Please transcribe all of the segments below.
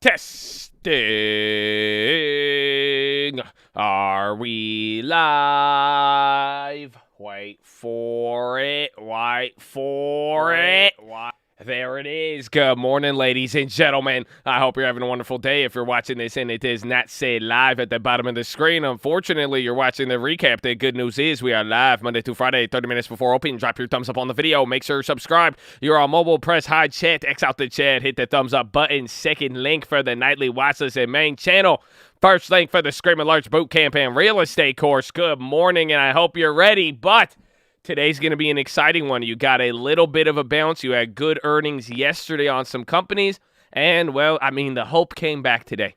Testing. Are we live? Wait for it. Wait for it. There it is. Good morning, ladies and gentlemen. I hope you're having a wonderful day. If you're watching this and it is not said live at the bottom of the screen, unfortunately, you're watching the recap. The good news is we are live Monday through Friday, 30 minutes before opening. Drop your thumbs up on the video. Make sure you're subscribed. You're on mobile. Press hide chat. X out the chat. Hit the thumbs up button. Second link for the nightly Watchlist and main channel. First link for the Screaming Large Boot Camp and Real Estate course. Good morning, and I hope you're ready, but today's going to be an exciting one. You got a little bit of a bounce. You had good earnings yesterday on some companies. And, well, I mean, the hope came back today.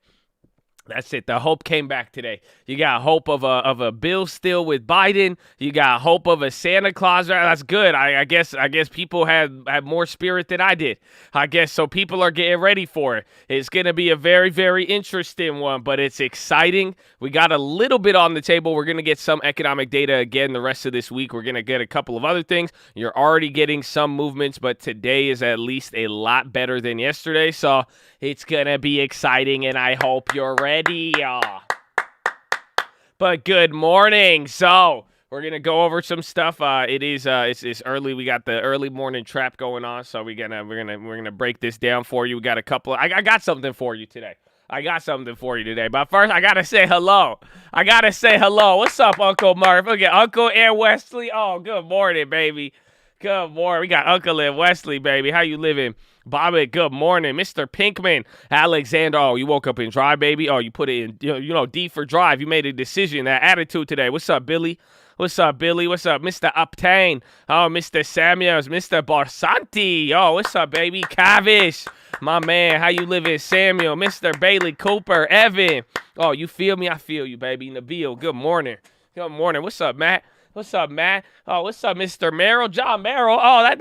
That's it. The hope came back today. You got hope of a bill still with Biden. You got hope of a Santa Claus. That's good. I guess people had more spirit than I did. I guess so. People are getting ready for it. It's going to be a very, very interesting one, but it's exciting. We got a little bit on the table. We're going to get some economic data again the rest of this week. We're going to get a couple of other things. You're already getting some movements, but today is at least a lot better than yesterday. So it's going to be exciting, and I hope you're ready. But good morning. So we're gonna go over some stuff. It's early. We got the early morning trap going on. So we're gonna break this down for you. We got a couple. I got something for you today. But first, I gotta say hello. What's up, Uncle Murph? Look at Uncle and Wesley. Oh, good morning, baby. Good morning. We got Uncle and Wesley, baby. How you living? Bobby, good morning. Mr. Pinkman, Alexander. Oh, you woke up in drive, baby. Oh, you put it in, D for drive. You made a decision, that attitude today. What's up, Billy? What's up, Mr. Uptain? Oh, Mr. Samuels, Mr. Barsanti. Oh, what's up, baby? Kavish, my man. How you living, Samuel? Mr. Bailey Cooper, Evan. Oh, you feel me? I feel you, baby. Nabil, good morning. What's up, Matt? Oh, what's up, Mr. Merrill? John Merrill. Oh, that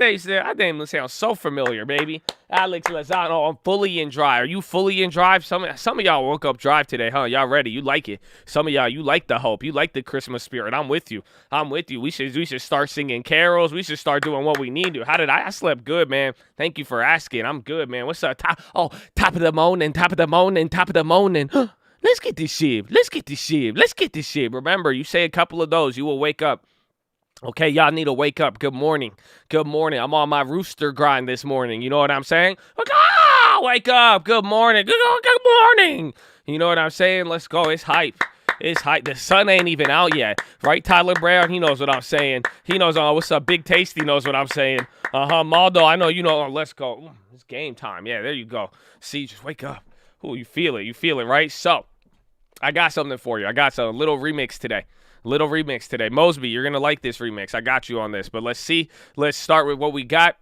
name sounds so familiar, baby. Alex Lozano. I'm fully in drive. Are you fully in drive? Some of y'all woke up drive today, huh? Y'all ready? You like it. Some of y'all, you like the hope. You like the Christmas spirit. I'm with you. We should start singing carols. We should start doing what we need to. How did I slept good, man. Thank you for asking. I'm good, man. What's up? Top of the morning. Let's get this shit. Remember, you say a couple of those, you will wake up. Okay, y'all need to wake up. Good morning. I'm on my rooster grind this morning. You know what I'm saying? Wake up. Good morning. Good morning. You know what I'm saying? Let's go. It's hype. The sun ain't even out yet. Right, Tyler Brown? He knows what I'm saying. He knows, what's up? Big Tasty knows what I'm saying. Maldo, I know you know. Let's go. It's game time. Yeah, there you go. See, just wake up. Ooh, you feel it, right? So, I got something for you. I got a little remix today. Mosby, you're going to like this remix. I got you on this. But let's see. Let's start with what we got.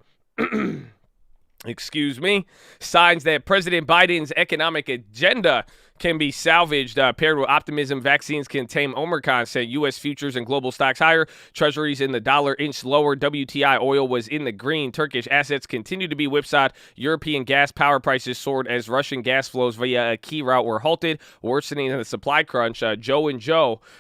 Excuse me. Signs that President Biden's economic agenda can be salvaged, paired with optimism vaccines can tame Omicron, said U.S. futures and global stocks higher. Treasuries in the dollar inched lower. WTI oil was in the green. Turkish assets continue to be whipsawed. European gas power prices soared as Russian gas flows via a key route were halted, worsening the supply crunch. Joe,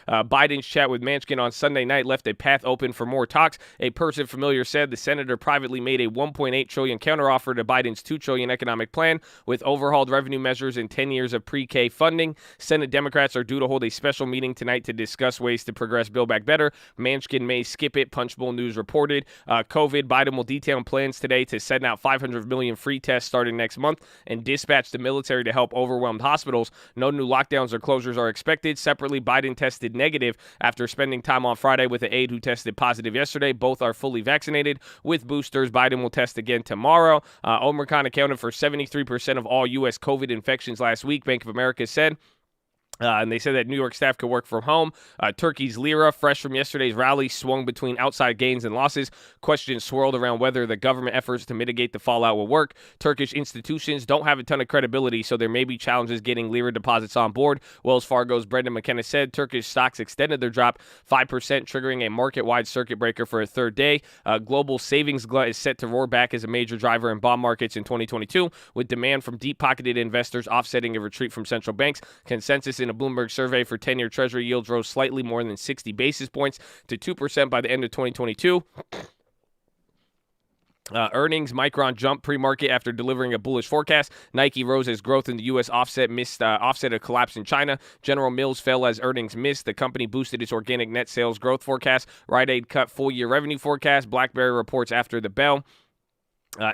Biden's chat with Manchin on Sunday night left a path open for more talks. A person familiar said the senator privately made a $1.8 trillion counteroffer to Biden's $2 trillion economic plan with overhauled revenue measures and 10 years of pre-K funding. Senate Democrats are due to hold a special meeting tonight to discuss ways to progress Build Back Better. Manchin may skip it, Punchbowl News reported. COVID, Biden will detail plans today to send out 500 million free tests starting next month and dispatch the military to help overwhelmed hospitals. No new lockdowns or closures are expected. Separately, Biden tested negative after spending time on Friday with an aide who tested positive yesterday. Both are fully vaccinated with boosters. Biden will test again tomorrow. Omicron accounted for 73% of all U.S. COVID infections last week, Bank of America said. And they said that New York staff could work from home. Turkey's lira, fresh from yesterday's rally, swung between outside gains and losses. Questions swirled around whether the government efforts to mitigate the fallout will work. Turkish institutions don't have a ton of credibility, so there may be challenges getting lira deposits on board. Wells Fargo's Brendan McKenna said Turkish stocks extended their drop 5%, triggering a market-wide circuit breaker for a third day. Global savings glut is set to roar back as a major driver in bond markets in 2022, with demand from deep-pocketed investors offsetting a retreat from central banks. Consensus in a Bloomberg survey for 10-year Treasury yields rose slightly more than 60 basis points to 2% by the end of 2022. Earnings, Micron jumped pre-market after delivering a bullish forecast. Nike rose as growth in the U.S. offset a collapse in China. General Mills fell as earnings missed. The company boosted its organic net sales growth forecast. Rite Aid cut full-year revenue forecast. BlackBerry reports after the bell.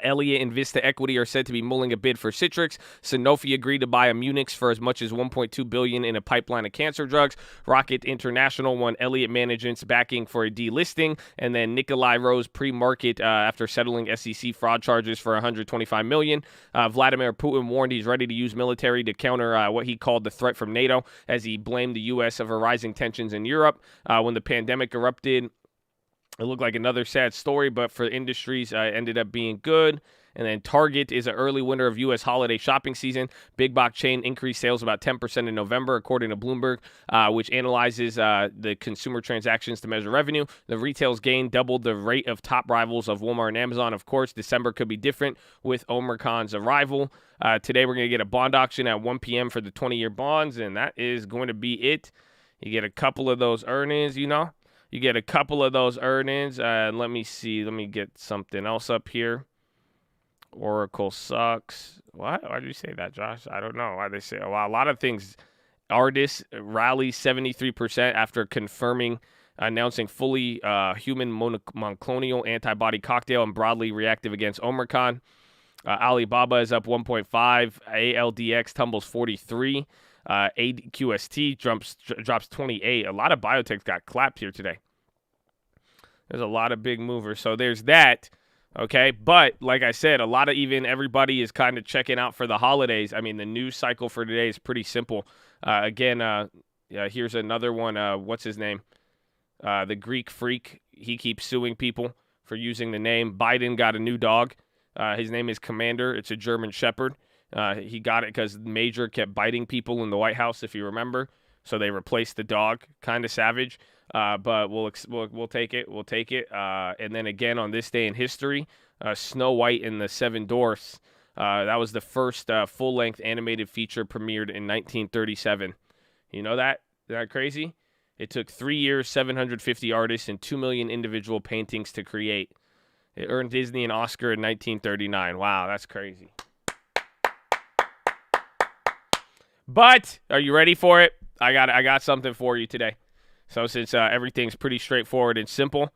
Elliott and Vista Equity are said to be mulling a bid for Citrix. Sanofi agreed to buy Immunix for as much as $1.2 billion in a pipeline of cancer drugs. Rocket International won Elliott Management's backing for a delisting, and then Nikolai rose pre-market after settling SEC fraud charges for $125 million. Vladimir Putin warned he's ready to use military to counter what he called the threat from NATO, as he blamed the U.S. over rising tensions in Europe. When the pandemic erupted, it looked like another sad story, but for industries, ended up being good. And then Target is an early winner of U.S. holiday shopping season. Big box chain increased sales about 10% in November, according to Bloomberg, which analyzes the consumer transactions to measure revenue. The retail's gain doubled the rate of top rivals of Walmart and Amazon. Of course, December could be different with Omicron's arrival. Today, we're going to get a bond auction at 1 p.m. for the 20-year bonds, and that is going to be it. You get a couple of those earnings, You get a couple of those earnings. Let me see. Let me get something else up here. Oracle sucks. What? Why did you say that, Josh? I don't know why they say. Well, a lot of things. Artis rallies 73% after announcing fully human monoclonal antibody cocktail and broadly reactive against Omicron. Alibaba is up 1.5. ALDX tumbles 43. AQST drops 28. A lot of biotechs got clapped here today. There's a lot of big movers. So there's that. Okay. But like I said, everybody is kind of checking out for the holidays. I mean, the news cycle for today is pretty simple. Here's another one. What's his name? The Greek freak. He keeps suing people for using the name. Biden got a new dog. His name is Commander. It's a German Shepherd. He got it because Major kept biting people in the White House, if you remember. So they replaced the dog. Kind of savage, but we'll take it. We'll take it. And then again on this day in history, Snow White and the Seven Dwarfs. That was the first full-length animated feature premiered in 1937. You know that? Isn't that crazy? It took 3 years, 750 artists, and 2 million individual paintings to create. It earned Disney an Oscar in 1939. Wow, that's crazy. But are you ready for it? I got something for you today. So since everything's pretty straightforward and simple,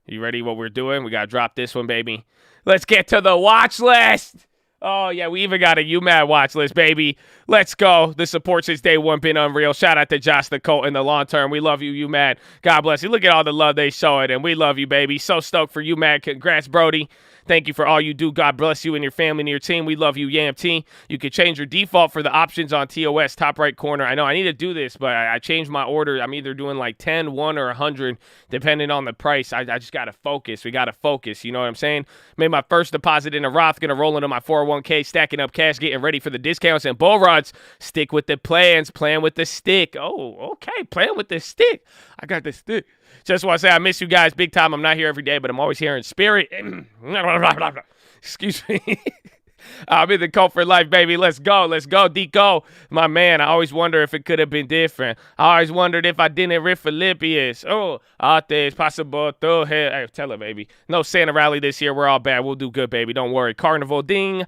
you ready what we're doing? We got to drop this one, baby. Let's get to the watch list. Oh, yeah, we even got a UMAD watch list, baby. Let's go. The support since day one been unreal. Shout out to Josh the Colt in the long term. We love you, UMAD. God bless you. Look at all the love they showing, and we love you, baby. So stoked for UMAD. Congrats, Brody. Thank you for all you do. God bless you and your family and your team. We love you, YAMT. You can change your default for the options on TOS, top right corner. I know I need to do this, but I changed my order. I'm either doing like 10, 1, or 100, depending on the price. I just got to focus. We got to focus. You know what I'm saying? Made my first deposit in a Roth. Going to roll into my 401k, stacking up cash, getting ready for the discounts and bull runs. Stick with the plans. Plan with the stick. Oh, okay. Plan with the stick. I got the stick. Just want to say I miss you guys big time. I'm not here every day, but I'm always here in spirit. Excuse me. I'm in the cult for life, baby. Let's go. Let's go, Deco. My man, I always wonder if it could have been different. I always wondered if I didn't riff Philippians. Oh, out there, it's possible. Through here. Hey, tell it, baby. No Santa rally this year. We're all bad. We'll do good, baby. Don't worry. Carnival ding.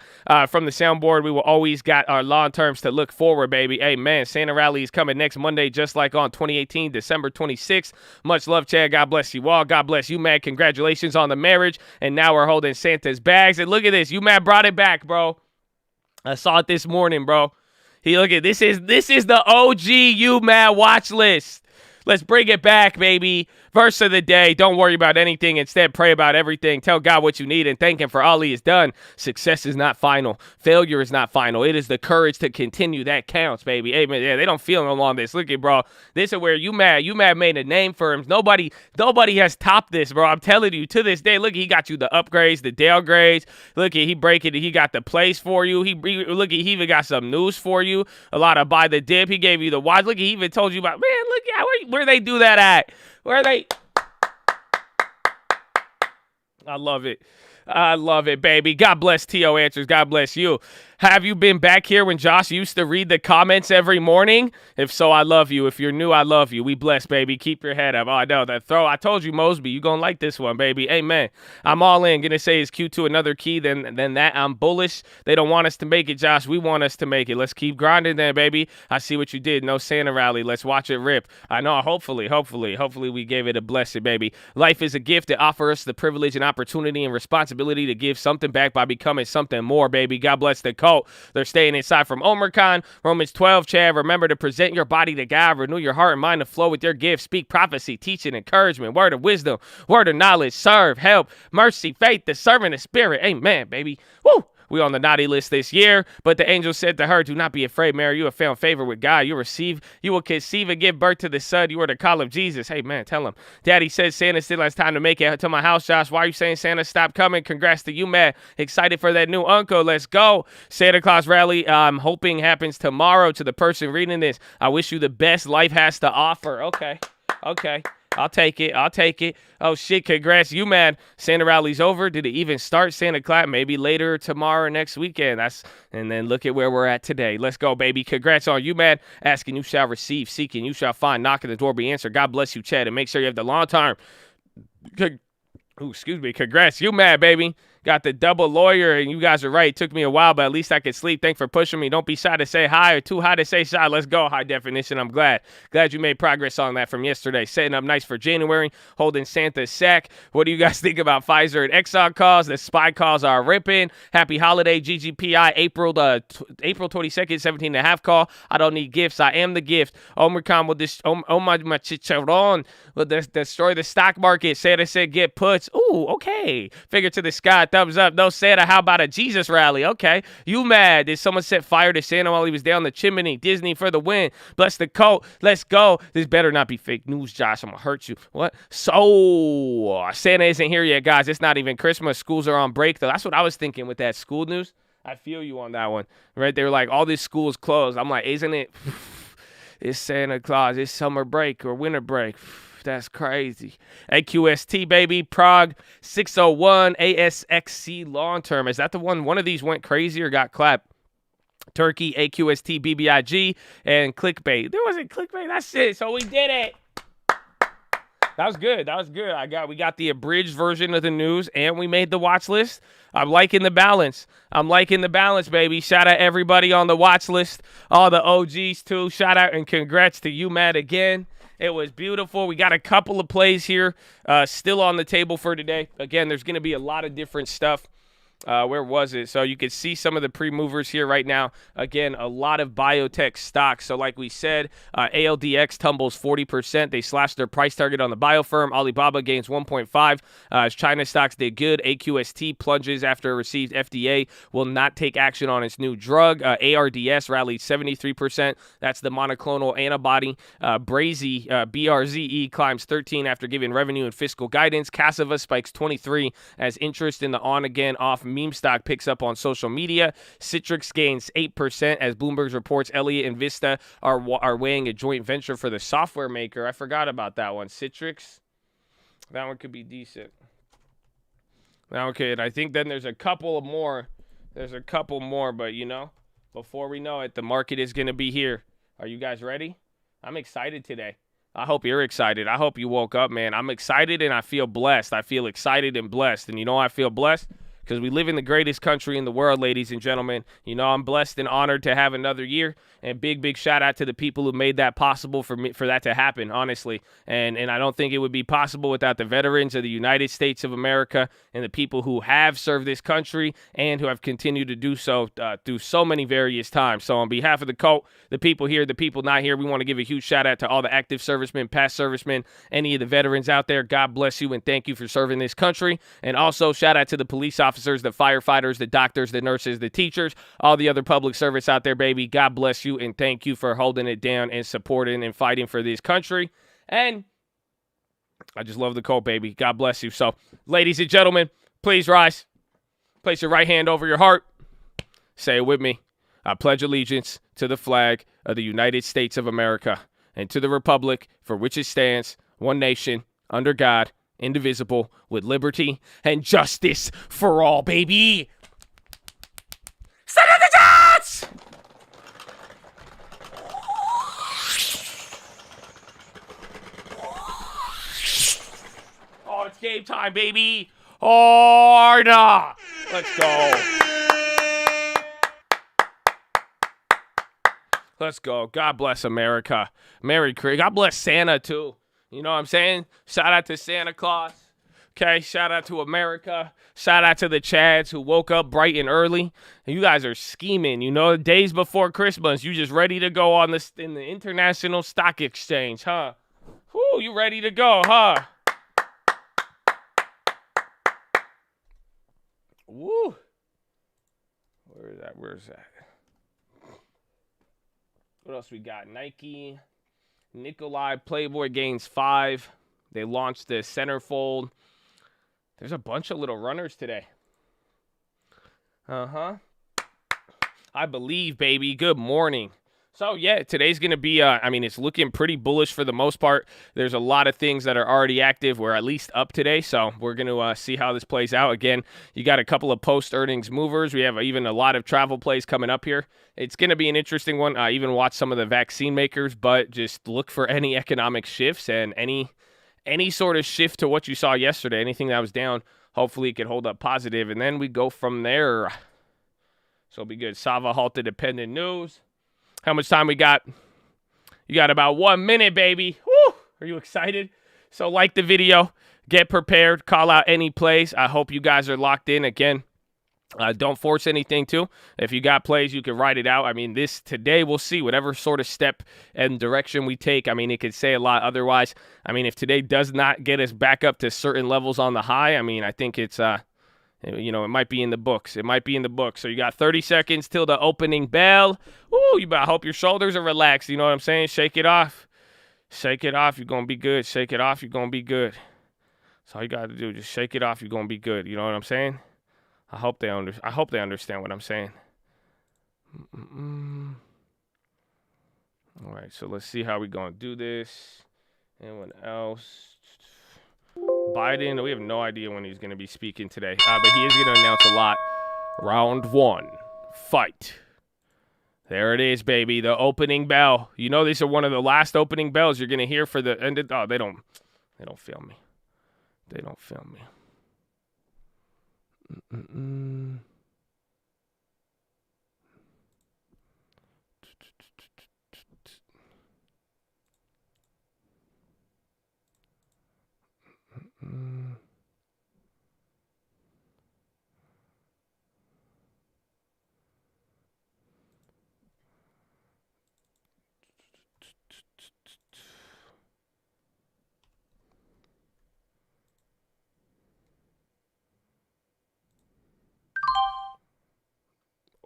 From the soundboard, we will always got our long terms to look forward, baby. Hey, man, Santa rally is coming next Monday, just like on 2018, December 26th. Much love, Chad. God bless you all. God bless you, man. Congratulations on the marriage. And now we're holding Santa's bags. And look at this. You, man, brought it back, bro. I saw it this morning, bro. Look at this is the OG UMAD watch list. Let's bring it back, baby. Verse of the day, don't worry about anything. Instead, pray about everything. Tell God what you need and thank him for all he has done. Success is not final. Failure is not final. It is the courage to continue that counts, baby. Amen. Yeah, they don't feel him on this. Look at, bro. This is where UMAD made a name for him. Nobody has topped this, bro. I'm telling you, to this day, look, he got you the upgrades, the downgrades. Look at, he got the place for you. He even got some news for you. A lot of buy the dip. He gave you the watch. Look, he even told you about, man, look at where they do that at. Where they? I love it. I love it, baby. God bless T.O. Answers. God bless you. Have you been back here when Josh used to read the comments every morning? If so, I love you. If you're new, I love you. We bless, baby. Keep your head up. Oh, I know that throw. I told you, Mosby, you gonna like this one, baby. Amen. I'm all in. Gonna say is Q to another key. Then that. I'm bullish. They don't want us to make it, Josh. We want us to make it. Let's keep grinding, then, baby. I see what you did. No Santa rally. Let's watch it rip. I know. Hopefully, we gave it a blessing, baby. Life is a gift that offers us the privilege and opportunity and responsibility to give something back by becoming something more, baby. God bless the cult. They're staying inside from Omicron. Romans 12, Chad. Remember to present your body to God. Renew your heart and mind to flow with your gifts. Speak prophecy, teaching, encouragement, word of wisdom, word of knowledge, serve, help, mercy, faith, the servant of spirit. Amen, baby. Woo! We on the naughty list this year, but the angel said to her, do not be afraid, Mary. You have found favor with God. You will conceive and give birth to the son. You are to call him Jesus. Hey, man, tell him. Daddy said Santa still has time to make it to my house, Josh. Why are you saying Santa stop coming? Congrats to you, man. Excited for that new uncle. Let's go. Santa Claus rally, I'm hoping happens tomorrow. To the person reading this, I wish you the best life has to offer. Okay. I'll take it. Oh, shit, congrats. You mad? Santa rally's over. Did it even start? Santa clap? Maybe later tomorrow or next weekend. And then look at where we're at today. Let's go, baby. Congrats on you, mad. Asking, you shall receive. Seeking, you shall find. Knocking, the door be answered. God bless you, Chad. And make sure you have the long term. Congrats. You mad, baby. Got the double lawyer, and you guys are right. It took me a while, but at least I could sleep. Thanks for pushing me. Don't be shy to say hi or too high to say shy. Let's go. High definition. I'm glad. Glad you made progress on that from yesterday. Setting up nice for January. Holding Santa's sack. What do you guys think about Pfizer and Exxon calls? The spy calls are ripping. Happy holiday, GGPI. April 22nd, 17.5 call. I don't need gifts. I am the gift. Omicron will my chicharron will destroy the stock market. Santa said get puts. Ooh, okay. Figure to the sky. Thumbs up. No Santa. How about a Jesus rally? Okay. You mad? Did someone set fire to Santa while he was down the chimney? Disney for the win. Bless the cult. Let's go. This better not be fake news, Josh. I'm going to hurt you. What? So, Santa isn't here yet, guys. It's not even Christmas. Schools are on break, though. That's what I was thinking with that school news. I feel you on that one. Right? They were like, all these schools closed. I'm like, isn't it? It's Santa Claus. It's summer break or winter break. That's crazy. AQST, baby. Prague 601 ASXC long term. Is that the one? One of these went crazy or got clapped. Turkey, AQST, BBIG, and clickbait. There wasn't clickbait. That's it. So we did it. That was good. We got the abridged version of the news, and we made the watch list. I'm liking the balance. Baby. Shout out everybody on the watch list. All the OGs, too. Shout out and congrats to you, Matt, again. It was beautiful. We got a couple of plays here still on the table for today. Again, there's going to be a lot of different stuff. Where was it? So you can see some of the pre-movers here right now. Again, a lot of biotech stocks. So like we said, ALDX tumbles 40%. They slashed their price target on the biofirm. Alibaba gains 1.5. As China stocks did good. AQST plunges after it received FDA. Will not take action on its new drug. ARDS rallied 73%. That's the monoclonal antibody. BRZE climbs 13 after giving revenue and fiscal guidance. Cassava spikes 23 as interest in the on-again, off meme stock picks up on social media. Citrix gains 8% as Bloomberg reports Elliott and Vista are weighing a joint venture for the software maker. I forgot about that one. Citrix. That one could be decent. Okay, and I think then there's a couple more, but before we know it, the market is going to be here. Are you guys ready? I'm excited today. I hope you're excited. I hope you woke up, man. I'm excited and I feel blessed. I feel excited and blessed. And I feel blessed because we live in the greatest country in the world, ladies and gentlemen. I'm blessed and honored to have another year. And big shout out to the people who made that possible for that to happen, honestly. And I don't think it would be possible without the veterans of the United States of America and the people who have served this country and who have continued to do so through so many various times. So on behalf of the cult, the people here, the people not here, we want to give a huge shout out to all the active servicemen, past servicemen, any of the veterans out there. God bless you and thank you for serving this country. And also shout out to the police officers, the firefighters, the doctors, the nurses, the teachers, all the other public service out there, baby. God bless you and thank you for holding it down and supporting and fighting for this country. And I just love the cult, baby. God bless you. So, ladies and gentlemen, please rise. Place your right hand over your heart. Say it with me. I pledge allegiance to the flag of the United States of America and to the republic for which it stands, one nation, under God, indivisible, with liberty and justice for all, baby. Stand at the top! game time, baby. Or nah. Let's go. Let's go. God bless America. Merry Christmas. God bless Santa, too. You know what I'm saying? Shout out to Santa Claus. Okay, shout out to America. Shout out to the Chads who woke up bright and early. And you guys are scheming, you know, days before Christmas. You just ready to go on this in the International Stock Exchange, huh? Whoo, you ready to go, huh? Woo. Where is that? Where's that? What else we got? Nike. Nikolai Playboy gains 5. They launched the centerfold. There's a bunch of little runners today. I believe, baby. Good morning. So, yeah, today's going to be, it's looking pretty bullish for the most part. There's a lot of things that are already active. We're at least up today, so we're going to see how this plays out. Again, you got a couple of post-earnings movers. We have even a lot of travel plays coming up here. It's going to be an interesting one. I even watch some of the vaccine makers, but just look for any economic shifts and any sort of shift to what you saw yesterday, anything that was down, hopefully it could hold up positive, and then we go from there. So it'll be good. Sava halted dependent news. How much time we got? You got about 1 minute, baby. Woo! Are you excited? So like the video, get prepared, call out any plays. I hope you guys are locked in. Again, don't force anything too. If you got plays, you can write it out. This today, we'll see whatever sort of step and direction we take. It could say a lot otherwise. If today does not get us back up to certain levels on the high, I think it's, it might be in the books. It might be in the books. So you got 30 seconds till the opening bell. Ooh, I hope your shoulders are relaxed. You know what I'm saying? Shake it off. Shake it off. You're going to be good. Shake it off. You're going to be good. That's all you got to do. Just shake it off. You're going to be good. You know what I'm saying? I hope they understand what I'm saying. All right, so let's see how we're going to do this. Anyone else? Biden, we have no idea when he's going to be speaking today, but he is going to announce a lot. Round 1, fight. There it is, baby, the opening bell. You know, these are one of the last opening bells you're going to hear for the end of, they don't film me. They don't film me.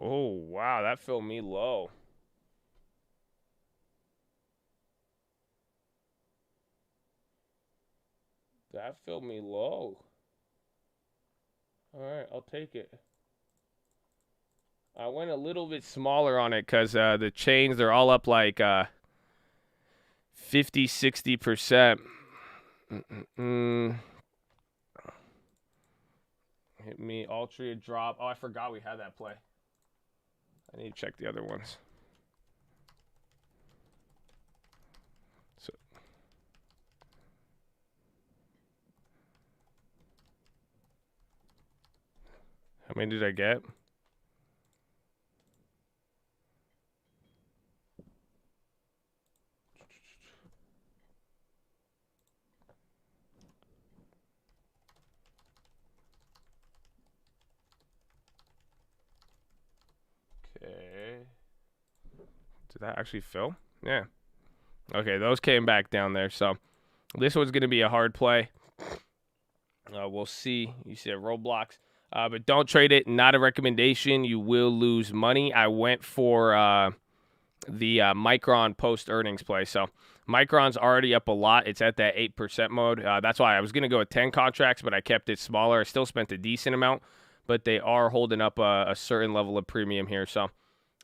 Oh, wow, that filmed me low. That filmed me low. All right, I'll take it. I went a little bit smaller on it because the chains, they're all up like 50, 60%. Hit me, Altria drop. Oh, I forgot we had that play. I need to check the other ones. So, how many did I get? Okay. Did that actually fill? Yeah. Okay, those came back down there. So this one's going to be a hard play. We'll see. You see Roblox. But don't trade it. Not a recommendation. You will lose money. I went for the Micron post-earnings play. So Micron's already up a lot. It's at that 8% mode. That's why I was going to go with 10 contracts, but I kept it smaller. I still spent a decent amount, but they are holding up a certain level of premium here. So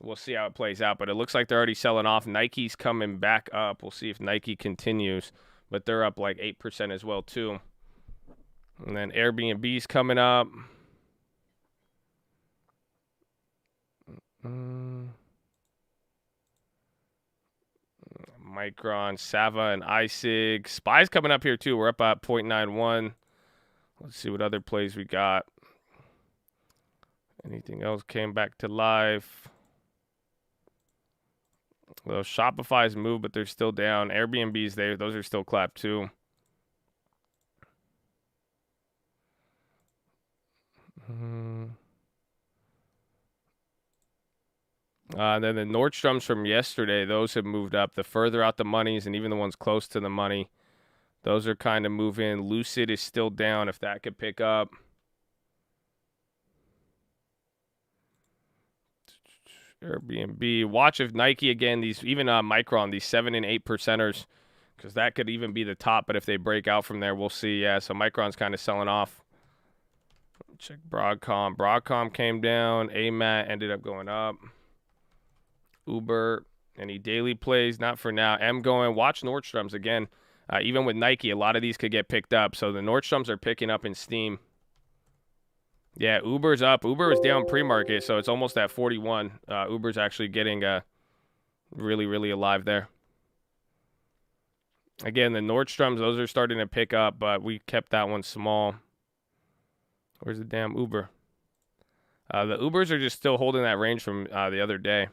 we'll see how it plays out. But it looks like they're already selling off. Nike's coming back up. We'll see if Nike continues. But they're up like 8% as well, too. And then Airbnb's coming up. Micron, Sava, and iSig. SPY's coming up here, too. We're up at 0.91. Let's see what other plays we got. Anything else came back to life? Well, Shopify's moved, but they're still down. Airbnb's there. Those are still clapped too. Then the Nordstroms from yesterday, those have moved up. The further out the monies and even the ones close to the money, those are kind of moving. Lucid is still down if that could pick up. Airbnb. Watch if Nike again, these even Micron, these 7 and 8 percenters, because that could even be the top. But if they break out from there, we'll see. Yeah, so Micron's kind of selling off. Check Broadcom. Broadcom came down. AMAT ended up going up. Uber. Any daily plays? Not for now. M going. Watch Nordstroms again. Even with Nike, a lot of these could get picked up. So the Nordstroms are picking up in steam. Yeah, Uber's up. Uber is down pre-market, so it's almost at 41. Uber's actually getting really, really alive there. Again, the Nordstroms, those are starting to pick up, but we kept that one small. Where's the damn Uber? The Ubers are just still holding that range from the other day.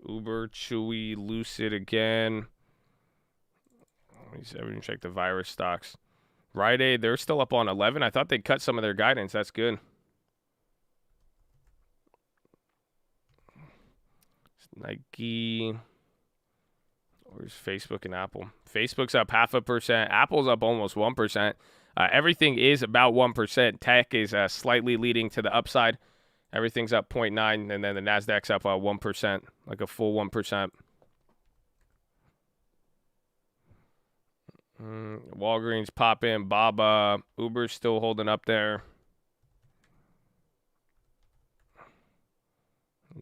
Uber, Chewy, Lucid again. Let me check the virus stocks. Rite Aid, they're still up on 11. I thought they cut some of their guidance. That's good. Nike. Where's Facebook and Apple? Facebook's up 0.5%. Apple's up almost 1%. Everything is about 1%. Tech is slightly leading to the upside. Everything's up 0.9, and then the Nasdaq's up 1%, like a full 1%. Walgreens pop in. Baba. Uber's still holding up there.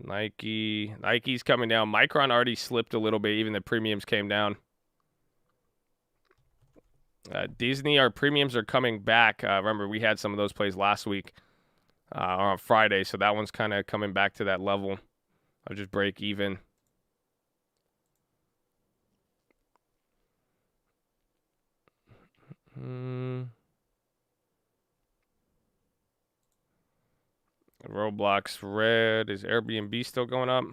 Nike's coming down. Micron already slipped a little bit. Even the premiums came down. Disney, our premiums are coming back. Remember, we had some of those plays last week on Friday, so that one's kind of coming back to that level of just break even. Roblox red. Is Airbnb still going up?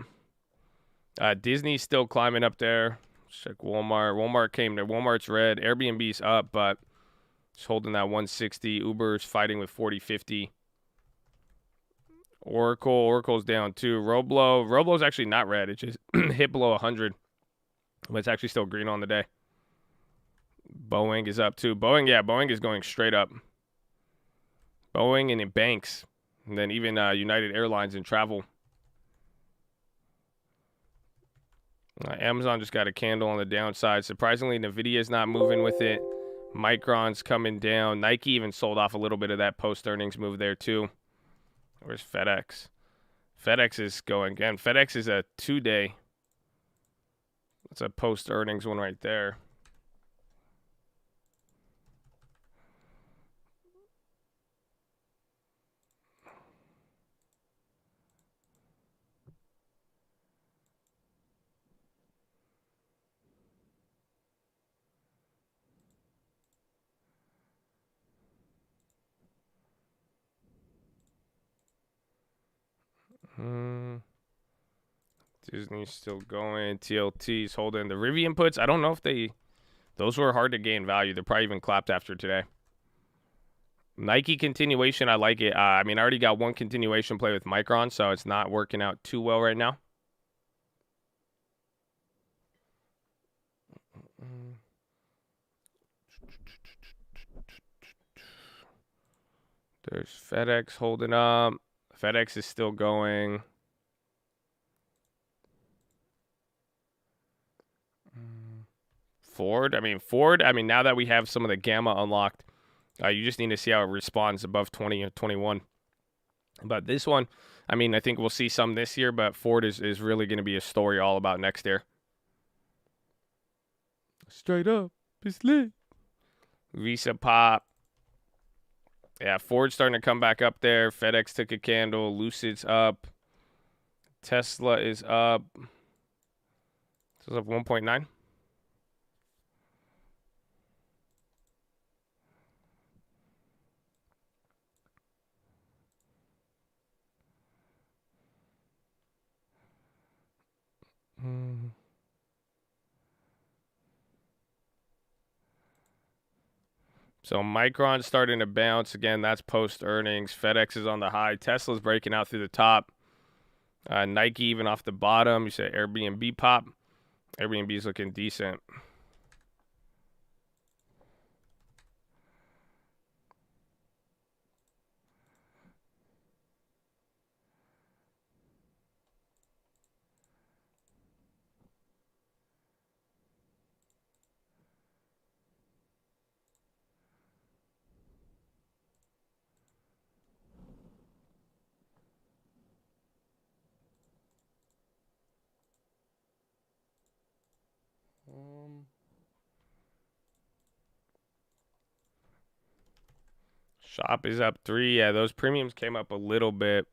Disney's still climbing up there. Let's check Walmart. Walmart came there. Walmart's red. Airbnb's up, but it's holding that 160. Uber's fighting with 40.50. Oracle's down too. Roblo's actually not red. It just hit below 100, but it's actually still green on the day. Boeing is up too. Boeing is going straight up. Boeing and it banks. And then even United Airlines and travel. Amazon just got a candle on the downside. Surprisingly, Nvidia is not moving with it. Micron's coming down. Nike even sold off a little bit of that post-earnings move there too. Where's FedEx? FedEx is going again. FedEx is a 2-day. That's a post-earnings one right there. Disney's still going. TLT's holding. The Rivian puts, I don't know if those were hard to gain value. They're probably even clapped after today. Nike continuation, I like it. I already got one continuation play with Micron, so it's not working out too well right now. There's FedEx holding up. FedEx is still going. Ford, now that we have some of the gamma unlocked, you just need to see how it responds above 20 or 21. But this one, I mean, I think we'll see some this year, but Ford is really going to be a story all about next year. Straight up, it's lit. Visa pop. Yeah, Ford's starting to come back up there. FedEx took a candle. Lucid's up. Tesla is up. It's up 1.9. So Micron's starting to bounce again. That's post earnings. FedEx is on the high. Tesla's breaking out through the top. Nike even off the bottom. You say Airbnb pop. Airbnb's looking decent. Shop is up 3. Yeah, those premiums came up a little bit.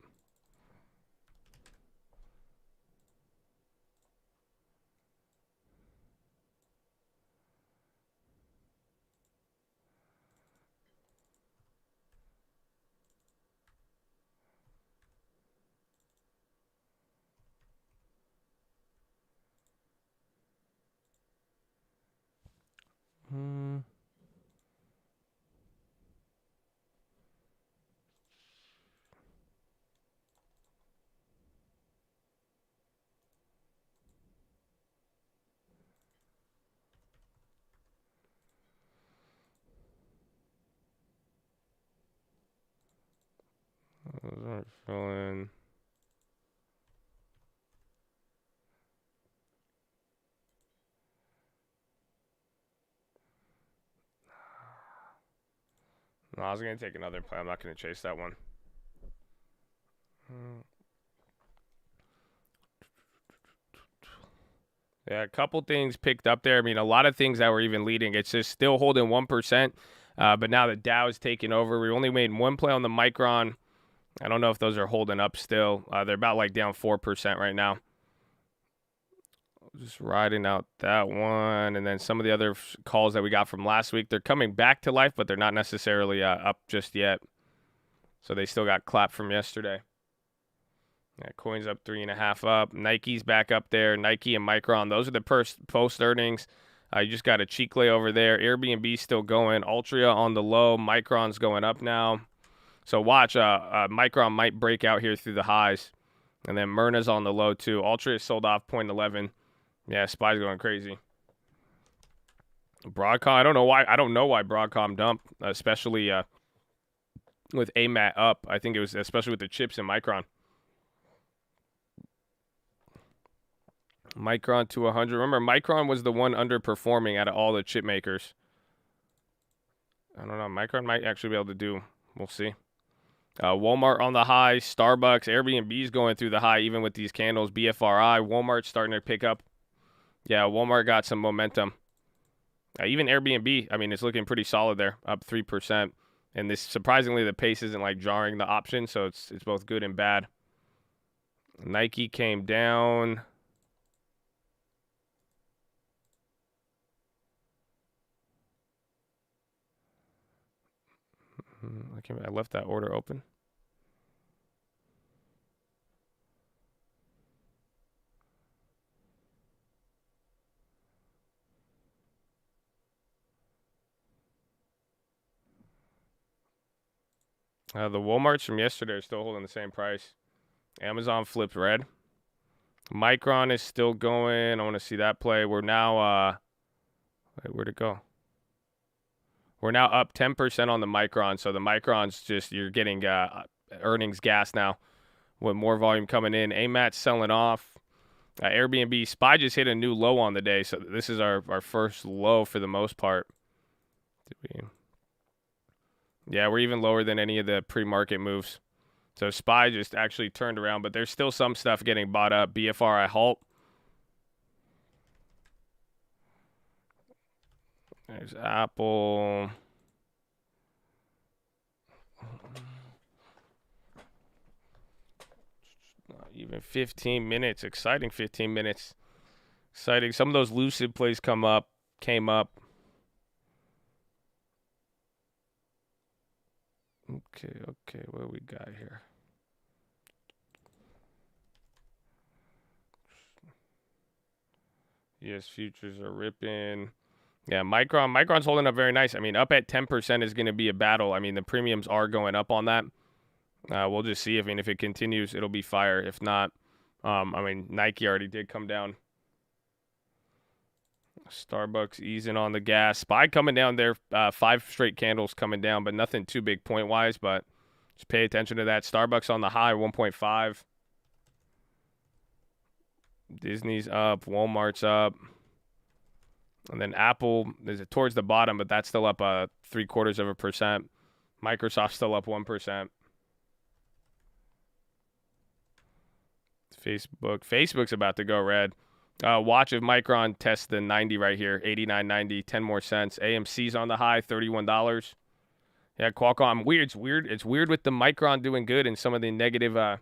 Those aren't filling. No, I was going to take another play. I'm not going to chase that one. Yeah, a couple things picked up there. I mean, a lot of things that were even leading. It's just still holding 1%, but now the Dow is taking over. We only made one play on the Micron. I don't know if those are holding up still. They're about like down 4% right now. Just riding out that one. And then some of the other calls that we got from last week, they're coming back to life, but they're not necessarily up just yet. So they still got clapped from yesterday. Yeah, coin's up 3.5 up. Nike's back up there. Nike and Micron, those are the post earnings. You just got a Chicle over there. Airbnb's still going. Altria on the low. Micron's going up now. So watch, Micron might break out here through the highs. And then Myrna's on the low too. Altria sold off 0.11. Yeah, SPY's going crazy. Broadcom, I don't know why Broadcom dumped, especially with AMAT up. I think it was especially with the chips in Micron. Micron to 100. Remember, Micron was the one underperforming out of all the chip makers. I don't know. Micron might actually be able to do. We'll see. Walmart on the high. Starbucks. Airbnb's going through the high even with these candles. BFRI. Walmart's starting to pick up. Yeah, Walmart got some momentum. Even Airbnb, I mean, it's looking pretty solid there. Up 3%. And this, surprisingly, the pace isn't like jarring the option, so it's both good and bad. Nike came down. I left that order open. The Walmarts from yesterday are still holding the same price. Amazon flipped red. Micron is still going. I want to see that play. We're now, where'd it go? We're now up 10% on the Micron. So the Micron's just, you're getting earnings gas now with more volume coming in. AMAT's selling off. Airbnb, SPY just hit a new low on the day. So this is our first low for the most part. Yeah, we're even lower than any of the pre-market moves. So SPY just actually turned around, but there's still some stuff getting bought up. BFRI halt. There's Apple. Even 15 minutes. Exciting 15 minutes. Exciting. Some of those lucid plays came up. Okay. What do we got here? Yes, futures are ripping. Yeah, Micron's holding up very nice. I mean, up at 10% is going to be a battle. I mean, the premiums are going up on that. We'll just see. If it continues, it'll be fire. If not, I mean, Nike already did come down. Starbucks easing on the gas. SPY coming down there. 5 straight candles coming down, but nothing too big point-wise. But just pay attention to that. Starbucks on the high, 1.5. Disney's up. Walmart's up. And then Apple is towards the bottom, but that's still up 0.75%. Microsoft's still up 1%. Facebook's about to go red. Watch if Micron tests the 90 right here, 89.90, 10 more cents. AMC's on the high, $31. Yeah, Qualcomm. It's weird with the Micron doing good and some of the negative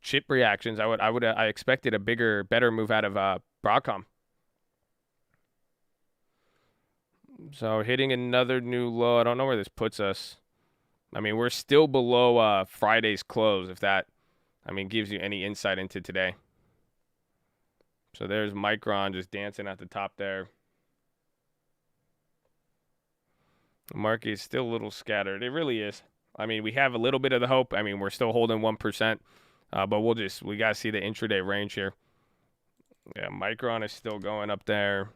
chip reactions. I expected a better move out of Broadcom. So hitting another new low. I don't know where this puts us. I mean, we're still below Friday's close, if that, gives you any insight into today. So there's Micron just dancing at the top there. The market is still a little scattered. It really is. We have a little bit of the hope. We're still holding 1%, but we got to see the intraday range here. Yeah, Micron is still going up there.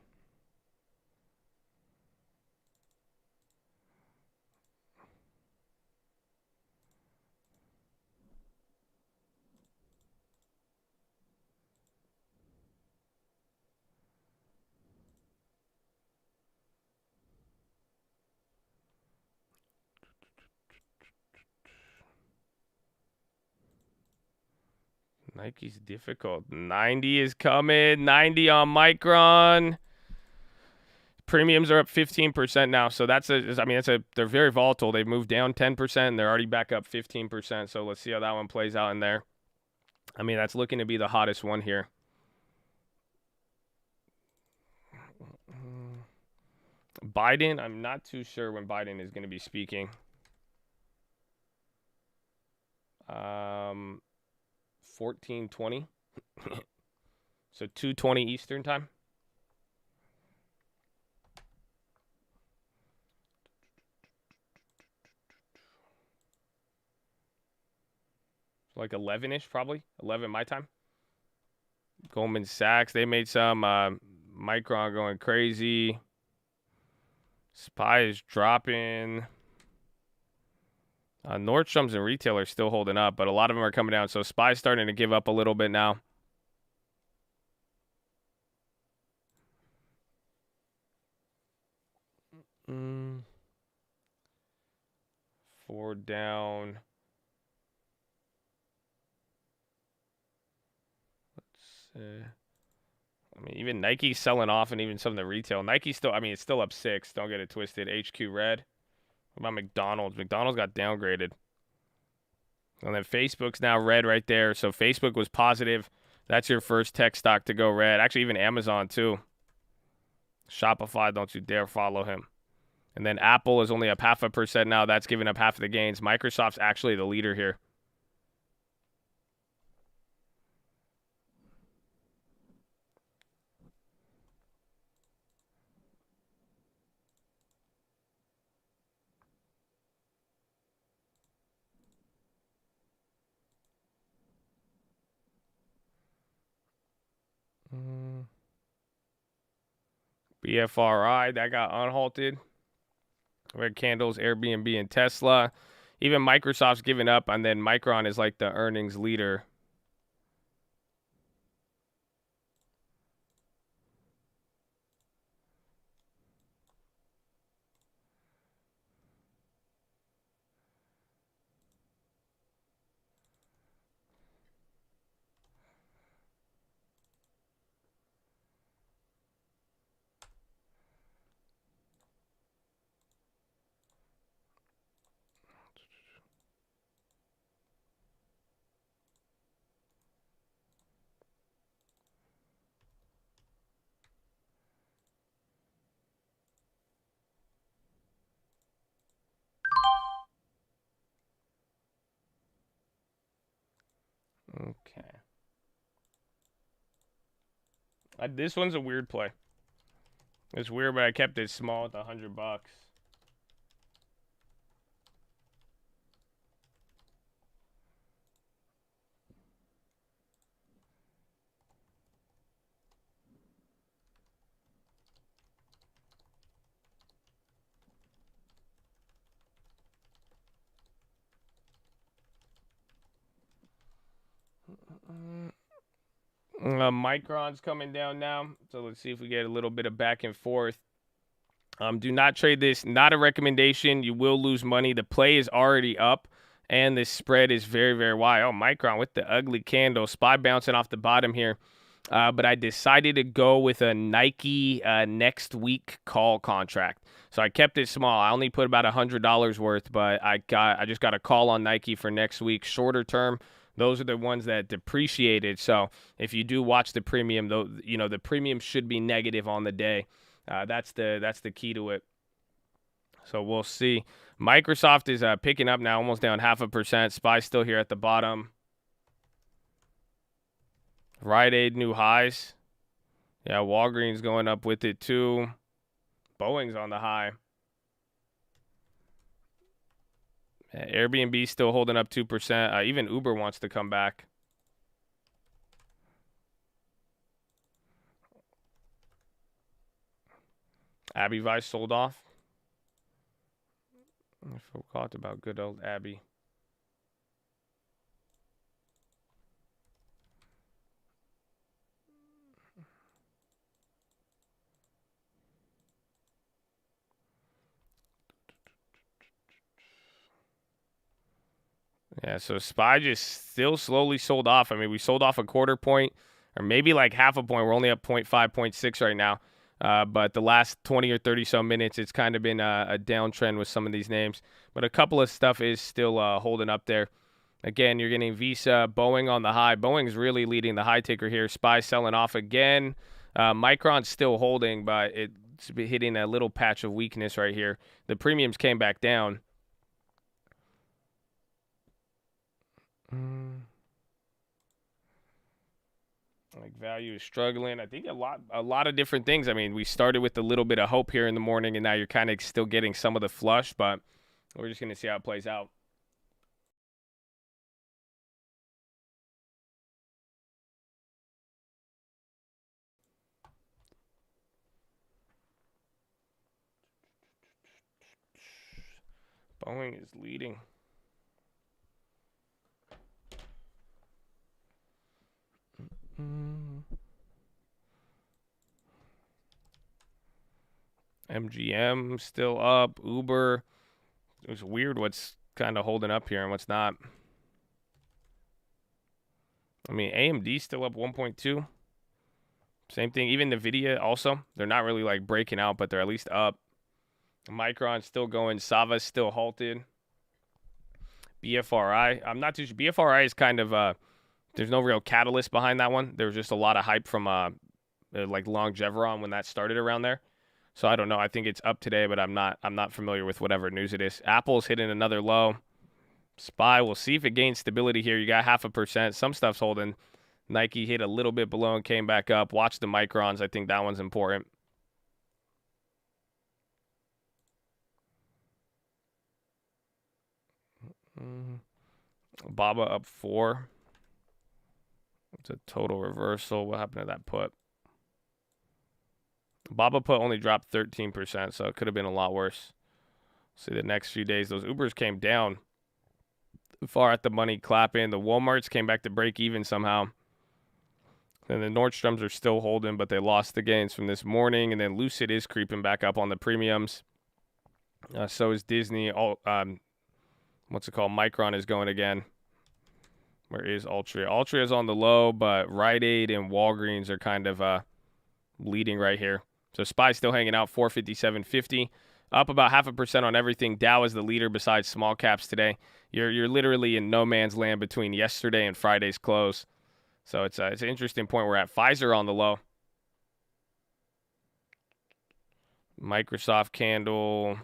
Nike's difficult. 90 is coming. 90 on Micron. Premiums are up 15% now. So they're very volatile. They've moved down 10%. And they're already back up 15%. So let's see how that one plays out in there. That's looking to be the hottest one here. Biden, I'm not too sure when Biden is going to be speaking. 14:20. So 2:20 Eastern time. Like 11-ish, probably. 11 my time. Goldman Sachs, they made some. Micron going crazy. SPY is dropping. Nordstrom's and retail are still holding up, but a lot of them are coming down. So SPY's starting to give up a little bit now. Four down. Even Nike's selling off, and even some of the retail. Nike's still, it's still up 6. Don't get it twisted. HQ red. What about McDonald's? McDonald's got downgraded. And then Facebook's now red right there. So Facebook was positive. That's your first tech stock to go red. Actually, even Amazon, too. Shopify, don't you dare follow him. And then Apple is only up 0.5% now. That's giving up half of the gains. Microsoft's actually the leader here. BFRI, that got unhalted. Red candles, Airbnb, and Tesla. Even Microsoft's giving up, and then Micron is like the earnings leader. Okay. This one's a weird play. It's weird, but I kept it small at the $100. Micron's coming down now, so let's see if we get a little bit of back and forth. Do not trade this. Not a recommendation. You will lose money. The play is already up, and the spread is very, very wide. Oh, Micron with the ugly candle. SPY bouncing off the bottom here. But I decided to go with a Nike next week call contract. So I kept it small. I only put about $100 worth, but I just got a call on Nike for next week, shorter term. Those are the ones that depreciated. So if you do watch the premium, though, the premium should be negative on the day. That's the key to it. So we'll see. Microsoft is picking up now, almost down 0.5%. SPY still here at the bottom. Rite Aid new highs. Yeah, Walgreens going up with it too. Boeing's on the high. Airbnb still holding up 2%. Even Uber wants to come back. Abby Vice sold off. I forgot about good old Abby. Yeah, so SPY just still slowly sold off. I mean, we sold off a quarter point or maybe like half a point. We're only up 0.5, 0.6 right now. But the last 20 or 30 so minutes, it's kind of been a downtrend with some of these names. But a couple of stuff is still holding up there. Again, you're getting Visa, Boeing on the high. Boeing's really leading the high taker here. SPY selling off again. Micron's still holding, but it's hitting a little patch of weakness right here. The premiums came back down. Like value is struggling. I think a lot of different things. I mean, we started with a little bit of hope here in the morning, and now you're kind of still getting some of the flush, but we're just going to see how it plays out. Boeing is leading. MGM still up. Uber. It's weird what's kind of holding up here and what's not. I mean, AMD still up 1.2. Same thing. Even NVIDIA also. They're not really like breaking out, but they're at least up. Micron still going. Sava's still halted. BFRI. I'm not too sure. BFRI is kind of there's no real catalyst behind that one. There was just a lot of hype from like Longeveron when that started around there. So I don't know. I think it's up today, but I'm not familiar with whatever news it is. Apple's hitting another low. SPY, we'll see if it gains stability here. You got 0.5%. Some stuff's holding. Nike hit a little bit below and came back up. Watch the microns. I think that one's important. Baba up 4. It's a total reversal. What happened to that put? Baba put only dropped 13%, so it could have been a lot worse. See the next few days, those Ubers came down far at the money, clapping. The Walmarts came back to break even somehow. And the Nordstroms are still holding, but they lost the gains from this morning. And then Lucid is creeping back up on the premiums. So is Disney. What's it called? Micron is going again. Where is Altria? Altria is on the low, but Rite Aid and Walgreens are kind of leading right here. So SPY still hanging out, 457.50, up about 0.5% on everything. Dow is the leader besides small caps today. You're literally in no man's land between yesterday and Friday's close. So it's an interesting point we're at. Pfizer on the low. Microsoft candle.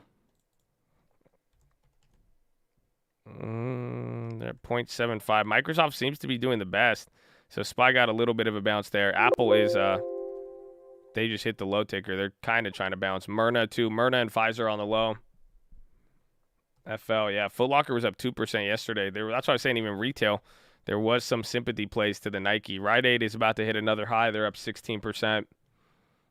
They're at 0.75. Microsoft seems to be doing the best. So SPY got a little bit of a bounce there. Apple is they just hit the low ticker. They're kind of trying to bounce. Myrna too. Myrna and Pfizer on the low. FL, yeah. Foot Locker was up 2% yesterday. That's why I was saying even retail. There was some sympathy plays to the Nike. Rite Aid is about to hit another high. They're up 16%.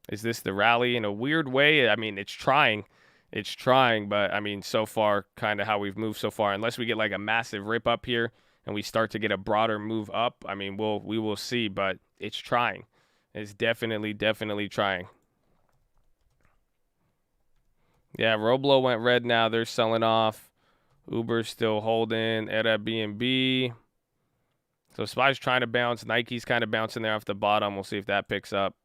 Is this the rally? In a weird way, I mean, it's trying. It's trying, but, I mean, so far, kind of how we've moved so far. Unless we get, like, a massive rip up here and we start to get a broader move up, I mean, we will see, but it's trying. It's definitely trying. Yeah, Roblo went red now. They're selling off. Uber's still holding. Airbnb. So SPY's trying to bounce. Nike's kind of bouncing there off the bottom. We'll see if that picks up.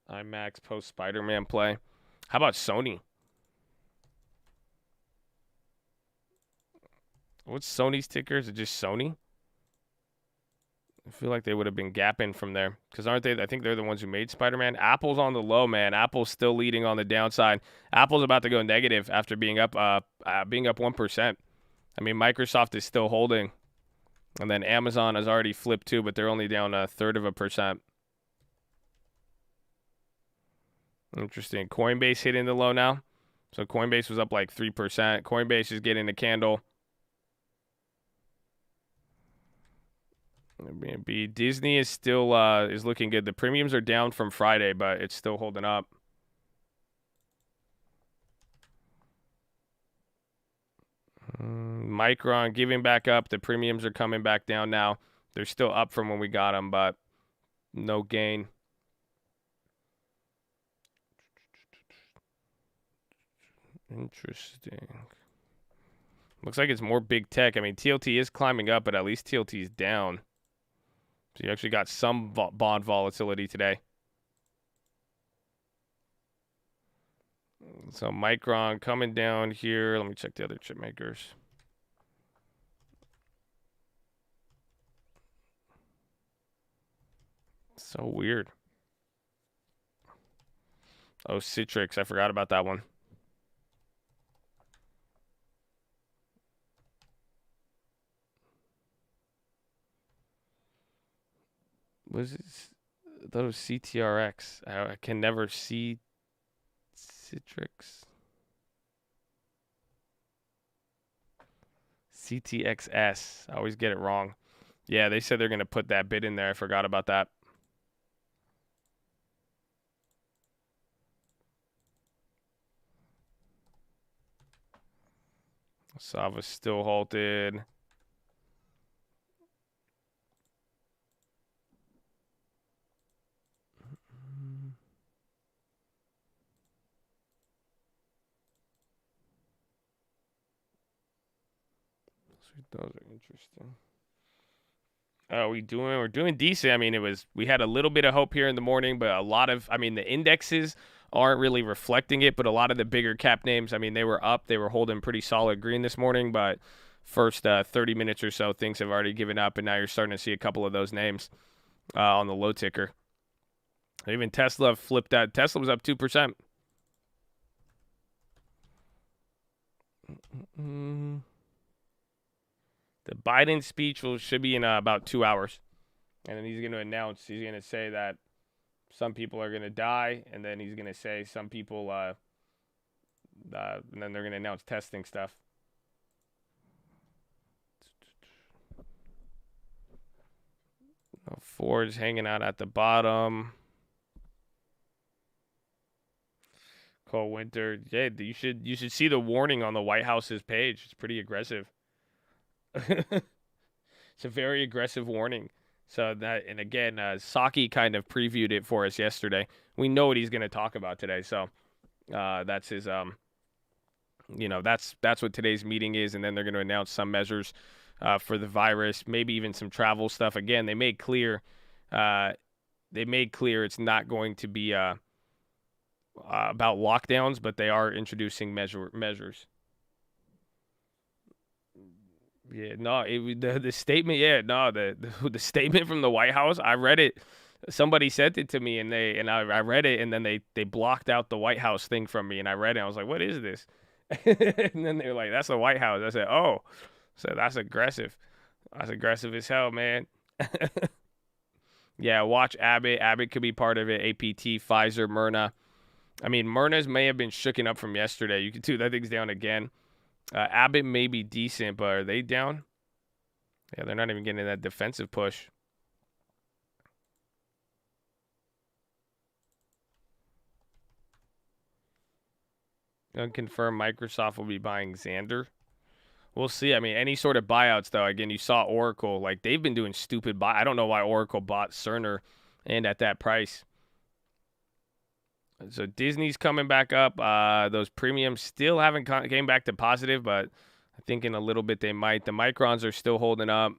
IMAX post Spider-Man play. How about Sony? What's Sony's ticker? Is it just Sony? I feel like they would have been gapping from there. Because aren't they? I think they're the ones who made Spider-Man. Apple's on the low, man. Apple's still leading on the downside. Apple's about to go negative after being up 1%. I mean, Microsoft is still holding. And then Amazon has already flipped too, but they're only down 1/3%. Interesting. Coinbase hitting the low now. So Coinbase was up like 3%. Coinbase is getting a candle. Airbnb. Disney is still is looking good. The premiums are down from Friday, but it's still holding up. Micron giving back up. The premiums are coming back down now. They're still up from when we got them, but no gain. Interesting. Looks like it's more big tech. I mean, TLT is climbing up, but at least TLT is down. So you actually got some bond volatility today. So Micron coming down here. Let me check the other chip makers. So weird. Oh, Citrix. I forgot about that one. Was it? That was CTRX. I can never see Citrix. CTXS. I always get it wrong. Yeah, they said they're going to put that bid in there. I forgot about that. Sava's still halted. Those are interesting. We're doing decent. I mean, we had a little bit of hope here in the morning, but the indexes aren't really reflecting it, but a lot of the bigger cap names, I mean, they were up. They were holding pretty solid green this morning, but first 30 minutes or so, things have already given up, and now you're starting to see a couple of those names on the low ticker. Even Tesla flipped out. Tesla was up 2%. The Biden speech should be in about 2 hours. And then he's going to say that some people are going to die. And then he's going to say some people, and then they're going to announce testing stuff. Ford's hanging out at the bottom. Cold winter. Yeah, you should see the warning on the White House's page. It's pretty aggressive. It's a very aggressive warning. So that, and again, Saki kind of previewed it for us yesterday. We know what he's going to talk about today. So that's his, that's what today's meeting is. And then they're going to announce some measures for the virus, maybe even some travel stuff. Again, they made clear it's not going to be about lockdowns, but they are introducing measures. Yeah, no, the statement. Yeah, no, the statement from the White House. I read it. Somebody sent it to me, and I read it, and then they blocked out the White House thing from me, and I read it. I was like, what is this? And then they're like, that's the White House. I said, oh, so that's aggressive. That's aggressive as hell, man. Yeah, watch Abbott. Abbott could be part of it. APT, Pfizer, Myrna. I mean, Myrna's may have been shooken up from yesterday. You can too. That thing's down again. Abbott may be decent, but are they down? Yeah, they're not even getting that defensive push. Unconfirmed Microsoft will be buying Xander. We'll see. I mean, any sort of buyouts, though. Again, you saw Oracle. Like, they've been doing stupid I don't know why Oracle bought Cerner and at that price. So Disney's coming back up. Those premiums still haven't came back to positive, but I think in a little bit they might. The microns are still holding up.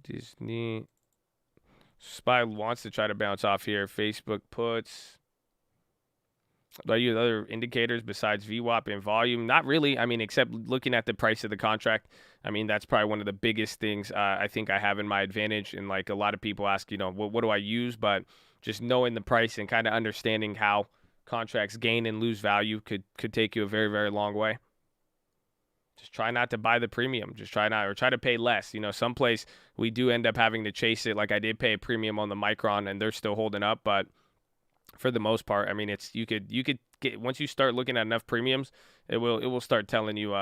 Disney. SPY wants to try to bounce off here. Facebook puts. Do I use other indicators besides VWAP and volume? Not really. I mean, except looking at the price of the contract. I mean, that's probably one of the biggest things I think I have in my advantage. And like a lot of people ask, what do I use? But just knowing the price and kind of understanding how contracts gain and lose value could take you a very, very long way. Just try not to buy the premium. Just try to pay less. Someplace we do end up having to chase it. Like I did pay a premium on the Micron, and they're still holding up. But for the most part, I mean, you could get, once you start looking at enough premiums, it will start telling you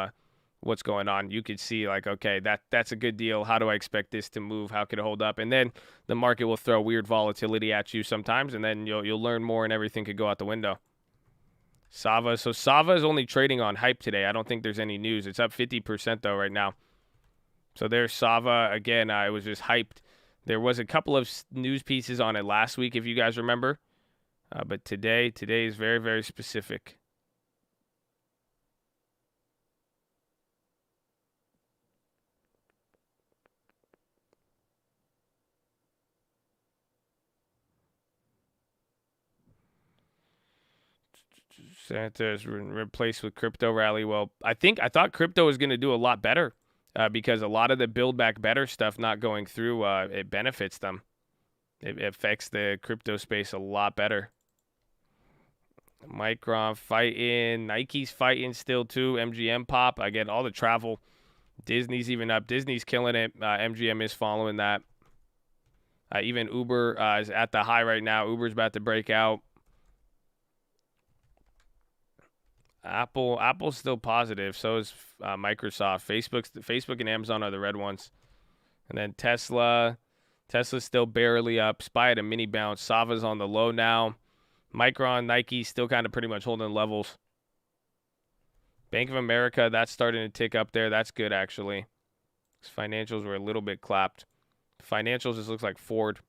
what's going on. You could see like, okay, that's a good deal. How do I expect this to move? How could it hold up? And then the market will throw weird volatility at you sometimes, and then you'll learn more, and everything could go out the window. Sava. So Sava is only trading on hype today. I don't think there's any news. It's up 50% though right now. So there's Sava. Again, it was just hyped. There was a couple of news pieces on it last week, if you guys remember. But today is very, very specific. Santa is replaced with crypto rally. Well, I thought crypto was going to do a lot better because a lot of the build back better stuff not going through, it benefits them. It affects the crypto space a lot better. Micron fighting, Nike's fighting still too. MGM pop. I get all the travel. Disney's even up. Disney's killing it. MGM is following that. Even Uber is at the high right now. Uber's about to break out. Apple's still positive. So is Microsoft. Facebook and Amazon are the red ones. And then Tesla's still barely up. SPY at a mini bounce. Sava's on the low now. Micron, Nike still kind of pretty much holding levels. Bank of America, that's starting to tick up there. That's good, actually. Financials were a little bit clapped. Financials just looks like Ford.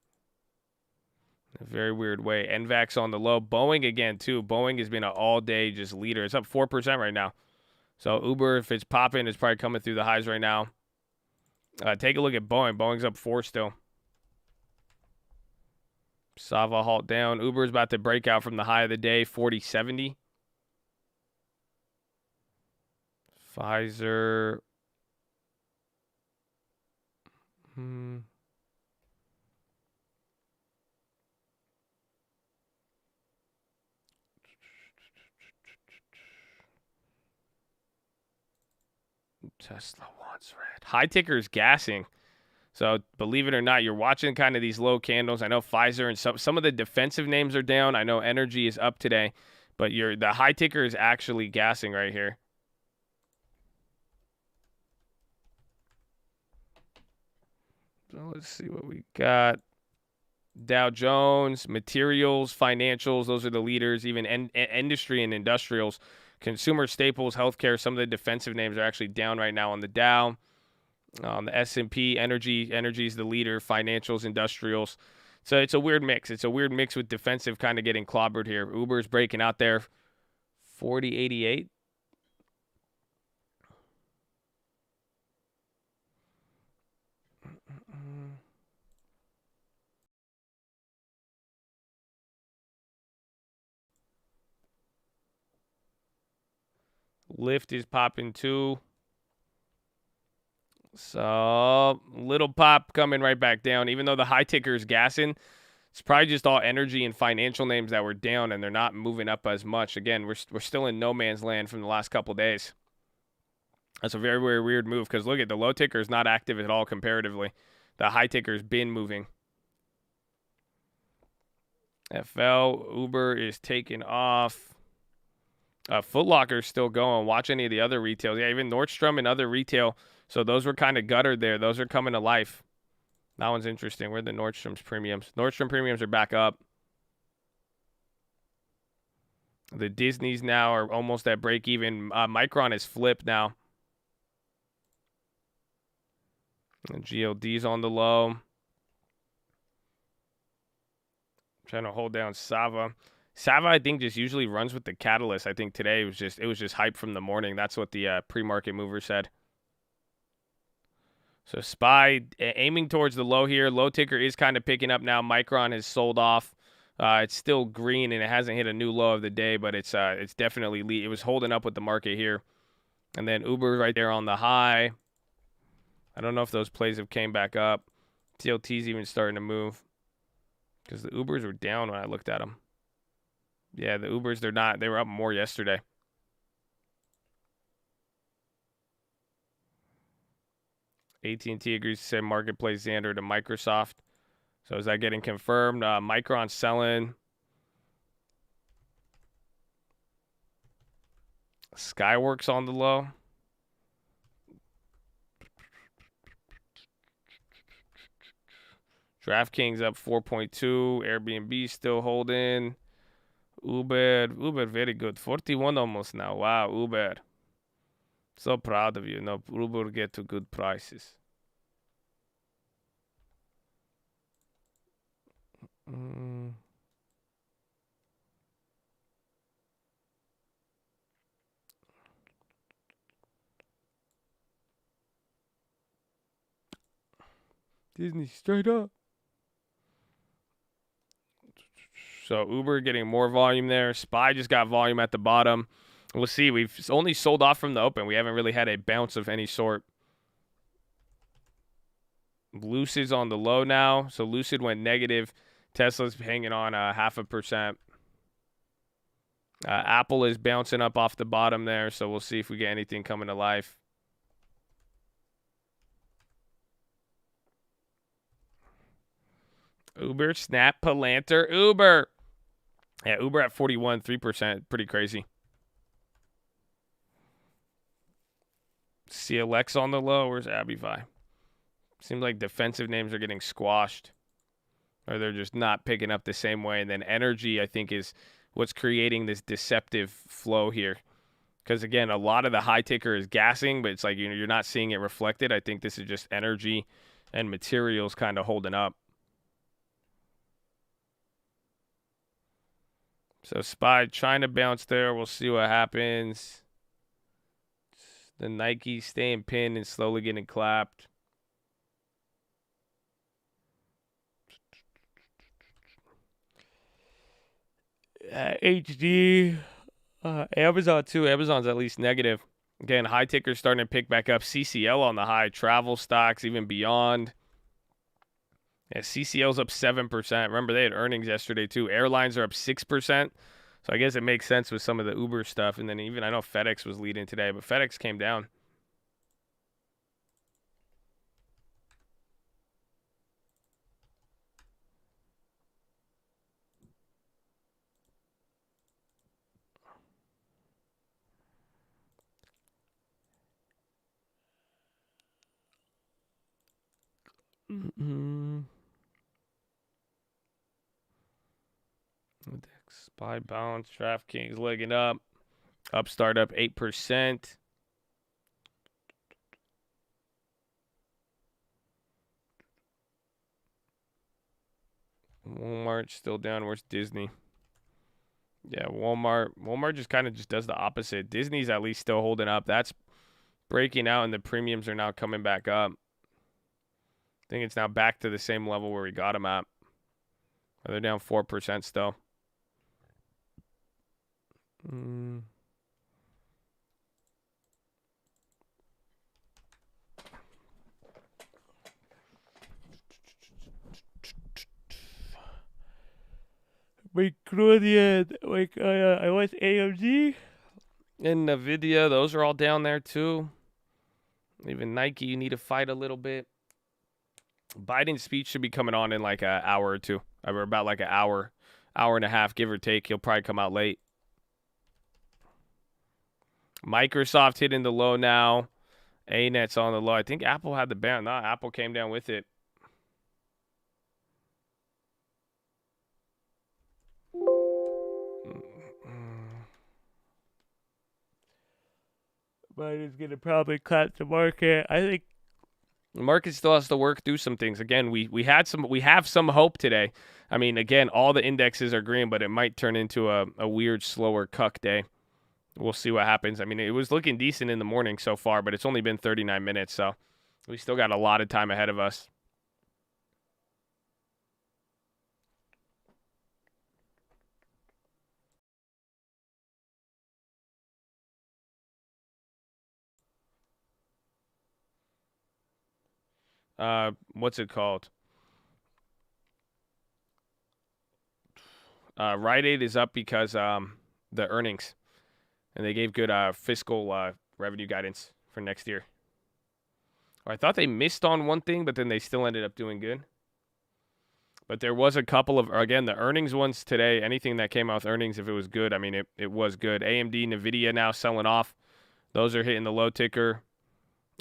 In a very weird way. NVAX on the low. Boeing again, too. Boeing has been an all-day just leader. It's up 4% right now. So Uber, if it's popping, it's probably coming through the highs right now. Take a look at Boeing. Boeing's up 4 still. Sava halt down. Uber's about to break out from the high of the day, 40.70. Pfizer. Tesla wants red. High ticker is gassing. So believe it or not, you're watching kind of these low candles. I know Pfizer and some of the defensive names are down. I know energy is up today, but the high ticker is actually gassing right here. So let's see what we got. Dow Jones, materials, financials, those are the leaders. Even industry and industrials, consumer staples, healthcare, some of the defensive names are actually down right now on the Dow. On the S&P, energy is the leader, financials, industrials. So it's a weird mix. It's a weird mix with defensive kind of getting clobbered here. Uber's breaking out there, 40.88. Lyft is popping too. So, little pop coming right back down. Even though the high ticker is gassing, it's probably just all energy and financial names that were down, and they're not moving up as much. Again, we're still in no man's land from the last couple days. That's a very, very weird move because look at the low ticker is not active at all comparatively. The high ticker's been moving. FL, Uber is taking off. Foot Locker's still going. Watch any of the other retails. Yeah, even Nordstrom and other retail. So those were kind of guttered there. Those are coming to life. That one's interesting. Where are the Nordstrom's premiums? Nordstrom premiums are back up. The Disneys now are almost at break even. Micron is flipped now. And GLD's on the low. Trying to hold down Sava. Sava, I think, just usually runs with the catalyst. I think today it was just hype from the morning. That's what the pre-market mover said. So SPY aiming towards the low here. Low ticker is kind of picking up now. Micron has sold off. It's still green and it hasn't hit a new low of the day, but it's definitely it was holding up with the market here. And then Uber right there on the high. I don't know if those plays have came back up. TLT's even starting to move because the Ubers were down when I looked at them. Yeah, the Ubers, they're not. They were up more yesterday. AT&T agrees to say marketplace Xander to Microsoft. So is that getting confirmed? Micron selling. Skyworks on the low. DraftKings up 4.2. Airbnb still holding. Uber very good. 41 almost now. Wow, Uber. So proud of you. No, Uber get to good prices. Disney straight up. So Uber getting more volume there. SPY just got volume at the bottom. We'll see. We've only sold off from the open. We haven't really had a bounce of any sort. Lucid's on the low now. So Lucid went negative. Tesla's hanging on 0.5%. Apple is bouncing up off the bottom there. So we'll see if we get anything coming to life. Uber, Snap, Palantir, Uber. Yeah, Uber at 41, 3%. Pretty crazy. CLX on the low. Where's Abify? Seems like defensive names are getting squashed. Or they're just not picking up the same way. And then energy, I think, is what's creating this deceptive flow here. Because, again, a lot of the high ticker is gassing, but it's like you're not seeing it reflected. I think this is just energy and materials kind of holding up. So SPY trying to bounce there. We'll see what happens. The Nike staying pinned and slowly getting clapped. HD. Amazon too. Amazon's at least negative. Again, high tickers starting to pick back up. CCL on the high. Travel stocks even beyond. Yeah, CCL's up 7%. Remember, they had earnings yesterday, too. Airlines are up 6%. So I guess it makes sense with some of the Uber stuff. And then even, I know FedEx was leading today, but FedEx came down. SPY bounce. DraftKings legging up. Upstart up 8%. Walmart still down. Where's Disney? Yeah, Walmart just kind of just does the opposite. Disney's at least still holding up. That's breaking out, and the premiums are now coming back up. I think it's now back to the same level where we got them at. They're down 4% still. I was AMD and Nvidia. Those are all down there too. Even Nike, you need to fight a little bit. Biden's speech should be coming on in like an hour or two. Or about like an hour and a half, give or take. He'll probably come out late. Microsoft hitting the low now. A-Net's on the low. I think Apple had the bounce. No, Apple came down with it. Biden's going to probably cut the market. I think the market still has to work through some things. Again, we have some hope today. I mean, again, all the indexes are green, but it might turn into a weird, slower cuck day. We'll see what happens. I mean, it was looking decent in the morning so far, but it's only been 39 minutes, so we still got a lot of time ahead of us. What's it called? Rite Aid is up because the earnings, and they gave good fiscal revenue guidance for next year. Or I thought they missed on one thing, but then they still ended up doing good. But there was a couple of, again, the earnings ones today, anything that came out with earnings, if it was good, I mean, it was good. AMD, Nvidia now selling off. Those are hitting the low ticker.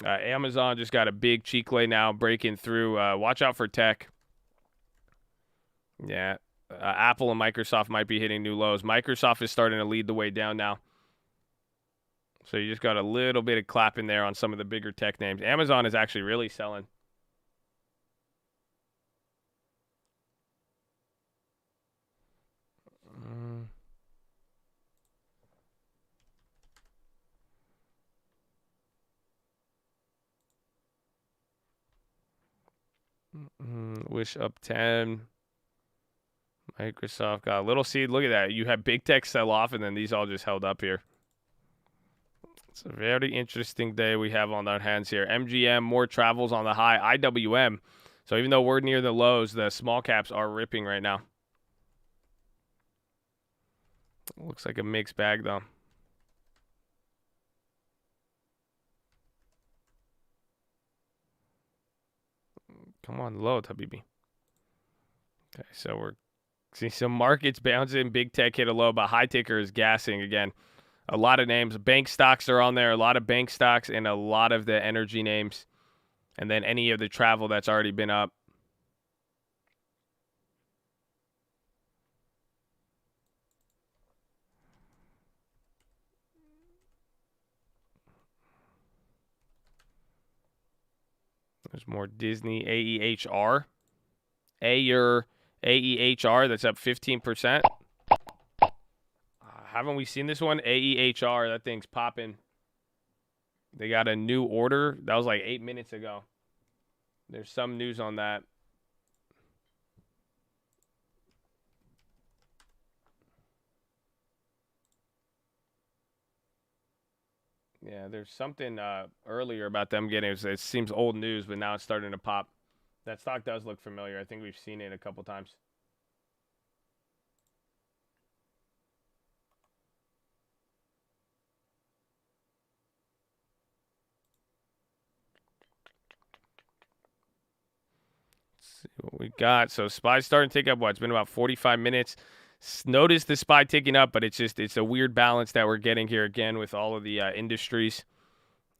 Amazon just got a big cheek lay now breaking through. Watch out for tech. Yeah. Apple and Microsoft might be hitting new lows. Microsoft is starting to lead the way down now. So you just got a little bit of clap in there on some of the bigger tech names. Amazon is actually really selling. Wish up 10. Microsoft got a little seed. Look at that. You had big tech sell off, and then these all just held up here. It's a very interesting day we have on our hands here. MGM, more travels on the high. IWM. So even though we're near the lows, the small caps are ripping right now. Looks like a mixed bag, though. Come on, low, Habibi. Okay, so we're seeing some markets bouncing. Big tech hit a low, but high ticker is gassing again. A lot of names. Bank stocks are on there. A lot of bank stocks and a lot of the energy names. And then any of the travel that's already been up. There's more Disney, AEHR. AEHR, that's up 15%. Haven't we seen this one? AEHR, that thing's popping. They got a new order. That was like 8 minutes ago. There's some news on that. Yeah, there's something earlier about them getting it seems old news, but now it's starting to pop. That stock does look familiar. I think we've seen it a couple times. Let's see what we got. So SPY's starting to take up what? It's been about 45 minutes. Notice the SPY ticking up, but it's a weird balance that we're getting here again with all of the industries.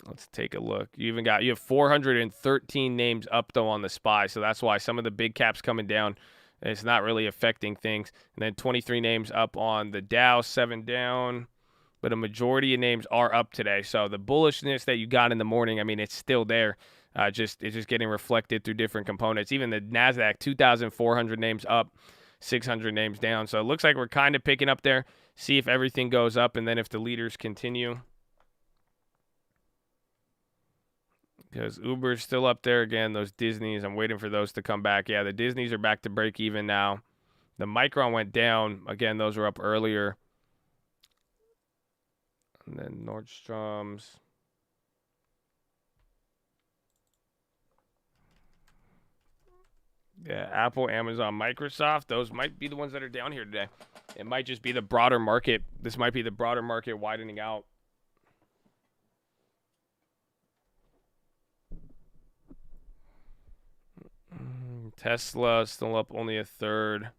Let's take a look. You have 413 names up though on the SPY, so that's why some of the big caps coming down. It's not really affecting things. And then 23 names up on the Dow, 7 down, but a majority of names are up today. So the bullishness that you got in the morning, I mean, it's still there. It's just getting reflected through different components. Even the Nasdaq, 2,400 names up, 600 names down. So it looks like we're kind of picking up there. See if everything goes up, and then if the leaders continue. Because Uber's still up there again. Those Disneys, I'm waiting for those to come back. Yeah, the Disneys are back to break even now. The Micron went down. Again, those were up earlier. And then Nordstrom's. Yeah, Apple, Amazon, Microsoft. Those might be the ones that are down here today. It might just be the broader market. This might be the broader market widening out. Tesla still up only a third.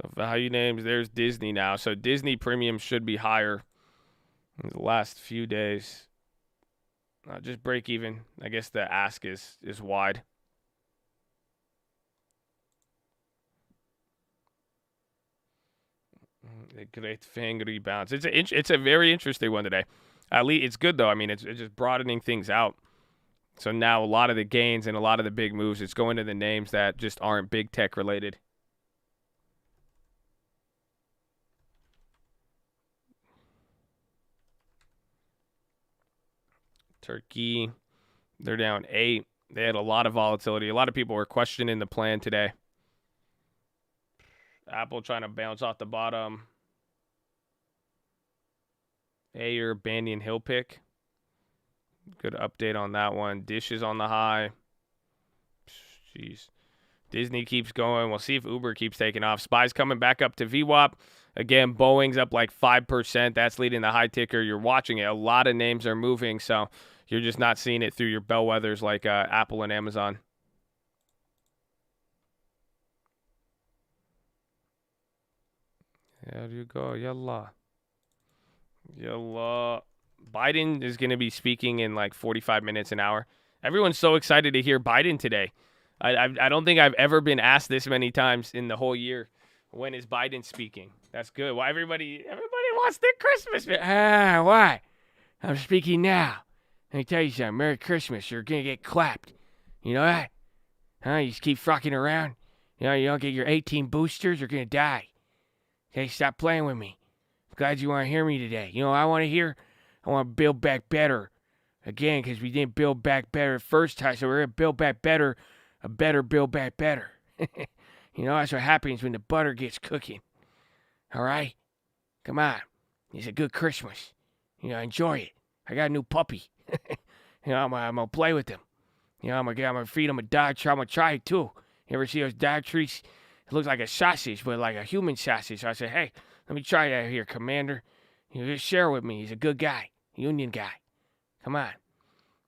The value names, there's Disney now. So Disney premium should be higher in the last few days. Just break even. I guess the ask is wide. A great FANG rebounds. It's a very interesting one today. At least it's good though. I mean, it's just broadening things out. So now a lot of the gains and a lot of the big moves, it's going to the names that just aren't big tech related. Turkey, they're down 8. They had a lot of volatility. A lot of people were questioning the plan today. Apple trying to bounce off the bottom. Ayer, Banyan Hill pick. Good update on that one. Dish is on the high. Jeez. Disney keeps going. We'll see if Uber keeps taking off. Spy's coming back up to VWAP. Again, Boeing's up like 5%. That's leading the high ticker. You're watching it. A lot of names are moving, so you're just not seeing it through your bellwethers like Apple and Amazon. There you go. Yalla. Biden is going to be speaking in like 45 minutes, an hour. Everyone's so excited to hear Biden today. I don't think I've ever been asked this many times in the whole year. When is Biden speaking? That's good. Well, everybody wants their Christmas. Why? I'm speaking now. Let me tell you something. Merry Christmas. You're going to get clapped. You know that? Huh? You just keep fucking around. You know, you don't get your 18 boosters, you're going to die. Okay, stop playing with me. I'm glad you want to hear me today. You know what I want to hear? I want to build back better. Again, because we didn't build back better the first time, so we're going to build back better. A better build back better. You know, that's what happens when the butter gets cooking. All right? Come on. It's a good Christmas. You know, enjoy it. I got a new puppy. You know, I'm going to play with him. You know, I'm going to feed him a dog treat. I'm going to try it, too. You ever see those dog treats? It looks like a sausage, but like a human sausage. So I said, hey, let me try that here, Commander. You know, just share with me. He's a good guy. Union guy. Come on.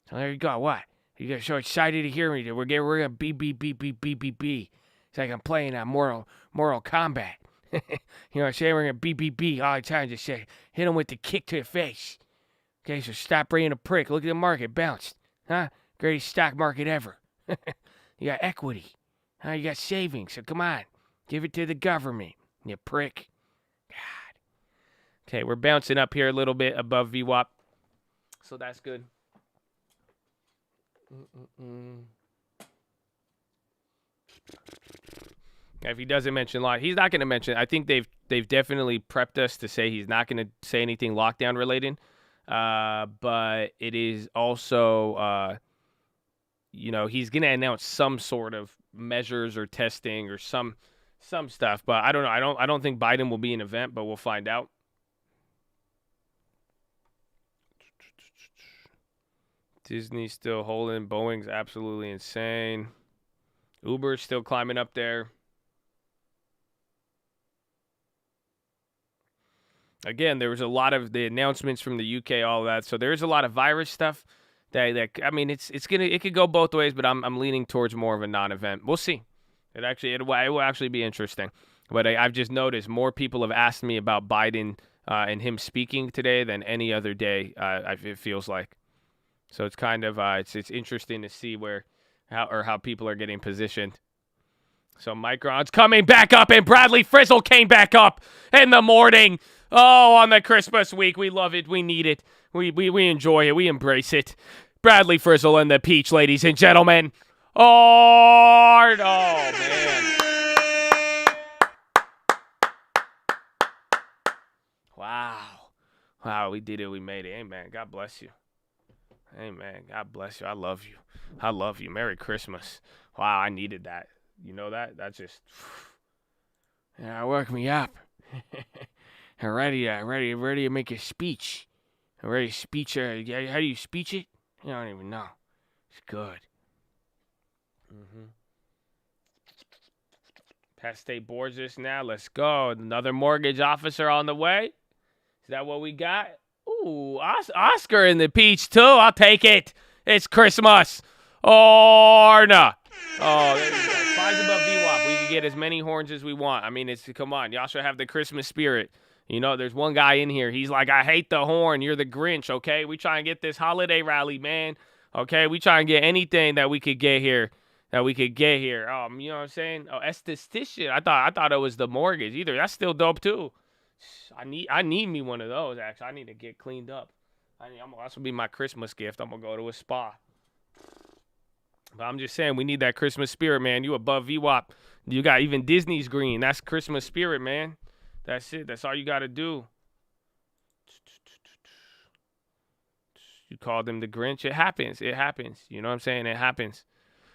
So there you go. What? You get so excited to hear me. We're going to B. It's like I'm playing on Mortal Kombat. You know what I'm saying? We're going to B all the time. Just say, hit him with the kick to the face. Okay, so stop being a prick. Look at the market. Bounced. Huh? Greatest stock market ever. You got equity. Huh? You got savings. So come on. Give it to the government. You prick. God. Okay, we're bouncing up here a little bit above VWAP. So that's good. If he doesn't mention lock, he's not going to mention. I think they've definitely prepped us to say he's not going to say anything lockdown related. But it is also, you know, he's going to announce some sort of measures or testing or some stuff. But I don't know. I don't think Biden will be an event, but we'll find out. Disney's still holding. Boeing's absolutely insane. Uber's still climbing up there. Again, there was a lot of the announcements from the UK, all of that. So there's a lot of virus stuff that I mean, it could go both ways, but I'm leaning towards more of a non-event. We'll see. It will actually be interesting. But I've just noticed more people have asked me about Biden and him speaking today than any other day. It feels like. So it's kind of it's interesting to see how people are getting positioned. So Micron's coming back up, and Bradley Frizzle came back up in the morning. Oh, on the Christmas week, we love it, we need it, we enjoy it, we embrace it. Bradley Frizzle and the Peach, ladies and gentlemen. Oh, man. Wow, we did it. We made it. Amen. God bless you. Amen. God bless you. I love you. I love you. Merry Christmas. Wow, I needed that. You know that? That just, yeah, woke me up. I'm ready to make a speech. I'm ready to speech. How do you speech it? I don't even know. It's good. Pat State Borges now. Let's go. Another mortgage officer on the way. Is that what we got? Ooh, Oscar in the Peach, too. I'll take it. It's Christmas. Or no. Oh, there you go. Spies above VWAP. We can get as many horns as we want. I mean, come on. Y'all should have the Christmas spirit. You know, there's one guy in here. He's like, I hate the horn. You're the Grinch, okay? We try and get this holiday rally, man. Okay? We try and get anything that we could get here. You know what I'm saying? Oh, esthetician. I thought it was the mortgage either. That's still dope, too. I need me one of those, actually. I need to get cleaned up. That's going to be my Christmas gift. I'm going to go to a spa. But I'm just saying, we need that Christmas spirit, man. You above VWAP. You got even Disney's green. That's Christmas spirit, man. That's it. That's all you got to do. You called him the Grinch. It happens. You know what I'm saying? It happens.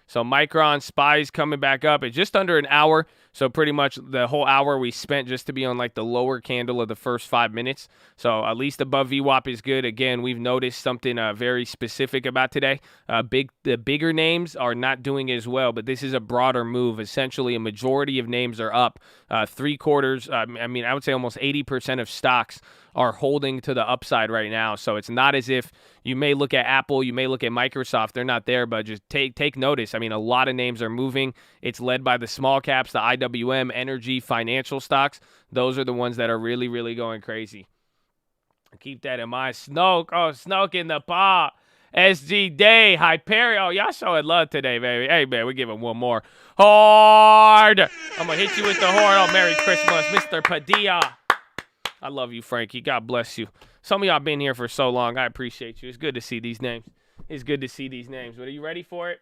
So Micron Spies coming back up at just under an hour. So pretty much the whole hour we spent just to be on like the lower candle of the first 5 minutes. So at least above VWAP is good. Again, we've noticed something very specific about today. The bigger names are not doing as well, but this is a broader move. Essentially, a majority of names are up. 3/4. I would say almost 80% of stocks are holding to the upside right now. So it's not as if you may look at Apple, you may look at Microsoft, they're not there, but just take notice. I mean, a lot of names are moving. It's led by the small caps, the IWM, energy, financial stocks. Those are the ones that are really, really going crazy. Keep that in mind. Snoke in the paw. SG Day, Hyperion. Oh, y'all showing love today, baby. Hey, man, we give him one more. Hard. I'm going to hit you with the horn. Oh, Merry Christmas, Mr. Padilla. I love you, Frankie. God bless you. Some of y'all been here for so long. I appreciate you. It's good to see these names. But are you ready for it?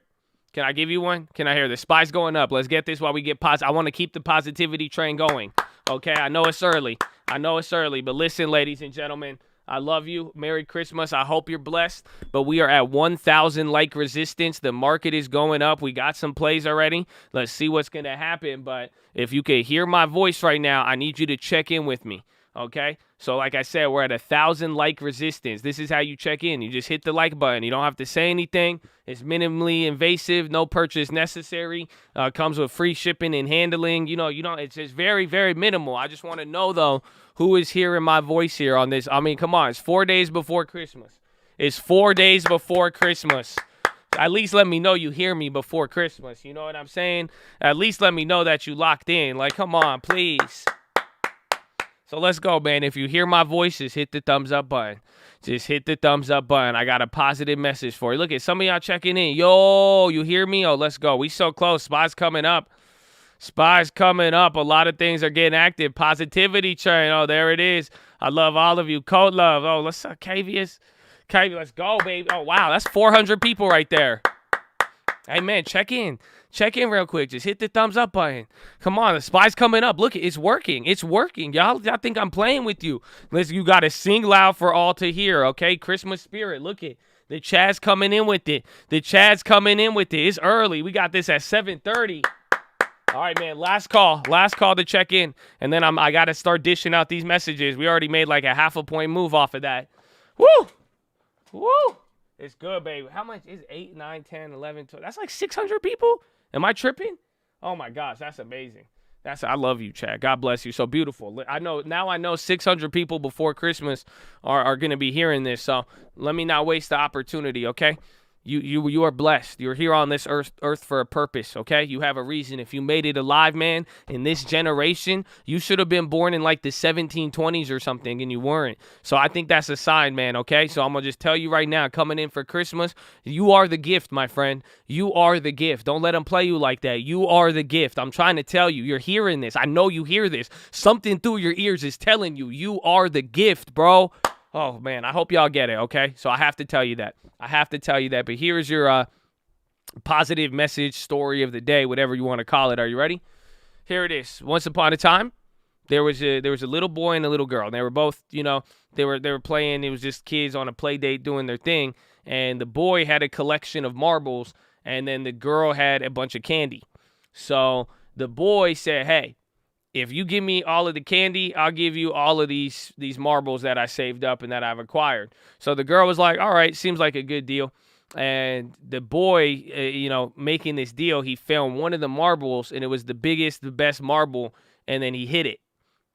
Can I give you one? Can I hear the spies going up? Let's get this while we get positive. I want to keep the positivity train going. Okay, I know it's early. But listen, ladies and gentlemen, I love you. Merry Christmas. I hope you're blessed. But we are at 1,000 like resistance. The market is going up. We got some plays already. Let's see what's going to happen. But if you can hear my voice right now, I need you to check in with me. Okay, so like I said, we're at 1,000 like resistance. This is how you check in. You just hit the like button. You don't have to say anything. It's minimally invasive. No purchase necessary. Comes with free shipping and handling. It's just very, very minimal. I just want to know though, who is hearing my voice here on this. I mean, come on. It's 4 days before Christmas. At least let me know you hear me before Christmas. You know what I'm saying? At least let me know that you locked in. Like, come on, please. So let's go, man. If you hear my voice, just hit the thumbs up button. I got a positive message for you. Look at some of y'all checking in. Yo, you hear me? Oh, let's go. We so close. Spies coming up. A lot of things are getting active. Positivity train. Oh, there it is. I love all of you. Code love. Oh, let's Cavius. Let's go, baby. Oh, wow. That's 400 people right there. Hey, man, check in. Check in real quick. Just hit the thumbs up button. Come on, the spies coming up. Look, it's working. Y'all think I'm playing with you. Listen, you got to sing loud for all to hear, okay? Christmas spirit. Look it. The chat's coming in with it. It's early. We got this at 7:30. All right, man, last call to check in. And then I got to start dishing out these messages. We already made like a half a point move off of that. Woo! It's good, baby. How much is 8, 9, 10, 11, 12? That's like 600 people? Am I tripping? Oh, my gosh. That's amazing. I love you, Chad. God bless you. So beautiful. I know 600 people before Christmas are going to be hearing this. So let me not waste the opportunity, okay? You are blessed. You're here on this earth for a purpose, okay? You have a reason. If you made it alive, man, in this generation, you should have been born in like the 1720s or something, and you weren't. So I think that's a sign, man, okay? So I'm going to just tell you right now, coming in for Christmas, you are the gift, my friend. You are the gift. Don't let them play you like that. You are the gift. I'm trying to tell you. You're hearing this. I know you hear this. Something through your ears is telling you, you are the gift, bro. Oh, man, I hope y'all get it, okay? So I have to tell you that. But here's your positive message story of the day, whatever you want to call it. Are you ready? Here it is. Once upon a time, there was a little boy and a little girl. And they were both, they were playing. It was just kids on a play date doing their thing. And the boy had a collection of marbles, and then the girl had a bunch of candy. So the boy said, "Hey, if you give me all of the candy, I'll give you all of these marbles that I saved up and that I've acquired." So the girl was like, "All right, seems like a good deal." And the boy, making this deal, he found one of the marbles, and it was the biggest, the best marble, and then he hid it.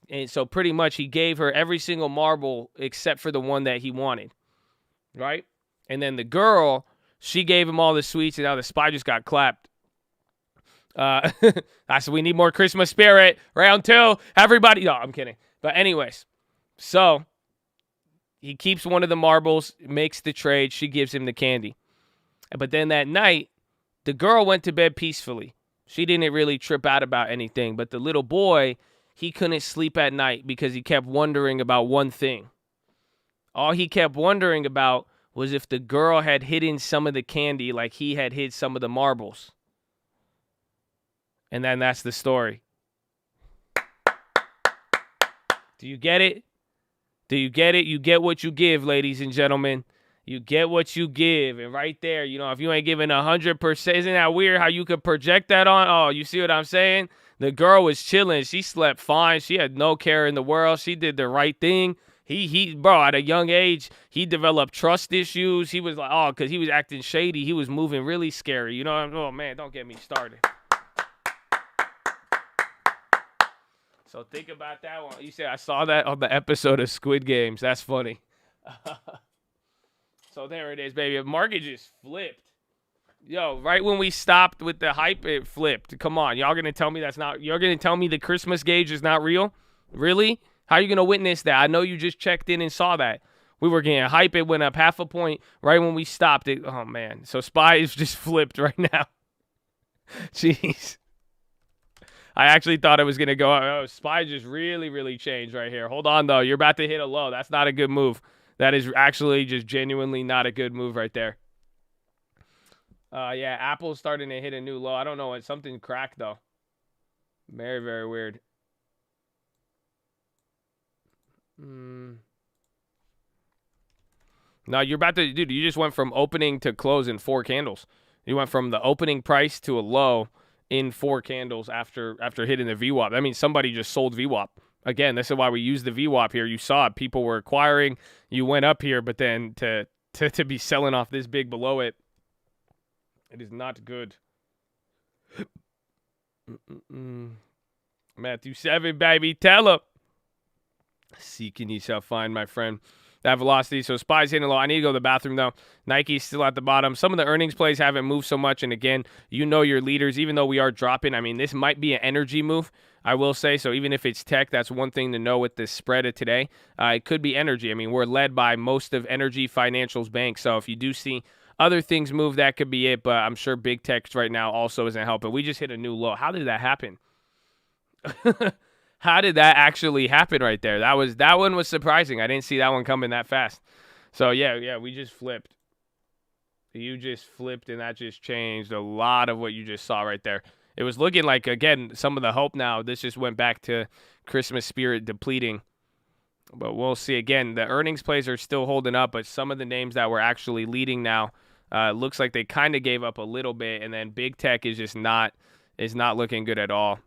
And so pretty much he gave her every single marble except for the one that he wanted, right? And then the girl, she gave him all the sweets, and now the spy just got clapped. I said, we need more Christmas spirit. Round 2. Everybody. No, I'm kidding. But anyways, so he keeps one of the marbles, makes the trade. She gives him the candy. But then that night, the girl went to bed peacefully. She didn't really trip out about anything. But the little boy, he couldn't sleep at night because he kept wondering about one thing. All he kept wondering about was if the girl had hidden some of the candy like he had hid some of the marbles. And then that's the story. Do you get it? Do you get it? You get what you give, ladies and gentlemen. You get what you give. And right there, if you ain't giving 100%, isn't that weird how you could project that on? Oh, you see what I'm saying? The girl was chilling. She slept fine. She had no care in the world. She did the right thing. Bro, at a young age, he developed trust issues. He was like, because he was acting shady. He was moving really scary. Oh, man, don't get me started. So think about that one. You say, I saw that on the episode of Squid Games. That's funny. So there it is, baby. The market just flipped. Yo, right when we stopped with the hype, it flipped. Come on. Y'all going to tell me you're going to tell me the Christmas gauge is not real? Really? How are you going to witness that? I know you just checked in and saw that. We were getting hype. It went up half a point right when we stopped it. Oh, man. So SPY is just flipped right now. Jeez. I actually thought it was going to go up. Oh, SPY just really, really changed right here. Hold on, though. You're about to hit a low. That's not a good move. That is actually just genuinely not a good move right there. Yeah, Apple's starting to hit a new low. I don't know. It's something cracked, though. Very, very weird. No, you're about to... Dude, you just went from opening to close in 4 candles. You went from the opening price to a low in 4 candles after hitting the VWAP. That means somebody just sold VWAP. Again, this is why we use the VWAP here. You saw it. People were acquiring. You went up here, but then to be selling off this big below it, it is not good. Matthew 7, baby. Tell him. Seeking ye shall find, my friend. That velocity. So SPY's hitting low. I need to go to the bathroom, though. Nike's still at the bottom. Some of the earnings plays haven't moved so much. And again, your leaders, even though we are dropping, I mean, this might be an energy move, I will say. So even if it's tech, that's one thing to know with this spread of today. It could be energy. I mean, we're led by most of energy financials banks. So if you do see other things move, that could be it. But I'm sure big tech right now also isn't helping. We just hit a new low. How did that happen? How did that actually happen right there? That one was surprising. I didn't see that one coming that fast. So yeah, we just flipped. You just flipped, and that just changed a lot of what you just saw right there. It was looking like, again, some of the hope now. This just went back to Christmas spirit depleting. But we'll see. Again, the earnings plays are still holding up, but some of the names that were actually leading now looks like they kind of gave up a little bit, and then big tech is just not looking good at all.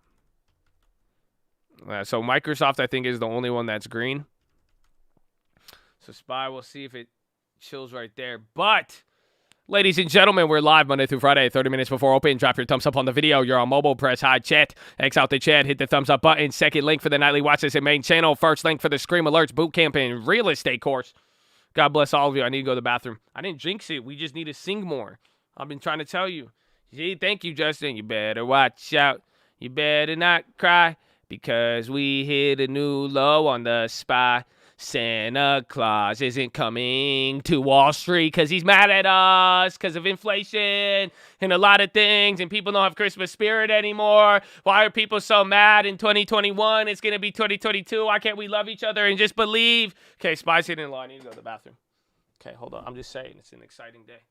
So Microsoft, I think, is the only one that's green. So SPY, we'll see if it chills right there. But, ladies and gentlemen, we're live Monday through Friday, 30 minutes before open. Drop your thumbs up on the video. You're on mobile, press high chat. X out the chat, hit the thumbs up button. Second link for the nightly Watchlist and main channel. First link for the Scream Alerts Bootcamp and Real Estate course. God bless all of you. I need to go to the bathroom. I didn't jinx it. We just need to sing more. I've been trying to tell you. See, thank you, Justin. You better watch out. You better not cry. Because we hit a new low on the SPY. Santa Claus isn't coming to Wall Street because he's mad at us because of inflation and a lot of things, and people don't have Christmas spirit anymore. Why are people so mad in 2021? It's going to be 2022. Why can't we love each other and just believe? Okay, Spy's hitting in law. I need to go to the bathroom. Okay, hold on. I'm just saying, it's an exciting day.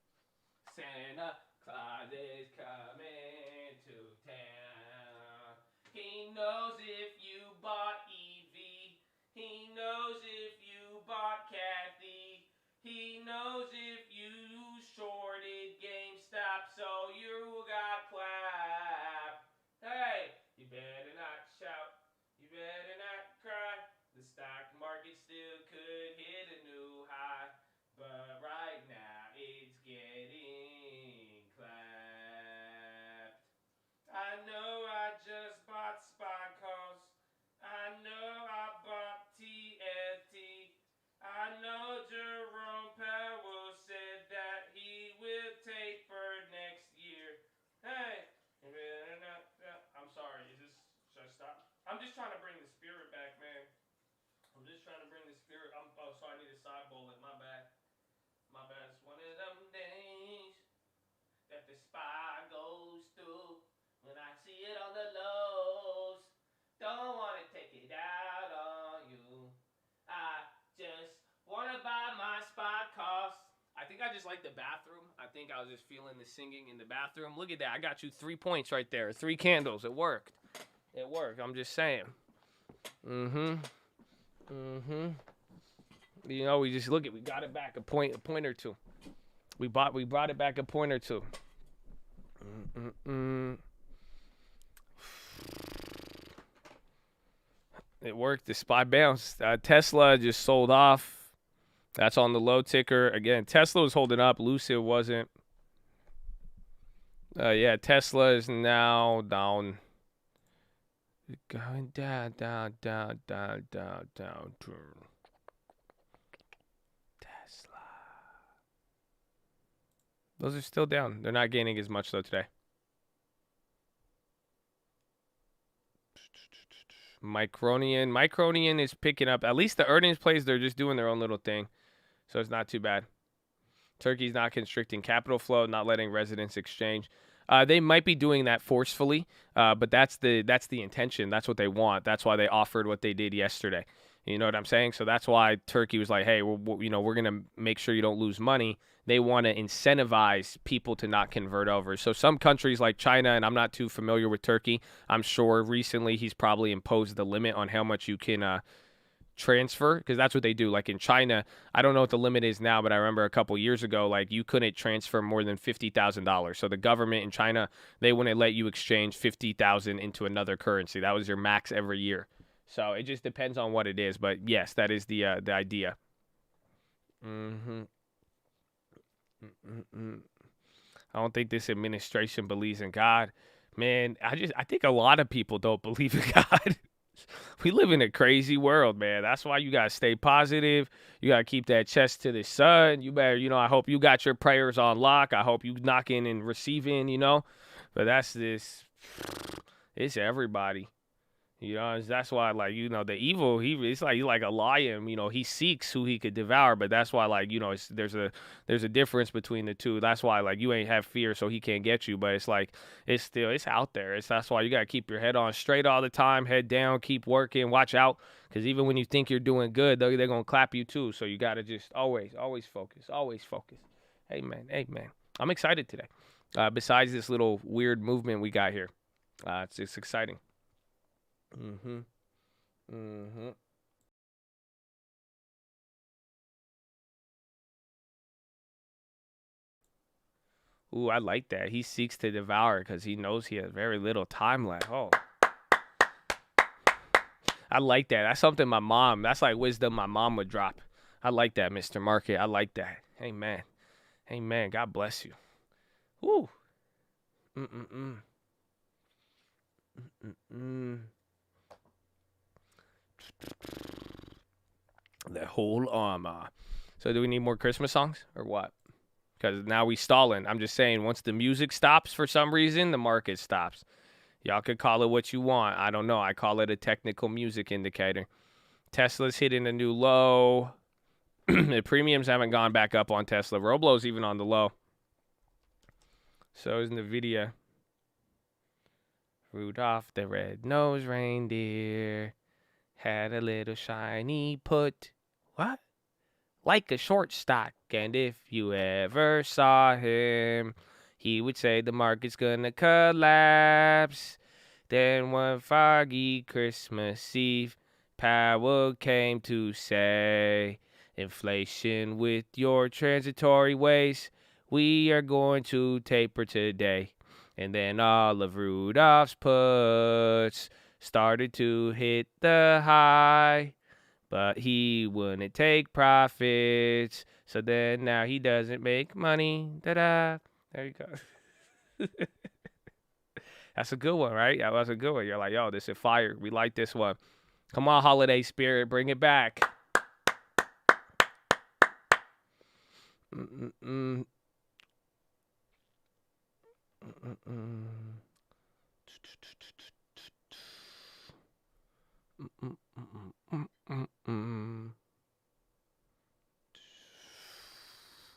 Santa Claus is coming to town. He knows if you bought Evie. He knows if you bought Kathy. He knows if you shorted GameStop, so you got clapped. Hey, you better not shout. You better not cry. The stock market still could hit a new high, but right now it's getting clapped. I know I just bought SPY calls. I know I bought TFT. I know Jerome Powell said that he will taper next year. Hey, I'm sorry. Should I stop? I'm just trying to bring the spirit back, man. I'm just trying to bring the spirit. So I need a side bullet. My bad. My bad. It's one of them days that the SPY goes through. When I see it on the lows, don't want to take it out on you. I just want to buy my SPY cost. I think I just like the bathroom. I think I was just feeling the singing in the bathroom. Look at that. I got you 3 points right there. 3 candles. It worked. It worked. I'm just saying. You know, we just we got it back a point or two. We brought it back a point or two. It worked. The SPY bounced. Tesla just sold off. That's on the low ticker. Again, Tesla was holding up. Lucid wasn't. Yeah, Tesla is now down. Going down. Tesla. Those are still down. They're not gaining as much, though, today. Micronian is picking up. At least the earnings plays, they're just doing their own little thing. So it's not too bad. Turkey's not constricting capital flow, not letting residents exchange. They might be doing that forcefully, but that's the intention. That's what they want. That's why they offered what they did yesterday. You know what I'm saying? So that's why Turkey was like, hey, we're going to make sure you don't lose money. They want to incentivize people to not convert over. So some countries like China, and I'm not too familiar with Turkey, I'm sure recently he's probably imposed the limit on how much you can transfer, because that's what they do. Like in China, I don't know what the limit is now, but I remember a couple years ago, like you couldn't transfer more than $50,000. So the government in China, they wouldn't let you exchange $50,000 into another currency. That was your max every year. So it just depends on what it is. But yes, that is the idea. I don't think this administration believes in God. Man, I think a lot of people don't believe in God. We live in a crazy world, man. That's why you got to stay positive. You got to keep that chest to the sun. You better, I hope you got your prayers on lock. I hope you knocking and receiving, But that's this. It's everybody. That's why, the evil, he's like a lion, he seeks who he could devour, but that's why, there's a difference between the two. That's why, you ain't have fear, so he can't get you, but it's out there. That's why you got to keep your head on straight all the time, head down, keep working, watch out, because even when you think you're doing good, they're going to clap you too, so you got to just always focus. Amen. I'm excited today. Besides this little weird movement we got here, it's exciting. Ooh, I like that. He seeks to devour because he knows he has very little time left. Oh, I like that. That's something that's like wisdom my mom would drop. I like that, Mr. Market. I like that. Amen. God bless you. Ooh. The whole armor. So do we need more Christmas songs or what? Because now we stalling. I'm just saying, once the music stops for some reason, the market stops. Y'all could call it what you want. I don't know. I call it a technical music indicator. Tesla's hitting a new low. The premiums haven't gone back up on Tesla. Roblo's even on the low. So is NVIDIA. Rudolph the red-nosed reindeer had a little shiny put. What? Like a short stock. And if you ever saw him, he would say the market's gonna collapse. Then one foggy Christmas Eve, Powell came to say, inflation with your transitory ways, we are going to taper today. And then all of Rudolph's puts started to hit the high, but he wouldn't take profits. So then now he doesn't make money. Da-da. There you go. That's a good one, right? That was a good one. You're like, yo, this is fire. We like this one. Come on, holiday spirit. Bring it back.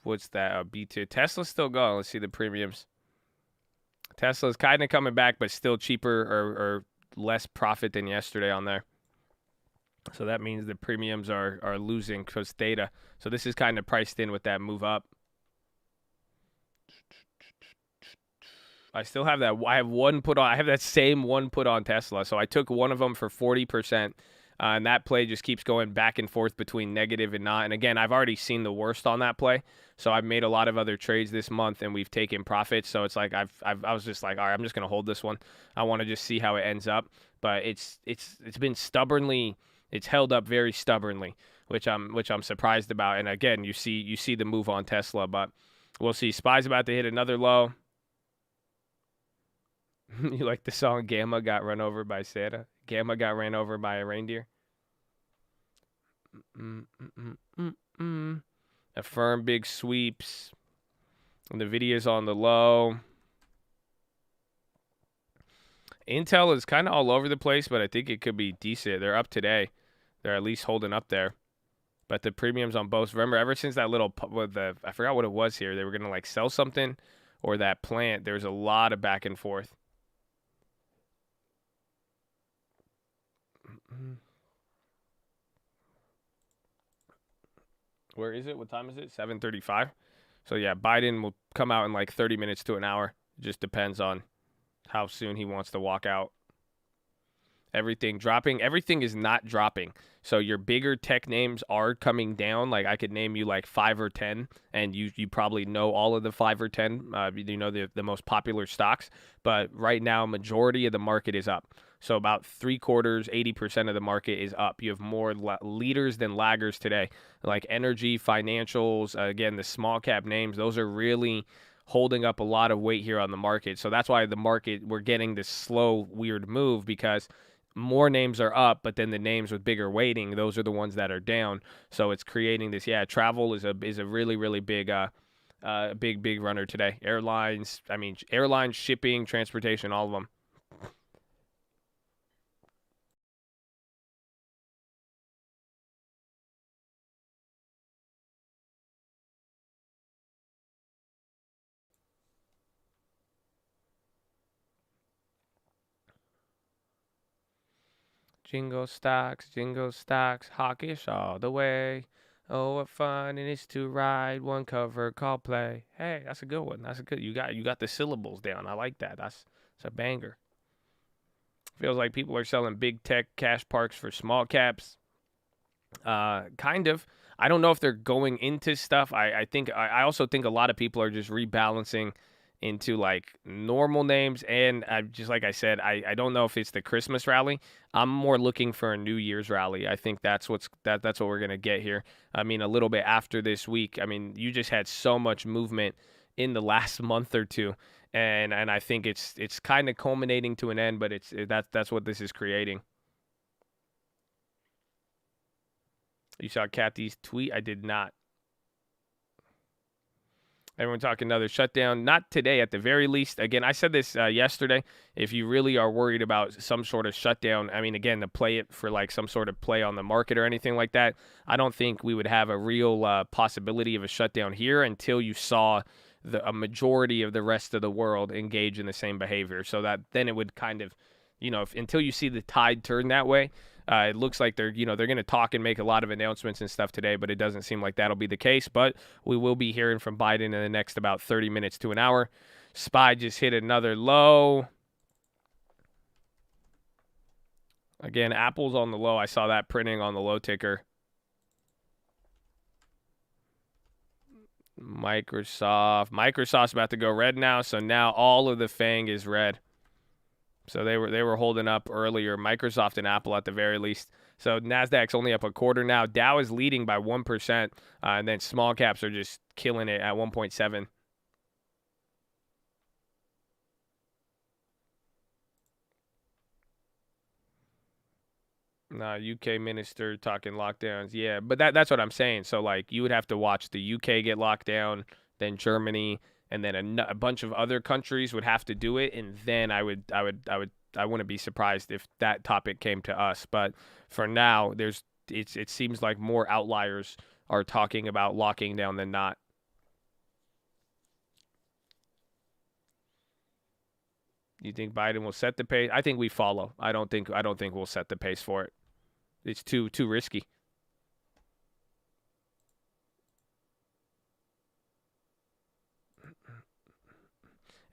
What's that? B2. Tesla's still going. Let's see the premiums. Tesla's kind of coming back, but still cheaper or less profit than yesterday on there. So that means the premiums are losing because theta. So this is kind of priced in with that move up. I still have that. I have one put on. I have that same one put on Tesla. So I took one of them for 40%. And that play just keeps going back and forth between negative and not. And again, I've already seen the worst on that play. So I've made a lot of other trades this month and we've taken profits. So it's like I was just like, all right, I'm just gonna hold this one. I want to just see how it ends up. But it's been stubbornly, it's held up very stubbornly, which I'm surprised about. And again, you see the move on Tesla, but we'll see. SPY's about to hit another low. You like the song Gamma got run over by Santa? Gamma got ran over by a reindeer. Affirm big sweeps. And the video's on the low. Intel is kind of all over the place, but I think it could be decent. They're up today. They're at least holding up there. But the premiums on both. Remember, ever since that little, I forgot what it was here. They were going to like sell something or that plant. There's a lot of back and forth. Where is it? What time is it? 7:35. So yeah, Biden will come out in like 30 minutes to an hour. It just depends on how soon he wants to walk out. Everything dropping. Everything is not dropping. So your bigger tech names are coming down. Like I could name you like 5 or 10, and you probably know all of the 5 or 10. You know the most popular stocks. But right now, majority of the market is up. So about 3/4, 80% of the market is up. You have more leaders than laggers today. Like energy, financials, again, the small cap names, those are really holding up a lot of weight here on the market. So that's why the market, we're getting this slow, weird move because more names are up, but then the names with bigger weighting, those are the ones that are down. So it's creating this. Yeah, travel is a really, really big big runner today. Airlines, shipping, transportation, all of them. Jingle stocks, hawkish all the way. Oh, what fun it is to ride one cover call play. Hey, that's a good one. That's a good. You got the syllables down. I like that. That's a banger. Feels like people are selling big tech cash parks for small caps. Kind of. I don't know if they're going into stuff. I also think a lot of people are just rebalancing into like normal names, and just like I said, I don't know if it's the Christmas rally. I'm more looking for a New Year's rally. I think that's what we're gonna get here. I mean, a little bit after this week. I mean, you just had so much movement in the last month or two, and I think it's kind of culminating to an end, but that's what this is creating. You saw Kathy's tweet? I did not. Everyone talking another shutdown. Not today, at the very least. Again, I said this yesterday. If you really are worried about some sort of shutdown, I mean, again, to play it for like some sort of play on the market or anything like that, I don't think we would have a real possibility of a shutdown here until you saw a majority of the rest of the world engage in the same behavior. So that then it would kind of, until you see the tide turn that way. It looks like they're going to talk and make a lot of announcements and stuff today, but it doesn't seem like that'll be the case. But we will be hearing from Biden in the next about 30 minutes to an hour. SPY just hit another low. Again, Apple's on the low. I saw that printing on the low ticker. Microsoft's about to go red now, so now all of the FANG is red. So they were holding up earlier, Microsoft and Apple at the very least. So NASDAQ's only up a quarter now. Dow is leading by 1%, and then small caps are just killing it at 1.7. Nah, UK minister talking lockdowns. Yeah, but that's what I'm saying. So, like, you would have to watch the UK get locked down, then Germany, and then a bunch of other countries would have to do it, and then I wouldn't be surprised if that topic came to us. But for now, it seems like more outliers are talking about locking down than not. You think Biden will set the pace? I think we follow. I don't think we'll set the pace for it. It's too risky.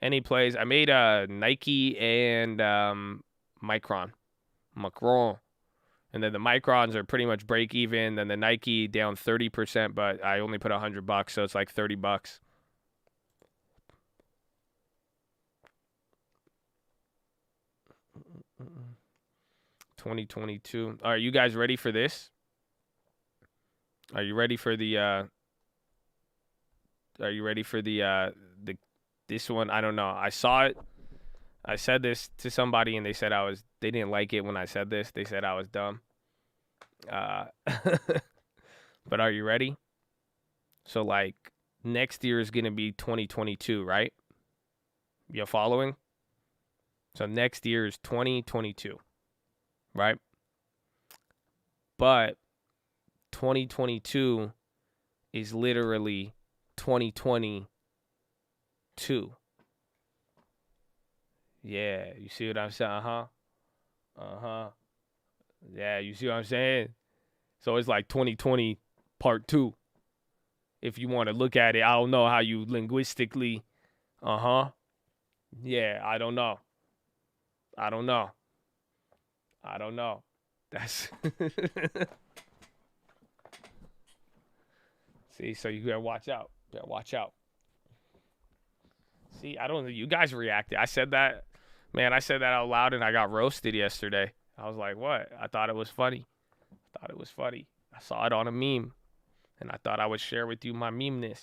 Any plays? I made Nike and Macron, and then the Microns are pretty much break even. Then the Nike down 30%, but I only put $100, so it's like $30. 2022. Are you guys ready for this? Are you ready for the this one? I don't know. I saw it. I said this to somebody and they said they didn't like it when I said this. They said I was dumb. But are you ready? So like next year is going to be 2022, right? You following? So next year is 2022. Right? But 2022 is literally 2022. Yeah, you see what I'm saying? Yeah, you see what I'm saying? So it's like 2020 part 2. If you want to look at it, I don't know how you linguistically. Yeah, I don't know. That's see, so you gotta watch out. See, I don't know. You guys reacted. I said that out loud and I got roasted yesterday. I was like, what? I thought it was funny. I saw it on a meme. And I thought I would share with you my meme-ness.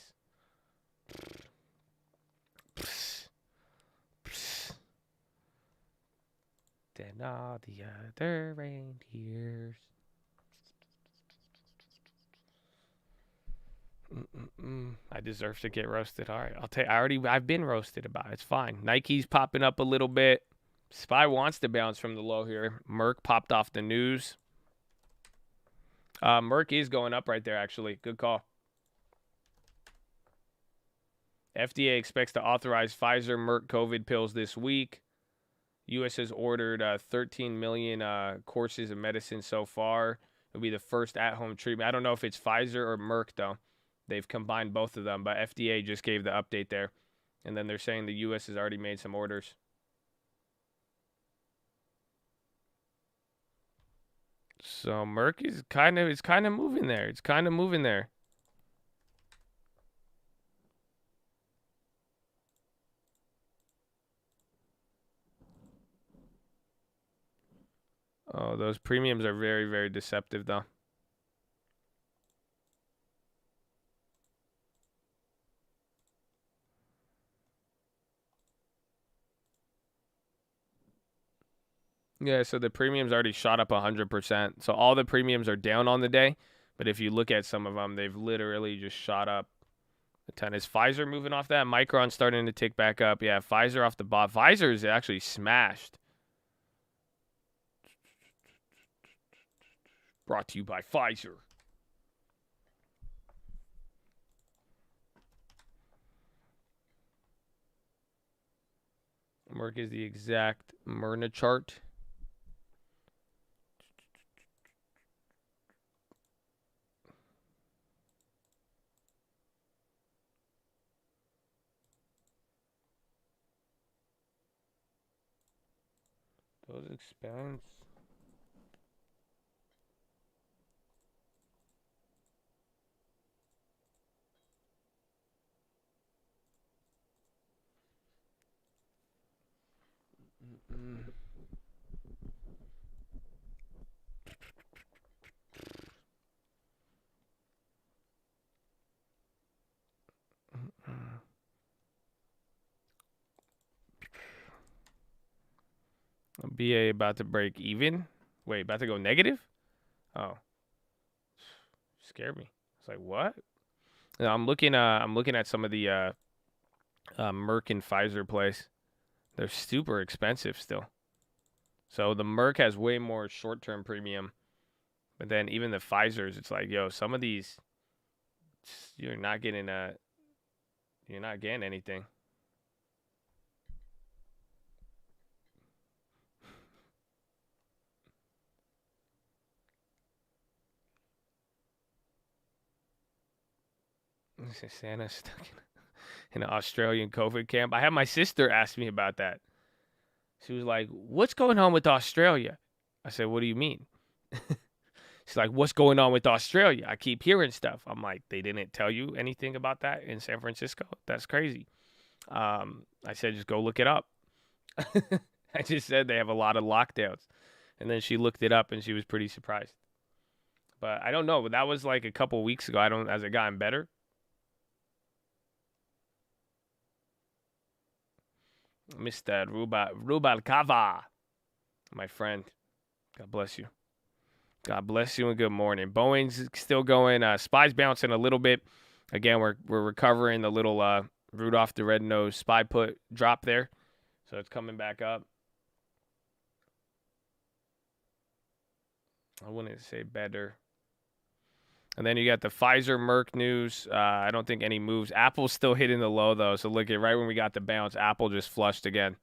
Then all the other reindeers. I deserve to get roasted. All right, I've been roasted about it. It's fine. Nike's popping up a little bit. SPY wants to bounce from the low here. Merck popped off the news. Merck is going up right there, actually. Good call. FDA expects to authorize Pfizer Merck COVID pills this week. U.S. has ordered 13 million courses of medicine so far. It'll be the first at-home treatment. I don't know if it's Pfizer or Merck, though. They've combined both of them, but FDA just gave the update there. And then they're saying the U.S. has already made some orders. So Merck is kind of moving there. It's kind of moving there. Oh, those premiums are very, very deceptive, though. Yeah, so the premiums already shot up 100%. So all the premiums are down on the day. But if you look at some of them, they've literally just shot up The 10 is Pfizer moving off that. Micron starting to tick back up. Yeah, Pfizer off the bottom. Pfizer is actually smashed. Brought to you by Pfizer. Merck is the exact Myrna chart. Those experiments. BA about to break even. Wait, about to go negative? Oh, scared me. It's like what? No, I'm looking at some of the Merck and Pfizer plays. They're super expensive still. So the Merck has way more short-term premium, but then even the Pfizer's, it's like, yo, some of these, you're not getting anything. Santa's stuck in an Australian COVID camp. I had my sister ask me about that. She was like, "What's going on with Australia?" I said, "What do you mean?" She's like, "What's going on with Australia? I keep hearing stuff." I'm like, "They didn't tell you anything about that in San Francisco? That's crazy." I said, "Just go look it up." I just said they have a lot of lockdowns. And then she looked it up and she was pretty surprised. But I don't know. But that was like a couple weeks ago. Has it gotten better? Mr. Rubalcava, my friend. God bless you. God bless you and good morning. Boeing's still going. Spy's bouncing a little bit. Again, we're recovering the little Rudolph the Red-Nosed spy put drop there. So it's coming back up. I wouldn't say better. And then you got the Pfizer Merck news. I don't think any moves. Apple's still hitting the low, though. So look at right when we got the bounce, Apple just flushed again.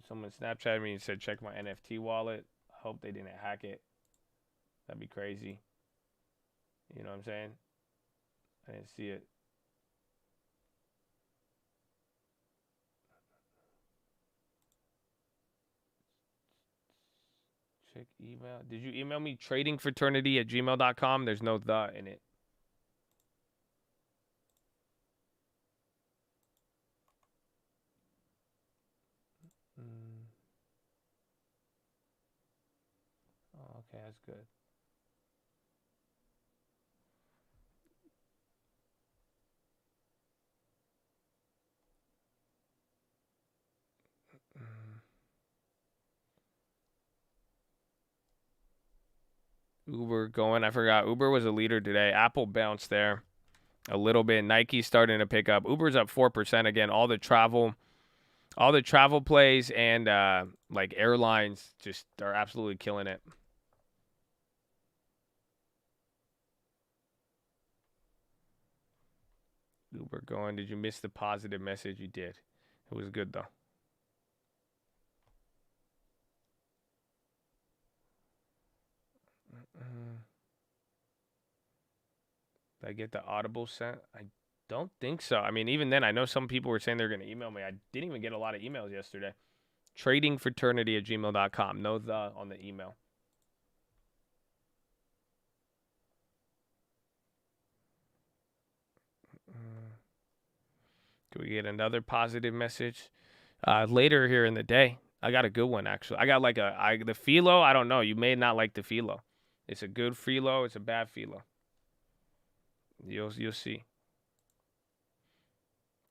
Someone Snapchatted me and said, check my NFT wallet. Hope they didn't hack it. That'd be crazy. You know what I'm saying? I didn't see it. Check email. Did you email me tradingfraternity@gmail.com? There's no the in it. Oh, okay, that's good. Uber going. I forgot. Uber was a leader today. Apple bounced there a little bit. Nike's starting to pick up. Uber's up 4% again. All the travel plays and like airlines just are absolutely killing it. Uber going. Did you miss the positive message? You did. It was good though. Did I get the audible sent? I don't think so. I mean, even then, I know some people were saying they're going to email me. I didn't even get a lot of emails yesterday. Tradingfraternity@gmail.com. No the on the email. Can we get another positive message later here in the day? I got a good one actually. I got like the PHILO. I don't know. You may not like the PHILO. It's a good PHILO. It's a bad PHILO. You'll see.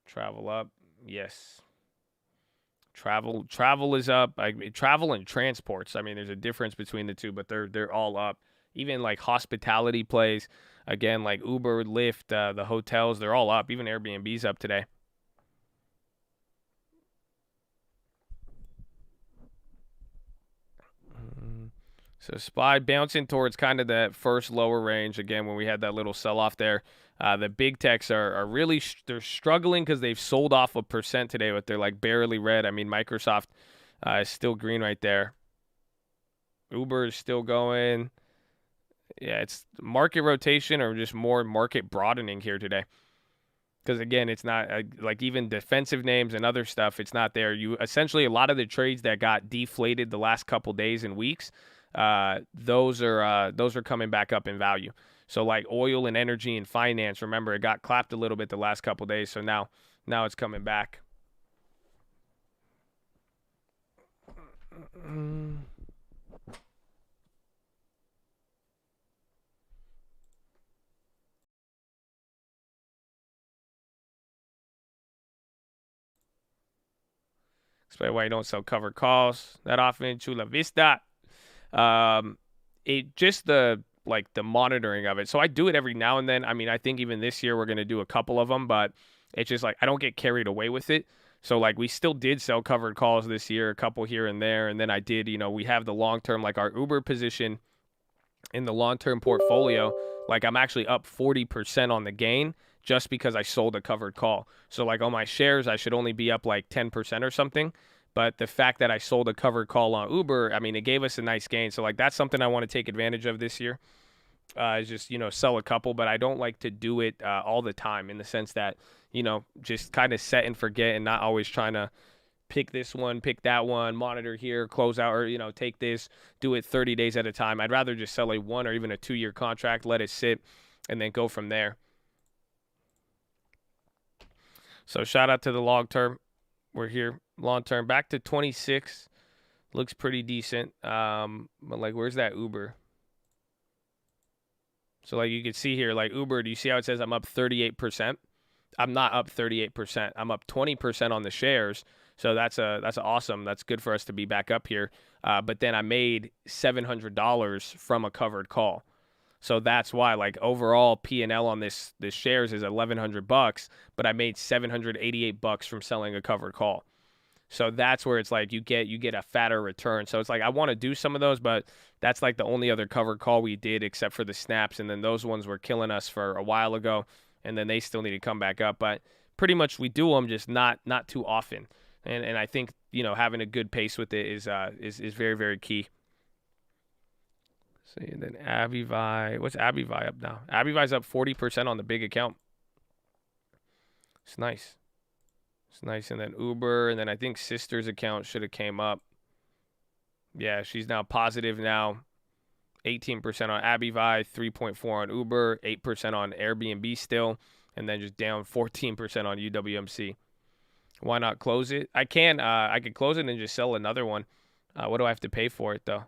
Travel up. Yes. Travel is up. Travel and transports. I mean, there's a difference between the two, but they're all up. Even like hospitality plays, again, like Uber, Lyft, the hotels, they're all up. Even Airbnb's up today. So SPY bouncing towards kind of that first lower range again when we had that little sell off there. The big techs are really they're struggling because they've sold off 1% today, but they're like barely red. I mean, Microsoft is still green right there. Uber is still going. Yeah, it's market rotation or just more market broadening here today. Because again, it's not like even defensive names and other stuff. It's not there. You essentially a lot of the trades that got deflated the last couple days and weeks, those are coming back up in value. So like oil and energy and finance. Remember, it got clapped a little bit the last couple days. So now it's coming back. Explain why you don't sell covered calls that often. Chula Vista. It just the monitoring of it. So I do it every now and then. I mean, I think even this year we're gonna do a couple of them, but it's just like I don't get carried away with it. So like we still did sell covered calls this year, a couple here and there, and then I did. We have the long term, like our Uber position in the long term portfolio. Like I'm actually up 40% on the gain just because I sold a covered call. So like on my shares, I should only be up like 10% or something. But the fact that I sold a covered call on Uber, I mean, it gave us a nice gain. So like that's something I want to take advantage of this year. Is just sell a couple, but I don't like to do it all the time in the sense that just kind of set and forget and not always trying to pick this one, pick that one, monitor here, close out, or take this, do it 30 days at a time. I'd rather just sell a 1 or even a 2-year contract, let it sit, and then go from there. So shout out to the long term. We're here long term. Back to 26. Looks pretty decent. But like, where's that Uber? So like you can see here, like Uber, do you see how it says I'm up 38%? I'm not up 38%. I'm up 20% on the shares. So that's awesome. That's good for us to be back up here. But then I made $700 from a covered call. So that's why, like, overall P&L on this shares is $1,100, but I made $788 from selling a covered call. So that's where it's like you get a fatter return. So it's like I want to do some of those, but that's like the only other covered call we did except for the snaps, and then those ones were killing us for a while ago, and then they still need to come back up. But pretty much we do them, just not too often. And I think having a good pace with it is very, very key. See, and then Abivai. What's Abivai up now? Abivai's up 40% on the big account. It's nice. It's nice. And then Uber, and then I think Sister's account should have came up. Yeah, she's now positive now. 18% on Abivai, 3.4 on Uber, 8% on Airbnb still, and then just down 14% on UWMC. Why not close it? I can. I could close it and just sell another one. What do I have to pay for it though?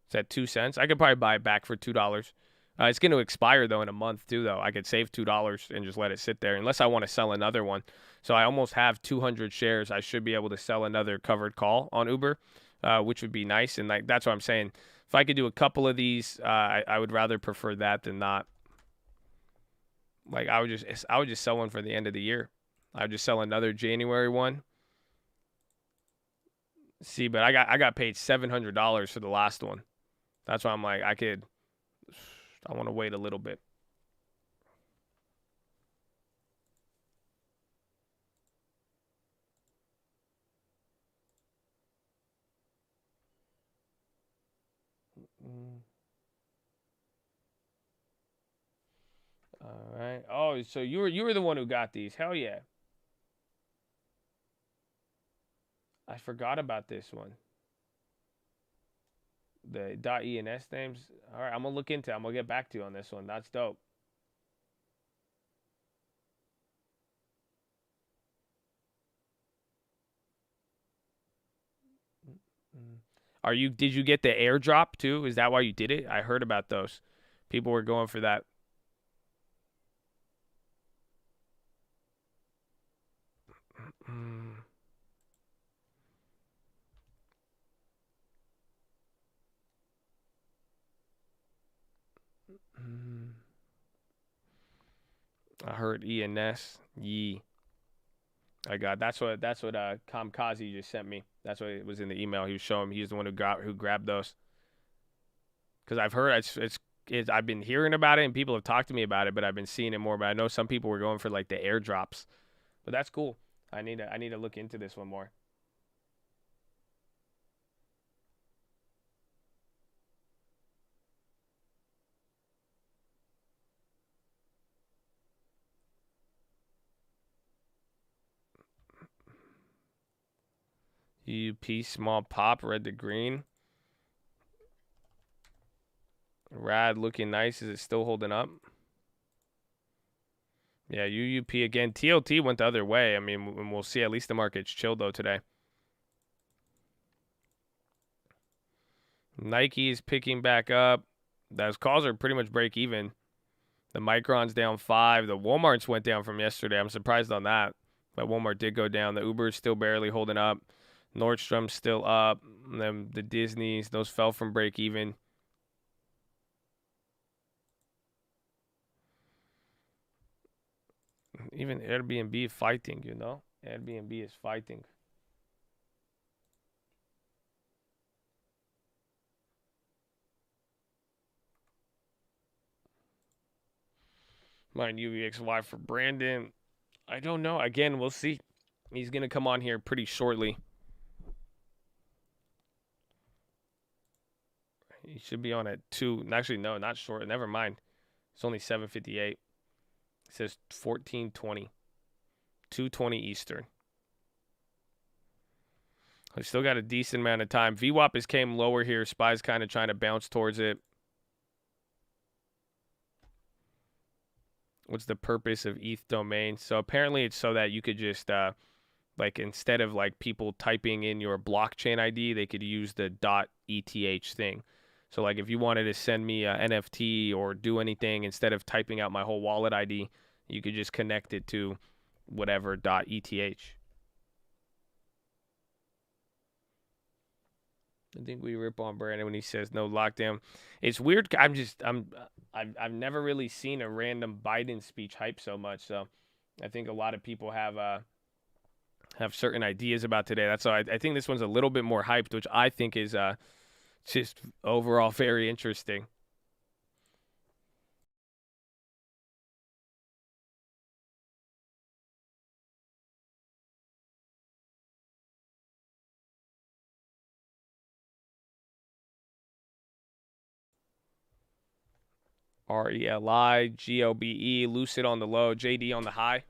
Is that 2 cents? I could probably buy it back for $2. It's going to expire though in a month too. Though I could save $2 and just let it sit there, unless I want to sell another one. So I almost have 200 shares. I should be able to sell another covered call on Uber, which would be nice. And like that's what I'm saying. If I could do a couple of these, I would rather prefer that than not. Like I would just sell one for the end of the year. I would just sell another January one. See, but I got paid $700 for the last one. That's why I'm like I want to wait a little bit. All right. Oh, so you were the one who got these. Hell yeah. I forgot about this one. The .ens names. All right, I'm gonna look into it. I'm gonna get back to you on this one. That's dope. Did you get the airdrop too? Is that why you did it? I heard about those. People were going for that. I heard ENS. Yee. I got that's what Kamikaze just sent me. That's what it was in the email. He was showing me. He's the one who grabbed those. Because I've heard I've been hearing about it and people have talked to me about it, but I've been seeing it more. But I know some people were going for like the airdrops, but that's cool. I need to look into this one more. UUP small pop, red to green. Rad looking nice. Is it still holding up? Yeah, UUP again. TLT went the other way. I mean, we'll see. At least the market's chilled though today. Nike is picking back up. Those calls are pretty much break even. The Micron's down 5. The Walmart's went down from yesterday. I'm surprised on that. But Walmart did go down. The Uber's still barely holding up. Nordstrom's still up. And then the Disneys, those fell from break even. Even Airbnb is fighting, you know? Airbnb is fighting. Mine UVXY for Brandon. I don't know. Again, we'll see. He's going to come on here pretty shortly. He should be on at 2. Actually, no, not short. Never mind. It's only 7:58. It says 14:20. 2:20 Eastern. We still got a decent amount of time. VWAP has came lower here. SPY's kind of trying to bounce towards it. What's the purpose of ETH domain? So apparently it's so that you could just like instead of like people typing in your blockchain ID, they could use the .eth thing. So like if you wanted to send me a NFT or do anything, instead of typing out my whole wallet ID, you could just connect it to whatever .eth. I think we rip on Brandon when he says no lockdown. It's weird. I've never really seen a random Biden speech hype so much. So I think a lot of people have certain ideas about today. That's why I think this one's a little bit more hyped, which I think is just overall very interesting. RELI, GOBE, Lucid on the low, JD on the high.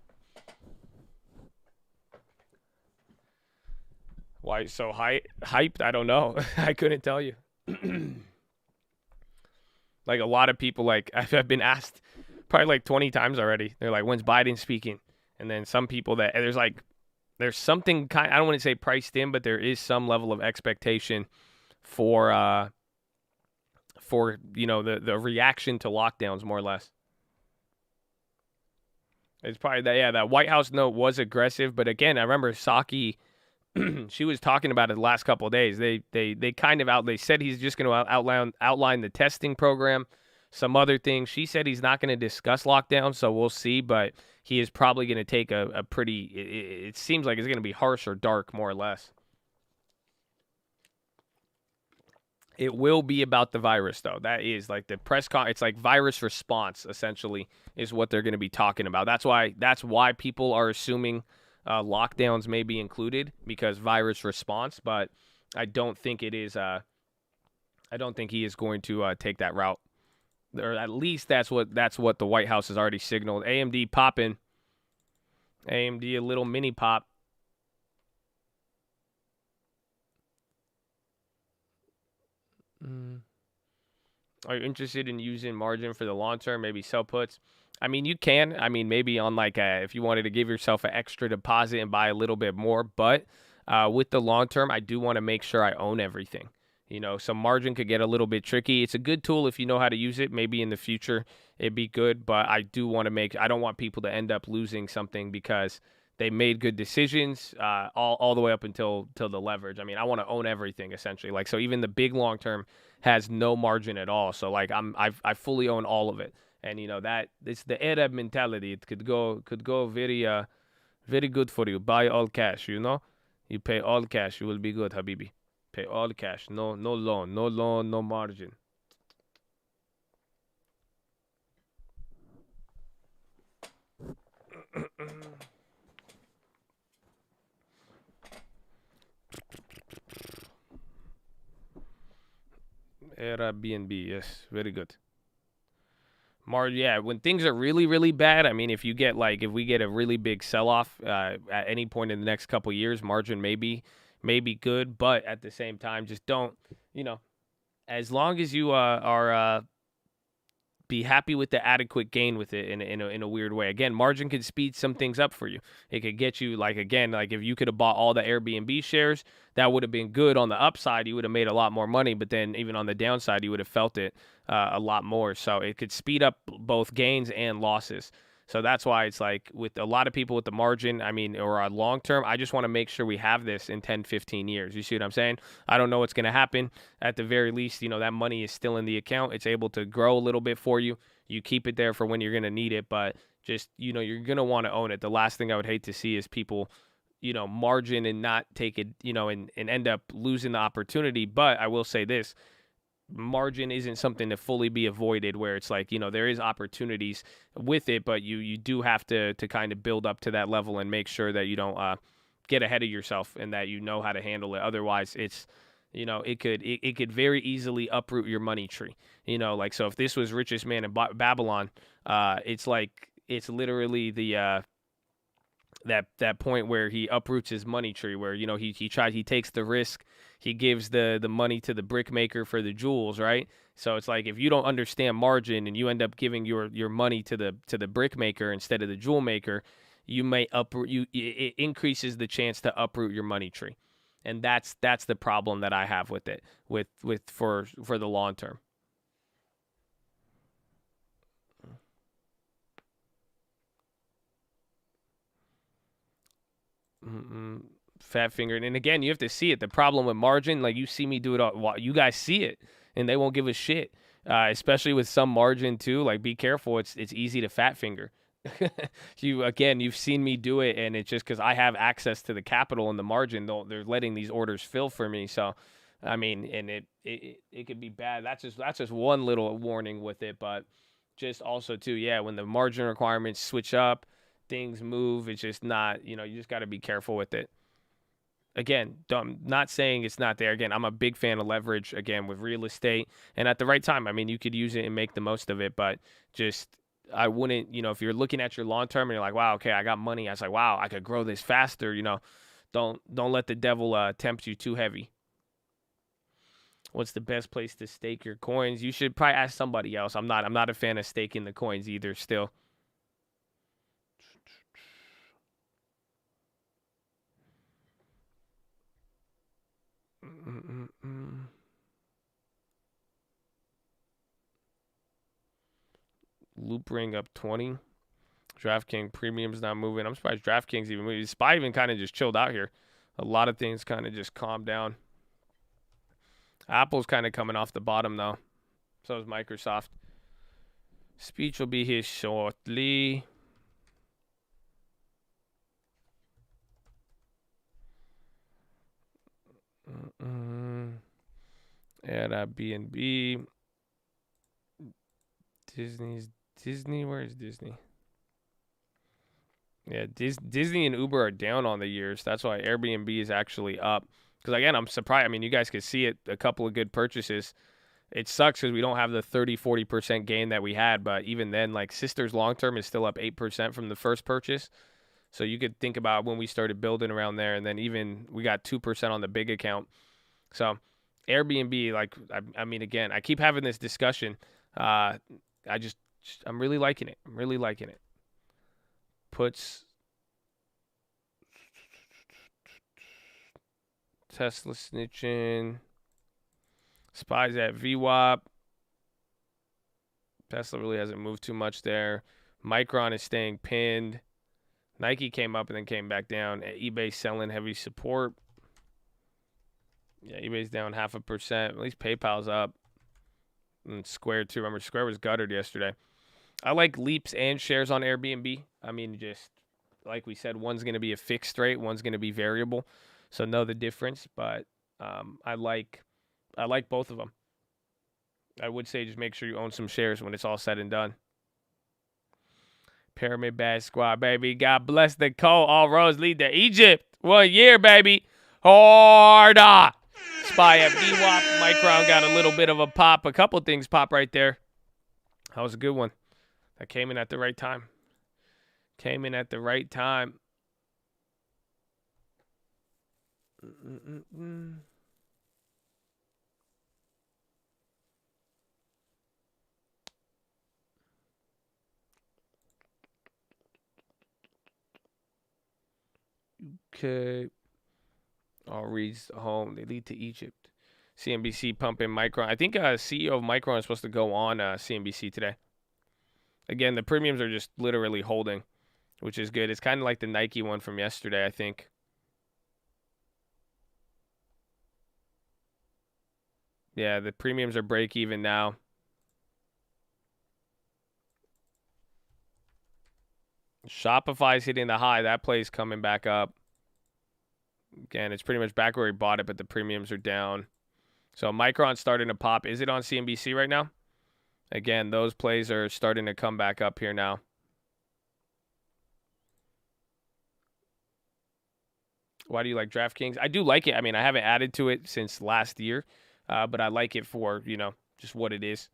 Why so hyped? I don't know. I couldn't tell you. Like a lot of people, like I've been asked probably like 20 times already. They're like, when's Biden speaking? And then some people that there's something kind, I don't want to say priced in, but there is some level of expectation for the reaction to lockdowns, more or less. It's probably that White House note was aggressive, but again, I remember Psaki, she was talking about it the last couple of days. They kind of they said he's just going to outline the testing program, some other things. She said he's not going to discuss lockdown, so we'll see, but he is probably going to take a pretty, it seems like it's going to be harsh or dark, more or less. It will be about the virus, though. That is like the press con. It's like virus response, essentially, is what they're going to be talking about. That's why people are assuming lockdowns may be included, because virus response. But I don't think it is. I don't think he is going to take that route, or at least that's what the White House has already signaled. AMD popping. AMD a little mini pop. Are you interested in using margin for the long term? Maybe sell puts. I mean, you can. I mean, maybe on like if you wanted to give yourself an extra deposit and buy a little bit more. But with the long term, I do want to make sure I own everything. Some margin could get a little bit tricky. It's a good tool if you know how to use it. Maybe in the future it'd be good. But I do want to I don't want people to end up losing something because they made good decisions, all the way up until till the leverage. I mean, I want to own everything essentially. Like, so even the big long term has no margin at all. So like I fully own all of it. And that it's the Arab mentality. It could go very good for you. Buy all cash, You pay all cash, you will be good, Habibi. Pay all cash. No loan, no margin. Airbnb, yes, very good. Yeah, when things are really, really bad, I mean, if we get a really big sell off at any point in the next couple years, margin may be good, but at the same time, just don't, you know, as long as you are be happy with the adequate gain with it in a weird way. Again, margin could speed some things up for you. It could get you like if you could have bought all the Airbnb shares, that would have been good on the upside. You would have made a lot more money, but then even on the downside, you would have felt it a lot more. So it could speed up both gains and losses. So that's why it's like with a lot of people with the margin, I mean, or on long term, I just want to make sure we have this in 10, 15 years. You see what I'm saying? I don't know what's going to happen. At the very least, that money is still in the account. It's able to grow a little bit for you. You keep it there for when you're going to need it, but just, you're going to want to own it. The last thing I would hate to see is people, margin and not take it, and end up losing the opportunity. But I will say this, margin isn't something to fully be avoided where it's like, there is opportunities with it, but you do have to kind of build up to that level and make sure that you don't get ahead of yourself and that you know how to handle it. Otherwise, it's, it could very easily uproot your money tree. Like, so if this was richest man in Babylon, it's literally the that point where he uproots his money tree, where he takes the risk, he gives the money to the brick maker for the jewels, right? So it's like if you don't understand margin and you end up giving your money to the brick maker instead of the jewel maker, you may it increases the chance to uproot your money tree, and that's the problem that I have with it for the long term. Fat fingered. And again, you have to see it. The problem with margin, like you see me do it all, you guys see it and they won't give a shit. Especially with some margin too. Like, be careful. It's easy to fat finger. You've seen me do it, and it's just because I have access to the capital and the margin. They're letting these orders fill for me. So, I mean, and it could be bad. That's just one little warning with it, but just also too, yeah, when the margin requirements switch up, things move. It's just not, you just got to be careful with it. Again, I'm not saying it's not there. Again, I'm a big fan of leverage, again, with real estate. And at the right time, I mean, you could use it and make the most of it. But just, I wouldn't, if you're looking at your long term and you're like, wow, okay, I got money. I was like, wow, I could grow this faster. Don't let the devil tempt you too heavy. What's the best place to stake your coins? You should probably ask somebody else. I'm not a fan of staking the coins either still. Loop ring up 20. DraftKings premium's not moving. I'm surprised DraftKings even moving. SPY even kind of just chilled out here. A lot of things kind of just calmed down. Apple's kind of coming off the bottom though. So is Microsoft. Speech will be here shortly. Airbnb. Disney. Where is Disney? Yeah, Disney and Uber are down on the years. That's why Airbnb is actually up. Because again, I'm surprised. I mean, you guys could see it. A couple of good purchases. It sucks because we don't have the 30-40% gain that we had. But even then, like, Sisters long term is still up 8% from the first purchase. So you could think about when we started building around there, and then even we got 2% on the big account. So Airbnb, like, I mean, again, I keep having this discussion. I'm really liking it. I'm really liking it. Puts Tesla snitching. Spies at VWAP. Tesla really hasn't moved too much there. Micron is staying pinned. Nike came up and then came back down. eBay selling heavy support. Yeah, eBay's down 0.5%. At least PayPal's up. And Square too. Remember, Square was guttered yesterday. I like leaps and shares on Airbnb. I mean, just like we said, one's going to be a fixed rate, one's going to be variable. So know the difference, but I like both of them. I would say just make sure you own some shares when it's all said and done. Pyramid Bad Squad, baby. God bless the code. All roads lead to Egypt. 1 year, baby. Harda. SPY at VWAP. Micron got a little bit of a pop. A couple things pop right there. That was a good one. That came in at the right time. Came in at the right time. Okay. All reads home. They lead to Egypt. CNBC pumping Micron. I think CEO of Micron is supposed to go on CNBC today. Again, the premiums are just literally holding, which is good. It's kind of like the Nike one from yesterday, I think. Yeah, the premiums are break even now. Shopify's hitting the high. That play's coming back up. Again, it's pretty much back where we bought it, but the premiums are down. So Micron's starting to pop. Is it on CNBC right now? Again, those plays are starting to come back up here now. Why do you like DraftKings? I do like it. I mean, I haven't added to it since last year, but I like it for, just what it is.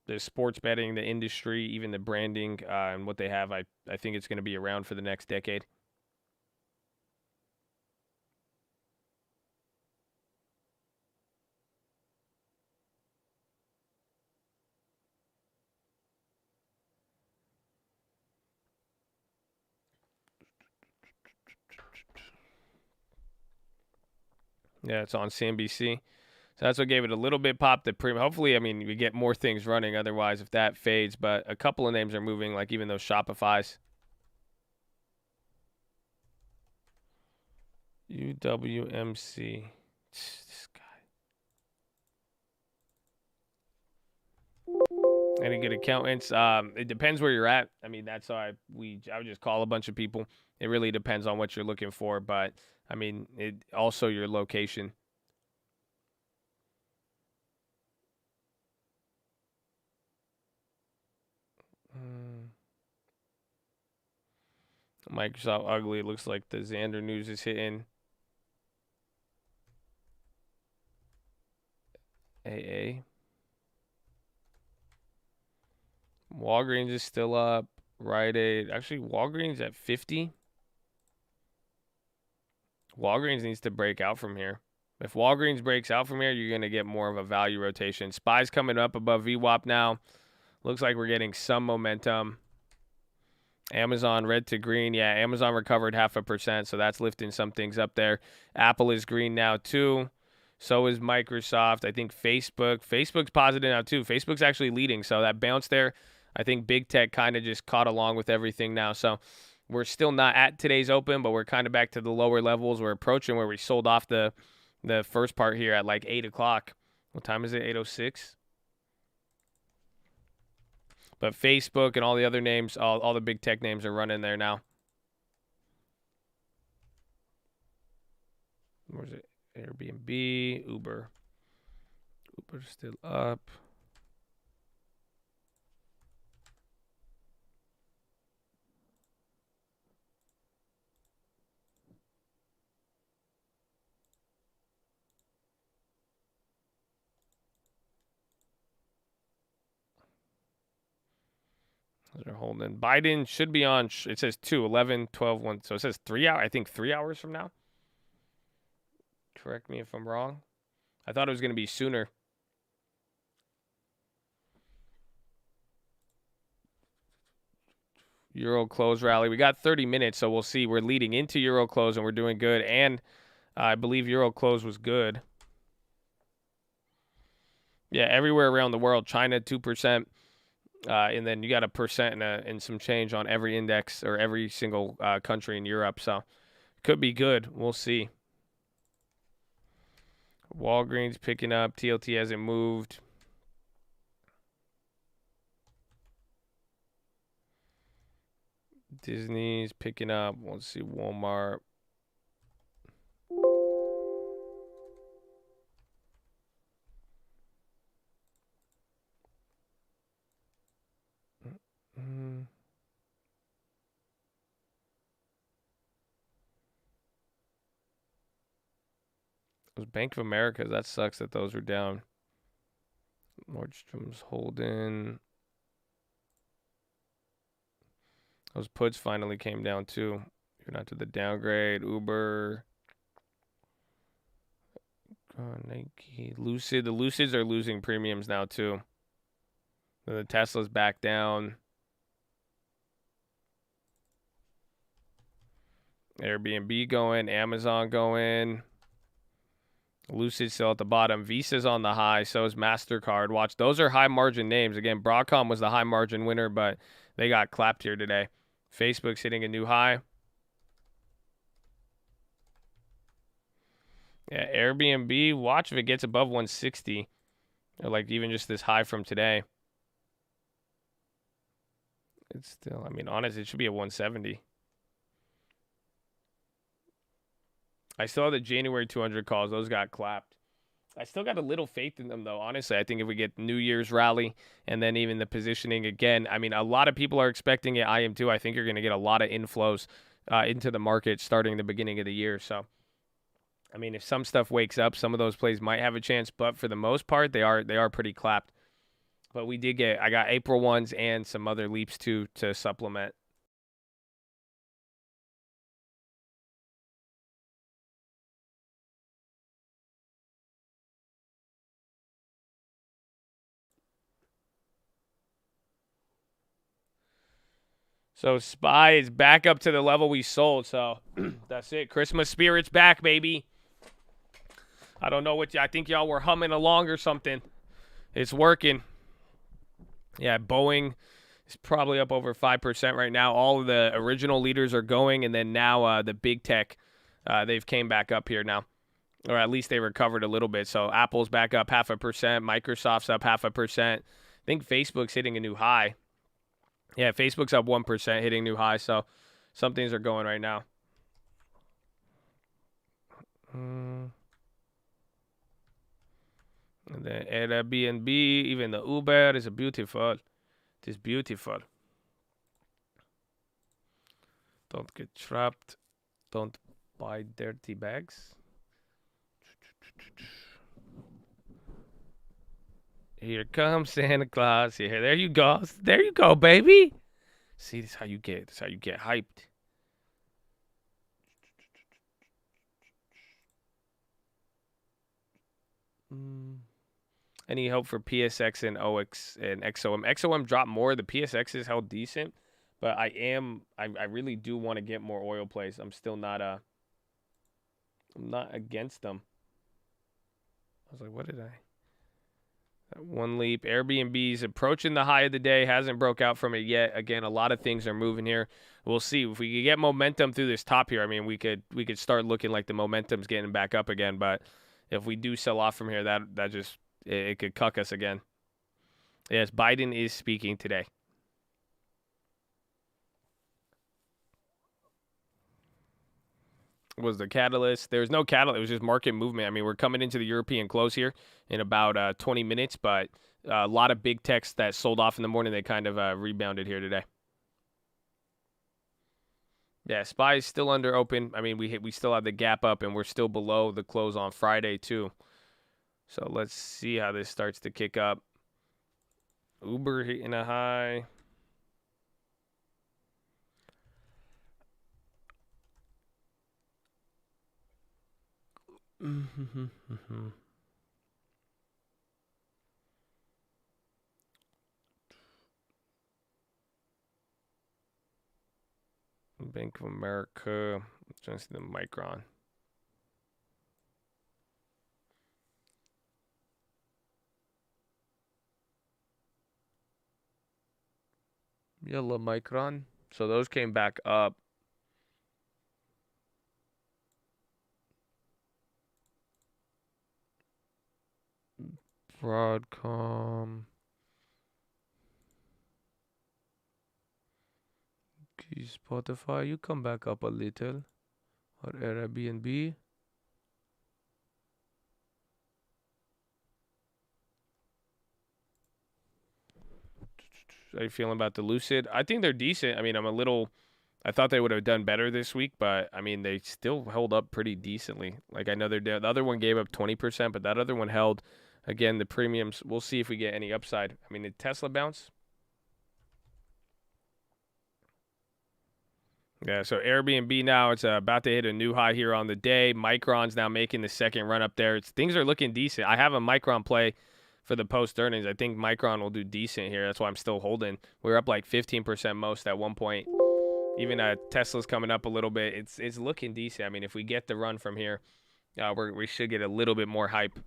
The sports betting, the industry, even the branding, and what they have. I think it's going to be around for the next decade. Yeah, it's on CNBC. So that's what gave it a little bit pop. Hopefully, I mean, we get more things running. Otherwise, if that fades, but a couple of names are moving, like even those Shopify's. UWMC. This guy. Any good accountants? It depends where you're at. I mean, that's how I would just call a bunch of people. It really depends on what you're looking for, but I mean, it also your location. Microsoft ugly. It looks like the Xander news is hitting. AA. Walgreens is still up. Rite Aid. Actually, Walgreens at 50. Walgreens needs to break out from here. If Walgreens breaks out from here, you're going to get more of a value rotation. SPY's coming up above VWAP now. Looks like we're getting some momentum. Amazon red to green. Yeah, Amazon recovered 0.5%, so that's lifting some things up there. Apple is green now too. So is Microsoft. I think Facebook's positive now too. Facebook's actually leading, so that bounce there, I think big tech kind of just caught along with everything now. So we're still not at today's open, but we're kind of back to the lower levels. We're approaching where we sold off the first part here at like 8 o'clock. What time is it? 8:06? But Facebook and all the other names, all the big tech names are running there now. Where's it? Airbnb, Uber. Uber's still up. They're holding. Biden should be on. It says 2, 11, 12, 1. So it says 3 hours. I think 3 hours from now. Correct me if I'm wrong. I thought it was going to be sooner. Euro close rally. We got 30 minutes, so we'll see. We're leading into Euro close, and we're doing good. And I believe Euro close was good. Yeah, everywhere around the world. China, 2%. And then you got a percent and some change on every index or every single country in Europe. So could be good. We'll see. Walgreens picking up. TLT hasn't moved. Disney's picking up. Let's see. Walmart. Those Bank of America, that sucks that those are down. Nordstrom's holding. Those puts finally came down too. You're not to the downgrade. Uber. Nike. Lucid. The Lucids are losing premiums now too. Then the Tesla's back down. Airbnb going. Amazon going. Lucid still at the bottom. Visa's on the high. So is MasterCard. Watch. Those are high margin names. Again, Broadcom was the high margin winner, but they got clapped here today. Facebook's hitting a new high. Yeah, Airbnb. Watch if it gets above 160. Or like even just this high from today. It's still, I mean, honestly, it should be at 170. I still have the January 200 calls. Those got clapped. I still got a little faith in them, though. Honestly, I think if we get New Year's rally and then even the positioning again, I mean, a lot of people are expecting it. I am too. I think you're going to get a lot of inflows into the market starting the beginning of the year. So, I mean, if some stuff wakes up, some of those plays might have a chance. But for the most part, they are pretty clapped. But we did I got April ones and some other leaps too to supplement. So SPY is back up to the level we sold. So that's it. Christmas spirit's back, baby. I don't know I think y'all were humming along or something. It's working. Yeah, Boeing is probably up over 5% right now. All of the original leaders are going, and then now the big tech, they've came back up here now. Or at least they recovered a little bit. So Apple's back up 0.5%. Microsoft's up 0.5%. I think Facebook's hitting a new high. Yeah, Facebook's up 1%, hitting new high. So some things are going right now. And then Airbnb, even the Uber is beautiful. It is beautiful. Don't get trapped. Don't buy dirty bags. Here comes Santa Claus. Here, there you go. There you go, baby. See, this is how you get. This is how you get hyped. Any hope for PSX and OX and XOM? XOM dropped more. The PSX is held decent, but I really do want to get more oil plays. I'm still not I'm not against them. I was like, what did I? That one leap. Airbnb's approaching the high of the day. Hasn't broke out from it yet. Again, a lot of things are moving here. We'll see if we can get momentum through this top here. I mean, we could start looking like the momentum's getting back up again. But if we do sell off from here, that just it could cuck us again. Yes, Biden is speaking today. Was the catalyst? There's no catalyst. It was just market movement. I mean, we're coming into the European close here in about 20 minutes, but a lot of big techs that sold off in the morning, they kind of rebounded here today. Yeah, SPY is still under open. I mean, we still have the gap up, and we're still below the close on Friday too. So let's see how this starts to kick up. Uber hitting a high. Bank of America. Trying to see the Micron. Yellow Micron. So those came back up. Broadcom. Spotify, you come back up a little. Or Airbnb. How are you feeling about the Lucid? I think they're decent. I mean, I thought they would have done better this week, but I mean, they still held up pretty decently. Like, I know the other one gave up 20%, but that other one held. Again, the premiums, we'll see if we get any upside. I mean, did Tesla bounce? Yeah, so Airbnb now, it's about to hit a new high here on the day. Micron's now making the second run up there. Things are looking decent. I have a Micron play for the post earnings. I think Micron will do decent here. That's why I'm still holding. We're up like 15% most at one point. Even Tesla's coming up a little bit. It's looking decent. I mean, if we get the run from here, we should get a little bit more hype.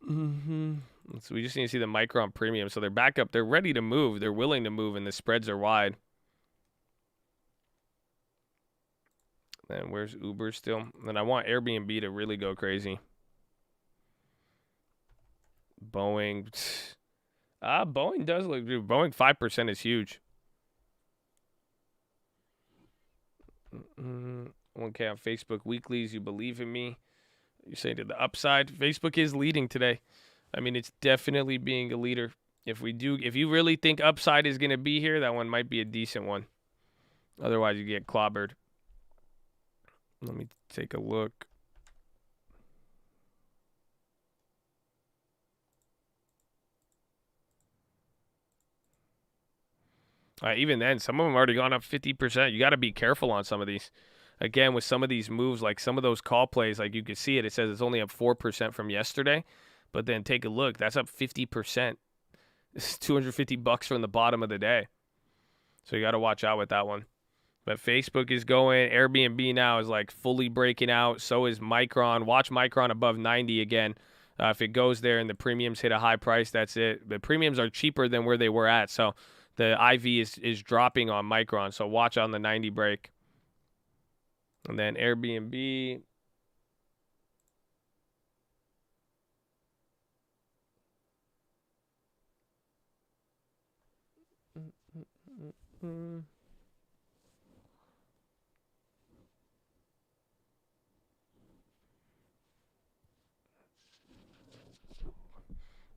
So we just need to see the Micron premium. So they're back up. They're ready to move. They're willing to move, and the spreads are wide. And where's Uber still? And I want Airbnb to really go crazy. Boeing. Boeing does look good. Boeing 5% is huge. 1K on Facebook weeklies. You believe in me? You're saying to the upside. Facebook is leading today. I mean, it's definitely being a leader. If you really think upside is going to be here, that one might be a decent one. Otherwise, you get clobbered. Let me take a look. Even then, some of them already gone up 50%. You got to be careful on some of these. Again, with some of these moves, like some of those call plays, like you can see it. It says it's only up 4% from yesterday. But then take a look. That's up 50%. This is $250 from the bottom of the day. So you got to watch out with that one. But Facebook is going. Airbnb now is like fully breaking out. So is Micron. Watch Micron above 90 again. If it goes there and the premiums hit a high price, that's it. The premiums are cheaper than where they were at. So the IV is dropping on Micron. So watch on the 90 break. And then Airbnb.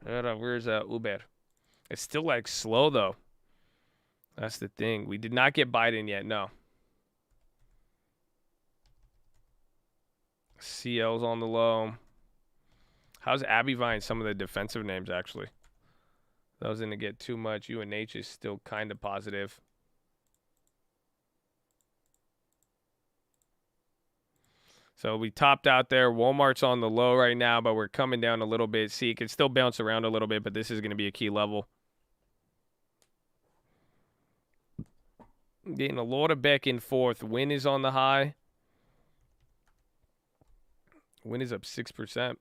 Where's Uber? It's still like slow though. That's the thing. We did not get Biden yet. No. CL's on the low. How's Abby Vine? Some of the defensive names actually. That was going to get too much. UNH is still kind of positive. So we topped out there. Walmart's on the low right now, but we're coming down a little bit. See, it can still bounce around a little bit, but this is going to be a key level. Getting a lot of back and forth. Win is on the high. Win is up 6%.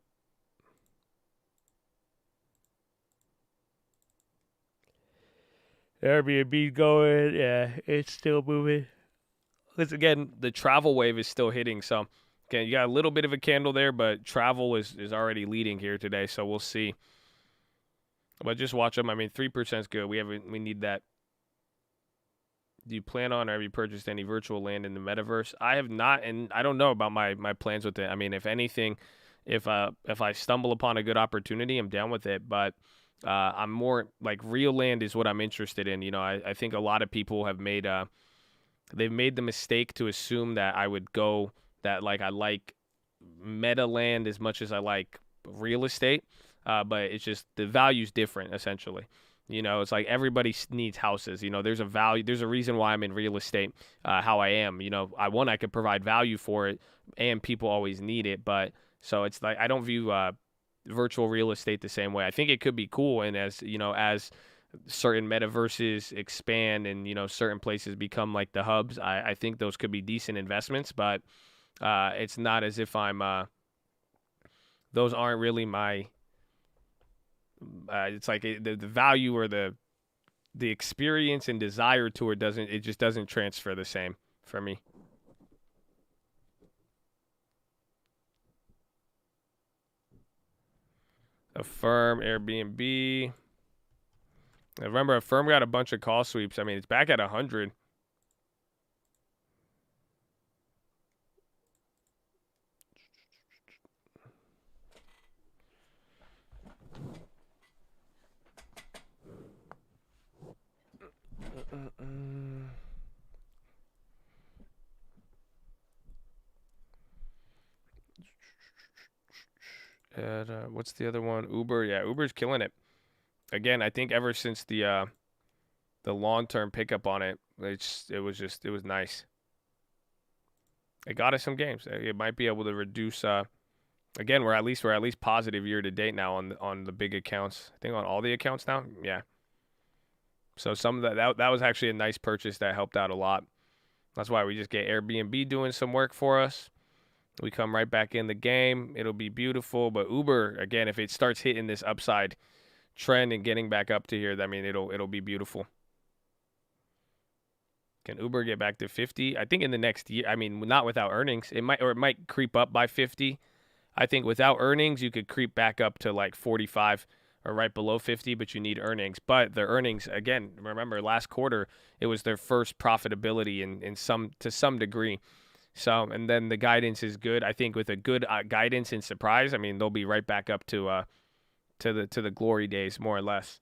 Airbnb going. Yeah, it's still moving. Because, again, the travel wave is still hitting. So, again, you got a little bit of a candle there, but travel is already leading here today. So, we'll see. But just watch them. I mean, 3% is good. We need that. Do you plan on or have you purchased any virtual land in the metaverse? I have not, and I don't know about my plans with it. I mean, if anything, if I stumble upon a good opportunity, I'm down with it. But I'm more like real land is what I'm interested in. You know, I think a lot of people have made they've made the mistake to assume that I would go that like I like meta land as much as I like real estate. But it's just the value's different essentially. You know, it's like everybody needs houses. You know, there's a value. There's a reason why I'm in real estate, how I am. You know, I could provide value for it, and people always need it. But so it's like I don't view virtual real estate the same way. I think it could be cool, and as you know, as certain metaverses expand and you know certain places become like the hubs, I think those could be decent investments. But It's not as if I'm. Those aren't really my. It's like the value or the experience and desire to it doesn't. It just doesn't transfer the same for me. Affirm, Airbnb. I remember Affirm got a bunch of call sweeps. I mean, it's back at 100. And what's the other one? Uber. Yeah, Uber's killing it. Again, I think ever since the long-term pickup on it, it was nice. It got us some games. It might be able to reduce. Again, we're at least positive year to date now on the big accounts. I think on all the accounts now. Yeah. So some of that was actually a nice purchase that helped out a lot. That's why we just get Airbnb doing some work for us. We come right back in the game. It'll be beautiful. But Uber, again, if it starts hitting this upside trend and getting back up to here, I mean, it'll be beautiful. Can Uber get back to 50? I think in the next year. I mean, not without earnings. It might creep up by 50. I think without earnings, you could creep back up to like 45 or right below 50, but you need earnings. But their earnings, again, remember last quarter, it was their first profitability to some degree. So, and then the guidance is good. I think with a good guidance and surprise, I mean, they'll be right back up to the glory days, more or less.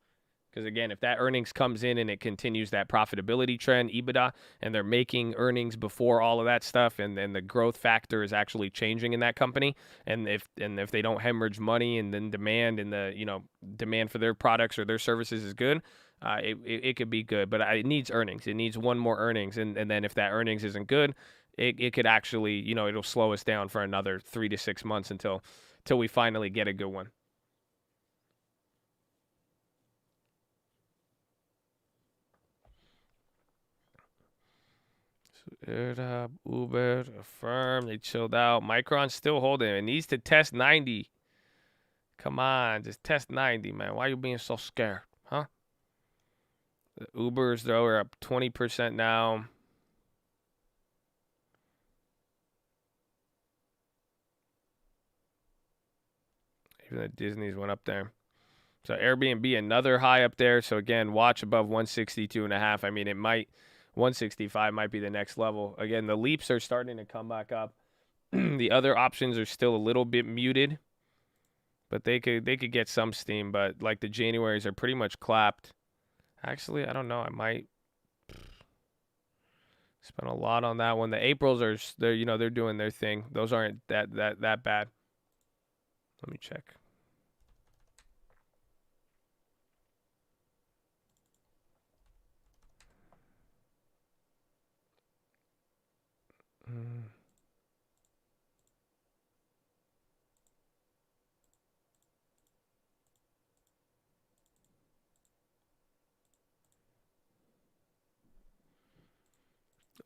Because again, if that earnings comes in and it continues that profitability trend, EBITDA, and they're making earnings before all of that stuff, and then the growth factor is actually changing in that company, and if they don't hemorrhage money, and then demand and the demand for their products or their services is good, it could be good. But it needs earnings. It needs one more earnings, and then if that earnings isn't good, it could actually it'll slow us down for another 3 to 6 months until we finally get a good one. Uber, Affirm, they chilled out. Micron's still holding. It needs to test 90. Come on, just test 90, man. Why are you being so scared, huh? The Ubers, though, are up 20% now. Even the Disney's went up there. So Airbnb, another high up there. So again, watch above 162.5. I mean, 165 might be the next level. Again, the leaps are starting to come back up. The other options are still a little bit muted, but they could get some steam. But like the Januaries are pretty much clapped. Actually, I don't know. I might spend a lot on that one. The Aprils they're doing their thing. Those aren't that bad. Let me check.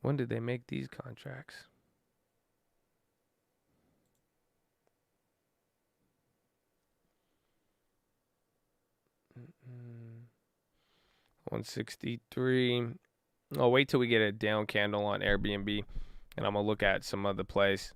When did they make these contracts? Mm-mm. 163. I'll wait till we get a down candle on Airbnb, and I'm gonna look at some other plays.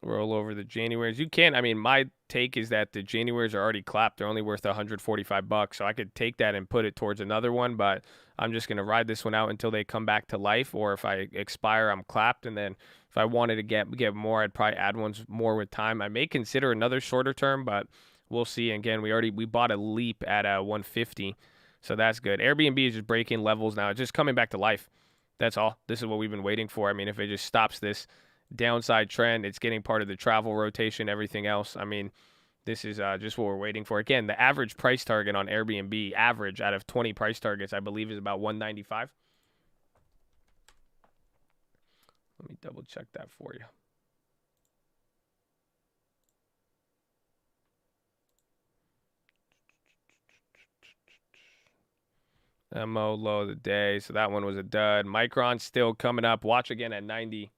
Roll over the Januaries. You can. I mean, my take is that the Januaries are already clapped. They're only worth $145, so I could take that and put it towards another one. But I'm just gonna ride this one out until they come back to life, or if I expire, I'm clapped. And then if I wanted to get more, I'd probably add ones more with time. I may consider another shorter term, but we'll see. Again, we bought a leap at 150, so that's good. Airbnb is just breaking levels now. It's just coming back to life. That's all. This is what we've been waiting for. I mean, if it just stops this downside trend, it's getting part of the travel rotation, everything else. I mean, this is just what we're waiting for. Again, the average price target on Airbnb, average out of 20 price targets, I believe is about 195. Let me double check that for you. MO low of the day. So that one was a dud. Micron still coming up. Watch again at 90.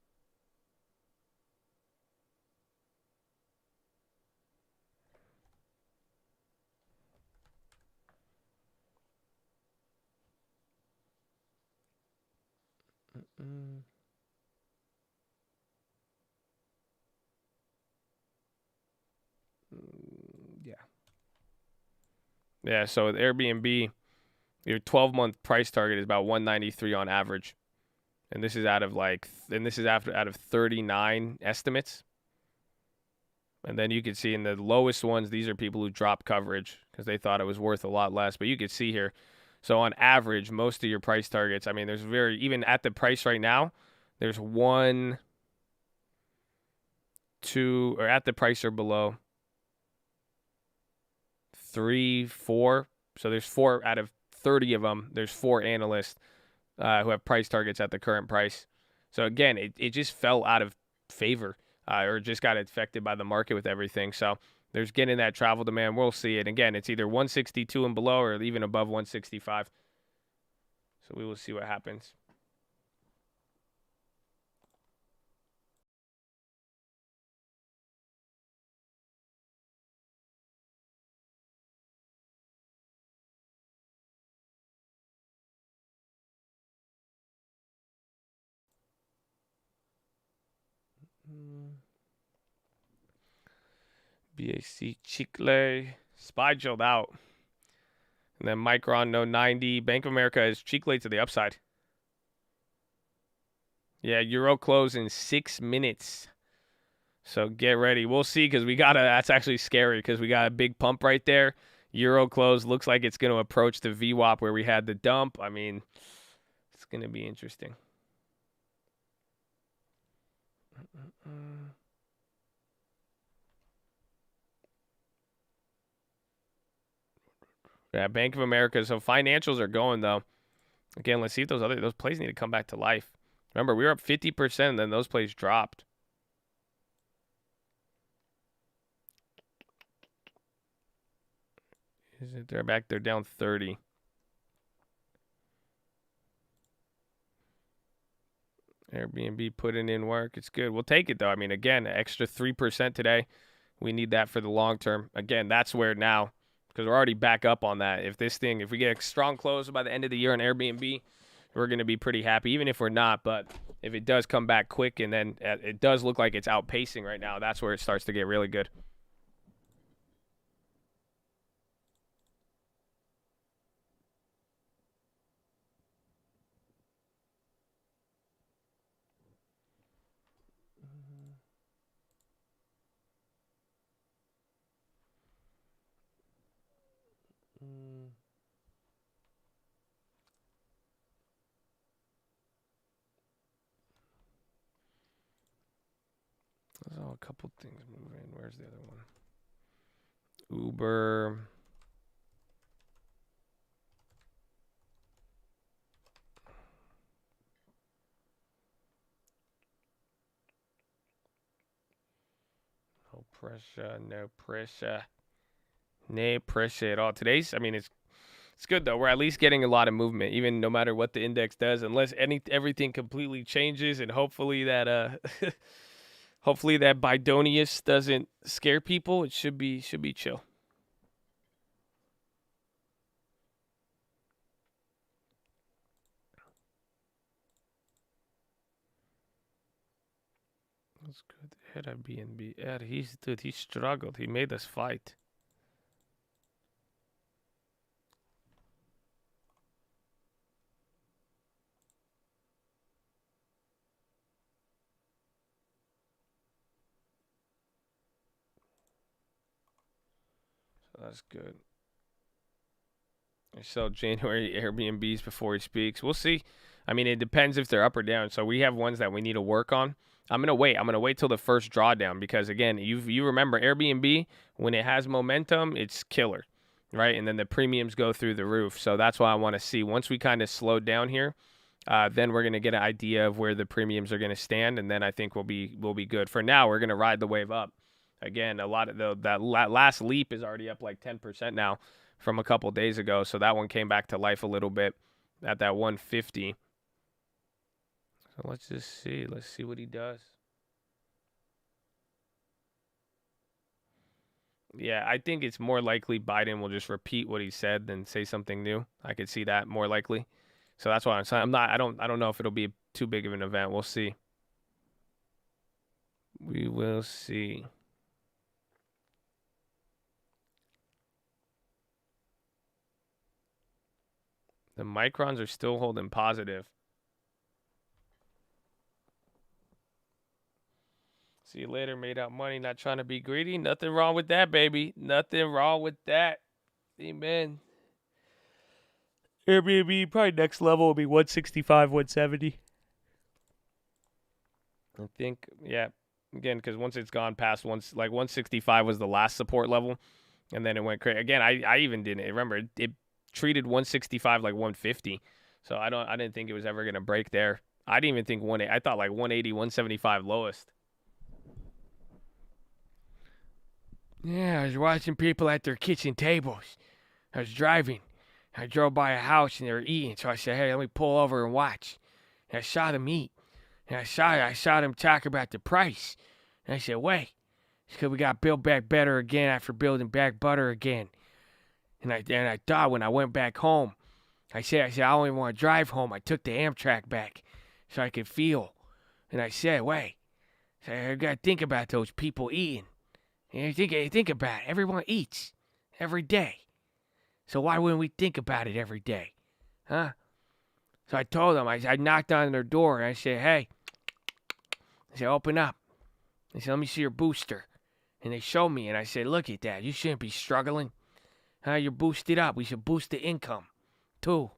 Yeah. Yeah, so with Airbnb, your 12-month price target is about 193 on average. And this is out of out of 39 estimates. And then you can see in the lowest ones, these are people who dropped coverage because they thought it was worth a lot less. But you can see here, so on average, most of your price targets, I mean, there's even at the price right now, there's 1, 2, or at the price or below, 3, 4. So there's 4 out of 30 of them. There's 4 analysts who have price targets at the current price. So again, it just fell out of favor or just got affected by the market with everything. So there's getting that travel demand. We'll see it. Again, it's either 162 and below or even above 165. So we will see what happens. BAC Chicle. SPY chilled out. And then Micron, no 90. Bank of America is Chicle to the upside. Yeah, Euro close in 6 minutes. So get ready. We'll see because that's actually scary because we got a big pump right there. Euro close looks like it's going to approach the VWAP where we had the dump. I mean, it's going to be interesting. Yeah, Bank of America. So financials are going though. Again, let's see if those plays need to come back to life. Remember, we were up 50%, and then those plays dropped. Is it? They're back. They're down 30. Airbnb putting in work. It's good. We'll take it though. I mean, again, extra 3% today. We need that for the long term. Again, that's where now, because we're already back up on that. If we get a strong close by the end of the year on Airbnb, we're going to be pretty happy, even if we're not. But if it does come back quick and then it does look like it's outpacing right now, that's where it starts to get really good. There's a couple things moving. Where's the other one? Uber. No pressure. No pressure. No pressure at all. Today's, I mean, it's good though. We're at least getting a lot of movement, even no matter what the index does, unless everything completely changes, and hopefully that hopefully that Bidonius doesn't scare people. It should be chill. That's good. Airbnb. Yeah, he struggled. He made us fight. So that's good. I sell January Airbnbs before he speaks. We'll see. I mean, it depends if they're up or down. So we have ones that we need to work on. I'm gonna wait. I'm gonna wait till the first drawdown because again, you remember Airbnb when it has momentum, it's killer, right? And then the premiums go through the roof. So that's why I want to see once we kind of slow down here. Then we're gonna get an idea of where the premiums are gonna stand, and then I think we'll be good. For now, we're gonna ride the wave up. Again, a lot of that last leap is already up like 10% now from a couple days ago, so that one came back to life a little bit. at that 150. So let's just see. Let's see what he does. Yeah, I think it's more likely Biden will just repeat what he said than say something new. I could see that more likely. So that's why I'm saying I don't know if it'll be too big of an event. We'll see. We will see. The microns are still holding positive. See you later, made out money, not trying to be greedy. Nothing wrong with that, baby. Nothing wrong with that. Amen. Airbnb, probably next level will be 165, 170. I think, yeah. Again, because once it's gone past like 165 was the last support level, and then it went crazy. Again, I even didn't remember it treated 165 like 150, so I didn't think it was ever gonna break there. I didn't even think I thought like 180, 175 lowest. Yeah, I was watching people at their kitchen tables. I was driving. I drove by a house and they were eating, so I said, "Hey, let me pull over and watch." And I saw them eat. And I saw them talk about the price. And I said, "Wait, it's because we got built back better again after building back butter again." And I thought when I went back home, I said, I don't even want to drive home. I took the Amtrak back so I could feel. And I said, wait, I got to think about those people eating. And think about it. Everyone eats every day. So why wouldn't we think about it every day? Huh? So I told them, I knocked on their door and I said, hey, I said, open up. I said, let me see your booster. And they showed me and I said, look at that. You shouldn't be struggling. You're boosted up. We should boost the income, too.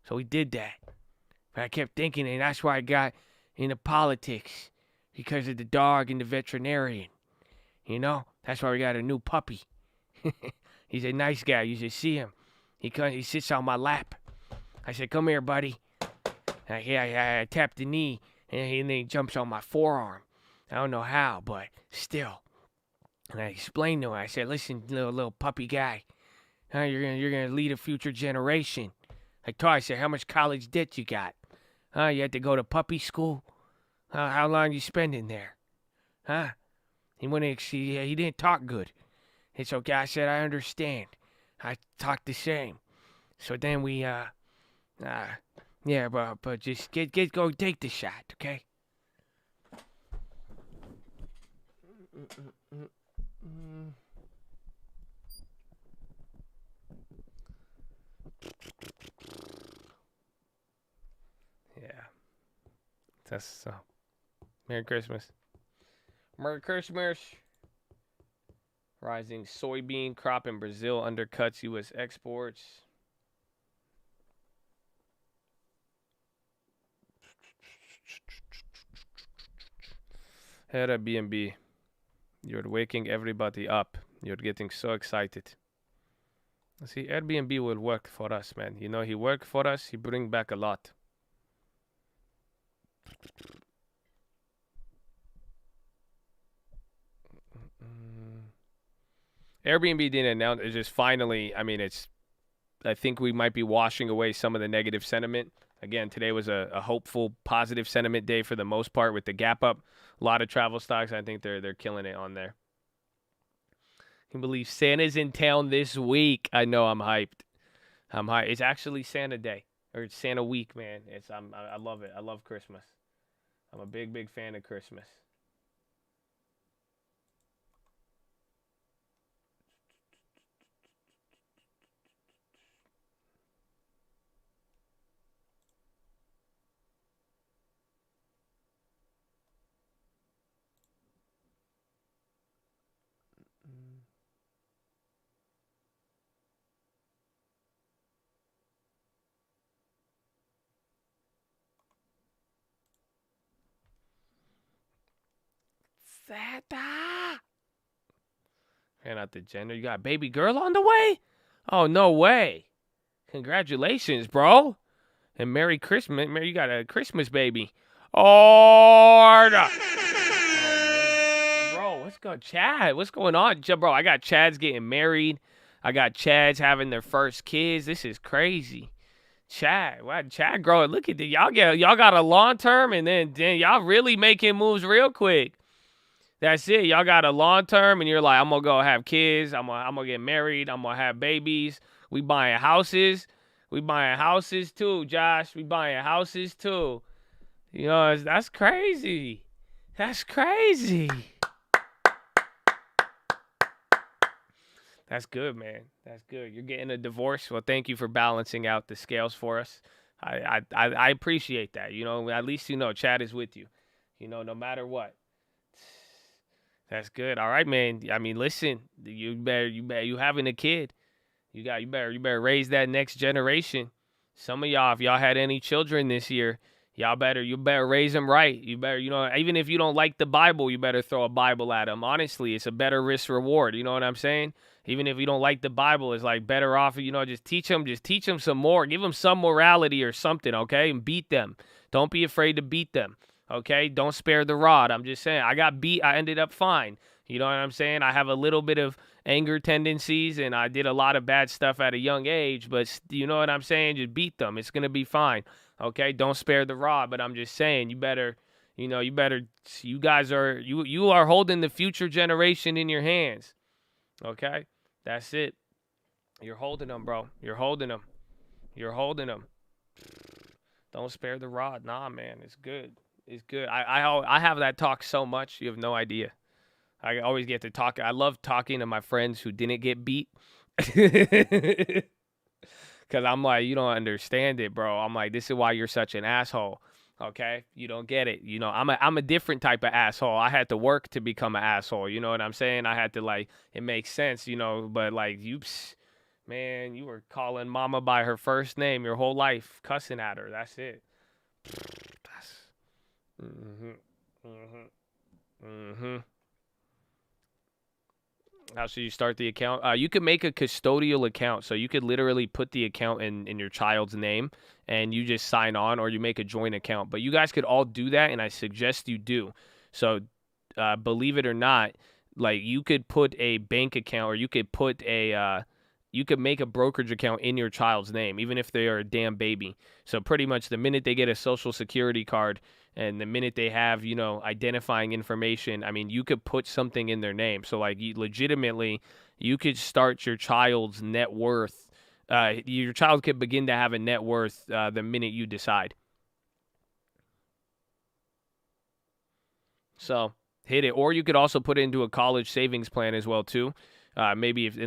So we did that. But I kept thinking, and that's why I got into politics. Because of the dog and the veterinarian. You know? That's why we got a new puppy. He's a nice guy. You should see him. He sits on my lap. I said, come here, buddy. I tapped the knee, and then he jumps on my forearm. I don't know how, but still. And I explained to him. I said, listen, little puppy guy. You're gonna lead a future generation. I said, how much college debt you got? You had to go to puppy school? How long you spending there? He didn't talk good. It's okay. I said, I understand. I talk the same. So then we, yeah, but just go take the shot, okay? Yeah. That's so. Merry Christmas. Merry Christmas. Rising soybean crop in Brazil undercuts U.S. exports. Airbnb. You're waking everybody up. You're getting so excited. See, Airbnb will work for us, man. You know, he work for us. He bring back a lot. Airbnb didn't announce. It's just finally. I mean, I think we might be washing away some of the negative sentiment. Again, today was a hopeful, positive sentiment day for the most part with the gap up. A lot of travel stocks. I think they're killing it on there. Can you believe Santa's in town this week? I know I'm hyped. I'm hyped. It's actually Santa Day or it's Santa Week, man. I love it. I love Christmas. I'm a big fan of Christmas. Santa! And out the gender. You got a baby girl on the way? Oh, no way. Congratulations, bro. And Merry Christmas. You got a Christmas baby. Oh, bro, what's going on? Chad, what's going on? Bro, I got Chads getting married. I got Chads having their first kids. This is crazy. Chad, what Chad growing? Look at the y'all got a long term, and then y'all really making moves real quick. That's it. Y'all got a long term, and you're like, I'm gonna go have kids. I'm gonna get married. I'm gonna have babies. We buying houses. We buying houses too, Josh. We buying houses too. You know, that's crazy. That's crazy. That's good, man. That's good. You're getting a divorce. Well, thank you for balancing out the scales for us. I appreciate that. You know, at least you know Chad is with you. You know, no matter what. That's good. All right, man. I mean, listen, you having a kid. You better raise that next generation. Some of y'all, if y'all had any children this year, you better raise them right. You better, even if you don't like the Bible, you better throw a Bible at them. Honestly, it's a better risk reward. You know what I'm saying? Even if you don't like the Bible, it's like better off, just teach them some more. Give them some morality or something, okay? And beat them. Don't be afraid to beat them, okay? Don't spare the rod. I'm just saying, I got beat. I ended up fine. You know what I'm saying? I have a little bit of anger tendencies, and I did a lot of bad stuff at a young age, but you know what I'm saying? Just beat them. It's going to be fine, okay? Don't spare the rod, but I'm just saying, you guys are holding the future generation in your hands, okay? That's it. You're holding them, bro. You're holding them. You're holding them. Don't spare the rod. Nah, man, it's good. It's good. I have that talk so much, you have no idea. I always get to talk. I love talking to my friends who didn't get beat. Because I'm like, you don't understand it, bro. I'm like, this is why you're such an asshole. Okay? You don't get it. You know, I'm a different type of asshole. I had to work to become an asshole. You know what I'm saying? I had to, it makes sense, but, man, you were calling mama by her first name your whole life, cussing at her. That's it. How should you start the account? You could make a custodial account. So you could literally put the account in your child's name and you just sign on, or you make a joint account. But you guys could all do that, and I suggest you do. So believe it or not, you could put a bank account, or you could put you could make a brokerage account in your child's name, even if they are a damn baby. So pretty much the minute they get a social security card, and the minute they have, identifying information, I mean, you could put something in their name. So, legitimately, you could start your child's net worth. Your child could begin to have a net worth the minute you decide. So, hit it. Or you could also put it into a college savings plan as well, too. And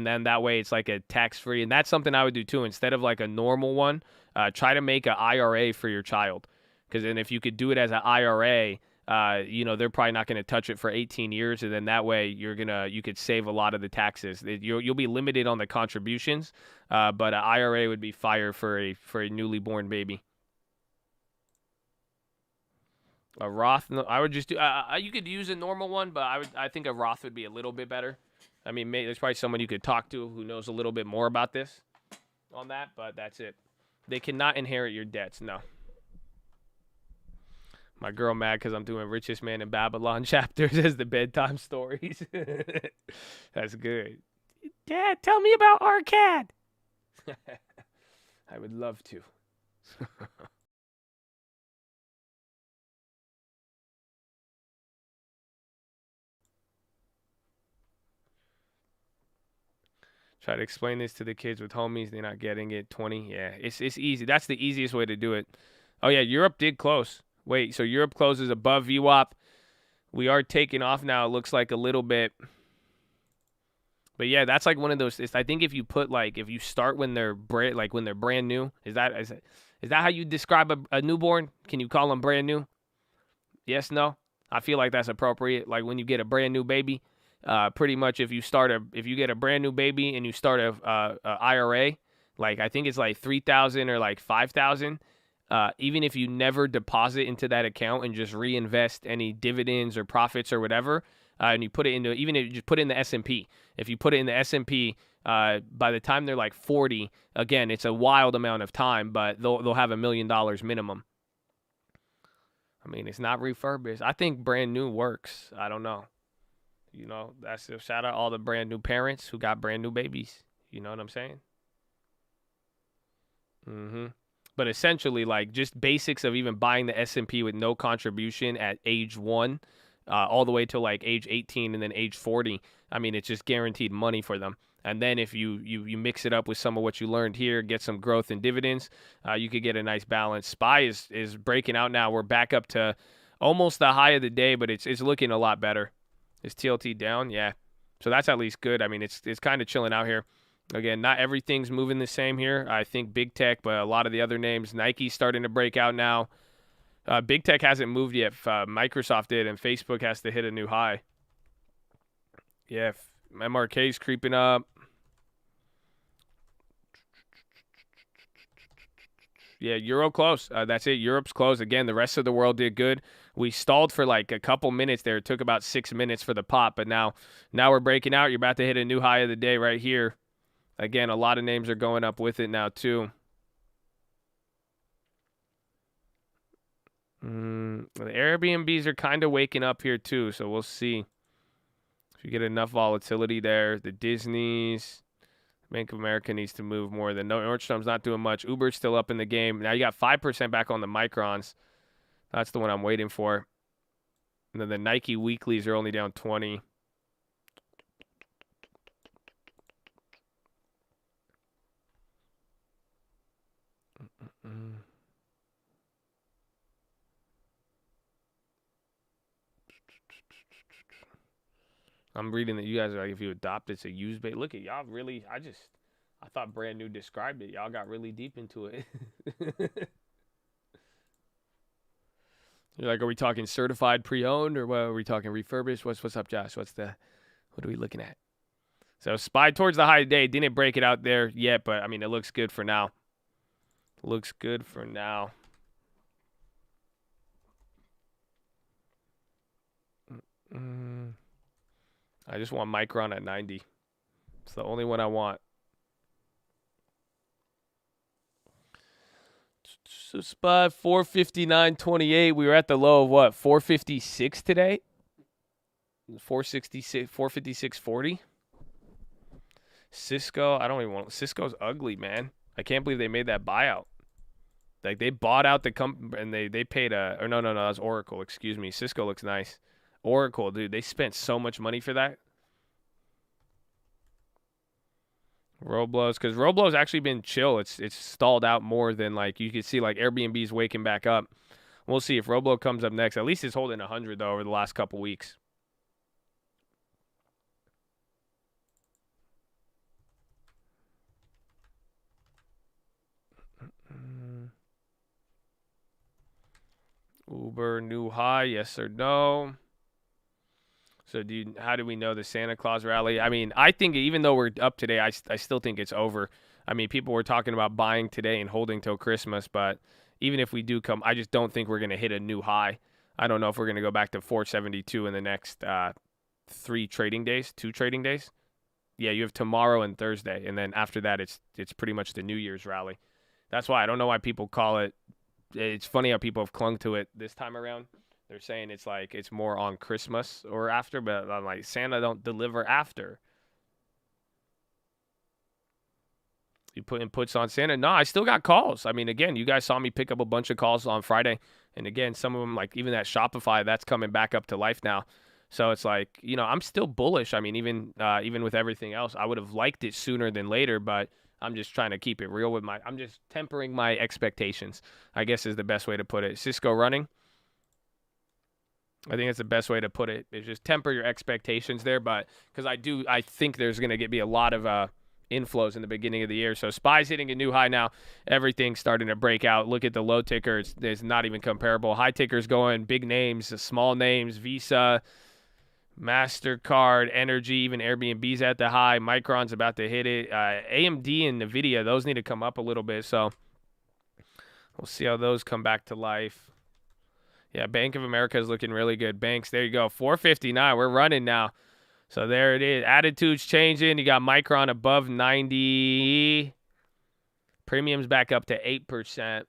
then that way it's like a tax-free. And that's something I would do, too. Instead of a normal one, try to make an IRA for your child. Because then if you could do it as an IRA, they're probably not going to touch it for 18 years. And then that way you could save a lot of the taxes. You'll be limited on the contributions, but an IRA would be fire for a newly born baby. A Roth, no, I would just do. You could use a normal one, but I think a Roth would be a little bit better. I mean, there's probably someone you could talk to who knows a little bit more about this on that, but that's it. They cannot inherit your debts, no. My girl mad because I'm doing Richest Man in Babylon chapters as the bedtime stories. That's good. Dad, tell me about Arcad. I would love to. Try to explain this to the kids with homies. They're not getting it. 20. Yeah, it's easy. That's the easiest way to do it. Oh, yeah, Europe did close. Wait, so Europe closes above VWAP. We are taking off now. It looks like a little bit. But yeah, that's one of those. I think if you put if you start when they're brand new, is that how you describe a newborn? Can you call them brand new? Yes, no. I feel like that's appropriate. Like when you get a brand new baby, pretty much if you get a brand new baby and you start a IRA, I think it's 3,000 or 5,000. Even if you never deposit into that account and just reinvest any dividends or profits or whatever, and you put it into, even if you just put it in the S&P, if you put it in the S&P, by the time they're 40, again, it's a wild amount of time, but they'll have $1 million minimum. I mean, it's not refurbished. I think brand new works. I don't know. That's a shout out all the brand new parents who got brand new babies. You know what I'm saying? But essentially, like, just basics of even buying the S&P with no contribution at age 1, all the way to like age 18 and then age 40. I mean, it's just guaranteed money for them. And then if you mix it up with some of what you learned here, get some growth in dividends, you could get a nice balance. SPY is breaking out now. We're back up to almost the high of the day, but it's looking a lot better. Is TLT down? Yeah. So that's at least good. I mean, it's kind of chilling out here. Again, not everything's moving the same here. I think big tech, but a lot of the other names, Nike's starting to break out now. Big tech hasn't moved yet. Microsoft did, and Facebook has to hit a new high. Yeah, MRK's creeping up. Yeah, Euro close. That's it. Europe's close. Again, the rest of the world did good. We stalled for like a couple minutes there. It took about 6 minutes for the pop, but now we're breaking out. You're about to hit a new high of the day right here. Again, a lot of names are going up with it now too. The Airbnbs are kind of waking up here too, so we'll see if you get enough volatility there. The Disneys, Bank of America needs to move more. The Nordstrom's not doing much. Uber's still up in the game. Now you got 5% back on the Microns. That's the one I'm waiting for. And then the Nike weeklies are only down 20. I'm reading that you guys are like, if you adopt it's a use bait. Look at y'all really, I thought brand new described it. Y'all got really deep into it. You're like, are we talking certified pre-owned or what? Are we talking refurbished? What's up, Josh? What are we looking at? So SPY towards the high day. Didn't break it out there yet, but I mean, it looks good for now. Looks good for now. I just want Micron at 90. It's the only one I want. So SPY 459.28. We were at the low of what? 456 today? 466, 456.40. Cisco, I don't even want. Cisco's ugly, man. I can't believe they made that buyout. Like, they bought out the company and they paid no, that was Oracle. Excuse me. Cisco looks nice. Oracle, dude, they spent so much money for that. Roblo's, because Roblo's actually been chill. It's stalled out more than, like, you can see, like, Airbnb's waking back up. We'll see if Roblo comes up next. At least it's holding 100, though, over the last couple weeks. Uber, new high, yes or no? So how do we know the Santa Claus rally? I mean, I think even though we're up today, I still think it's over. I mean, people were talking about buying today and holding till Christmas, but even if we do come, I just don't think we're going to hit a new high. I don't know if we're going to go back to 472 in the next 2 trading days. Yeah, you have tomorrow and Thursday, and then after that, it's pretty much the New Year's rally. That's why I don't know why people call it. It's funny how people have clung to it this time around. They're saying it's like it's more on Christmas or after, but I'm like, Santa don't deliver after. You put inputs on Santa? No, I still got calls. I mean, again, you guys saw me pick up a bunch of calls on Friday. And again, some of them, like even that Shopify, that's coming back up to life now. So it's like, I'm still bullish. I mean, even with everything else, I would have liked it sooner than later, but I'm just trying to keep it real I'm just tempering my expectations, I guess is the best way to put it. Cisco running. I think that's the best way to put it. Is just temper your expectations there, but because I think there's going to be a lot of inflows in the beginning of the year. So SPY's hitting a new high now. Everything's starting to break out. Look at the low ticker. It's not even comparable. High ticker's going big names, small names, Visa, MasterCard, Energy, even Airbnb's at the high. Micron's about to hit it. AMD and NVIDIA, those need to come up a little bit. So we'll see how those come back to life. Yeah, Bank of America is looking really good. Banks, there you go. 459. We're running now. So there it is. Attitude's changing. You got Micron above 90. Premium's back up to 8%.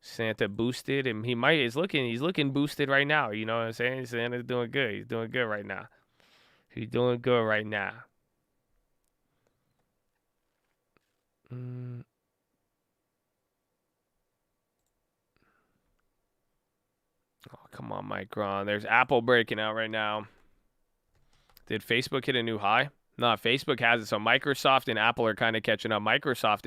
Santa boosted, and he's looking boosted right now. You know what I'm saying? Santa's doing good. He's doing good right now. He's doing good right now. Come on, Micron. There's Apple breaking out right now. Did Facebook hit a new high? No, Facebook has it. So Microsoft and Apple are kind of catching up. Microsoft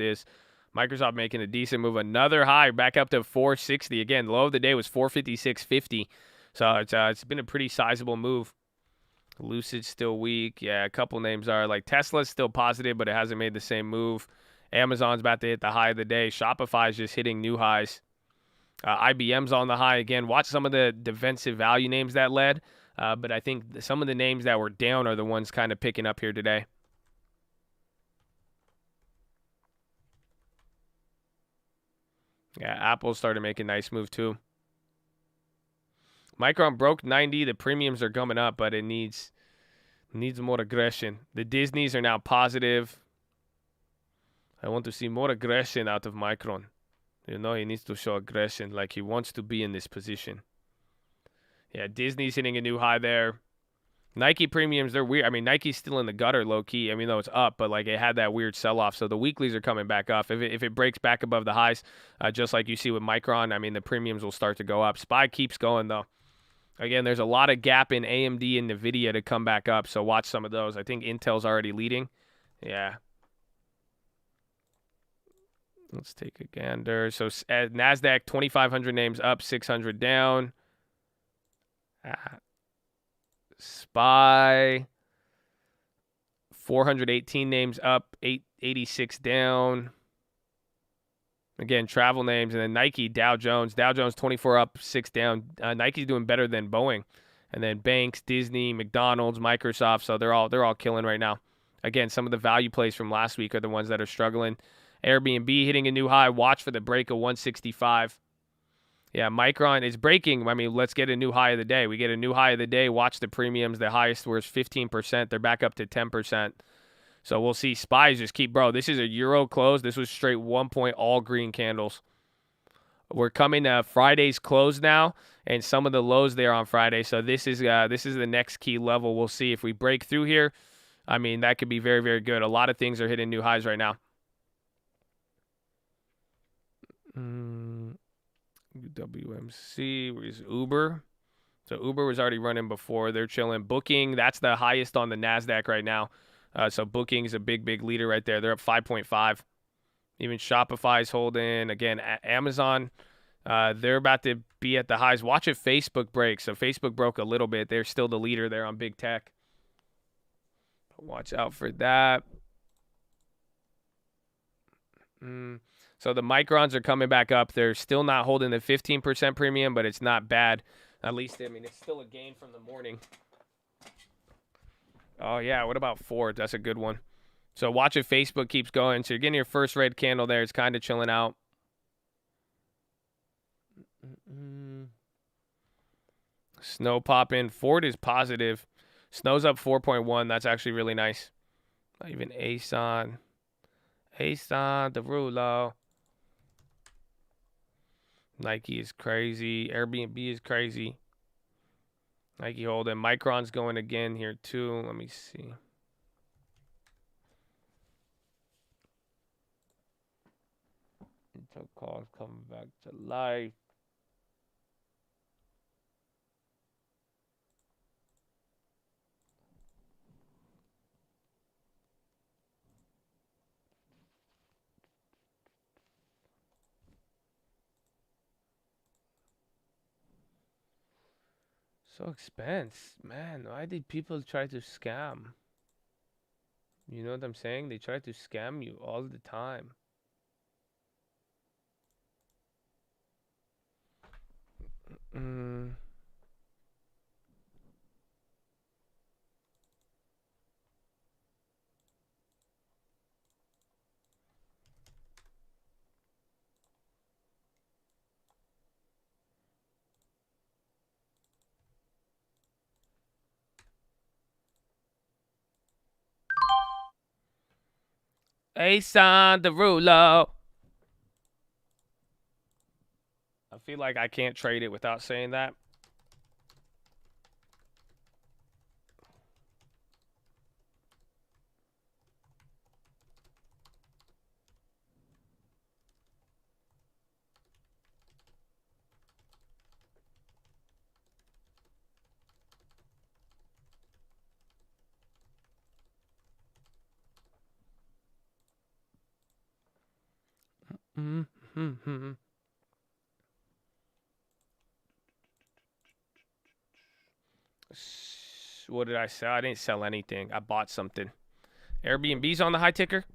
making a decent move. Another high back up to 460. Again, low of the day was 456.50. So it's been a pretty sizable move. Lucid's still weak. Yeah, a couple names are like Tesla's still positive, but it hasn't made the same move. Amazon's about to hit the high of the day. Shopify's just hitting new highs. IBM's on the high again. Watch some of the defensive value names that led. But I think some of the names that were down are the ones kind of picking up here today. Yeah, Apple started making a nice move too. Micron broke 90. The premiums are coming up, but it needs more aggression. The Disneys are now positive. I want to see more aggression out of Micron. You know, he needs to show aggression like he wants to be in this position. Yeah, Disney's hitting a new high there. Nike premiums, they're weird. I mean, Nike's still in the gutter low-key. I mean, though it's up, but like it had that weird sell-off. So the weeklies are coming back up. If it breaks back above the highs, just like you see with Micron, I mean, the premiums will start to go up. SPY keeps going, though. Again, there's a lot of gap in AMD and NVIDIA to come back up, so watch some of those. I think Intel's already leading. Yeah. Let's take a gander. So NASDAQ, 2,500 names up, 600 down. SPY, 418 names up, 886 down. Again, travel names. And then Nike, Dow Jones 24 up, 6 down. Nike's doing better than Boeing. And then banks, Disney, McDonald's, Microsoft. So they're all killing right now. Again, some of the value plays from last week are the ones that are struggling. Airbnb hitting a new high. Watch for the break of 165. Yeah, Micron is breaking. I mean, let's get a new high of the day. We get a new high of the day. Watch the premiums. The highest was 15%. They're back up to 10%. So we'll see. SPYs just keep, bro. This is a euro close. This was straight 1 point all green candles. We're coming to Friday's close now, and some of the lows there on Friday. So this is the next key level. We'll see if we break through here. I mean, that could be very, very good. A lot of things are hitting new highs right now. WMC, where's Uber? So Uber was already running before. They're chilling. Booking, that's the highest on the NASDAQ right now. So Booking is a big, big leader right there. They're up 5.5. Even Shopify's holding. Again, Amazon, they're about to be at the highs. Watch if Facebook breaks. So Facebook broke a little bit. They're still the leader there on big tech. Watch out for that. So the Microns are coming back up. They're still not holding the 15% premium, but it's not bad. At least, I mean, it's still a gain from the morning. Oh, yeah. What about Ford? That's a good one. So watch if Facebook keeps going. So you're getting your first red candle there. It's kind of chilling out. Snow popping. Ford is positive. Snow's up 4.1. That's actually really nice. Even ASON. ASON, the Rulo. Nike is crazy. Airbnb is crazy. Nike holding. Micron's going again here too. Let me see. Intel calls coming back to life. So expensive, man. Why did people try to scam? You know what I'm saying? They try to scam you all the time. ASON Derulo. I feel like I can't trade it without saying that. What did I sell? I didn't sell anything. I bought something. Airbnb's on the high ticker.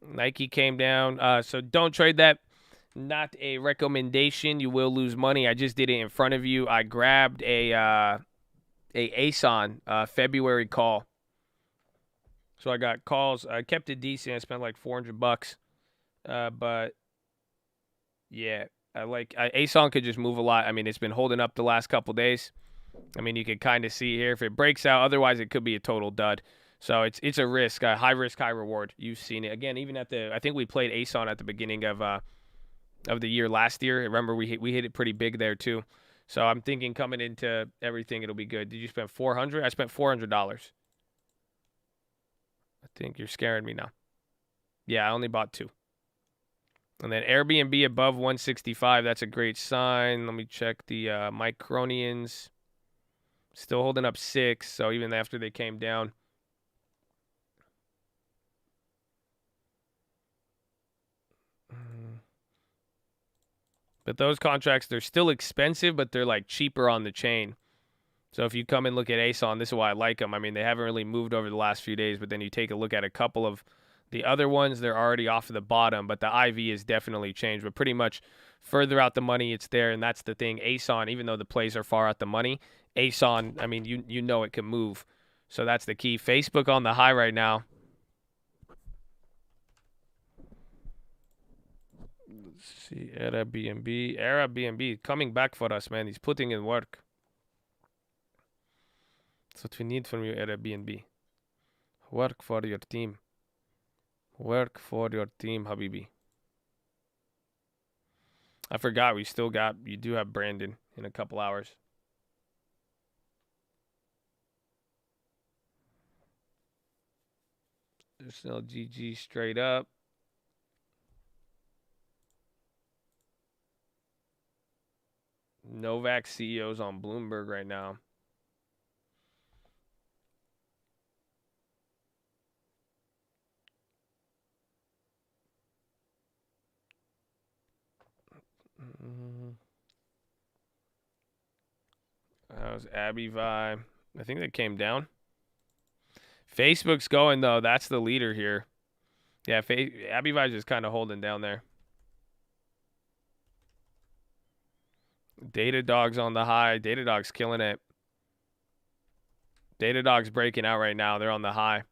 Nike came down. So don't trade that. Not a recommendation. You will lose money. I just did it in front of you. I grabbed a ASON February call. So I got calls. I kept it decent. I spent like $400. But yeah, ASON could just move a lot. I mean, it's been holding up the last couple days. I mean, you can kind of see here if it breaks out. Otherwise, it could be a total dud. So it's a risk, a high risk, high reward. You've seen it again. Even I think we played ASON at the beginning of the year last year. Remember, we hit it pretty big there too. So I'm thinking coming into everything, it'll be good. Did you spend $400? I spent $400. I think you're scaring me now. Yeah, I only bought 2. And then Airbnb above 165. That's a great sign. Let me check the Micronians. Still holding up 6. So even after they came down. But those contracts, they're still expensive, but they're like cheaper on the chain. So if you come and look at ASON, this is why I like them. I mean, they haven't really moved over the last few days, but then you take a look at a couple of the other ones, they're already off of the bottom, but the IV has definitely changed. But pretty much further out the money, it's there, and that's the thing. ASON, even though the plays are far out the money, ASON, I mean, you know it can move. So that's the key. Facebook on the high right now. Let's see, Airbnb coming back for us, man. He's putting in work. That's what we need from you, Airbnb. Work for your team. Work for your team, Habibi. I forgot you do have Brandon in a couple hours. There's no GG straight up. Novak CEO's on Bloomberg right now. That was Abby Vibe. I think that came down. Facebook's going, though. That's the leader here. Yeah, Abby Vibe's just kind of holding down there. Datadog's on the high. Datadog's killing it. Datadog's breaking out right now. They're on the high.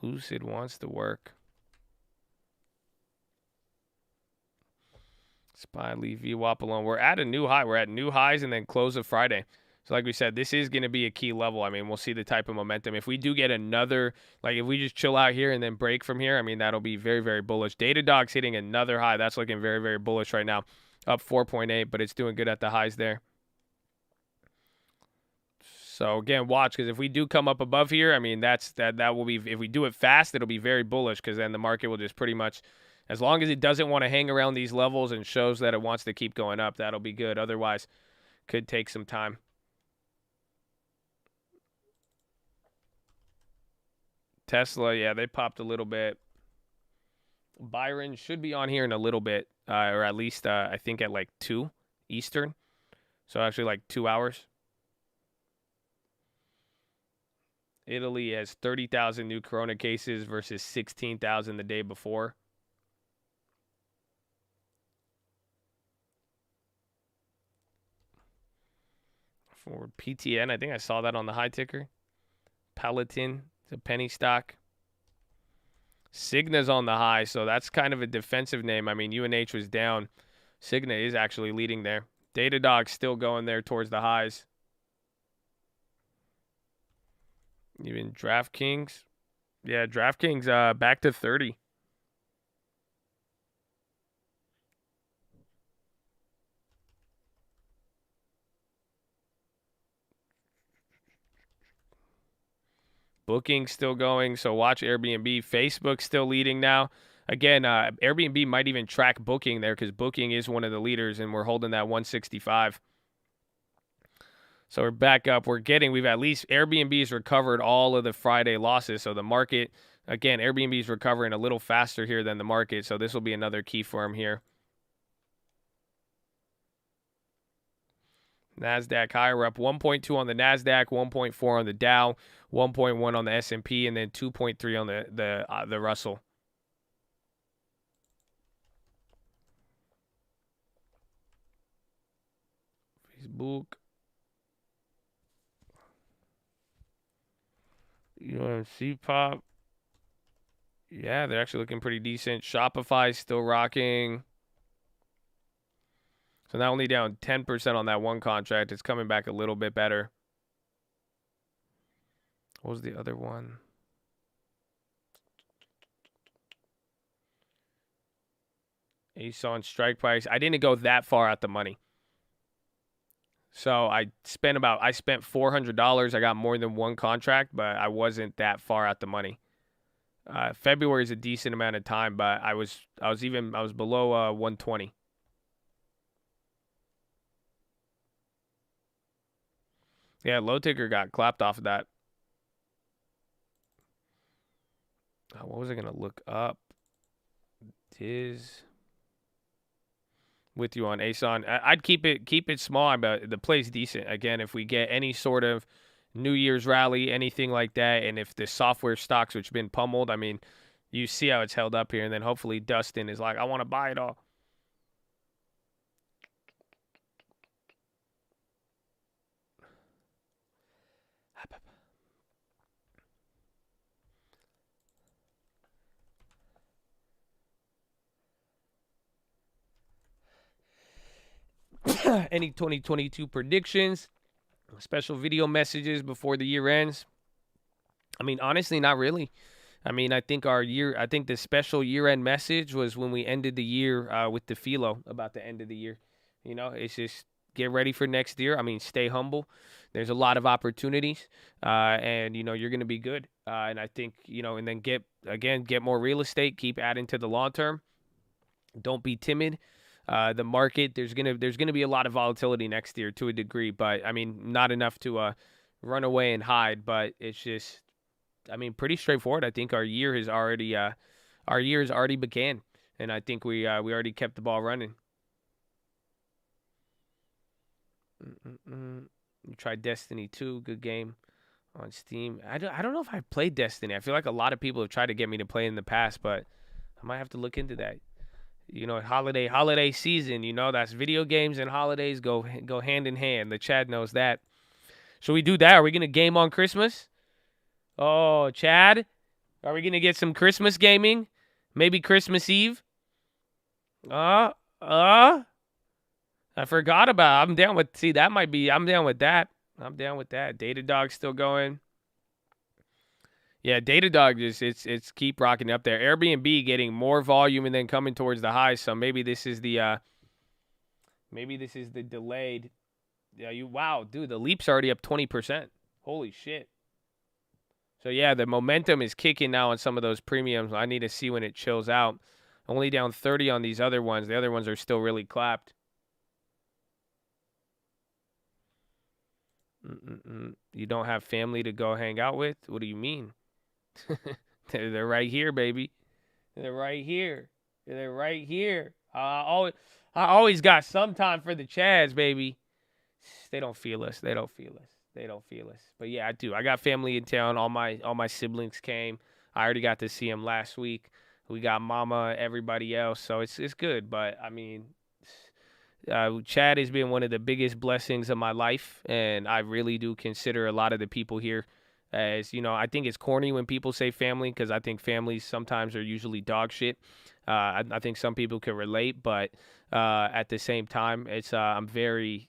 Lucid wants to work. Spy, Lee, VWAP alone. We're at a new high. We're at new highs and then close of Friday. So like we said, this is going to be a key level. I mean, we'll see the type of momentum. If we do get another, like if we just chill out here and then break from here, I mean, that'll be very, very bullish. Datadog's hitting another high. That's looking very, very bullish right now. Up 4.8, but it's doing good at the highs there. So again, watch, because if we do come up above here, I mean, that will be, if we do it fast, it'll be very bullish, because then the market will just pretty much, as long as it doesn't want to hang around these levels and shows that it wants to keep going up, that'll be good. Otherwise, could take some time. Tesla, yeah, they popped a little bit. Byron should be on here in a little bit, or at least I think at like 2 Eastern. So actually like 2 hours. Italy has 30,000 new corona cases versus 16,000 the day before. For PTN, I think I saw that on the high ticker. Peloton, it's a penny stock. Cigna's on the high, so that's kind of a defensive name. I mean, UNH was down. Cigna is actually leading there. Datadog's still going there towards the highs. Even DraftKings. Yeah, DraftKings back to 30. Booking still going, so watch Airbnb. Facebook still leading now. Again, Airbnb might even track Booking there because Booking is one of the leaders, and we're holding that 165. So we're back up. We've at least Airbnb's recovered all of the Friday losses. So the market, again, Airbnb's recovering a little faster here than the market. So this will be another key firm here. NASDAQ higher. We're up 1.2 on the NASDAQ, 1.4 on the Dow, 1.1 on the S&P, and then 2.3 on the Russell. Facebook. UMC pop. Yeah, they're actually looking pretty decent. Shopify still rocking. So not only down 10% on that one contract, it's coming back a little bit better. What was the other one? ASON strike price. I didn't go that far at the money. So I spent $400. I got more than one contract, but I wasn't that far at the money. February is a decent amount of time, but I was below 120. Yeah, low ticker got clapped off of that. What was I gonna look up? With you on ASON. I'd keep it small, but the play's decent. Again, if we get any sort of New Year's rally, anything like that, and if the software stocks, which have been pummeled, I mean, you see how it's held up here, and then hopefully Dustin is like, I want to buy it all. Any 2022 predictions, special video messages before the year ends? I mean, honestly, not really. I mean, I think the special year-end message was when we ended the year with the PHILO about the end of the year. It's just get ready for next year. I mean, stay humble. There's a lot of opportunities, and you're going to be good. And I think and then get more real estate. Keep adding to the long term. Don't be timid. The market, there's gonna be a lot of volatility next year to a degree, but I mean, not enough to run away and hide. But it's just, I mean, pretty straightforward. I think our year has already began, and I think we already kept the ball running. You tried Destiny 2, good game on Steam. I don't know if I played Destiny. I feel like a lot of people have tried to get me to play in the past, but I might have to look into that. Holiday season, that's video games and holidays go hand in hand. The Chad knows that. Should we do that? Are we going to game on Christmas? Oh, Chad, are we going to get some Christmas gaming? Maybe Christmas Eve? I forgot about it. I'm down with that. I'm down with that. Datadog's still going. Yeah, Datadog it's keep rocking up there. Airbnb getting more volume and then coming towards the highs. So maybe this is the delayed. Yeah, wow, dude, the leap's already up 20%. Holy shit. So yeah, the momentum is kicking now on some of those premiums. I need to see when it chills out. Only down 30 on these other ones. The other ones are still really clapped. You don't have family to go hang out with? What do you mean? They're right here, baby. They're right here. I always got some time for the Chads, baby. They don't feel us. But yeah, I do. I got family in town. All my siblings came. I already got to see them last week. We got mama, everybody else. So it's good. But I mean, Chad has been one of the biggest blessings of my life, and I really do consider a lot of the people here as, I think it's corny when people say family, because I think families sometimes are usually dog shit. I think some people can relate, but at the same time, it's I'm very,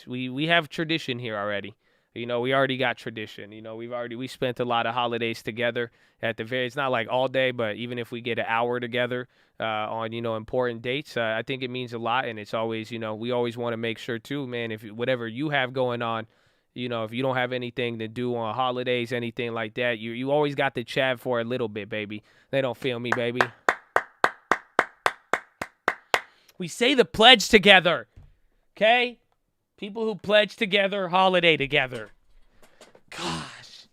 we have tradition here already. We already got tradition. We spent a lot of holidays together. It's not like all day, but even if we get an hour together on important dates, I think it means a lot. And it's always, we always want to make sure too, man. If whatever you have going on, if you don't have anything to do on holidays, anything like that, you always got the Chad for a little bit, baby. They don't feel me, baby. We say the pledge together, okay? People who pledge together, holiday together. Gosh.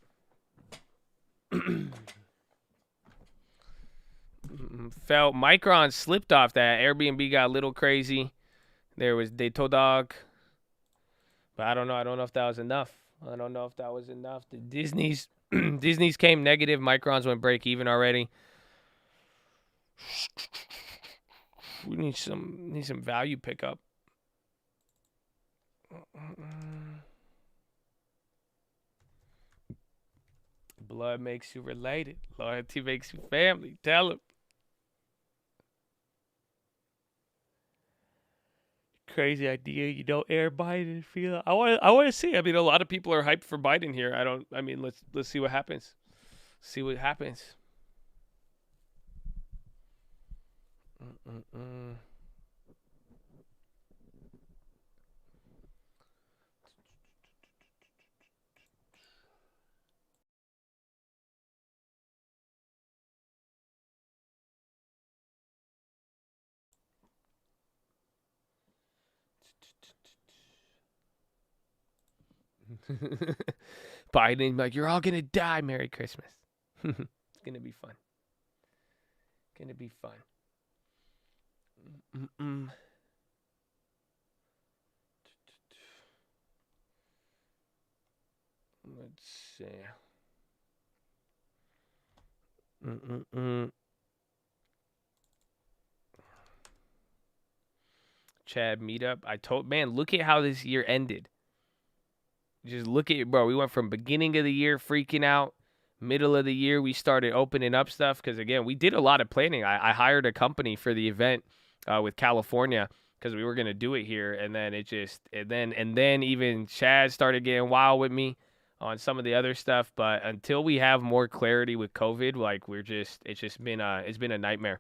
Felt Micron slipped off that. Airbnb got a little crazy. There was Datodog. But I don't know. I don't know if that was enough. The Disney's came negative. Microns went break even already. We need some value pickup. Blood makes you related. Loyalty makes you family. Tell him. Crazy idea. You don't air Biden. Feel. I want to see. I mean, a lot of people are hyped for Biden here. Let's see what happens. See what happens. Biden, like, you're all gonna die. Merry Christmas. It's gonna be fun. Let's see. Chad meetup. Man, look at how this year ended. Just look at it, bro. We went from beginning of the year freaking out. Middle of the year, we started opening up stuff because, again, we did a lot of planning. I hired a company for the event with California because we were going to do it here. And then then even Chad started getting wild with me on some of the other stuff. But until we have more clarity with COVID, like, it's been a nightmare.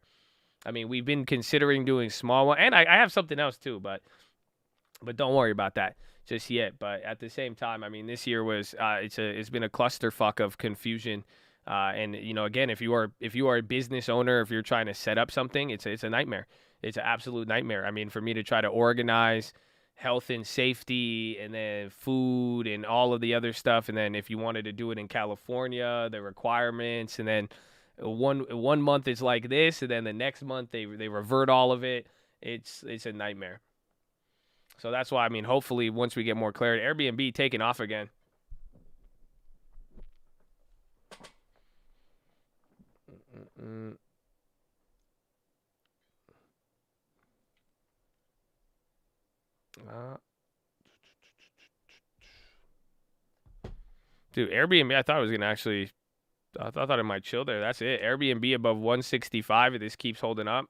I mean, we've been considering doing small one, and I have something else too, but don't worry about that just yet. But at the same time, I mean, this year was it's been a clusterfuck of confusion. And again, if you are a business owner, if you're trying to set up something, it's a nightmare. It's an absolute nightmare. I mean, for me to try to organize health and safety and then food and all of the other stuff, and then if you wanted to do it in California, the requirements, and then one month it's like this, and then the next month they revert all of it. It's a nightmare. So that's why, I mean, hopefully once we get more clarity, Airbnb taking off again. Dude, Airbnb, I thought it was going to actually, I thought it might chill there. That's it. Airbnb above 165 if this keeps holding up.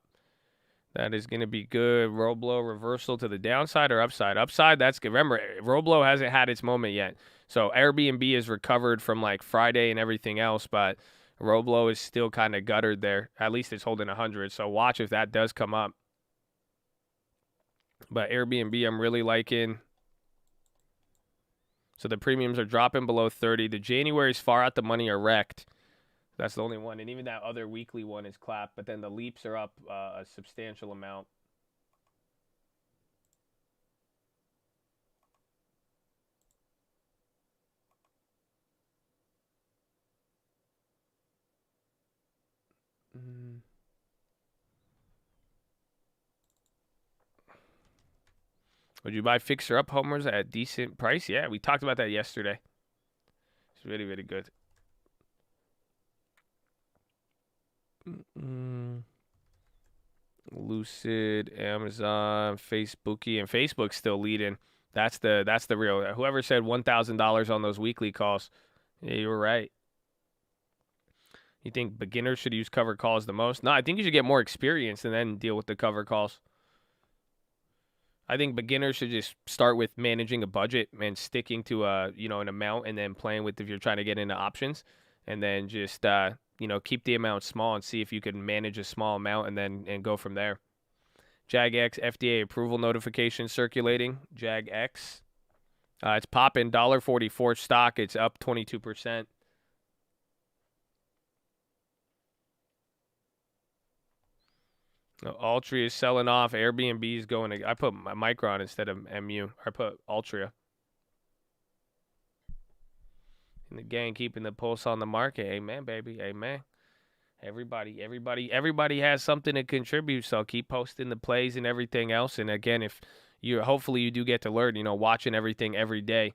That is going to be good. Roblo reversal to the downside or upside? Upside, that's good. Remember, Roblo hasn't had its moment yet. So Airbnb is recovered from like Friday and everything else, but Roblo is still kind of guttered there. At least it's holding 100. So watch if that does come up. But Airbnb, I'm really liking. So the premiums are dropping below 30. The January's far out the money are wrecked. That's the only one. And even that other weekly one is clapped. But then the leaps are up a substantial amount. Would you buy fixer-up homers at a decent price? Yeah, we talked about that yesterday. It's really, really good. Lucid, Amazon, Facebooky, and Facebook's still leading. That's the real. Whoever said $1,000 on those weekly calls, yeah, you were right. You think beginners should use cover calls the most? No, I think you should get more experience and then deal with the cover calls. I think beginners should just start with managing a budget and sticking to an amount, and then playing with if you're trying to get into options, and then just keep the amount small and see if you can manage a small amount and go from there. JAGX FDA approval notification circulating. JAGX. It's popping $1.44 stock. It's up 22%. Altria is selling off. Airbnb is going to. I put my Micron instead of MU. I put Altria. And the gang keeping the pulse on the market. Amen, baby. Amen. Everybody has something to contribute. So keep posting the plays and everything else. And again, if you hopefully you do get to learn, watching everything every day,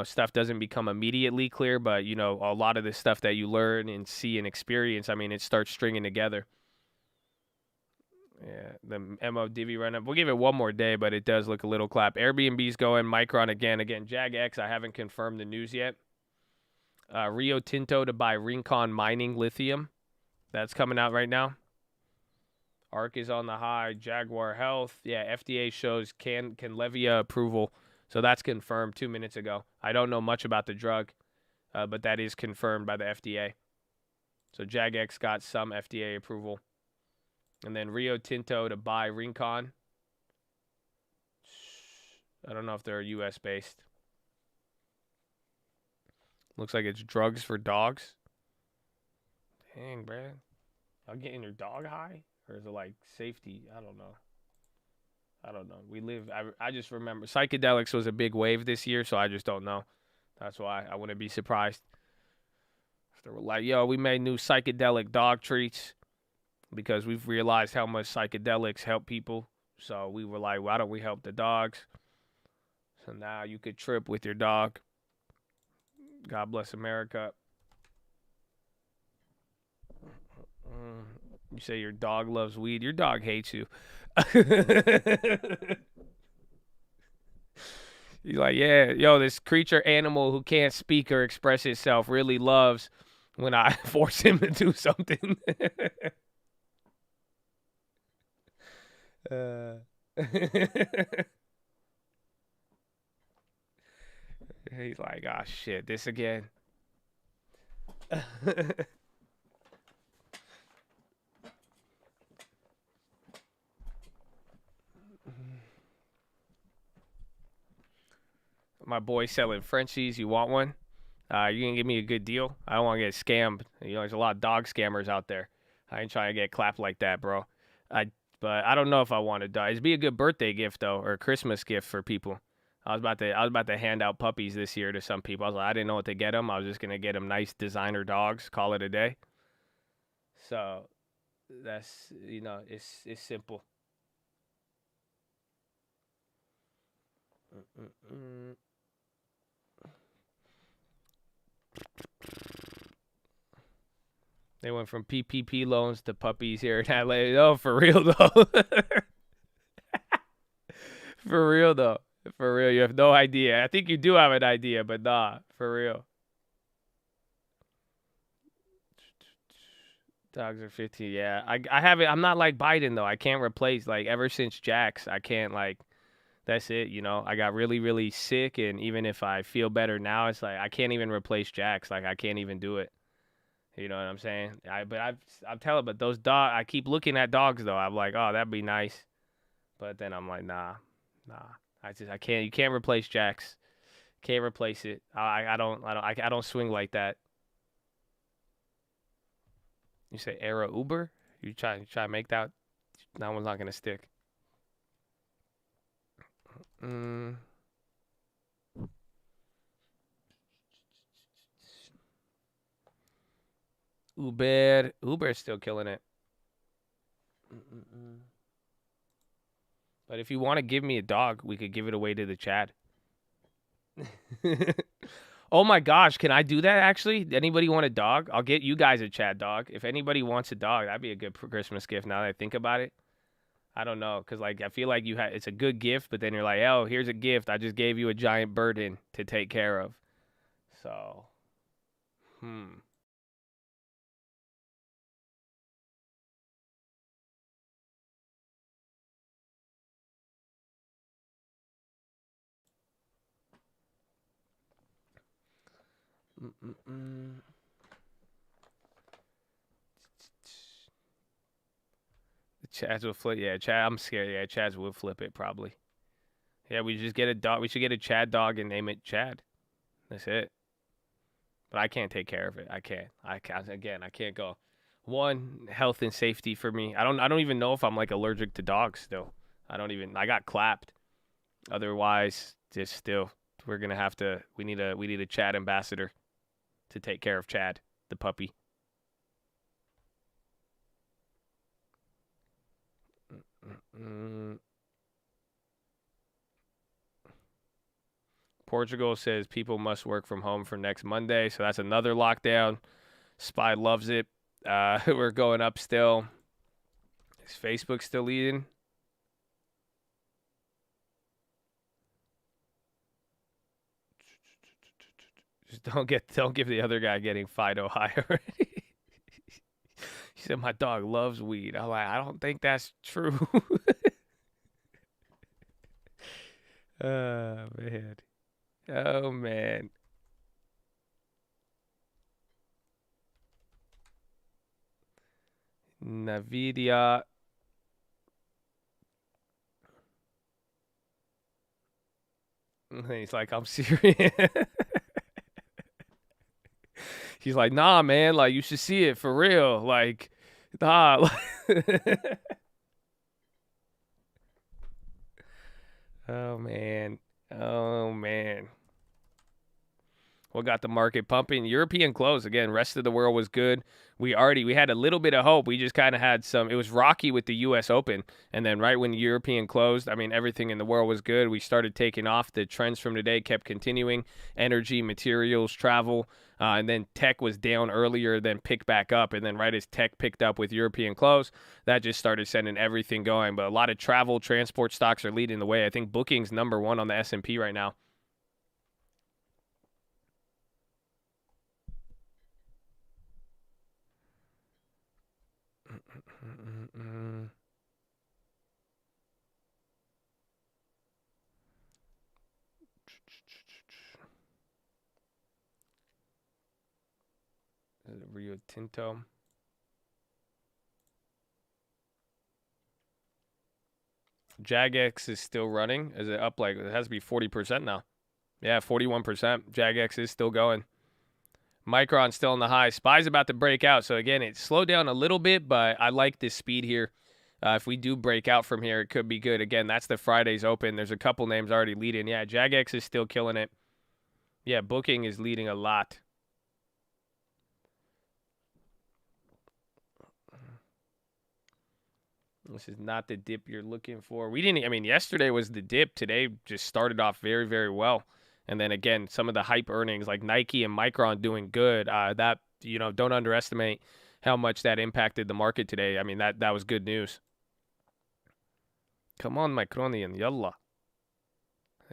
stuff doesn't become immediately clear, but a lot of the stuff that you learn and see and experience, I mean, it starts stringing together. Yeah, the MO Divi run up. We'll give it one more day, but it does look a little clap. Airbnb's going. Micron again. JagX, I haven't confirmed the news yet. Rio Tinto to buy Rincon Mining Lithium. That's coming out right now. ARK is on the high. Jaguar Health. Yeah, FDA shows Canlevia approval. So that's confirmed 2 minutes ago. I don't know much about the drug, but that is confirmed by the FDA. So JagX got some FDA approval. And then Rio Tinto to buy Rincon. I don't know if they're US based. Looks like it's drugs for dogs. Dang, Brad. I'm getting your dog high? Or is it like safety? I don't know. I just remember psychedelics was a big wave this year, so I just don't know. That's why I wouldn't be surprised. If they were like, yo, we made new psychedelic dog treats because we've realized how much psychedelics help people. So we were like, why don't we help the dogs? So now you could trip with your dog. God bless America. You say your dog loves weed. Your dog hates you. You're like, yeah, yo, this creature animal who can't speak or express itself really loves when I force him to do something. He's like, oh, shit, this again. My boy selling Frenchies. You want one? You gonna give me a good deal? I don't want to get scammed. There's a lot of dog scammers out there. I ain't trying to get clapped like that, bro. But I don't know if I want to die. It'd be a good birthday gift though, or a Christmas gift for people. I was about to hand out puppies this year to some people. I was like, I didn't know what to get them. I was just gonna get them nice designer dogs. Call it a day. So that's it's simple. They went from PPP loans to puppies here in LA. Oh, for real though. For real though. For real, you have no idea. I think you do have an idea, but nah, for real. Dogs are 15. Yeah, I have it. I'm not like Biden though. I can't replace ever since Jax. I can't That's it. I got really really sick, and even if I feel better now, it's like I can't even replace Jax. I can't even do it. You know what I'm saying? I'm telling, but those dog. I keep looking at dogs though. I'm like, oh, that'd be nice, but then I'm like, nah. I can't. You can't replace Jax. Can't replace it. I don't swing like that. You say era Uber? You try to make that? That one's not gonna stick. Uber's still killing it. But if you want to give me a dog, we could give it away to the Chad. Oh my gosh, can I do that actually? Anybody want a dog? I'll get you guys a Chad dog. If anybody wants a dog, that'd be a good Christmas gift now that I think about it. I don't know, because I feel like it's a good gift, but then you're like, oh, here's a gift. I just gave you a giant burden to take care of. So, The Chads will flip. Yeah, Chad. I'm scared. Yeah, Chads will flip it probably. Yeah, we just get a dog. We should get a Chad dog and name it Chad. That's it. But I can't take care of it. I can't. Again, I can't go. One, health and safety for me. I don't even know if I'm like allergic to dogs still. I got clapped. Otherwise, just still we're gonna have to we need a Chad ambassador to take care of Chad, the puppy. Mm. Portugal says people must work from home for next Monday, so that's another lockdown. Spy loves it. We're going up still. Is Facebook still leading? Just don't give the other guy getting Fido high already. He said my dog loves weed. I'm like, I don't think that's true. Oh man. Oh man. Nvidia. He's like, I'm serious. He's like, nah, man, like you should see it for real. Like, nah. Oh man. Oh man. What got the market pumping? European close again. Rest of the world was good. We had a little bit of hope. We just kind of had some. It was rocky with the U.S. Open, and then right when European closed, I mean everything in the world was good. We started taking off. The trends from today kept continuing. Energy, materials, travel, and then tech was down earlier, then picked back up, and then right as tech picked up with European close, that just started sending everything going. But a lot of travel, transport stocks are leading the way. I think booking's number one on the S&P right now. Rio Tinto. JAGX is still running. Is it up like it has to be 40% now? Yeah, 41%. JAGX is still going. Micron still on the high. SPY's about to break out. So again, it slowed down a little bit, but I like this speed here. If we do break out from here, it could be good. Again, that's the Friday's open. There's a couple names already leading. Yeah, JAGX is still killing it. Yeah, booking is leading a lot. This is not the dip you're looking for. Yesterday was the dip. Today just started off very, very well. And then again, some of the hype earnings like Nike and Micron doing good. Don't underestimate how much that impacted the market today. I mean, that was good news. Come on, Micronian. Yalla.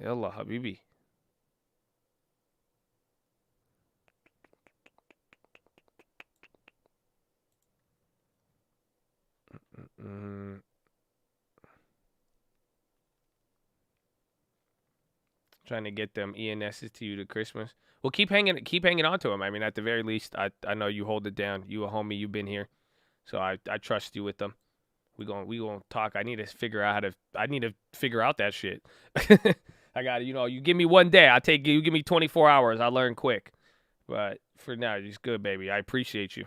Yalla, Habibi. Trying to get them ENSs to you to Christmas. Well, keep hanging on to them. I mean, at the very least, I know you hold it down. You a homie. You've been here, so I trust you with them. We gonna talk. I need to figure out that shit. I got to, you give me one day. You give me 24 hours. I learn quick. But for now, you're just good, baby. I appreciate you.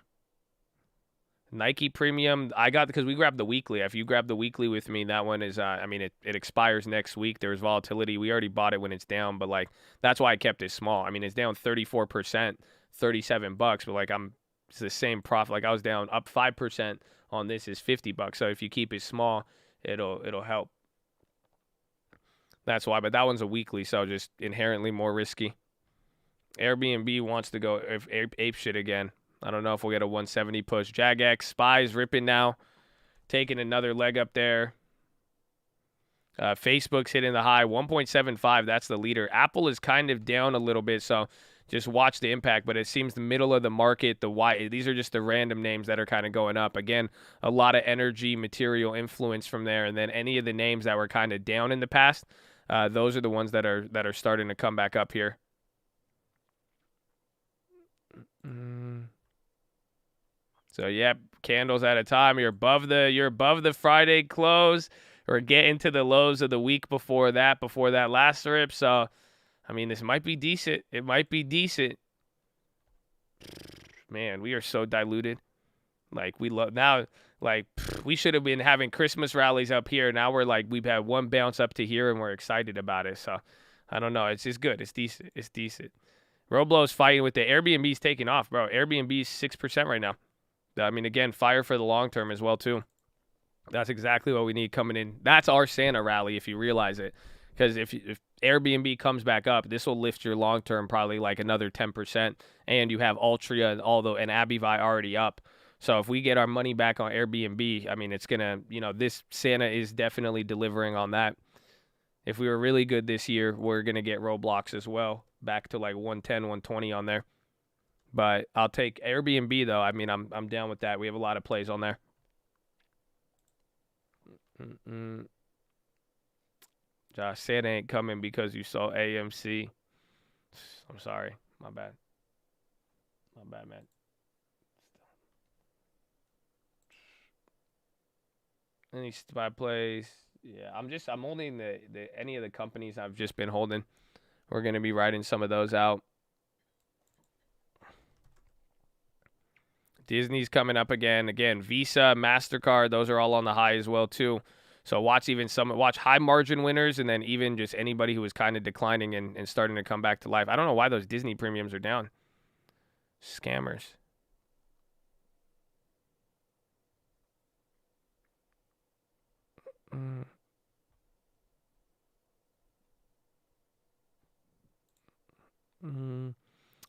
Nike Premium, I got because we grabbed the weekly. If you grab the weekly with me, that one is, it expires next week. There's volatility. We already bought it when it's down, but like that's why I kept it small. I mean, it's down 34%, $37, but like it's the same profit. Like I was down up 5% on this is $50. So if you keep it small, it'll help. That's why. But that one's a weekly, so just inherently more risky. Airbnb wants to go ape shit again. I don't know if we'll get a 170 push. JAGX, SPY's ripping now. Taking another leg up there. Facebook's hitting the high, 1.75. That's the leader. Apple is kind of down a little bit, so just watch the impact. But it seems the middle of the market, these are just the random names that are kind of going up. Again, a lot of energy, material influence from there. And then any of the names that were kind of down in the past, those are the ones that are starting to come back up here. So yeah, candles at a time. You're above the Friday close, or getting to the lows of the week before that last rip. So, I mean, this might be decent. It might be decent. Man, we are so diluted. Like we love now. Like we should have been having Christmas rallies up here. Now we're like we've had one bounce up to here and we're excited about it. So I don't know. It's just good. It's decent. It's decent. Roblo's fighting with the Airbnb's taking off, bro. Airbnb's 6% right now. I mean, again, fire for the long term as well too. That's exactly what we need coming in. That's our Santa rally, if you realize it. Because if Airbnb comes back up, this will lift your long term probably like another 10%. And you have Altria and Abivi already up. So if we get our money back on Airbnb, I mean, it's going to, this Santa is definitely delivering on that. If we were really good this year, we're going to get Roblox as well, back to like 110, 120 on there. But I'll take Airbnb, though. I mean, I'm down with that. We have a lot of plays on there. Josh, Santa ain't coming because you saw AMC. I'm sorry. My bad. My bad, man. Any spy plays? Yeah, I'm holding any of the companies I've just been holding. We're gonna be writing some of those out. Disney's coming up again. Again, Visa, MasterCard, those are all on the high as well too. So watch high margin winners, and then even just anybody who is kind of declining and starting to come back to life. I don't know why those Disney premiums are down. Scammers.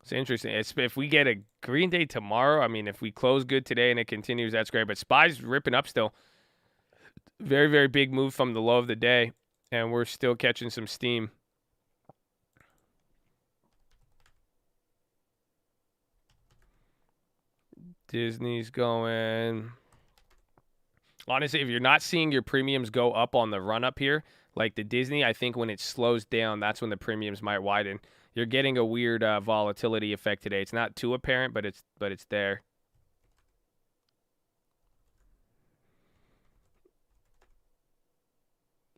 It's interesting. If we get a Green Day tomorrow, I mean, if we close good today and it continues, that's great. But SPY's ripping up still. Very, very big move from the low of the day, and we're still catching some steam. Disney's going. Honestly, if you're not seeing your premiums go up on the run up here, like the Disney, I think when it slows down, that's when the premiums might widen. You're getting a weird volatility effect today. It's not too apparent, but it's there.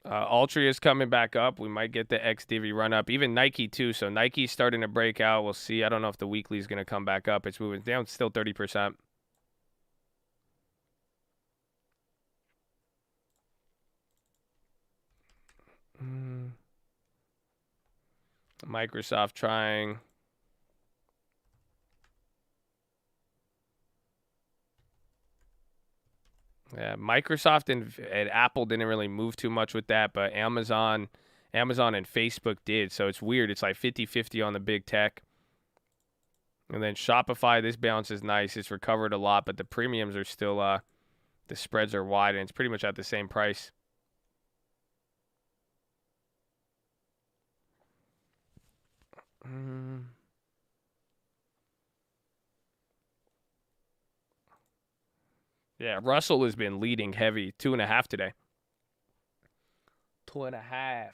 Altria is coming back up. We might get the XDV run up. Even Nike too. So Nike's starting to break out. We'll see. I don't know if the weekly is going to come back up. It's moving down. It's still 30%. Microsoft trying. Yeah, Microsoft and Apple didn't really move too much with that, but Amazon and Facebook did. So it's weird. It's like 50-50 on the big tech. And then Shopify, this bounce is nice. It's recovered a lot, but the premiums are still the spreads are wide, and it's pretty much at the same price. Yeah, Russell has been leading heavy. 2.5 today. 2.5.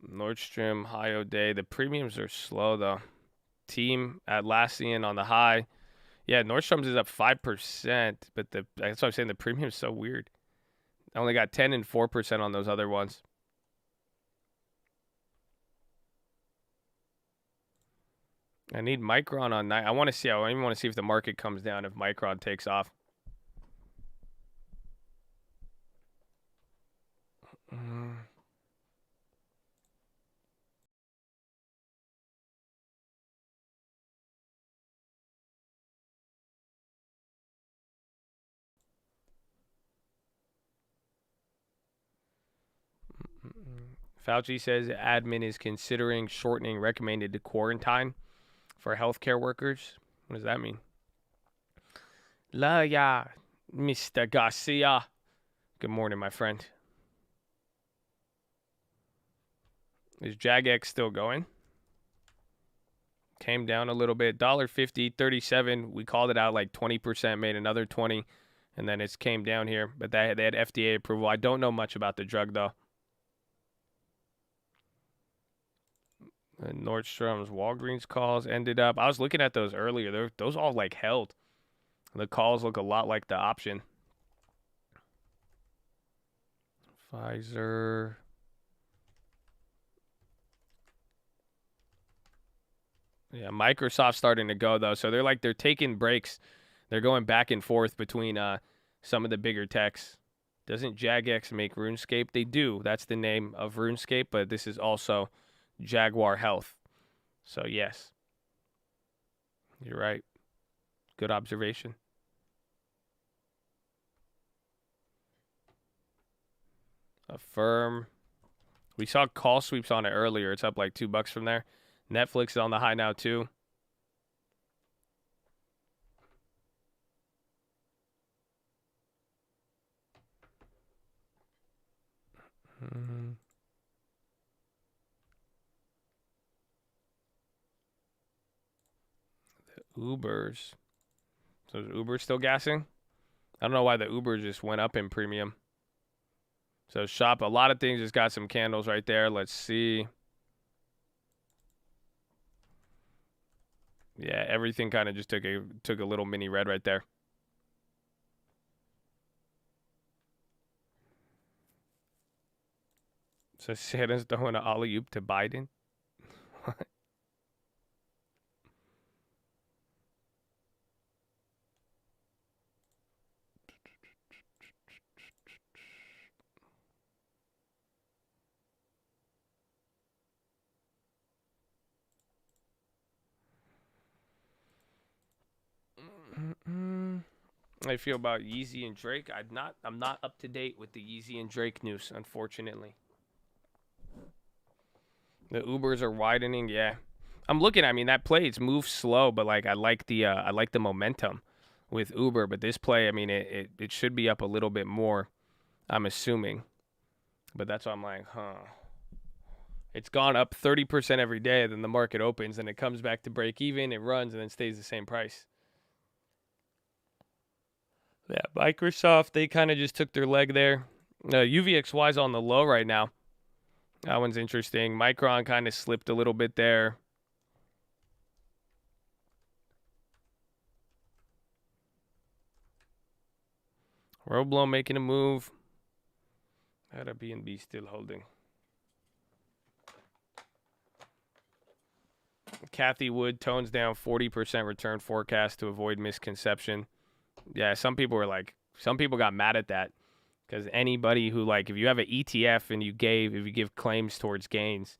Nordstrom, high day. The premiums are slow though. Team Atlassian on the high. Yeah, Nordstrom's is up 5%, but that's what I'm saying. The premium's so weird. I only got 10 and 4% on those other ones. I need Micron on night. I want to see. I even want to see if the market comes down if Micron takes off. Fauci says admin is considering shortening recommended quarantine for healthcare workers. What does that mean? La Mr. Garcia. Good morning, my friend. Is JagX still going? Came down a little bit. $1.50, 37. We called it out like 20%, made another 20. and then it came down here. But they had FDA approval. I don't know much about the drug, though. And Nordstrom's Walgreens calls ended up. I was looking at those earlier. Those all like held. The calls look a lot like the option. Pfizer. Yeah, Microsoft's starting to go, though. So they're taking breaks. They're going back and forth between some of the bigger techs. Doesn't Jagex make RuneScape? They do. That's the name of RuneScape, but this is also Jaguar Health. So, yes. You're right. Good observation. Affirm. We saw call sweeps on it earlier. It's up like $2 from there. Netflix is on the high now, too. The Ubers. So is Uber still gassing? I don't know why the Uber just went up in premium. So shop, a lot of things just got some candles right there. Let's see. Yeah, everything kind of just took a little mini red right there. So Santa's throwing an alley-oop to Biden. How you feel about Yeezy and Drake? I'm not up to date with the Yeezy and Drake news, unfortunately. The Ubers are widening, yeah. I'm looking. I mean, that play it's moved slow, but like I like the momentum with Uber. But this play, I mean, it should be up a little bit more. I'm assuming, but that's why I'm like, huh. It's gone up 30% every day. Then the market opens and it comes back to break even. It runs and then stays the same price. Yeah, Microsoft, they kind of just took their leg there. UVXY is on the low right now. That one's interesting. Micron kind of slipped a little bit there. Roblo making a move. Had a BNB still holding. Kathy Wood tones down 40% return forecast to avoid misconception. Yeah, some people got mad at that because anybody who like, if you have an ETF and if you give claims towards gains,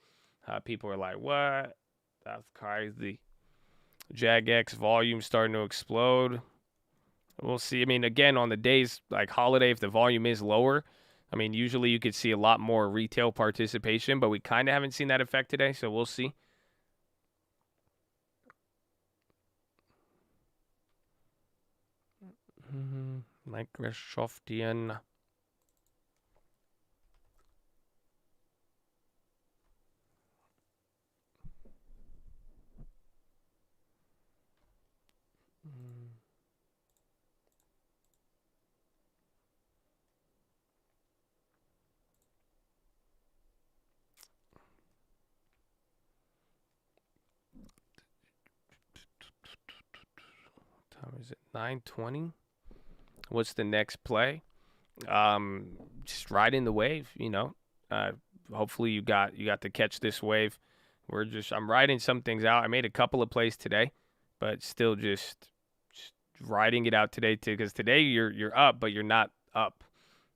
people are like, what? That's crazy. JagX volume starting to explode. We'll see. I mean, again, on the days like holiday, if the volume is lower, I mean, usually you could see a lot more retail participation, but we kind of haven't seen that effect today, so we'll see. Microsoftian. Time is it 9:20? What's the next play? Just riding the wave, you know. Hopefully you got to catch this wave. I'm riding some things out. I made a couple of plays today, but still just riding it out today too. Because today you're up, but you're not up.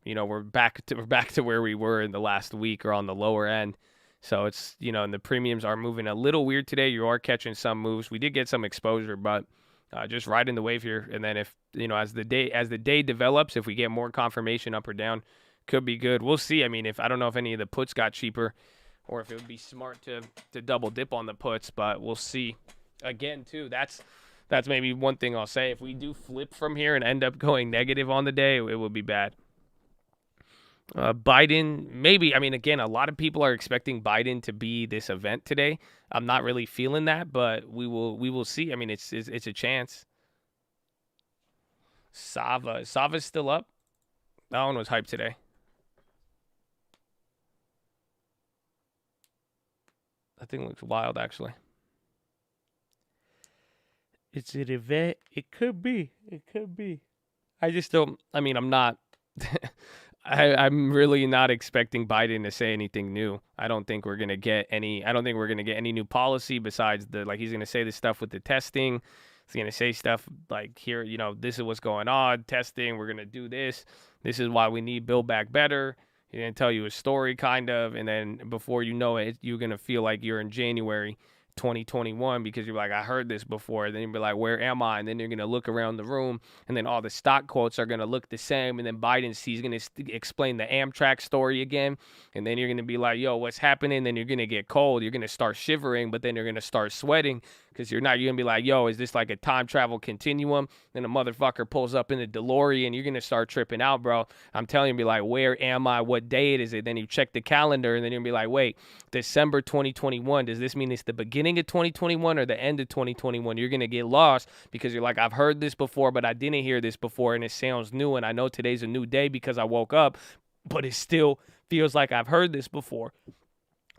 You know, we're back to where we were in the last week or on the lower end. So it's, you know, and the premiums are moving a little weird today. You are catching some moves. We did get some exposure, but just riding the wave here. And then if, you know, as the day develops, if we get more confirmation up or down, could be good. We'll see. I mean, I don't know if any of the puts got cheaper or if it would be smart to double dip on the puts, but we'll see. Again, too, that's maybe one thing I'll say. If we do flip from here and end up going negative on the day, it would be bad. Biden, maybe. I mean, again, a lot of people are expecting Biden to be this event today. I'm not really feeling that, but we will see. I mean, it's a chance. Sava. Sava's still up? That one was hyped today. That thing looks wild, actually. It's an event. It could be. It could be. I just don't. I mean, I'm not. I'm really not expecting Biden to say anything new. I don't think we're gonna get any. I don't think we're gonna get any new policy besides the like. He's gonna say this stuff with the testing. He's gonna say stuff like here. You know, this is what's going on. Testing. We're gonna do this. This is why we need Build Back Better. He's gonna tell you a story, kind of, and then before you know it, you're gonna feel like you're in January 2021 because you're like, I heard this before. Then you'll be like, where am I? And then you're going to look around the room and then all the stock quotes are going to look the same. And then he's going to explain the Amtrak story again. And then you're going to be like, yo, what's happening? Then you're going to get cold. You're going to start shivering, but then you're going to start sweating because you're going to be like, yo, is this like a time travel continuum? Then a motherfucker pulls up in the DeLorean. You're going to start tripping out, bro. I'm telling you, be like, where am I? What day is it? Then you check the calendar and then you'll be like, wait, December 2021. Does this mean it's the beginning of 2021 or the end of 2021? You're going to get lost because you're like, I've heard this before, but I didn't hear this before. And it sounds new. And I know today's a new day because I woke up, but it still feels like I've heard this before.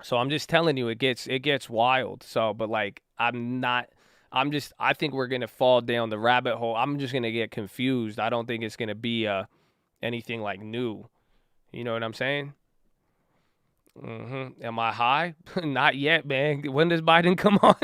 So I'm just telling you, it gets wild. So, but like, I think we're going to fall down the rabbit hole. I'm just going to get confused. I don't think it's going to be anything like new. You know what I'm saying? Am I high? Not yet, man. When does Biden come on?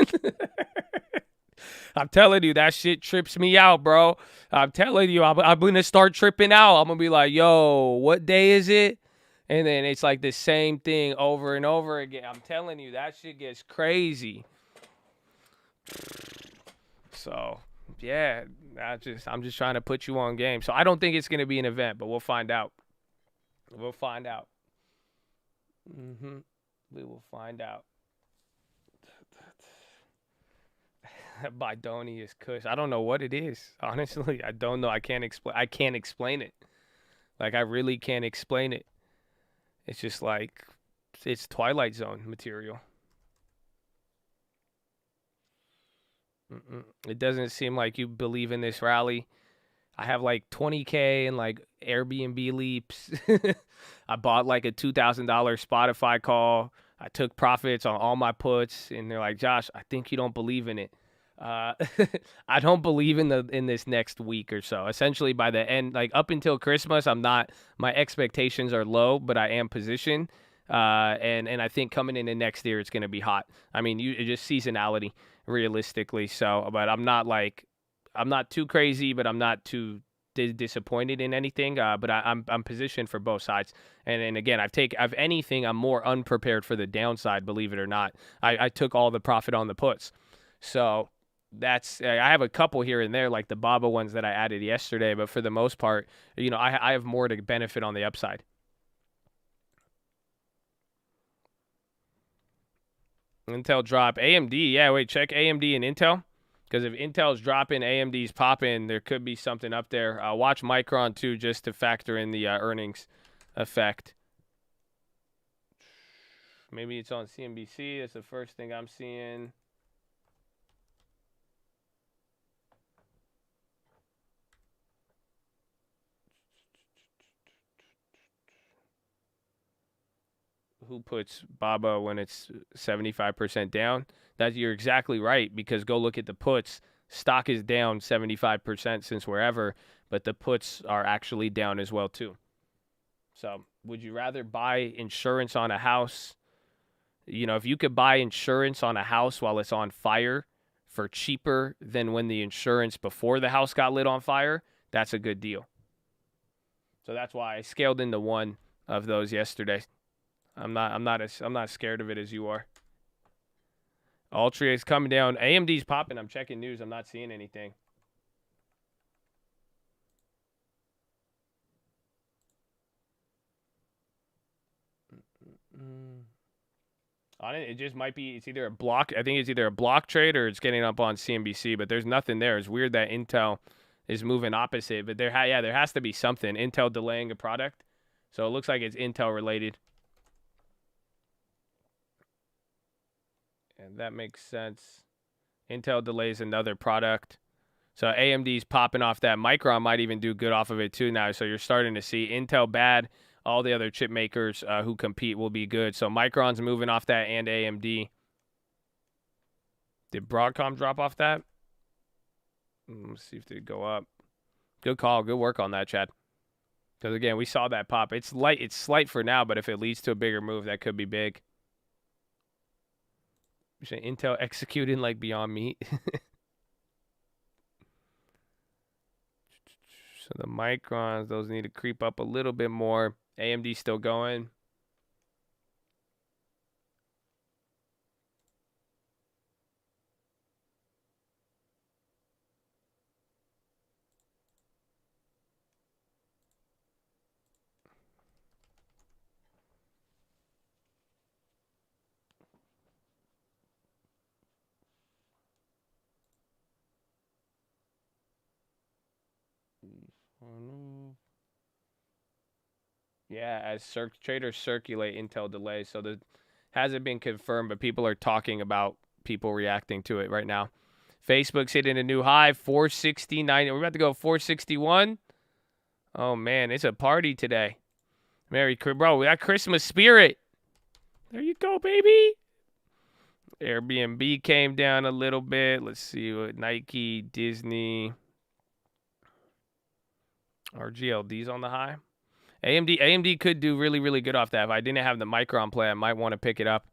I'm telling you, that shit trips me out, bro. I'm telling you, I'm going to start tripping out. I'm going to be like, yo, what day is it? And then it's like the same thing over and over again. I'm telling you, that shit gets crazy. So, yeah, I'm just trying to put you on game. So I don't think it's going to be an event, but we'll find out. We'll find out. We will find out. Bidoni is Kush. I don't know what it is. Honestly, I don't know. I can't explain it. Like, I really can't explain it. It's just like, it's Twilight Zone material. It doesn't seem like you believe in this rally. I have like 20K in like Airbnb leaps. I bought like a $2,000 Spotify call. I took profits on all my puts, and they're like, Josh, I think you don't believe in it. I don't believe in this next week or so. Essentially, by the end, like up until Christmas, my expectations are low, but I am positioned. And I think coming into next year, it's going to be hot. I mean, just seasonality, realistically. So, but I'm not too crazy, but I'm not too disappointed in anything. But I'm positioned for both sides. And again, I've anything, I'm more unprepared for the downside, believe it or not. I took all the profit on the puts. So I have a couple here and there, like the BABA ones that I added yesterday. But for the most part, I have more to benefit on the upside. Intel drop. AMD, yeah, wait, check AMD and Intel. Because if Intel's dropping, AMD's popping, there could be something up there. Watch Micron, too, just to factor in the earnings effect. Maybe it's on CNBC. That's the first thing I'm seeing. Who puts BABA when it's 75% down? You're exactly right, because go look at the puts. Stock is down 75% since wherever, but the puts are actually down as well too. So would you rather buy insurance on a house? If you could buy insurance on a house while it's on fire for cheaper than when the insurance before the house got lit on fire, that's a good deal. So that's why I scaled into one of those yesterday. I'm not scared of it as you are. Altria is coming down. AMD's popping. I'm checking news. I'm not seeing anything. On it, it just might be. It's either a block. I think it's either a block trade or it's getting up on CNBC. But there's nothing there. It's weird that Intel is moving opposite. But there has to be something. Intel delaying a product, so it looks like it's Intel related. And that makes sense. Intel delays another product. So AMD's popping off that. Micron might even do good off of it too now. So you're starting to see Intel bad. All the other chip makers who compete will be good. So Micron's moving off that and AMD. Did Broadcom drop off that? Let's see if they go up. Good call. Good work on that, Chad. Because, again, we saw that pop. It's light. It's slight for now, but if it leads to a bigger move, that could be big. You say Intel executing like Beyond Meat. So the Microns, those need to creep up a little bit more. AMD still going. Yeah, as traders circulate Intel delay. So the hasn't been confirmed, but people are talking about people reacting to it right now. Facebook's hitting a new high, 469. We're about to go 461. Oh, man, it's a party today. Bro, we got Christmas spirit. There you go, baby. Airbnb came down a little bit. Let's see what Nike, Disney, RGLD's on the high. AMD could do really, really good off that. If I didn't have the Micron play, I might want to pick it up.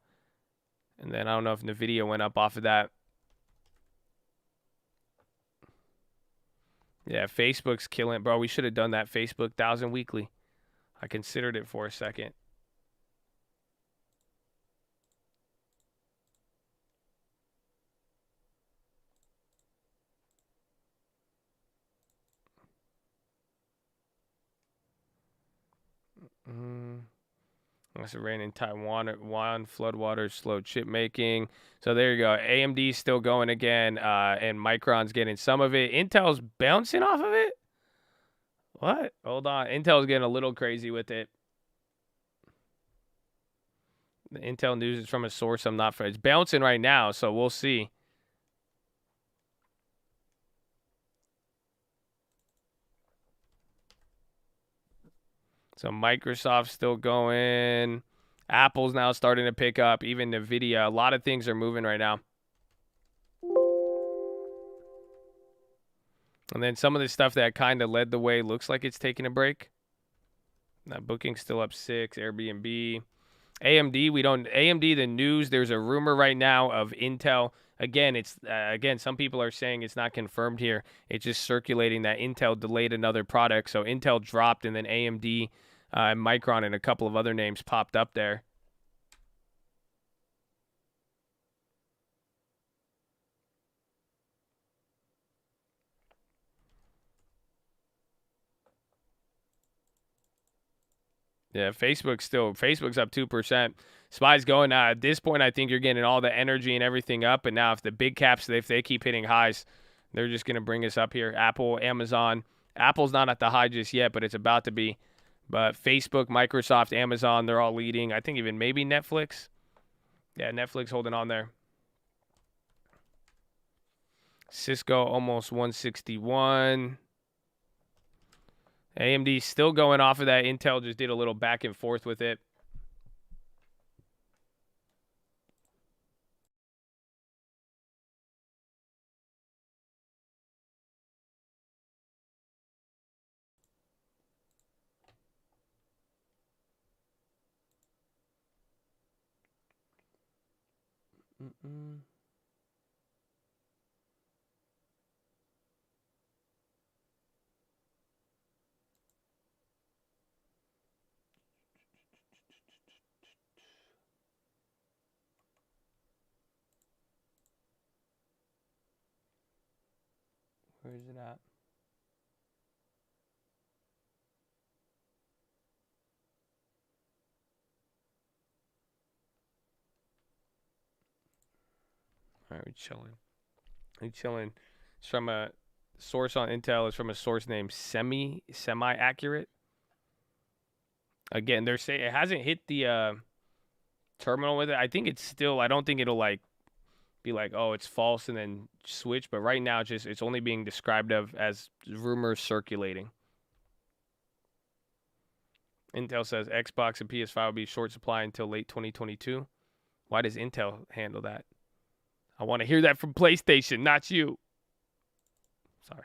And then I don't know if NVIDIA went up off of that. Yeah, Facebook's killing it. Bro, we should have done that Facebook 1,000 weekly. I considered it for a second. Unless it rained in Taiwan, floodwaters, slow chip making. So there you go. AMD's still going again, and Micron's getting some of it. Intel's bouncing off of it? What? Hold on. Intel's getting a little crazy with it. The Intel news is from a source I'm not from. It's bouncing right now, so we'll see. So Microsoft's still going. Apple's now starting to pick up. Even NVIDIA. A lot of things are moving right now. And then some of the stuff that kind of led the way looks like it's taking a break. Now booking's still up 6. Airbnb. AMD, the news, there's a rumor right now of Intel. Again, some people are saying it's not confirmed here. It's just circulating that Intel delayed another product. So Intel dropped, and then AMD, Micron, and a couple of other names popped up there. Yeah, Facebook's up 2%. SPY's going. At this point, I think you're getting all the energy and everything up. And now if the big caps, if they keep hitting highs, they're just going to bring us up here. Apple, Amazon. Apple's not at the high just yet, but it's about to be. But Facebook, Microsoft, Amazon, they're all leading. I think even maybe Netflix. Yeah, Netflix holding on there. Cisco almost 161. AMD still going off of that. Intel just did a little back and forth with it. Where is it at? All right, we're chilling. It's from a source on Intel. It's from a source named Semi-Accurate. Again, they're saying it hasn't hit the terminal with it. I think it's still. I don't think it'll be like, oh, it's false, and then switch. But right now, it's only being described as rumors circulating. Intel says Xbox and PS5 will be short supply until late 2022. Why does Intel handle that? I want to hear that from PlayStation, not you. Sorry.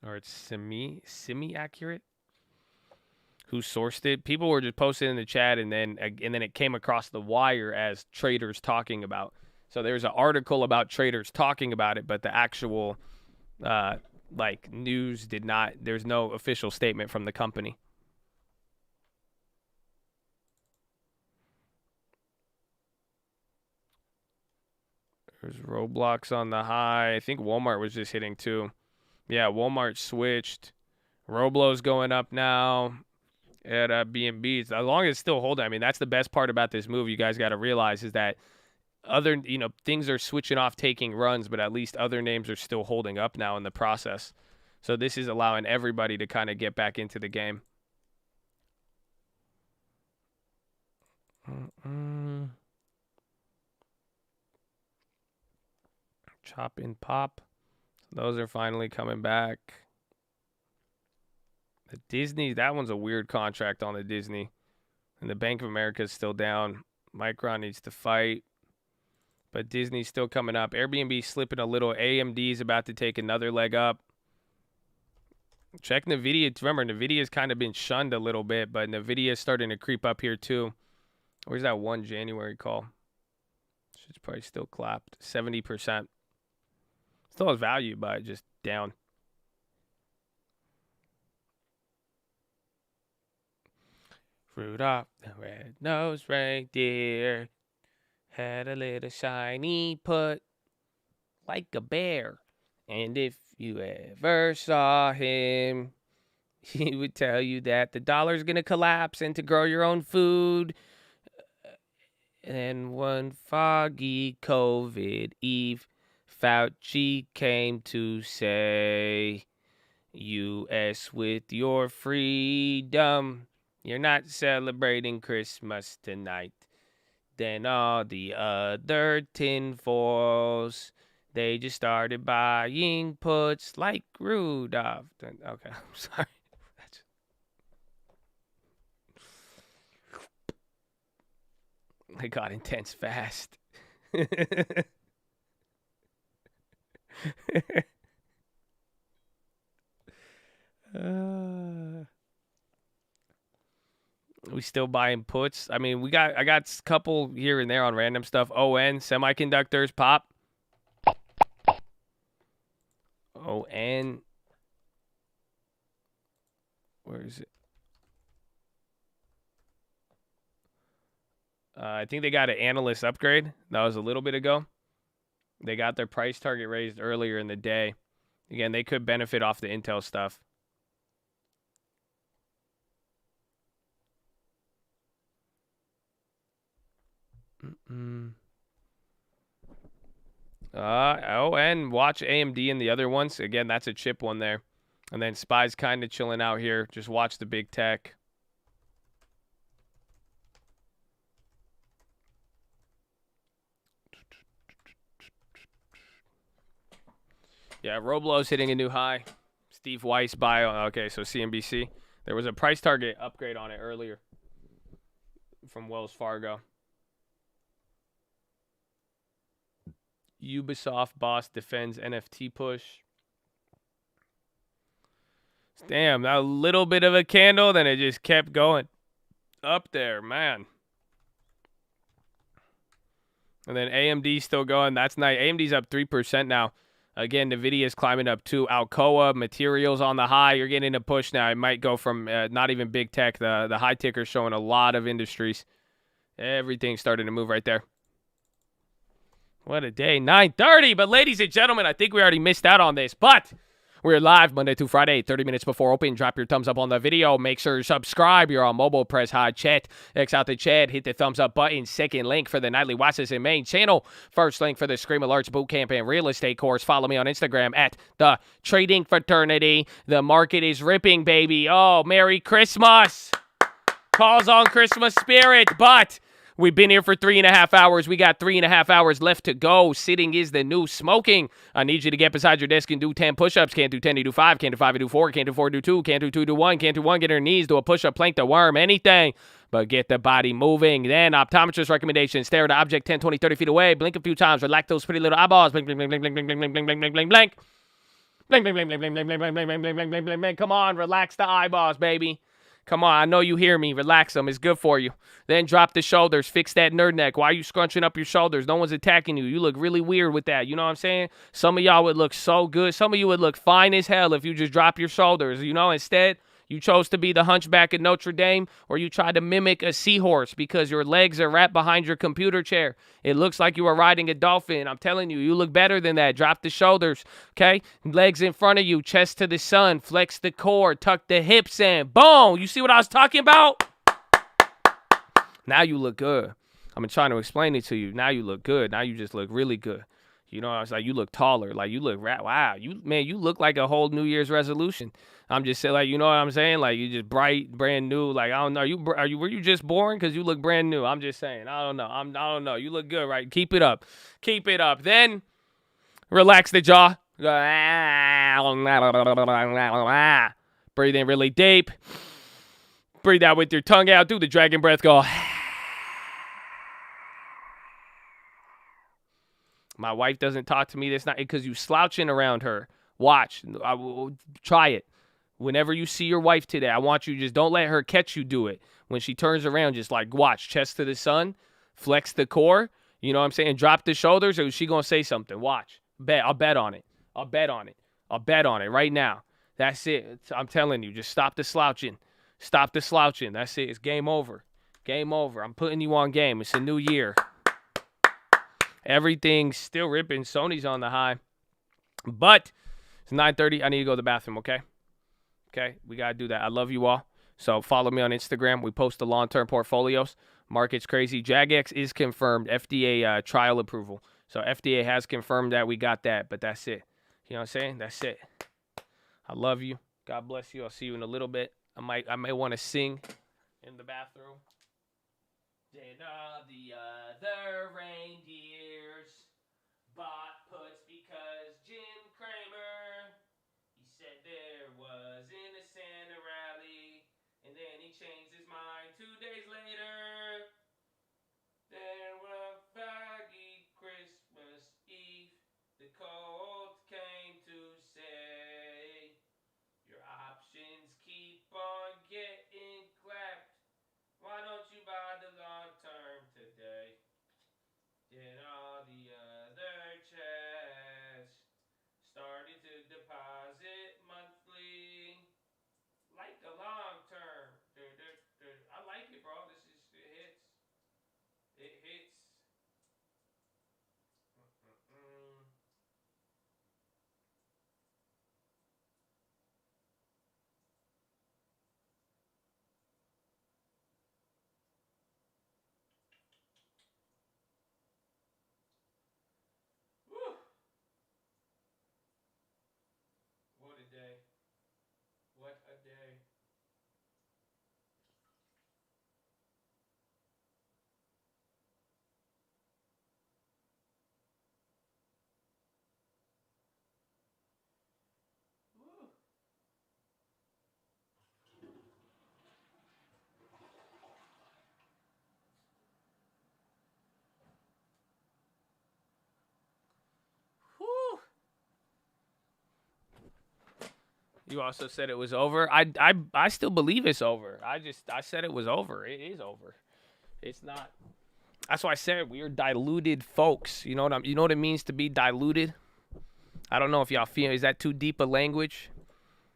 Or it's semi-accurate. Who sourced it? People were just posting in the chat, and then it came across the wire as traders talking about. So there's an article about traders talking about it, but the actual news did not. There's no official statement from the company. There's Roblox on the high. I think Walmart was just hitting too. Yeah, Walmart switched. Roblo's going up now at BNB. As long as it's still holding, I mean, that's the best part about this move. You guys got to realize is that other, things are switching off, taking runs, but at least other names are still holding up now in the process. So this is allowing everybody to kind of get back into the game. Chop and pop. Those are finally coming back. The Disney, that one's a weird contract on the Disney. And the Bank of America is still down. Micron needs to fight. But Disney's still coming up. Airbnb slipping a little. AMD is about to take another leg up. Check NVIDIA. Remember, NVIDIA's kind of been shunned a little bit, but NVIDIA is starting to creep up here too. Where's that 1 January call? Shit's probably still clapped. 70%. Still has value, but just down. Rudolph the red-nosed reindeer had a little shiny put like a bear. And if you ever saw him, he would tell you that the dollar's going to collapse and to grow your own food. And one foggy COVID Eve, Fauci came to say, U.S. with your freedom, you're not celebrating Christmas tonight. Then all the other tinfoils, they just started buying puts like Rudolph. Okay, I'm sorry. They got intense fast. We still buying puts. I mean, I got a couple here and there on random stuff. ON semiconductors pop. ON. Where is it? I think they got an analyst upgrade. That was a little bit ago. They got their price target raised earlier in the day. Again, they could benefit off the Intel stuff. And watch AMD and the other ones. Again, that's a chip one there. And then SPY's kind of chilling out here. Just watch the big tech. Yeah, Roblo's hitting a new high. Steve Weiss bio. Okay, so CNBC. There was a price target upgrade on it earlier from Wells Fargo. Ubisoft boss defends NFT push. Damn, a little bit of a candle, then it just kept going up there, man. And then AMD still going. That's nice. AMD's up 3% now. Again, NVIDIA's climbing up too. Alcoa, materials on the high. You're getting a push now. It might go from not even big tech. The high ticker showing a lot of industries. Everything's starting to move right there. What a day. 9:30. But ladies and gentlemen, I think we already missed out on this. But we're live Monday through Friday, 30 minutes before open. Drop your thumbs up on the video. Make sure you subscribe. You're on mobile. Press high chat. X out the chat. Hit the thumbs up button. Second link for the nightly Watchlist and main channel. First link for the Scream Alerts Bootcamp and Real Estate course. Follow me on Instagram at The Trading Fraternity. The market is ripping, baby. Oh, Merry Christmas. Calls on Christmas spirit. But We've been here for 3.5 hours. We got 3.5 hours left to go. Sitting is the new smoking. I need you to get beside your desk and do 10 push-ups. Can't do 10, you do 5. Can't do 5, you do 4. Can't do 4, do 2. Can't do 2, do 1. Can't do 1, get on your knees. Do a push-up, plank, the worm, anything. But get the body moving. Then optometrist recommendation. Stare at an object 10, 20, 30 feet away. Blink a few times. Relax those pretty little eyeballs. Blink, blink, blink, blink, blink, blink, blink, blink, blink, blink, blink, blink, blink. Blink, blink, blink, blink, blink, blink, blink, blink, blink, blink, blink, blink, blink, blink. Come on, relax the eyeballs, baby. Come on, I know you hear me. Relax them. It's good for you. Then drop the shoulders. Fix that nerd neck. Why are you scrunching up your shoulders? No one's attacking you. You look really weird with that. You know what I'm saying? Some of y'all would look so good. Some of you would look fine as hell if you just drop your shoulders. You know, instead, you chose to be the hunchback at Notre Dame, or you tried to mimic a seahorse because your legs are wrapped behind your computer chair. It looks like you are riding a dolphin. I'm telling you, you look better than that. Drop the shoulders, okay? Legs in front of you, chest to the sun, flex the core, tuck the hips in. Boom! You see what I was talking about? Now you look good. I've been trying to explain it to you. Now you look good. Now you just look really good. You know, I was like, you look taller. Like, you look, wow. You look like a whole New Year's resolution. I'm just saying, like, you know what I'm saying? Like, you just bright, brand new. Like, I don't know. Were you just born? Because you look brand new. I'm just saying. I don't know. I don't know. You look good, right? Keep it up. Keep it up. Then relax the jaw. Breathe in really deep. Breathe out with your tongue out. Do the dragon breath. Go. My wife doesn't talk to me this night because you slouching around her. Watch. Try it. Whenever you see your wife today, I want you just don't let her catch you do it. When she turns around, just like watch. Chest to the sun. Flex the core. You know what I'm saying? Drop the shoulders, or is she going to say something? Watch. I'll bet on it. I'll bet on it. I'll bet on it right now. That's it. I'm telling you. Just stop the slouching. Stop the slouching. That's it. It's game over. Game over. I'm putting you on game. It's a new year. Everything's still ripping. Sony's on the high. But it's 9:30. I need to go to the bathroom, okay? Okay? We got to do that. I love you all. So follow me on Instagram. We post the long-term portfolios. Market's crazy. JAGX is confirmed. FDA trial approval. So FDA has confirmed that. We got that. But that's it. You know what I'm saying? That's it. I love you. God bless you. I'll see you in a little bit. I may want to sing in the bathroom. Did all the other reindeers bought puts because Jim Cramer, he said there wasn't a Santa rally, and then he changed his mind 2 days later. There was foggy Christmas Eve, the Colts came to say, your options keep on getting clapped. Why don't you buy the long term today? Did all the other chats started to deposit monthly like the long term? I like it, bro. It hits. It hits. Woo. What a day. What a day. Woo. Woo. You also said it was over. I still believe it's over. I said it was over. It is over. It's not. That's why I said we are diluted folks. You know what it means to be diluted? I don't know if y'all feel, is that too deep a language?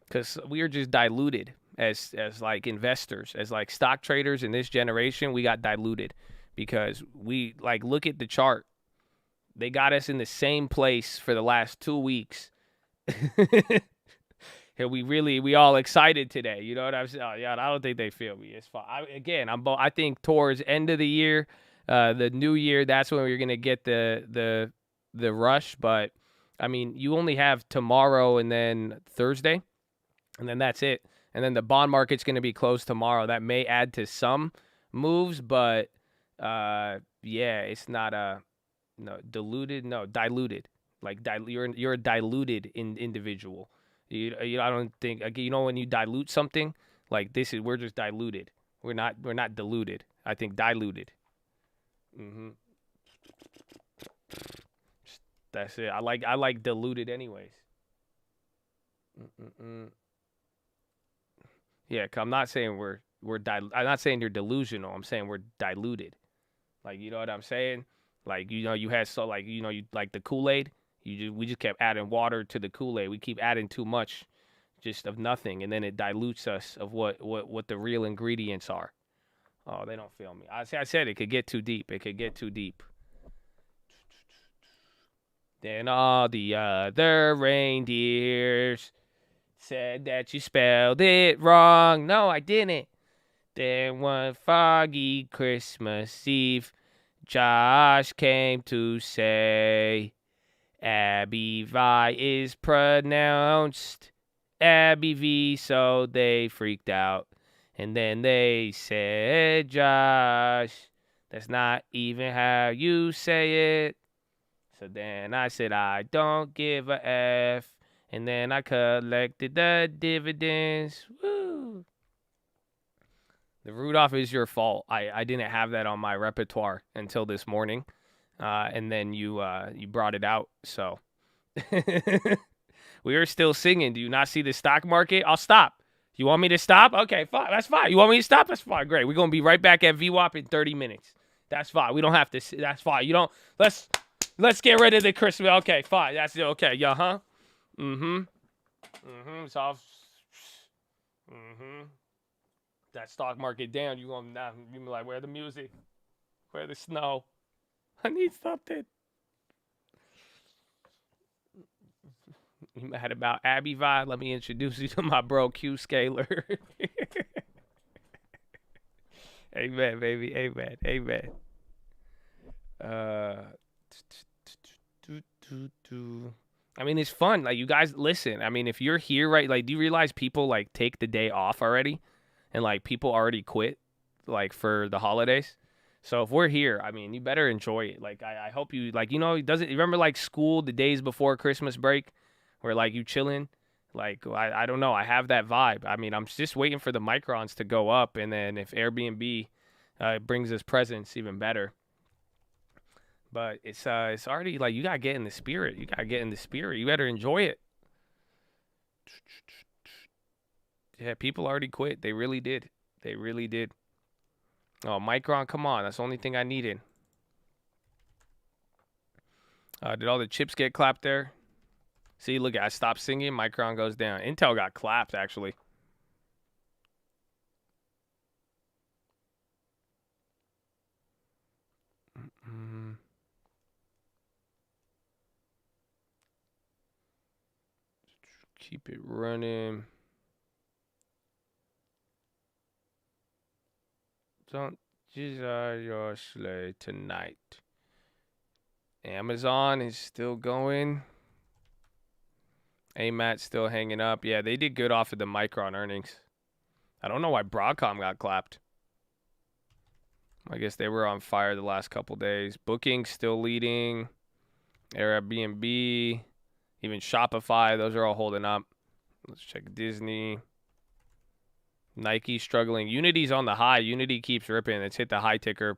Because we are just diluted as like investors, as like stock traders in this generation. We got diluted because we like look at the chart. They got us in the same place for the last 2 weeks. We all excited today. You know what I'm saying? Oh, yeah, I don't think they feel me. It's fine. I think towards end of the year, the new year, that's when we're gonna get the rush. But I mean, you only have tomorrow and then Thursday, and then that's it. And then the bond market's gonna be closed tomorrow. That may add to some moves, but Yeah, it's not no diluted, no diluted. Like you're a diluted individual. I don't think when you dilute something like we're just diluted. We're not diluted. I think diluted. Mm-hmm. That's it. I like diluted anyways. Mm-mm-mm. Yeah, 'cause I'm not saying I'm not saying you're delusional. I'm saying we're diluted. Like, you know what I'm saying? Like, you had you like the Kool-Aid. We just kept adding water to the Kool-Aid. We keep adding too much, just of nothing, and then it dilutes us of what the real ingredients are. Oh, they don't feel me. I said it could get too deep. It could get too deep. Then all the other reindeers said that you spelled it wrong. No, I didn't. Then one foggy Christmas Eve, Josh came to say, Abby Vi is pronounced Abby V, so they freaked out. And then they said, Josh, that's not even how you say it. So then I said, I don't give a F. And then I collected the dividends. Woo! The Rudolph is your fault. I didn't have that on my repertoire until this morning. And then you brought it out. So we are still singing. Do you not see the stock market? I'll stop. You want me to stop? Okay, fine. That's fine. You want me to stop? That's fine. Great. We're gonna be right back at VWAP in 30 minutes. That's fine. We don't have to. That's fine. You don't. Let's get rid of the Christmas. Okay, fine. That's it. Okay. Yeah. Huh. Mm-hmm. Mm-hmm. It's all. Mm-hmm. That stock market down. You gonna now? You be like, where the music? Where the snow? I need something. You mad about Abby Vi? Let me introduce you to my bro Q Scaler. Amen, baby. Amen. Amen. I mean, it's fun. Like, you guys listen. I mean, if you're here, right? Like, do you realize people like take the day off already, and like people already quit, like for the holidays. So if we're here, I mean, you better enjoy it. Like, I hope you like, doesn't you remember like school the days before Christmas break, where like you chilling. Like, I don't know. I have that vibe. I mean, I'm just waiting for the microns to go up, and then if Airbnb brings us presents, even better. But it's already like you gotta get in the spirit. You gotta get in the spirit. You better enjoy it. Yeah, people already quit. They really did. They really did. Oh, Micron, come on. That's the only thing I needed. Did all the chips get clapped there? See, look, I stopped singing. Micron goes down. Intel got clapped, actually. Keep it running. Don't desire your sleigh tonight. Amazon is still going. AMAT's still hanging up. Yeah, they did good off of the Micron earnings. I don't know why Broadcom got clapped. I guess they were on fire the last couple days. Booking still leading. Airbnb, even Shopify, those are all holding up. Let's check Disney. Nike struggling. Unity's on the high. Unity keeps ripping. It's hit the high ticker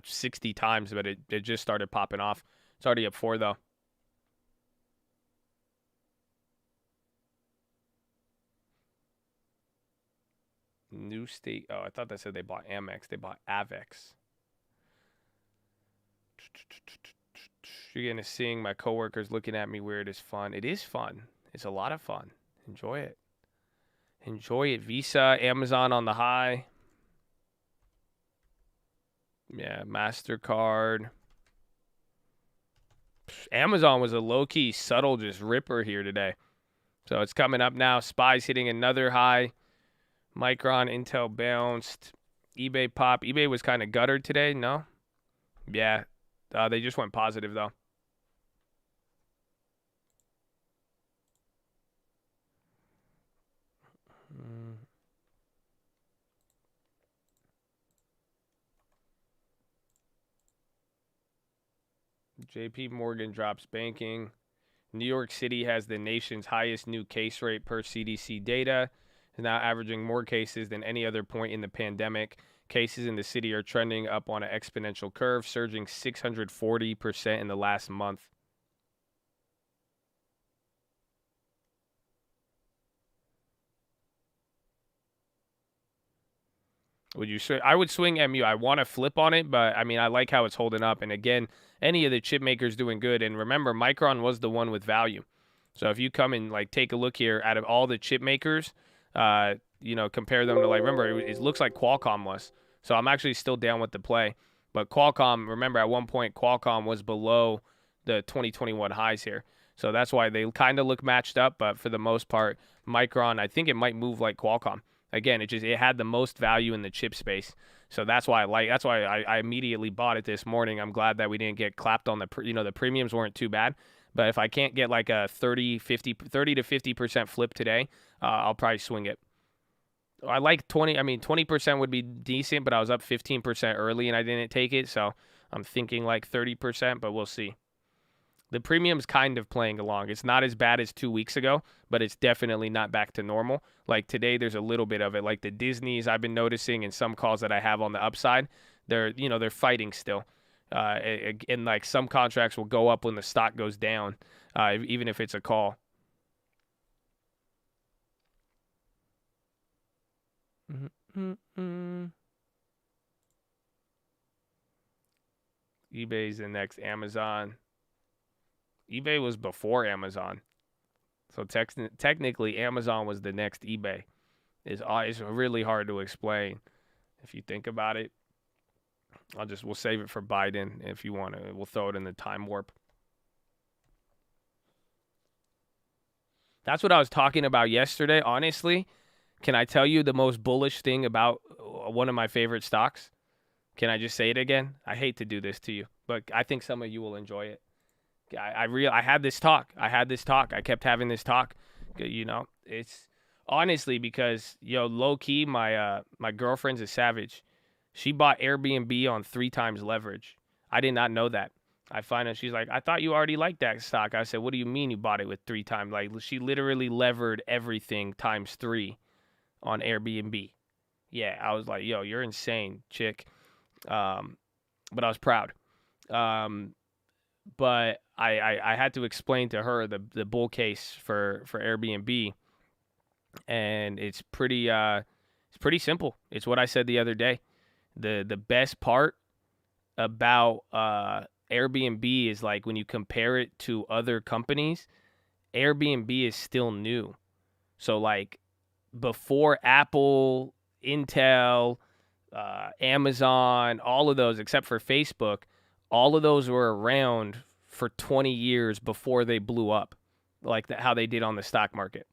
60 times, but it just started popping off. It's already up 4, though. New State. Oh, I thought that said they bought Amex. They bought Avex. You're going to seeing my coworkers looking at me weird is fun. It is fun. It's a lot of fun. Enjoy it. Enjoy it. Visa, Amazon on the high. Yeah, MasterCard. Amazon was a low-key, subtle, just ripper here today. So it's coming up now. SPY's hitting another high. Micron, Intel bounced. eBay pop. eBay was kind of guttered today, no? Yeah. They just went positive, though. JP Morgan drops banking. New York City has the nation's highest new case rate per CDC data, is now averaging more cases than any other point in the pandemic. Cases in the city are trending up on an exponential curve, surging 640% in the last month. Would you swing? I would swing MU. I want to flip on it, but I mean, I like how it's holding up. And again, any of the chip makers doing good. And remember, Micron was the one with value. So if you come and like take a look here, out of all the chip makers, compare them to like, remember, it looks like Qualcomm was. So I'm actually still down with the play. But Qualcomm, remember, at one point, Qualcomm was below the 2021 highs here. So that's why they kind of look matched up. But for the most part, Micron, I think it might move like Qualcomm. Again, it had the most value in the chip space. So that's why I immediately bought it this morning. I'm glad that we didn't get clapped on the premiums weren't too bad. But if I can't get like a 30 to 50% flip today, I'll probably swing it. I like 20% would be decent, but I was up 15% early and I didn't take it. So I'm thinking like 30%, but we'll see. The premium's kind of playing along. It's not as bad as 2 weeks ago, but it's definitely not back to normal. Like today, there's a little bit of it. Like the Disneys, I've been noticing in some calls that I have on the upside, they're fighting still. And like some contracts will go up when the stock goes down, even if it's a call. eBay's the next Amazon. eBay was before Amazon. So technically, Amazon was the next eBay. It's really hard to explain if you think about it. We'll save it for Biden if you want to. We'll throw it in the time warp. That's what I was talking about yesterday. Honestly, can I tell you the most bullish thing about one of my favorite stocks? Can I just say it again? I hate to do this to you, but I think some of you will enjoy it. I had this talk. I kept having this talk. It's honestly because low key, my girlfriend's a savage. She bought Airbnb on 3 times leverage. I did not know that. I find out she's like, I thought you already liked that stock. I said, what do you mean you bought it with 3 times? Like she literally levered everything times 3 on Airbnb. Yeah, I was like, yo, you're insane, chick. But I was proud. But I had to explain to her the bull case for Airbnb, and it's pretty simple. It's what I said the other day. The best part about Airbnb is like when you compare it to other companies, Airbnb is still new. So like before Apple, Intel, Amazon, all of those except for Facebook, all of those were around for 20 years before they blew up, like how they did on the stock market.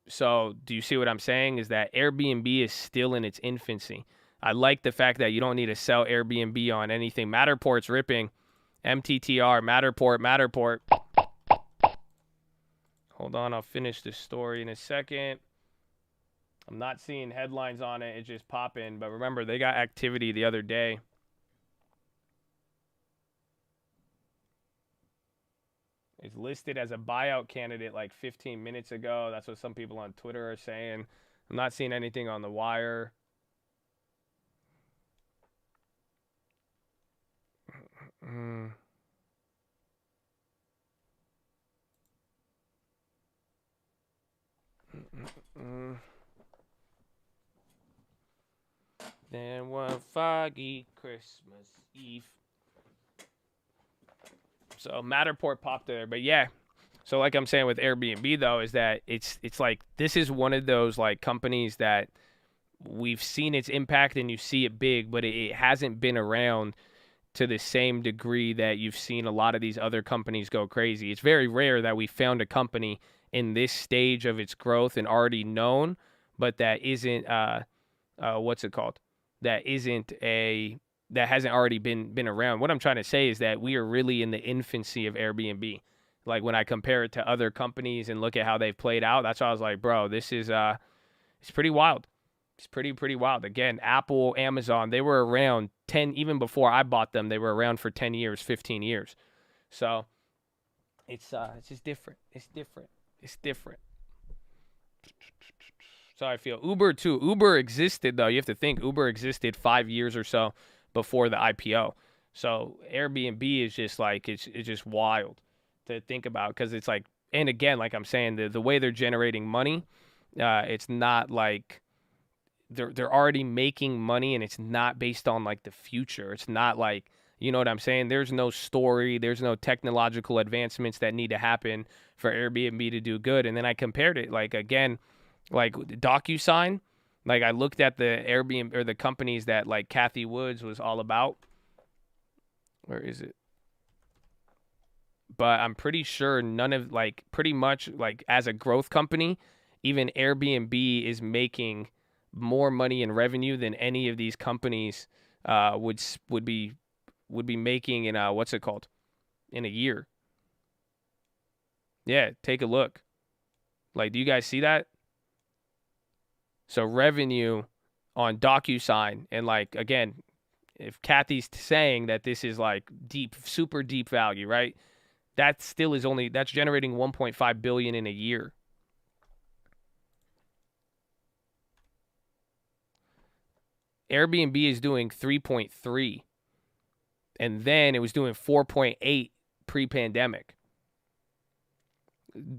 So do you see what I'm saying? Is that Airbnb is still in its infancy. I like the fact that you don't need to sell Airbnb on anything. Matterport's ripping. MTTR, Matterport. Hold on, I'll finish this story in a second. I'm not seeing headlines on it. It's just popping. But remember, they got activity the other day. It's listed as a buyout candidate like 15 minutes ago. That's what some people on Twitter are saying. I'm not seeing anything on the wire. Then one foggy Christmas Eve. So Matterport popped there, but yeah. So like I'm saying with Airbnb though, is that it's like this is one of those like companies that we've seen its impact and you see it big, but it hasn't been around to the same degree that you've seen a lot of these other companies go crazy. It's very rare that we found a company in this stage of its growth and already known, but that isn't what's it called? That hasn't already been around. What I'm trying to say is that we are really in the infancy of Airbnb. Like when I compare it to other companies and look at how they've played out, that's why I was like, bro, this is it's pretty wild. It's pretty wild. Again, Apple, Amazon, they were around 10, even before I bought them, they were around for 10 years, 15 years. So it's just different. It's different. It's different. So I feel Uber too. Uber existed though. You have to think Uber existed 5 years or so before the IPO. So Airbnb is just like it's just wild to think about because it's like, and again, like I'm saying, the way they're generating money, it's not like they're already making money, and it's not based on like the future. It's not like, you know what I'm saying? There's no story, there's no technological advancements that need to happen for Airbnb to do good. And then I compared it, like, again, like DocuSign. Like, I looked at the Airbnb or the companies that like Kathy Woods was all about. Where is it? But I'm pretty sure none of, like, pretty much like as a growth company, even Airbnb is making more money in revenue than any of these companies would be making in what's it called, in a year. Yeah, take a look. Like, do you guys see that? So revenue on DocuSign, and like, again, if Kathy's saying that this is like deep, super deep value, right? That still is only, that's generating 1.5 billion in a year. Airbnb is doing 3.3, and then it was doing 4.8 pre-pandemic.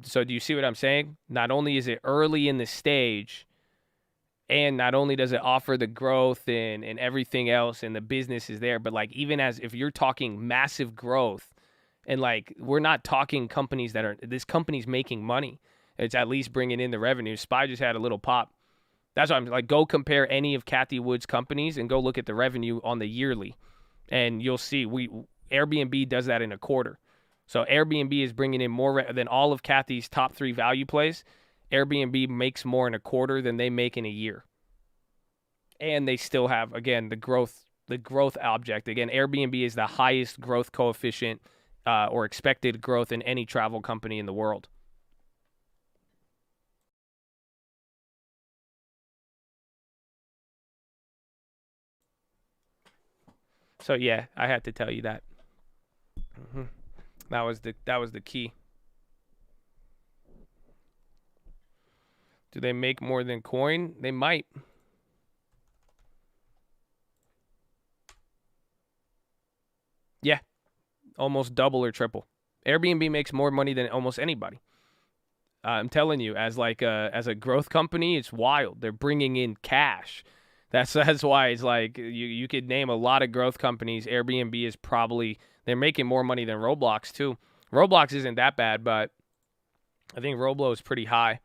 So do you see what I'm saying? Not only is it early in the stage, and not only does it offer the growth and everything else, and the business is there, but like, even as if you're talking massive growth, and like, we're not talking companies that are, this company's making money. It's at least bringing in the revenue. SPY just had a little pop. That's why I'm like, go compare any of Kathy Wood's companies and go look at the revenue on the yearly, and you'll see Airbnb does that in a quarter. So Airbnb is bringing in more than all of Kathy's top 3 value plays. Airbnb makes more in a quarter than they make in a year. And they still have, again, the growth object. Again, Airbnb is the highest growth coefficient or expected growth in any travel company in the world. So yeah, I had to tell you that. Mm-hmm. That was the key. Do they make more than coin? They might. Yeah, almost double or triple. Airbnb makes more money than almost anybody. I'm telling you, as a growth company, it's wild. They're bringing in cash. That's why it's like, you could name a lot of growth companies. Airbnb is probably, they're making more money than Roblox too. Roblox isn't that bad, but I think Roblo is pretty high.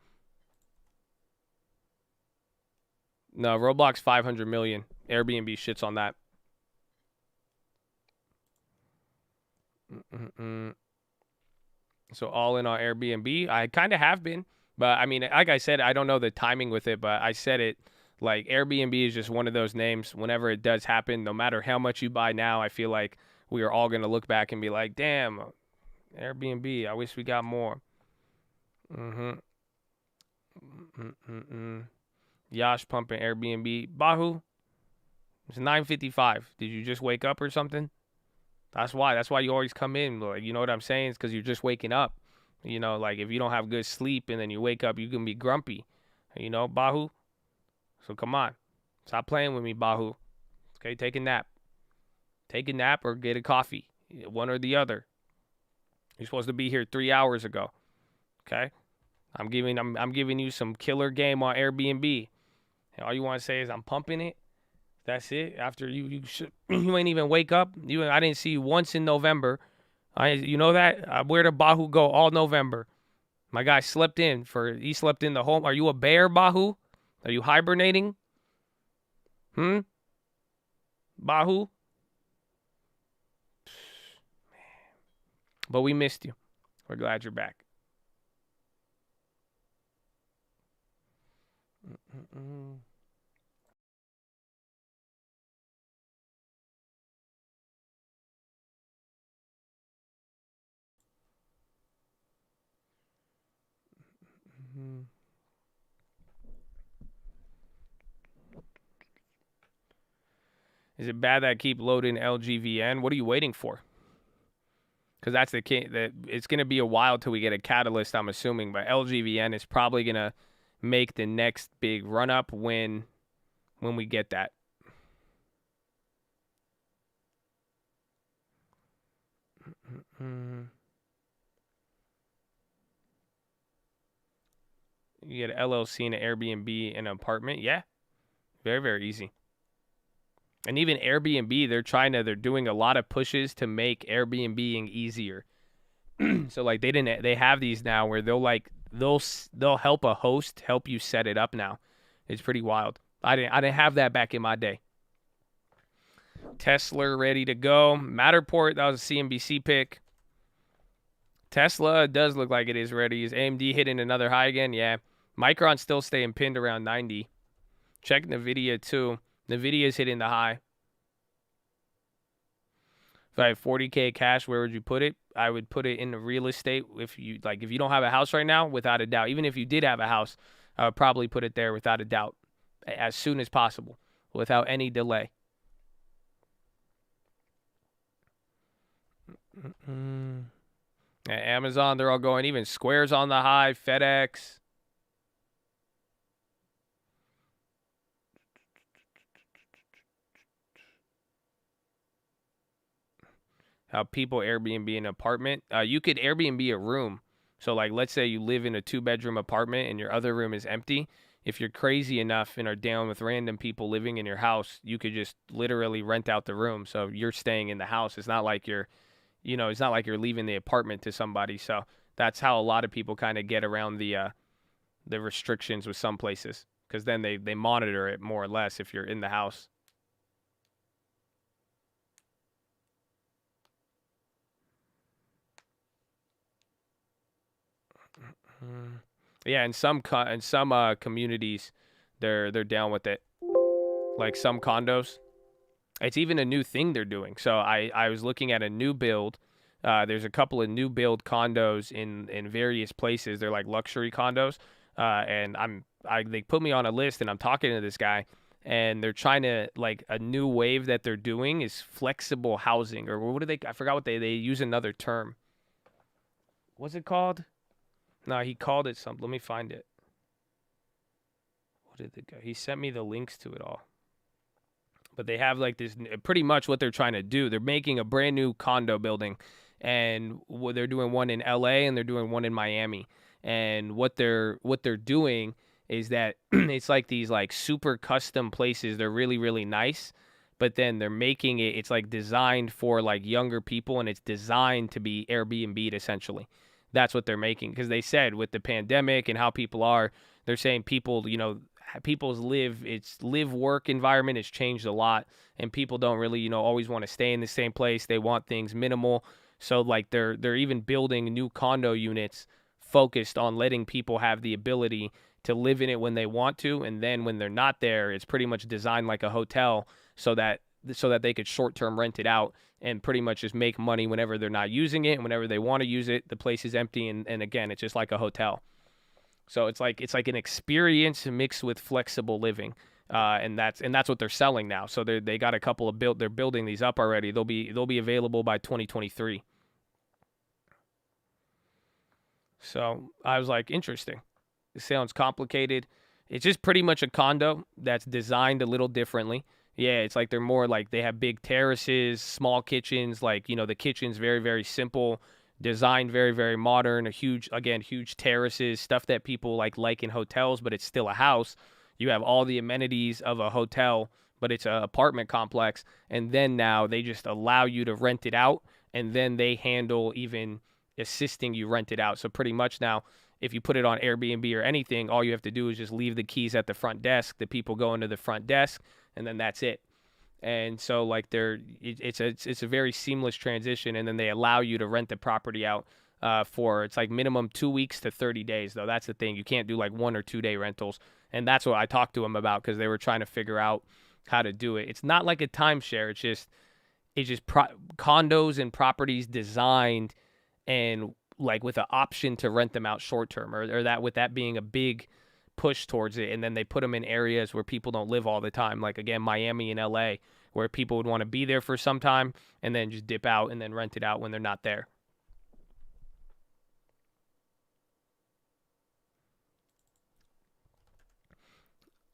No, Roblox 500 million. Airbnb shits on that. Mm-mm-mm. So all in on Airbnb, I kind of have been, but I mean, like I said, I don't know the timing with it, but I said it, like, Airbnb is just one of those names. Whenever it does happen, no matter how much you buy now, I feel like we are all gonna look back and be like, damn, Airbnb, I wish we got more. Mm-hmm. Mm-mm-mm. Yash pumping Airbnb. Bahu, it's 9:55. Did you just wake up or something? That's why. That's why you always come in. Like, you know what I'm saying? It's because you're just waking up. You know, like, if you don't have good sleep and then you wake up, you can be grumpy. You know, Bahu? So come on. Stop playing with me, Bahu. Okay, take a nap. Take a nap or get a coffee. One or the other. You're supposed to be here 3 hours ago. Okay? I'm giving you some killer game on Airbnb. And all you want to say is I'm pumping it. That's it. After you ain't even wake up. I didn't see you once in November. You know that? Where did Bahu go all November? My guy slept in the home. Are you a bear, Bahu? Are you hibernating? Bahu? But we missed you. We're glad you're back. Mm-mm-mm. Mm-hmm. Is it bad that I keep loading LGVN? What are you waiting for? Because that's the key. That it's going to be a while till we get a catalyst, I'm assuming. But LGVN is probably going to make the next big run up when we get that. You get an LLC and an Airbnb and an apartment. Yeah, very, very easy. And even Airbnb, they're doing a lot of pushes to make Airbnb-ing easier. So like they have these now where they'll help a host help you set it up now. It's pretty wild. I didn't have that back in my day. Tesla ready to go. Matterport, that was a CNBC pick. Tesla does look like it is ready. Is AMD hitting another high again? Yeah. Micron's still staying pinned around 90. Check NVIDIA too. NVIDIA's hitting the high. If I have 40K cash, where would you put it? I would put it in the real estate. If you don't have a house right now, without a doubt. Even if you did have a house, I would probably put it there without a doubt, as soon as possible, without any delay. Amazon, they're all going. Even Square's on the high. FedEx. How people Airbnb an apartment. You could Airbnb a room. So like, let's say you live in a 2-bedroom apartment and your other room is empty. If you're crazy enough and are down with random people living in your house, you could just literally rent out the room. So you're staying in the house. It's not like you're leaving the apartment to somebody. So that's how a lot of people kind of get around the restrictions with some places, because then they monitor it more or less if you're in the house. Yeah, in some communities, they're down with it. Like some condos, it's even a new thing they're doing. So I was looking at a new build. There's a couple of new build condos in various places. They're like luxury condos, and they put me on a list, and I'm talking to this guy, and they're trying to, like, a new wave that they're doing is flexible housing, or what do they? I forgot what they use another term. What's it called? No, he called it something. Let me find it. What did the guy? He sent me the links to it all. But they have like this, pretty much what they're trying to do. They're making a brand new condo building, and they're doing one in LA and they're doing one in Miami. And what they're doing is that it's like these like super custom places. They're really, really nice, but then they're making it. It's like designed for like younger people, and it's designed to be Airbnb'd essentially. That's what they're making, because they said with the pandemic and how people are, they're saying people's live work environment has changed a lot, and people don't really always want to stay in the same place. They want things minimal. So like they're even building new condo units focused on letting people have the ability to live in it when they want to, and then when they're not there, it's pretty much designed like a hotel, so that they could short-term rent it out and pretty much just make money whenever they're not using it, and whenever they want to use it, the place is empty, and again, it's just like a hotel. So it's like an experience mixed with flexible living, and that's what they're selling now. So they got a couple of they're building these up already. They'll be available by 2023. So I was like, interesting. It sounds complicated. It's just pretty much a condo that's designed a little differently. Yeah, it's like they're more like they have big terraces, small kitchens. Like, the kitchen's very, very simple, designed very, very modern. Huge terraces, stuff that people like in hotels, but it's still a house. You have all the amenities of a hotel, but it's an apartment complex. And then now they just allow you to rent it out, and then they handle even assisting you rent it out. So pretty much now, if you put it on Airbnb or anything, all you have to do is just leave the keys at the front desk. The people go into the front desk, and then that's it. And so like it's a very seamless transition, and then they allow you to rent the property out for, it's like minimum 2 weeks to 30 days though. That's the thing. You can't do like 1 or 2 day rentals. And that's what I talked to them about, because they were trying to figure out how to do it. It's not like a timeshare. It's just condos and properties designed and like with an option to rent them out short term, or that with that being a big push towards it. And then they put them in areas where people don't live all the time. Like again, Miami and LA, where people would want to be there for some time and then just dip out and then rent it out when they're not there.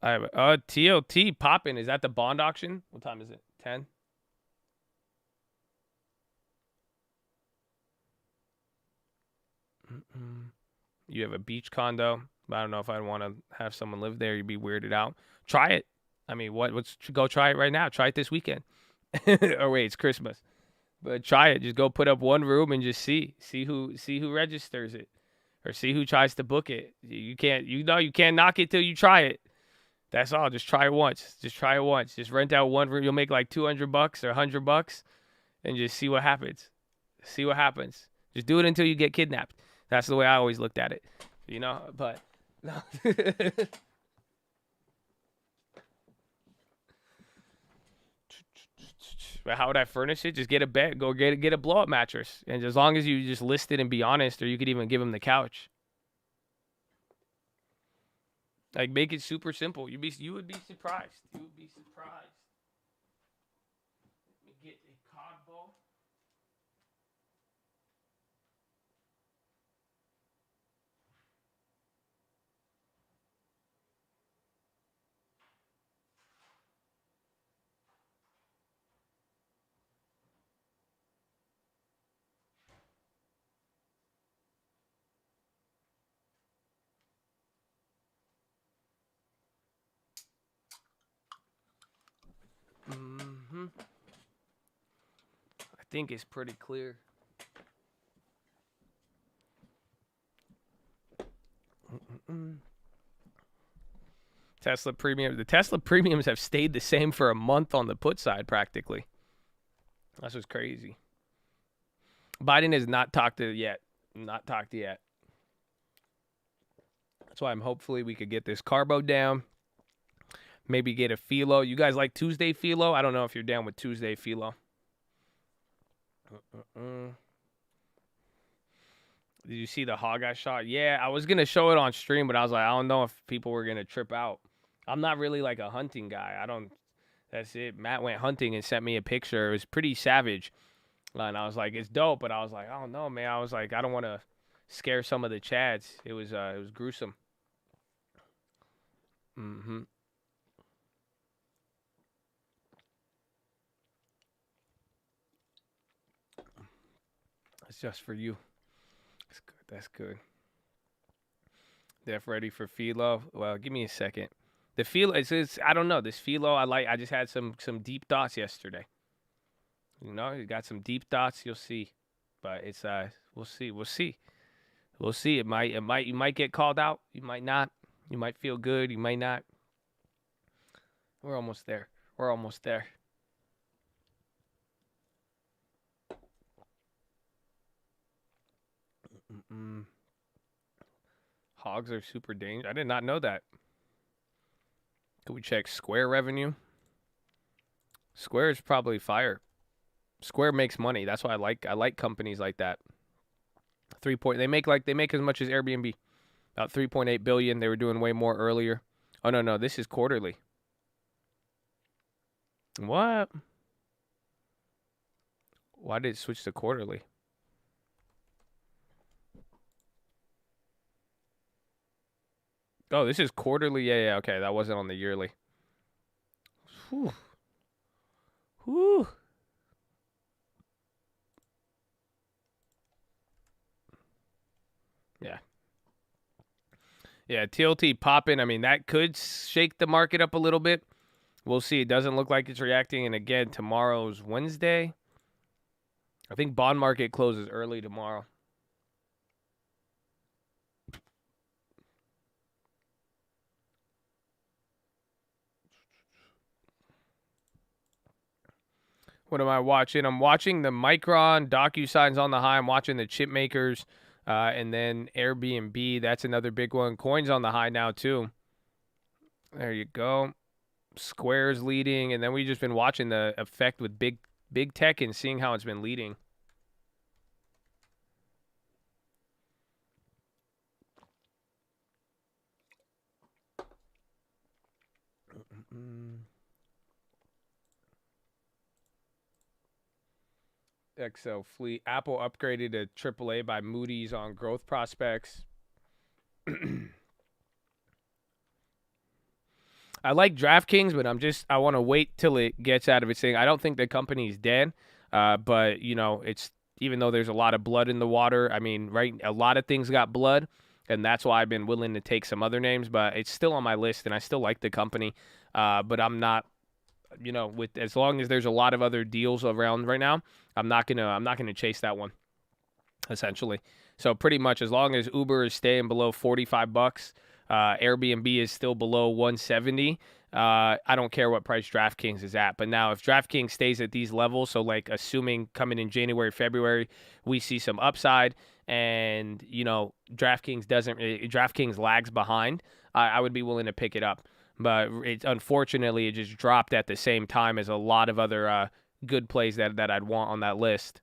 I have TLT popping. Is that the bond auction? What time is it? 10? You have a beach condo. I don't know if I'd want to have someone live there. You'd be weirded out. Try it. I mean, what's go try it right now. Try it this weekend. Or wait, it's Christmas. But try it. Just go put up one room and just see who registers it, or see who tries to book it. You can't knock it till you try it. That's all. Just try it once. Just rent out one room. You'll make like $200 or $100, and just see what happens. Just do it until you get kidnapped. That's the way I always looked at it, But no. But how would I furnish it? Just get a bed. Go get a blow-up mattress, and as long as you just list it and be honest, or you could even give them the couch. Like, make it super simple. You would be surprised. You would be surprised. Let me get a cod bowl. I think it's pretty clear. Tesla premium. The Tesla premiums have stayed the same for a month on the put side, practically. That's what's crazy. Biden has not talked yet. Not talked yet. That's why hopefully we could get this carbo down. Maybe get a philo. You guys like Tuesday philo? I don't know if you're down with Tuesday philo. Did you see the hog I shot? Yeah, I was going to show it on stream, but I was like, I don't know if people were going to trip out. I'm not really like a hunting guy. That's it. Matt went hunting and sent me a picture. It was pretty savage. And I was like, it's dope. But I was like, I don't know, man. I was like, I don't want to scare some of the Chads. It was gruesome. It's just for you. That's good. Def ready for philo. Well, give me a second. The philo, it's I don't know. This philo, I just had some deep thoughts yesterday. You got some deep thoughts. You'll see. But it's we'll see. You might get called out. You might not. You might feel good. You might not. We're almost there. Hogs are super dangerous. I did not know that. Could we check Square revenue? Square is probably fire. Square makes money. That's why I like companies like that. They make as much as Airbnb. About 3.8 billion. They were doing way more earlier. Oh no, this is quarterly. What? Why did it switch to quarterly? Oh, this is quarterly. Yeah. Okay, that wasn't on the yearly. Whew. Yeah, TLT popping. I mean, that could shake the market up a little bit. We'll see. It doesn't look like it's reacting. And again, tomorrow's Wednesday. I think bond market closes early tomorrow. What am I watching? I'm watching the Micron DocuSigns on the high. I'm watching the chip makers, and then Airbnb. That's another big one. Coins on the high now too. There you go. Square's leading, and then we've just been watching the effect with big tech and seeing how it's been leading. XL fleet. Apple upgraded to AAA by Moody's on growth prospects. I like DraftKings, but I want to wait till it gets out of its thing. I don't think the company's dead, but it's even though there's a lot of blood in the water. I mean, right, a lot of things got blood, and that's why I've been willing to take some other names. But it's still on my list, and I still like the company. But I'm not, with as long as there's a lot of other deals around right now, I'm not gonna chase that one. Essentially, so pretty much as long as Uber is staying below $45. Airbnb is still below 170. I don't care what price DraftKings is at. But now if DraftKings stays at these levels, so like assuming coming in January, February, we see some upside and, DraftKings lags behind, I would be willing to pick it up. But unfortunately, it just dropped at the same time as a lot of other good plays that I'd want on that list.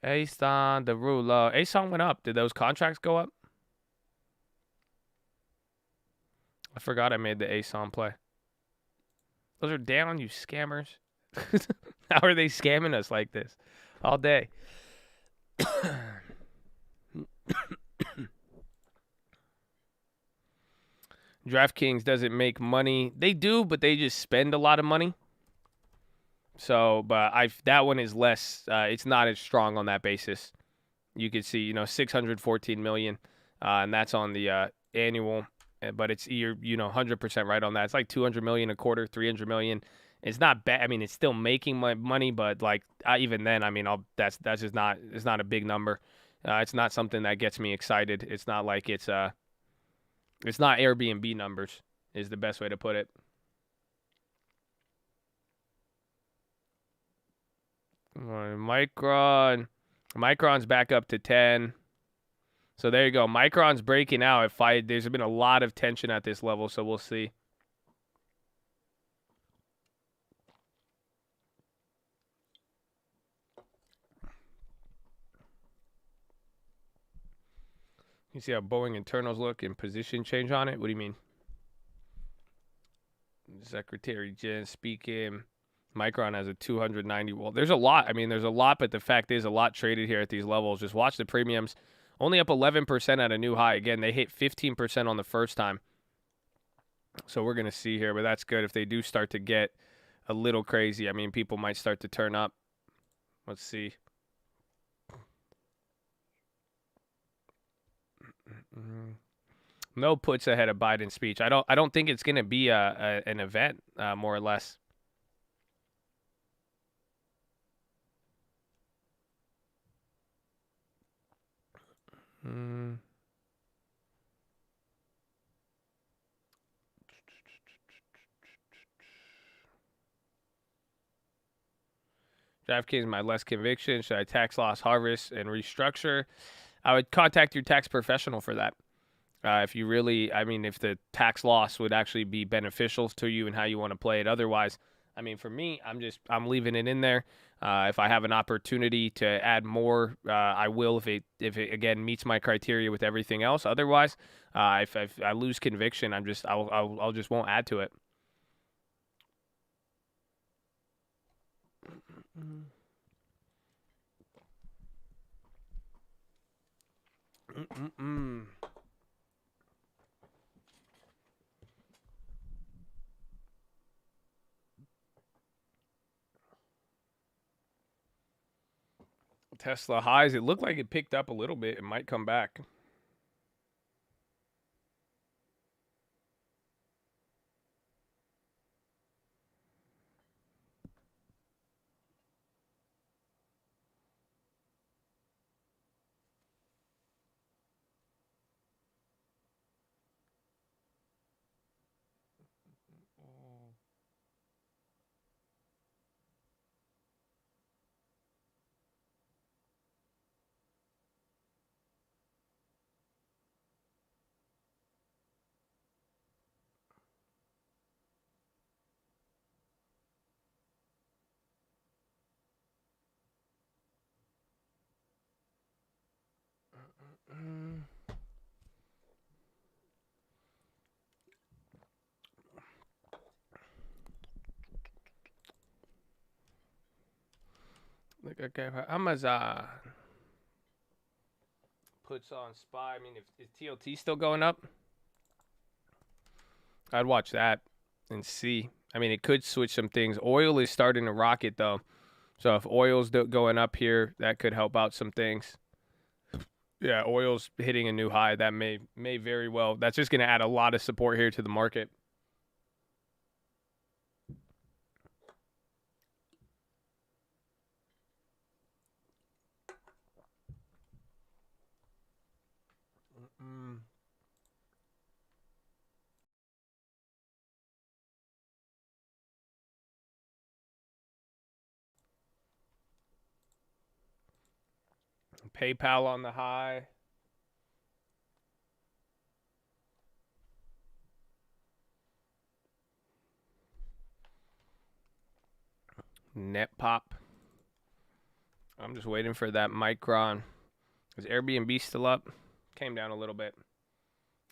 Ason Derulo. Ason went up. Did those contracts go up? I forgot I made the Ason play. Those are down, you scammers. How are they scamming us like this all day? DraftKings doesn't make money. They do, but they just spend a lot of money. So, but that one is less. It's not as strong on that basis. You could see, 614 million, and that's on the annual. But you're 100% right on that. It's like 200 million a quarter, 300 million. It's not bad. I mean, it's still making my money, but like even then, I mean, that's just not. It's not a big number. It's not something that gets me excited. It's not like it's not Airbnb numbers. Is the best way to put it. Micron's back up to 10. So there you go. Micron's breaking out. There's been a lot of tension at this level, so we'll see. You see how Boeing internals look and position change on it? What do you mean? Secretary Jen speaking. Micron has a 290. Well, there's a lot. I mean, there's a lot, but the fact is a lot traded here at these levels. Just watch the premiums. Only up 11% at a new high. Again, they hit 15% on the first time. So we're going to see here, but that's good if they do start to get a little crazy. I mean, people might start to turn up. Let's see. No puts ahead of Biden's speech. I don't think it's going to be an event, more or less. DraftKings, my less conviction. Should I tax loss harvest and restructure? I would contact your tax professional for that. If you really, I mean, if the tax loss would actually be beneficial to you and how you want to play it. Otherwise, I mean, for me, I'm leaving it in there. If I have an opportunity to add more, I will if it again meets my criteria with everything else. Otherwise, if I lose conviction, I'll just won't add to it. Tesla highs. It looked like it picked up a little bit. It might come back. Okay, Amazon puts on SPY. I mean, if is TLT still going up, I'd watch that and see. I mean, it could switch some things. Oil is starting to rocket though, so if oil's going up here, that could help out some things. Yeah, oil's hitting a new high. That may very well. That's just going to add a lot of support here to the market. PayPal on the high. Net pop. I'm just waiting for that Micron. Is Airbnb still up? Came down a little bit.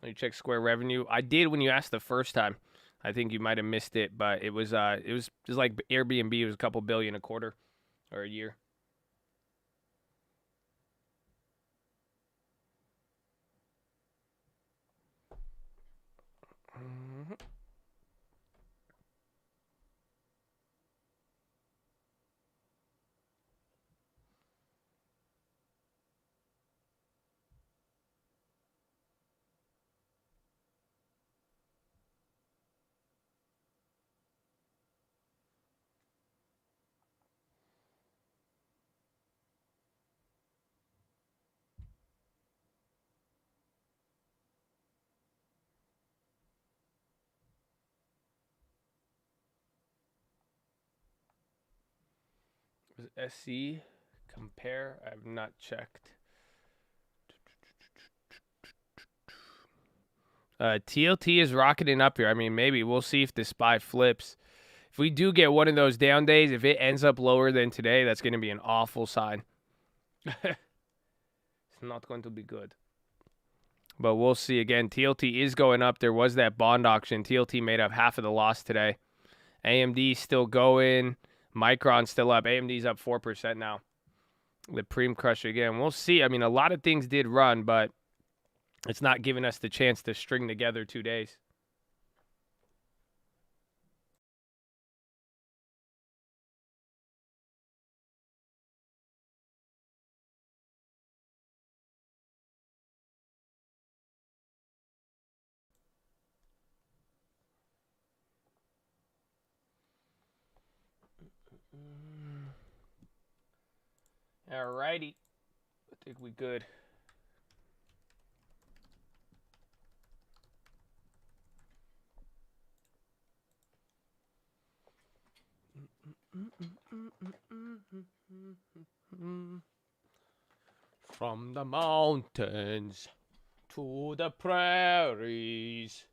Let me check Square revenue. I did when you asked the first time. I think you might have missed it, but it was just like Airbnb. It was a couple billion a quarter or a year. Was it SC compare? I have not checked. TLT is rocketing up here. I mean, maybe we'll see if the SPY flips. If we do get one of those down days, if it ends up lower than today, that's going to be an awful sign. It's not going to be good. But we'll see. Again, TLT is going up. There was that bond auction. TLT made up half of the loss today. AMD still going. Micron still up. AMD's up 4% now. The Preem Crusher again. We'll see. I mean, a lot of things did run, but it's not giving us the chance to string together 2 days. All righty. I think we good. From the mountains to the prairies.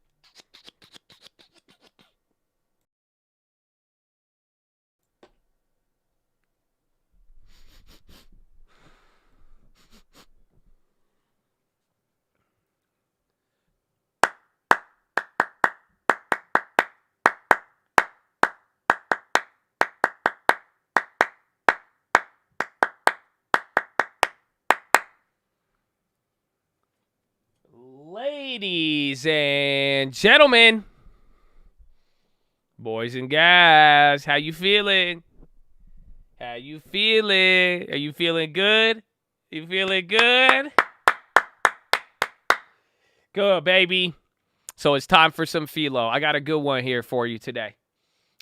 Ladies and gentlemen, boys and guys, how you feeling? How you feeling? Are you feeling good? You feeling good? Good, baby. So it's time for some philo. I got a good one here for you today.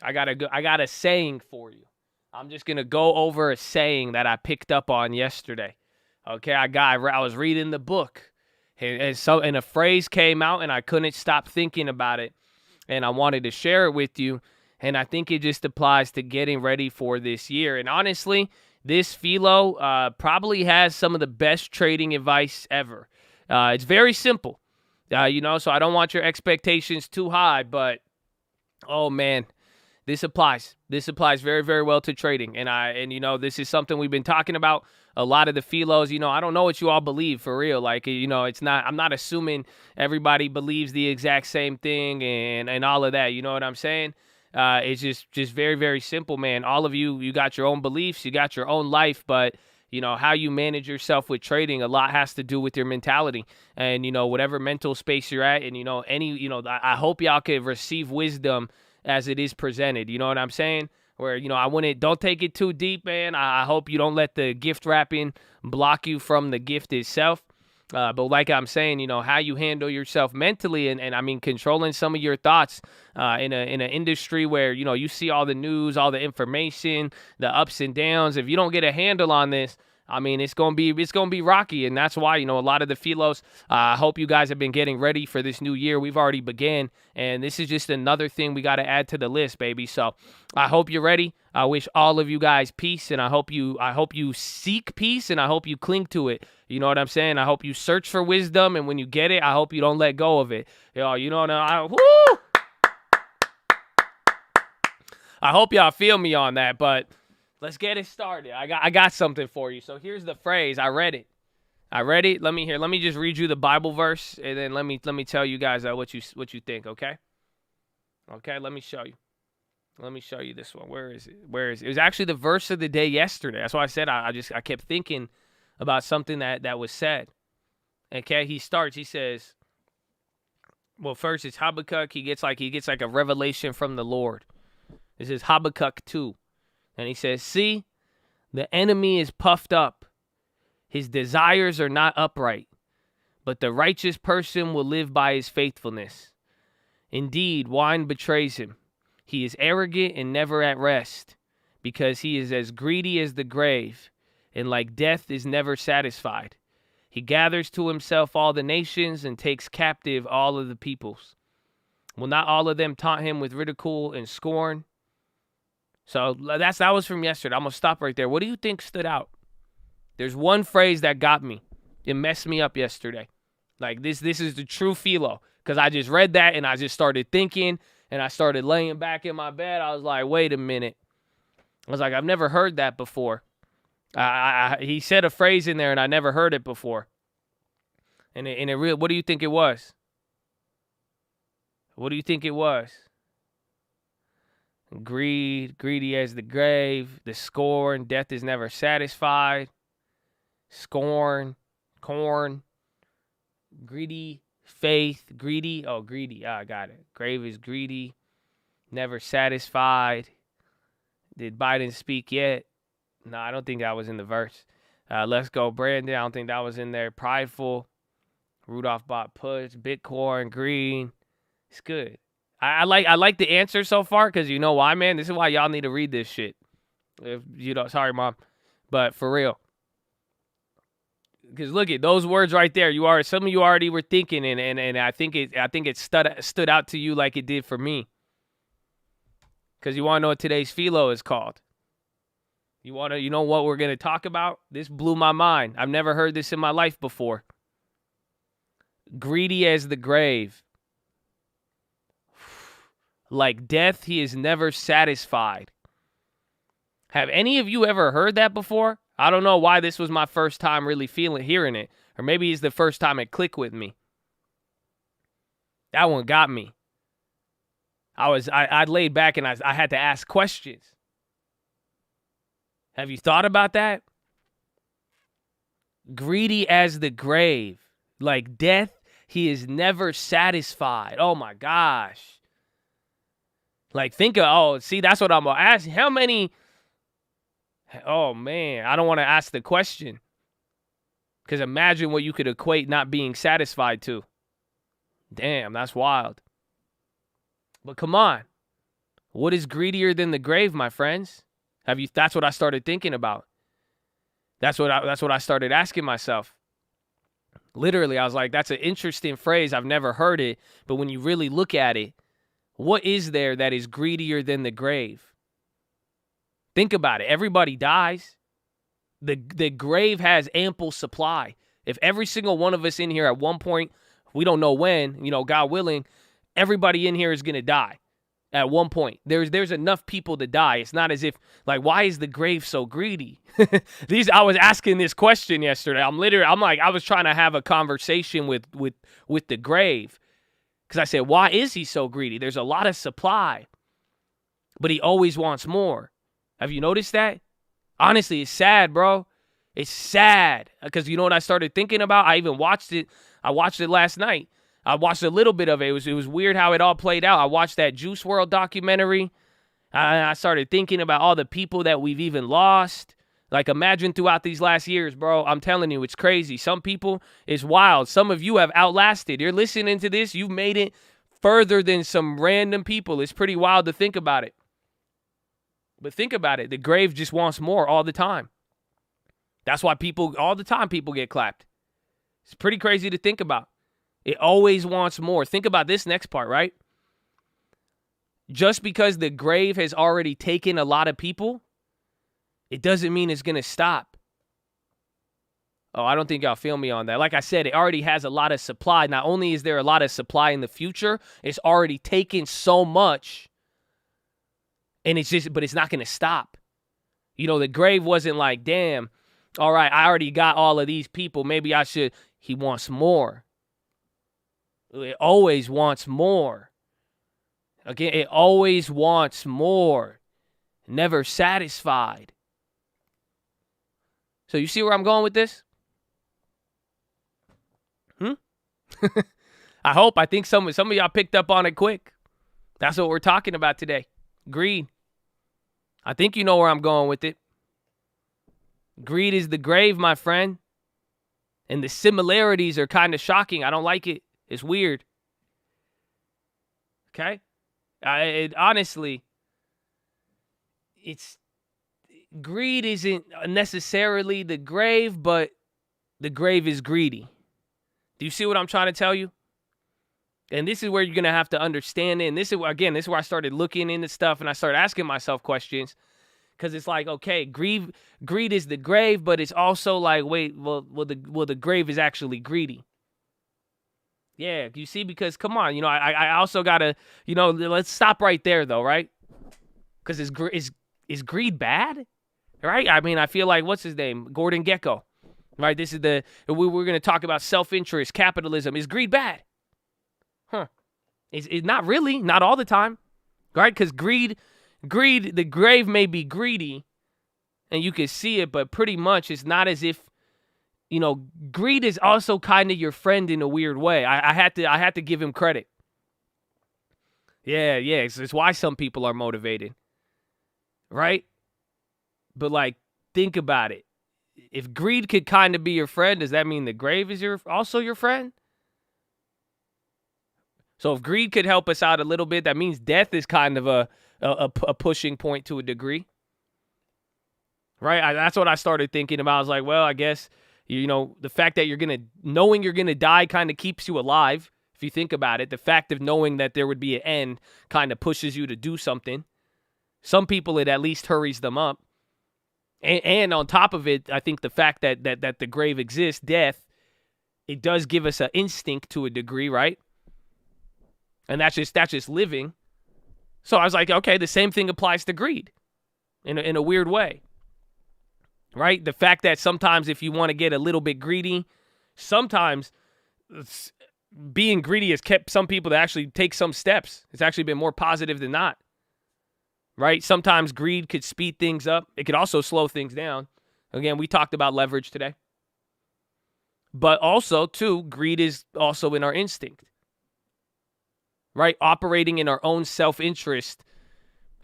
I got a saying for you. I'm just gonna go over a saying that I picked up on yesterday. Okay, I was reading the book. And a phrase came out, and I couldn't stop thinking about it, and I wanted to share it with you. And I think it just applies to getting ready for this year. And honestly, this philo probably has some of the best trading advice ever. It's very simple, so I don't want your expectations too high. But oh man, this applies. This applies very, very well to trading. And this is something we've been talking about. A lot of the philos, I don't know what you all believe for real. Like, it's not, I'm not assuming everybody believes the exact same thing and all of that. You know what I'm saying? It's just very, very simple, man. All of you got your own beliefs, you got your own life, but how you manage yourself with trading, a lot has to do with your mentality and, whatever mental space you're at. And, I hope y'all can receive wisdom as it is presented. You know what I'm saying? Where, don't take it too deep, man. I hope you don't let the gift wrapping block you from the gift itself. But like I'm saying, how you handle yourself mentally and I mean, controlling some of your thoughts in an industry where, you see all the news, all the information, the ups and downs. If you don't get a handle on this, I mean, it's gonna be rocky, and that's why a lot of the philos. I hope you guys have been getting ready for this new year. We've already began, and this is just another thing we got to add to the list, baby. So I hope you're ready. I wish all of you guys peace, and I hope you seek peace, and I hope you cling to it. You know what I'm saying? I hope you search for wisdom, and when you get it, I hope you don't let go of it. Woo! I hope y'all feel me on that, but. Let's get it started. I got something for you. So here's the phrase. I read it. Let me just read you the Bible verse, and then let me tell you guys what you think. Okay. Okay. Let me show you this one. Where is it? It was actually the verse of the day yesterday. That's why I said I kept thinking about something that was said. Okay. He says, well, first it's Habakkuk. He gets like a revelation from the Lord. This is Habakkuk 2. And he says, see, the enemy is puffed up. His desires are not upright, but the righteous person will live by his faithfulness. Indeed, wine betrays him. He is arrogant and never at rest, because he is as greedy as the grave, and like death is never satisfied. He gathers to himself all the nations and takes captive all of the peoples. Will not all of them taunt him with ridicule and scorn? So that was from yesterday. I'm going to stop right there. What do you think stood out? There's one phrase that got me. It messed me up yesterday. Like this is the true philo. Because I just read that and I just started thinking and I started laying back in my bed. I was like, wait a minute. I was like, I've never heard that before. He said a phrase in there and I never heard it before. And what do you think it was? What do you think it was? Greedy as the grave, the scorn, death is never satisfied, scorn, corn, greedy, faith, greedy, I got it. Grave is greedy, never satisfied. Did Biden speak yet? No, I don't think that was in the verse. Let's go, Brandon. I don't think that was in there. Prideful, Rudolph bought puts, Bitcoin, green. It's good. I like the answer so far because you know why, man? This is why y'all need to read this shit. Sorry, Mom. But for real. Because look at those words right there. Some of you already were thinking and I think it stood out to you like it did for me. Because you want to know what today's philo is called. You know what we're going to talk about? This blew my mind. I've never heard this in my life before. Greedy as the grave. Like death, he is never satisfied. Have any of you ever heard that before? I don't know why this was my first time really hearing it. Or maybe it's the first time it clicked with me. That one got me. I laid back and I had to ask questions. Have you thought about that? Greedy as the grave. Like death, he is never satisfied. Oh my gosh. Like, that's what I'm going to ask. How many? Oh, man, I don't want to ask the question. Because imagine what you could equate not being satisfied to. Damn, that's wild. But come on. What is greedier than the grave, my friends? That's what I started thinking about. That's what I started asking myself. Literally, I was like, that's an interesting phrase. I've never heard it. But when you really look at it, what is there that is greedier than the grave? Think about it. Everybody dies. The grave has ample supply. If every single one of us in here at one point, we don't know when, God willing, everybody in here is going to die at one point. There's enough people to die. It's not as if, why is the grave so greedy? I was asking this question yesterday. I was trying to have a conversation with the grave. Because I said, why is he so greedy? There's a lot of supply. but he always wants more. Have you noticed that? Honestly, it's sad, bro. It's sad because you know what I started thinking about? I even watched it. I watched it last night. I watched a little bit of it. It was weird how it all played out. I watched that Juice WRLD documentary. I started thinking about all the people that we've even lost. Like, imagine throughout these last years, bro. I'm telling you, it's crazy. Some people, it's wild. Some of you have outlasted. You're listening to this. You've made it further than some random people. It's pretty wild to think about it. But think about it. The grave just wants more all the time. That's why all the time people get clapped. It's pretty crazy to think about. It always wants more. Think about this next part, right? Just because the grave has already taken a lot of people, it doesn't mean it's going to stop. Oh, I don't think y'all feel me on that. Like I said, it already has a lot of supply. Not only is there a lot of supply in the future, it's already taken so much. And but it's not going to stop. You know, the grave wasn't like, damn, all right, I already got all of these people. Maybe I should. He wants more. It always wants more. Again, it always wants more. Never satisfied. So you see where I'm going with this? I hope. I think some of y'all picked up on it quick. That's what we're talking about today. Greed. I think you know where I'm going with it. Greed is the grave, my friend. And the similarities are kind of shocking. I don't like it. It's weird. Okay? Honestly, greed isn't necessarily the grave, but the grave is greedy. Do you see what I'm trying to tell you? And this is where you're going to have to understand it. And this is where I started looking into stuff and I started asking myself questions. Because it's like, okay, greed is the grave, but it's also like, wait, well, the grave is actually greedy. Yeah, you see, because come on, I also gotta, let's stop right there though, right? Because is greed bad, right? I mean, I feel like what's his name, Gordon Gekko, right? This is we're gonna talk about self-interest, capitalism. Is greed bad? Huh? It's not really, not all the time, right? Because greed, the grave may be greedy, and you can see it, but pretty much it's not as if. Greed is also kind of your friend in a weird way. I had to give him credit. Yeah, it's why some people are motivated, right? But like, think about it. If greed could kind of be your friend, does that mean the grave is also your friend? So if greed could help us out a little bit, that means death is kind of a pushing point to a degree, right? That's what I started thinking about. I was like, well, I guess. The fact that knowing you're going to die kind of keeps you alive. If you think about it, the fact of knowing that there would be an end kind of pushes you to do something. Some people, it at least hurries them up. And on top of it, I think the fact that the grave exists, death, it does give us an instinct to a degree, right? And that's just living. So I was like, okay, the same thing applies to greed in a weird way. Right? The fact that sometimes if you want to get a little bit greedy, sometimes being greedy has kept some people to actually take some steps. It's actually been more positive than not. Right? Sometimes greed could speed things up. It could also slow things down. Again, we talked about leverage today. But also, too, greed is also in our instinct. Right? Operating in our own self-interest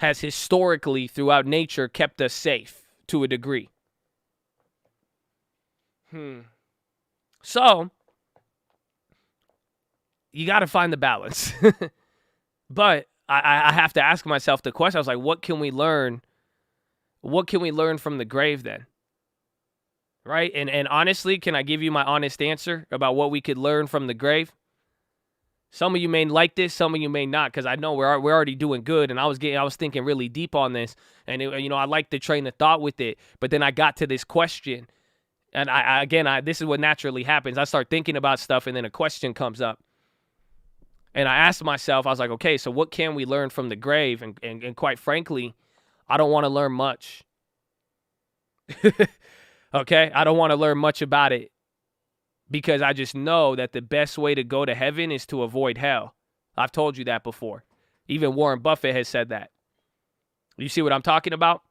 has historically, throughout nature, kept us safe to a degree. So, you got to find the balance. But I have to ask myself the question. I was like, what can we learn? What can we learn from the grave then? Right? And honestly, can I give you my honest answer about what we could learn from the grave? Some of you may like this, some of you may not, because I know we're already doing good. And I was thinking really deep on this, and I like to train of thought with it. But then I got to this question. And this is what naturally happens. I start thinking about stuff, and then a question comes up. And I asked myself, I was like, okay, so what can we learn from the grave? And quite frankly, I don't want to learn much. Okay? I don't want to learn much about it because I just know that the best way to go to heaven is to avoid hell. I've told you that before. Even Warren Buffett has said that. You see what I'm talking about?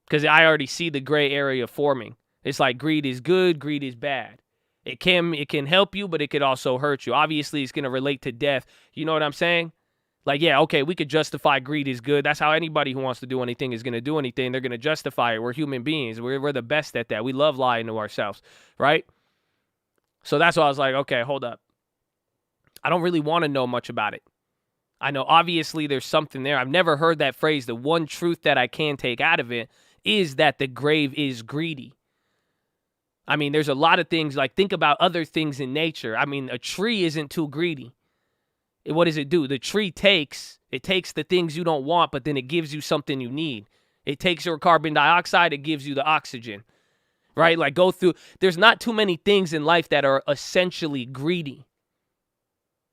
Because I already see the gray area forming. It's like greed is good, greed is bad. It can help you, but it could also hurt you. Obviously, it's going to relate to death. You know what I'm saying? Like, yeah, okay, we could justify greed is good. That's how anybody who wants to do anything is going to do anything. They're going to justify it. We're human beings. We're the best at that. We love lying to ourselves, right? So that's why I was like, okay, hold up. I don't really want to know much about it. I know obviously there's something there. I've never heard that phrase. The one truth that I can take out of it is that the grave is greedy. I mean, there's a lot of things, like think about other things in nature. I mean, a tree isn't too greedy. What does it do? The tree takes the things you don't want, but then it gives you something you need. It takes your carbon dioxide, it gives you the oxygen, right? Like there's not too many things in life that are essentially greedy.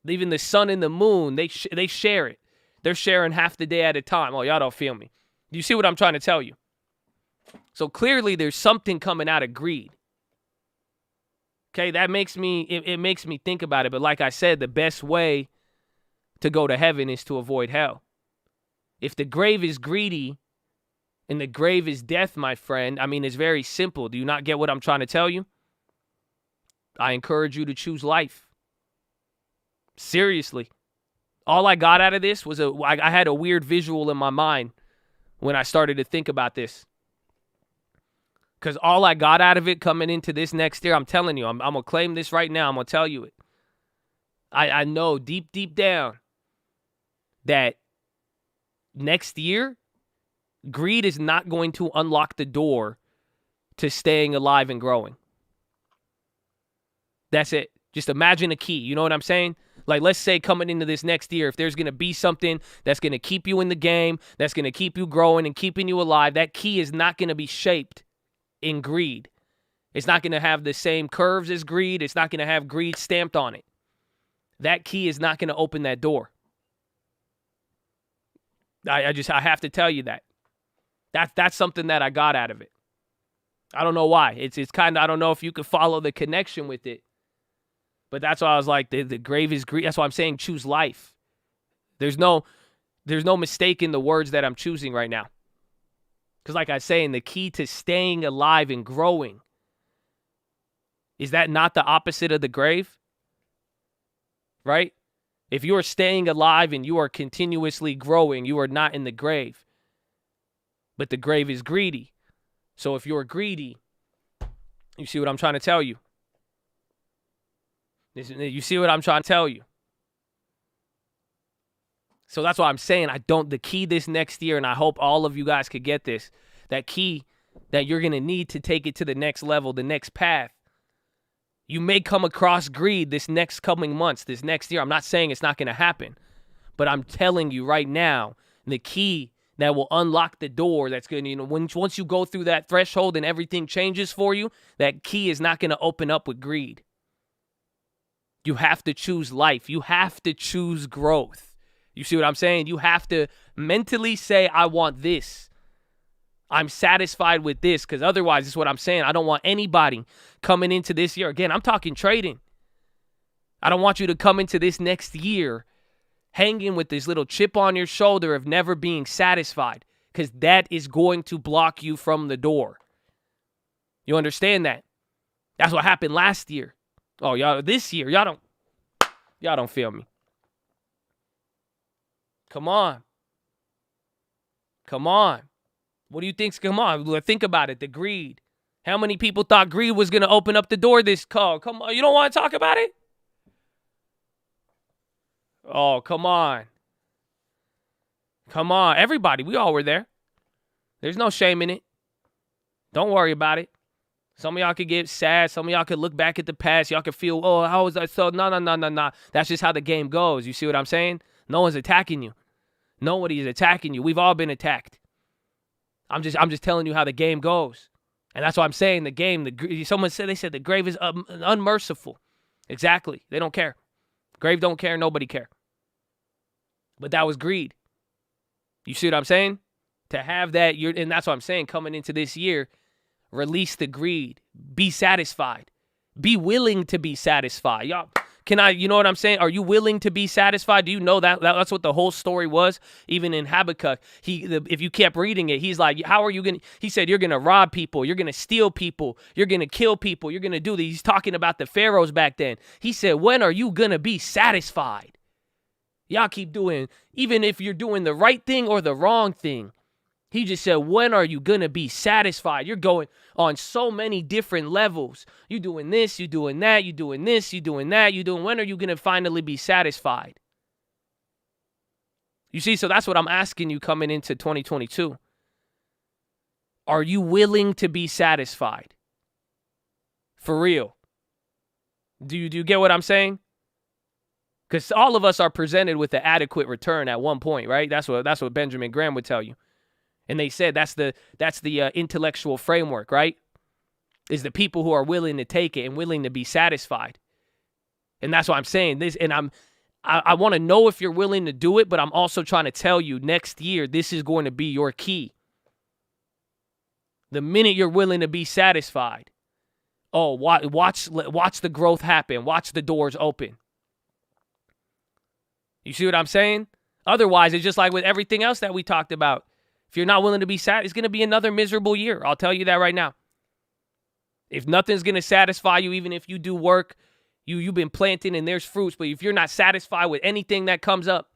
Even the sun and the moon, they share it. They're sharing half the day at a time. Oh, y'all don't feel me. You see what I'm trying to tell you? So clearly there's something coming out of greed. Okay, that makes me, it makes me think about it. But like I said, the best way to go to heaven is to avoid hell. If the grave is greedy and the grave is death, my friend, I mean, it's very simple. Do you not get what I'm trying to tell you? I encourage you to choose life. Seriously. All I got out of this was I had a weird visual in my mind when I started to think about this. Because all I got out of it coming into this next year, I'm telling you, I'm going to claim this right now. I'm going to tell you it. I know deep, deep down that next year, greed is not going to unlock the door to staying alive and growing. That's it. Just imagine a key. You know what I'm saying? Like, let's say coming into this next year, if there's going to be something that's going to keep you in the game, that's going to keep you growing and keeping you alive, that key is not going to be shaped in greed. It's not going to have the same curves as greed. It's not going to have greed stamped on it. That key is not going to open that door. I have to tell you that. That's something that I got out of it. I don't know why. It's kind of, I don't know if you could follow the connection with it. But that's why I was like, the grave is greed. That's why I'm saying choose life. There's no mistake in the words that I'm choosing right now. Because like I was saying, the key to staying alive and growing, is that not the opposite of the grave? Right? If you are staying alive and you are continuously growing, you are not in the grave. But the grave is greedy. So if you're greedy, you see what I'm trying to tell you? You see what I'm trying to tell you? So that's why I'm saying the key this next year, and I hope all of you guys could get this, that key that you're going to need to take it to the next level, the next path. You may come across greed this next coming months, this next year. I'm not saying it's not going to happen, but I'm telling you right now, the key that will unlock the door that's going to, once you go through that threshold and everything changes for you, that key is not going to open up with greed. You have to choose life. You have to choose growth. You see what I'm saying? You have to mentally say, I want this. I'm satisfied with this, because otherwise, this is what I'm saying. I don't want anybody coming into this year. Again, I'm talking trading. I don't want you to come into this next year hanging with this little chip on your shoulder of never being satisfied, because that is going to block you from the door. You understand that? That's what happened last year. Oh, y'all, this year, y'all don't feel me. Come on. Come on. What do you think's come on? Think about it. The greed. How many people thought greed was going to open up the door this call? Come on. You don't want to talk about it? Oh, come on. Come on. Everybody, we all were there. There's no shame in it. Don't worry about it. Some of y'all could get sad. Some of y'all could look back at the past. Y'all could feel, oh, how was I so? No. That's just how the game goes. You see what I'm saying? No one's attacking you. Nobody is attacking you. We've all been attacked. I'm just telling you how the game goes. And that's why I'm saying the game, someone said, they said the grave is unmerciful. Exactly. They don't care. Grave don't care. Nobody care. But that was greed. You see what I'm saying? To have that, and that's what I'm saying, coming into this year, release the greed. Be satisfied. Be willing to be satisfied. Y'all, You know what I'm saying? Are you willing to be satisfied? Do you know that's what the whole story was? Even in Habakkuk, if you kept reading it, he's like, how are you going to, he said, you're going to rob people. You're going to steal people. You're going to kill people. You're going to do these. He's talking about the pharaohs back then. He said, when are you going to be satisfied? Y'all keep doing, even if you're doing the right thing or the wrong thing. He just said, when are you going to be satisfied? You're going on so many different levels. You're doing this, you're doing that, you're doing this, you're doing that, when are you going to finally be satisfied? You see, so that's what I'm asking you coming into 2022. Are you willing to be satisfied? For real. Do you get what I'm saying? Because all of us are presented with an adequate return at one point, right? That's what Benjamin Graham would tell you. And they said that's the intellectual framework, right? Is the people who are willing to take it and willing to be satisfied. And that's why I'm saying this. And I want to know if you're willing to do it, but I'm also trying to tell you next year, this is going to be your key. The minute you're willing to be satisfied, watch the growth happen. Watch the doors open. You see what I'm saying? Otherwise, it's just like with everything else that we talked about. If you're not willing to be sad, it's going to be another miserable year. I'll tell you that right now. If nothing's going to satisfy you, even if you do work, you've been planting and there's fruits, but if you're not satisfied with anything that comes up,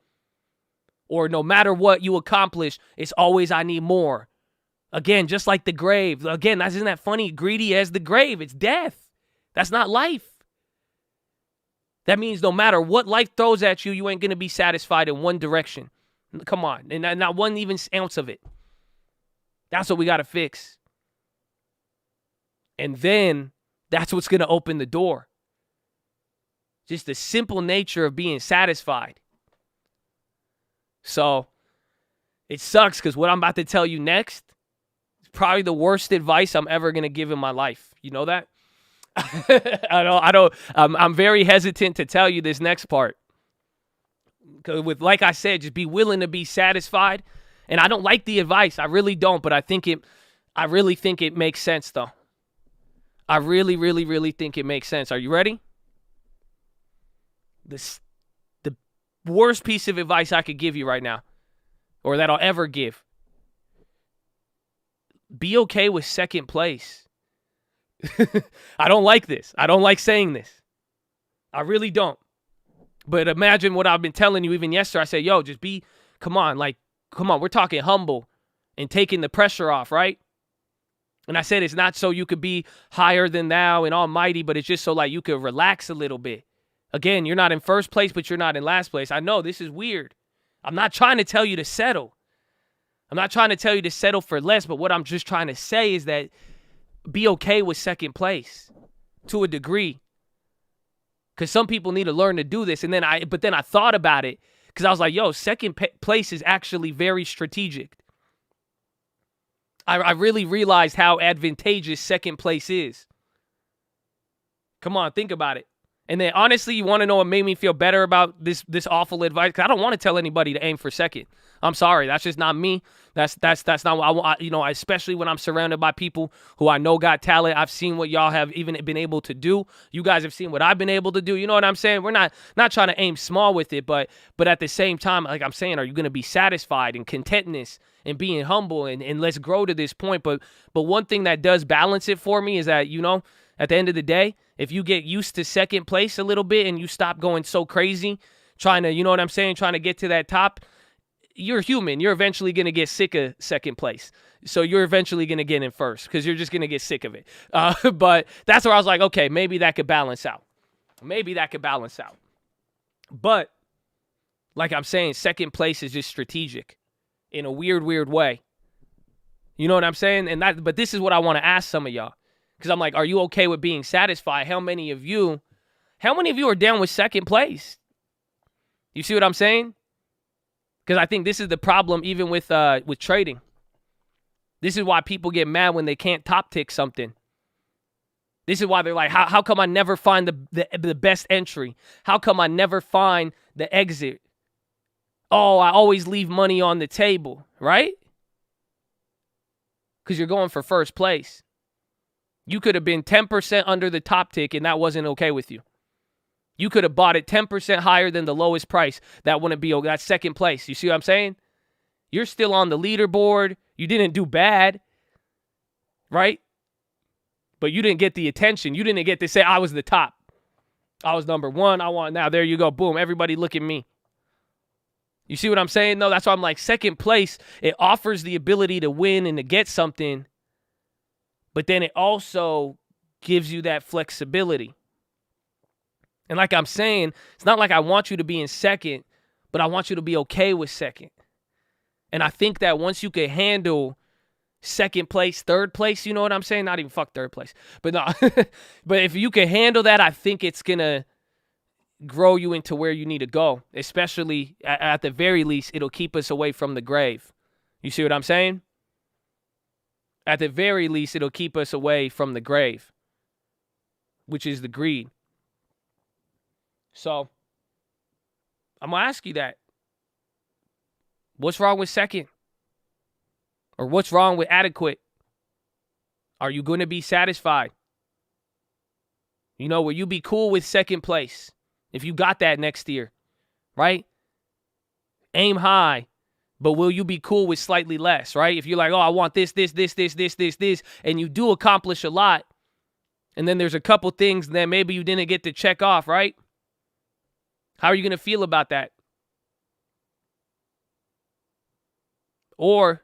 or no matter what you accomplish, it's always, I need more. Again, just like the grave. Again, isn't that funny? Greedy as the grave. It's death. That's not life. That means no matter what life throws at you, you ain't going to be satisfied in one direction. Come on. And not one even ounce of it. That's what we got to fix. And then that's what's going to open the door. Just the simple nature of being satisfied. So it sucks because what I'm about to tell you next is probably the worst advice I'm ever going to give in my life. You know that? I'm very hesitant to tell you this next part. Because like I said, just be willing to be satisfied. And I don't like the advice. I really don't, but I really think it makes sense though. I really, really, really think it makes sense. Are you ready? The worst piece of advice I could give you right now, or that I'll ever give. Be okay with second place. I don't like this. I don't like saying this. I really don't. But imagine what I've been telling you even yesterday. I said, come on, we're talking humble and taking the pressure off, right? And I said it's not so you could be higher than thou and almighty, but it's just so like you could relax a little bit. Again, you're not in first place, but you're not in last place. I know this is weird. I'm not trying to tell you to settle. I'm not trying to tell you to settle for less, but what I'm just trying to say is that be okay with second place to a degree. Because some people need to learn to do this. But then I thought about it because I was like, second place is actually very strategic. I really realized how advantageous second place is. Come on, think about it. And then honestly, you want to know what made me feel better about this awful advice? Because I don't want to tell anybody to aim for second. I'm sorry. That's just not me. That's not what I want. Especially when I'm surrounded by people who I know got talent. I've seen what y'all have even been able to do. You guys have seen what I've been able to do. You know what I'm saying? We're not trying to aim small with it, but at the same time, like I'm saying, are you going to be satisfied and contentness and being humble and let's grow to this point? But one thing that does balance it for me is that, at the end of the day, if you get used to second place a little bit and you stop going so crazy, trying to get to that top, you're human. You're eventually going to get sick of second place. So you're eventually going to get in first because you're just going to get sick of it. But that's where I was like, okay, maybe that could balance out. But like I'm saying, second place is just strategic in a weird way. You know what I'm saying? But this is what I want to ask some of y'all. Because I'm like, are you okay with being satisfied? How many of you are down with second place? You see what I'm saying? Because I think this is the problem even with trading. This is why people get mad when they can't top tick something. This is why they're like, how come I never find the best entry? How come I never find the exit? Oh, I always leave money on the table, right? Because you're going for first place. You could have been 10% under the top tick and that wasn't okay with you. You could have bought it 10% higher than the lowest price. That wouldn't be okay. That's second place. You see what I'm saying? You're still on the leaderboard. You didn't do bad, right? But you didn't get the attention. You didn't get to say, I was the top. I was number one. Now there you go. Boom. Everybody look at me. You see what I'm saying? No, that's why I'm like, second place, it offers the ability to win and to get something, but then it also gives you that flexibility. And like I'm saying, it's not like I want you to be in second, but I want you to be okay with second. And I think that once you can handle second place, third place, you know what I'm saying? Not even fuck third place. But no, but if you can handle that, I think it's going to grow you into where you need to go. Especially at the very least, it'll keep us away from the grave. You see what I'm saying? At the very least, it'll keep us away from the grave, which is the greed. So I'm going to ask you that. What's wrong with second? Or what's wrong with adequate? Are you going to be satisfied? You know, will you be cool with second place if you got that next year, right? Aim high, but will you be cool with slightly less, right? If you're like, oh, I want this, and you do accomplish a lot, and then there's a couple things that maybe you didn't get to check off, right? How are you going to feel about that? Or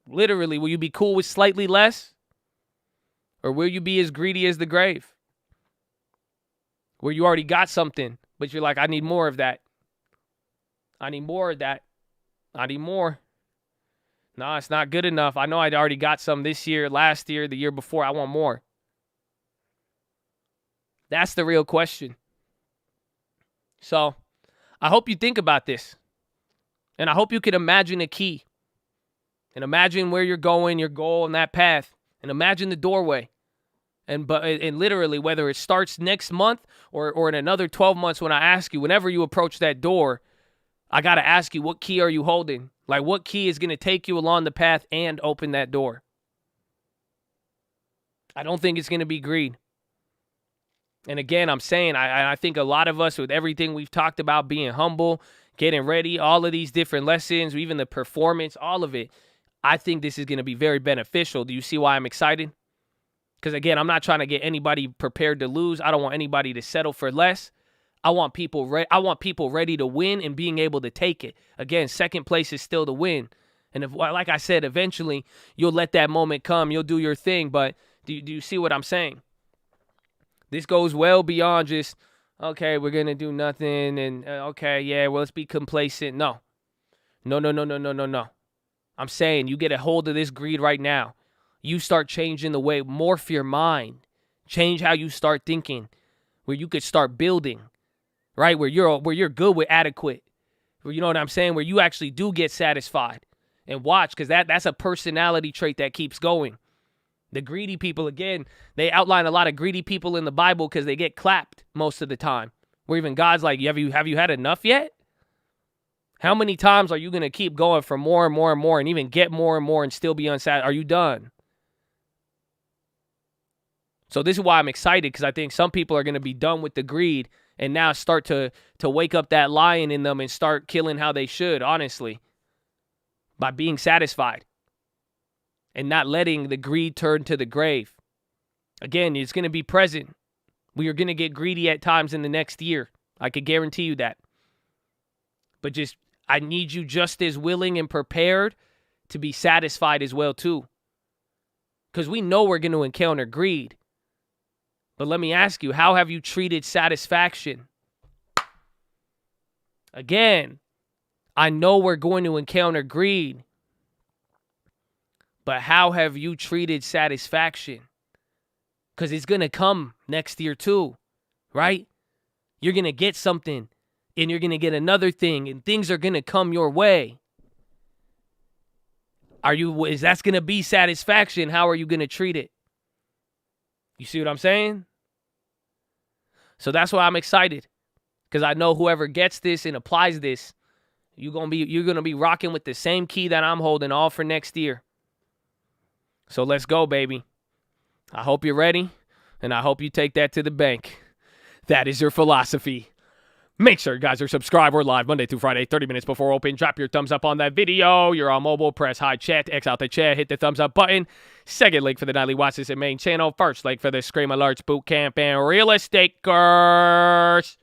literally, will you be cool with slightly less? Or will you be as greedy as the grave? Where you already got something, but you're like, I need more of that. I need more of that. I need more. No, it's not good enough. I know I'd already got some this year, last year, the year before. I want more. That's the real question. So I hope you think about this. And I hope you can imagine a key. And imagine where you're going, your goal, and that path. And imagine the doorway. And literally, whether it starts next month or in another 12 months when I ask you, whenever you approach that door, I got to ask you, what key are you holding? Like, what key is going to take you along the path and open that door? I don't think it's going to be greed. And again, I'm saying, I think a lot of us, with everything we've talked about, being humble, getting ready, all of these different lessons, even the performance, all of it, I think this is going to be very beneficial. Do you see why I'm excited? Because again, I'm not trying to get anybody prepared to lose. I don't want anybody to settle for less. I want people ready to win and being able to take it. Again, second place is still the win. And if, like I said, eventually you'll let that moment come. You'll do your thing. But do you see what I'm saying? This goes well beyond just, okay, we're going to do nothing. And okay, yeah, well, let's be complacent. No. I'm saying you get a hold of this greed right now. You start changing the way, morph your mind. Change how you start thinking. Where you could start building. Right? Where you're good with adequate. Where, you know what I'm saying? Where you actually do get satisfied. And watch, because that's a personality trait that keeps going. The greedy people, again, they outline a lot of greedy people in the Bible because they get clapped most of the time. Where even God's like, have you had enough yet? How many times are you going to keep going for more and more and more and even get more and more and still be unsatisfied? Are you done? So this is why I'm excited, because I think some people are going to be done with the greed and now start to wake up that lion in them and start killing how they should, honestly, by being satisfied and not letting the greed turn to the grave. Again, it's going to be present. We are going to get greedy at times in the next year. I could guarantee you that. But just, I need you just as willing and prepared to be satisfied as well, too. Because we know we're going to encounter greed. But let me ask you, how have you treated satisfaction? Again, I know we're going to encounter greed. But how have you treated satisfaction? Because it's going to come next year too, right? You're going to get something, and you're going to get another thing, and things are going to come your way. Is that going to be satisfaction? How are you going to treat it? You see what I'm saying? So that's why I'm excited, because I know whoever gets this and applies this, you're gonna be rocking with the same key that I'm holding all for next year. So let's go, baby. I hope you're ready, and I hope you take that to the bank. That is your philosophy. Make sure you guys are subscribed. We're live Monday through Friday, 30 minutes before open. Drop your thumbs up on that video. You're on mobile. Press high chat. X out the chat. Hit the thumbs up button. Second link for the nightly Watchlist and main channel. First link for the Scream Alerts Bootcamp and Real Estate Course.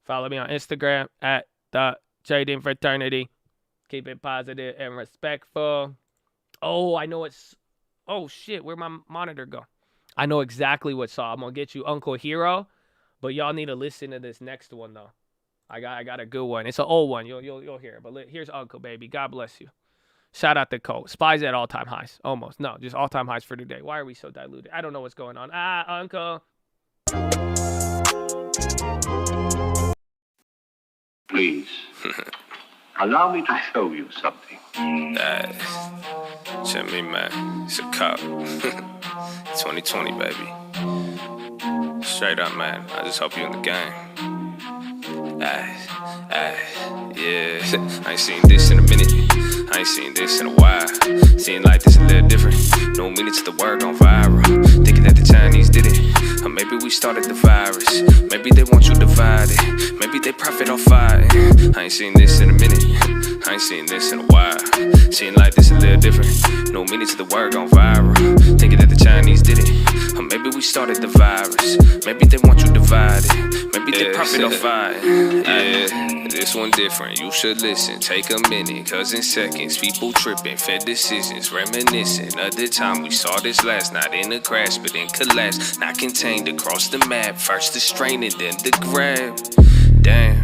Follow me on Instagram at the Trading Fraternity. Keep it positive and respectful. Oh, I know it's... Oh, shit. Where'd my monitor go? I know exactly what song. I'm going to get you Uncle Hero. But y'all need to listen to this next one, though. I got a good one. It's an old one. You'll hear it. But here's Uncle, baby. God bless you. Shout out to Cole. Spies at all-time highs. Almost. No, just all-time highs for today. Why are we so diluted? I don't know what's going on. Uncle. Please, allow me to show you something. Check me, man. It's a cop. 2020, baby. Straight up, man. I just hope you in the game. Yeah. I ain't seen this in a minute. I ain't seen this in a while. Seeing like this a little different. No minutes the word on viral. Thinking that the Chinese did it. Or maybe we started the virus. Maybe they want you divided. Maybe they profit off fighting. I ain't seen this in a minute. I ain't seen this in a while. Seeing like this a little different. No minutes the word gone viral. Thinking that the Chinese did it. Or maybe we started the virus. Maybe they want you divided. Maybe they profit off fighting. Yeah, this one different. You should listen. Take a minute. Cause in seconds, people tripping. Fed decisions. Reminiscing of the time we saw this last. Not in a crash, but in collapse. Not contained across the map. First the strain and then the grab. Damn.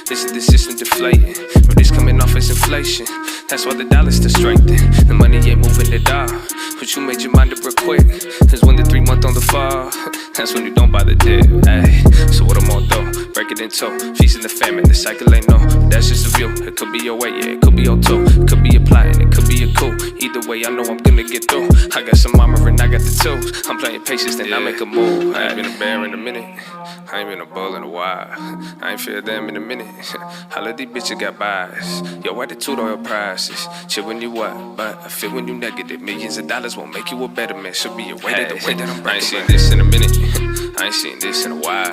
This is the system deflating. But this coming off as inflation. That's why the dollar's still strengthened. The money ain't moving the dollar. But you made your mind up real quick. Cause when the 3 month on the fall, that's when you don't buy the dip. Ay, so what I'm on though? Break it in two. Feasting the famine, the cycle ain't no. That's just a view. It could be your way, yeah, it could be your two. It could be a plot and it could be a coup. Either way, I know I'm gonna get through. I got some armor and I got the tools. I'm playing patience, then I make a move. I ain't been a bear in a minute. I ain't been a bull in a while. I ain't feel them in a minute. All of these bitches got bias. Yo, attitude oil prices. Chill when you up, but I feel when you negative. Millions of dollars won't make you a better man. Should be a way to the way that I'm. I ain't seen this in a minute. I ain't seen this in a while.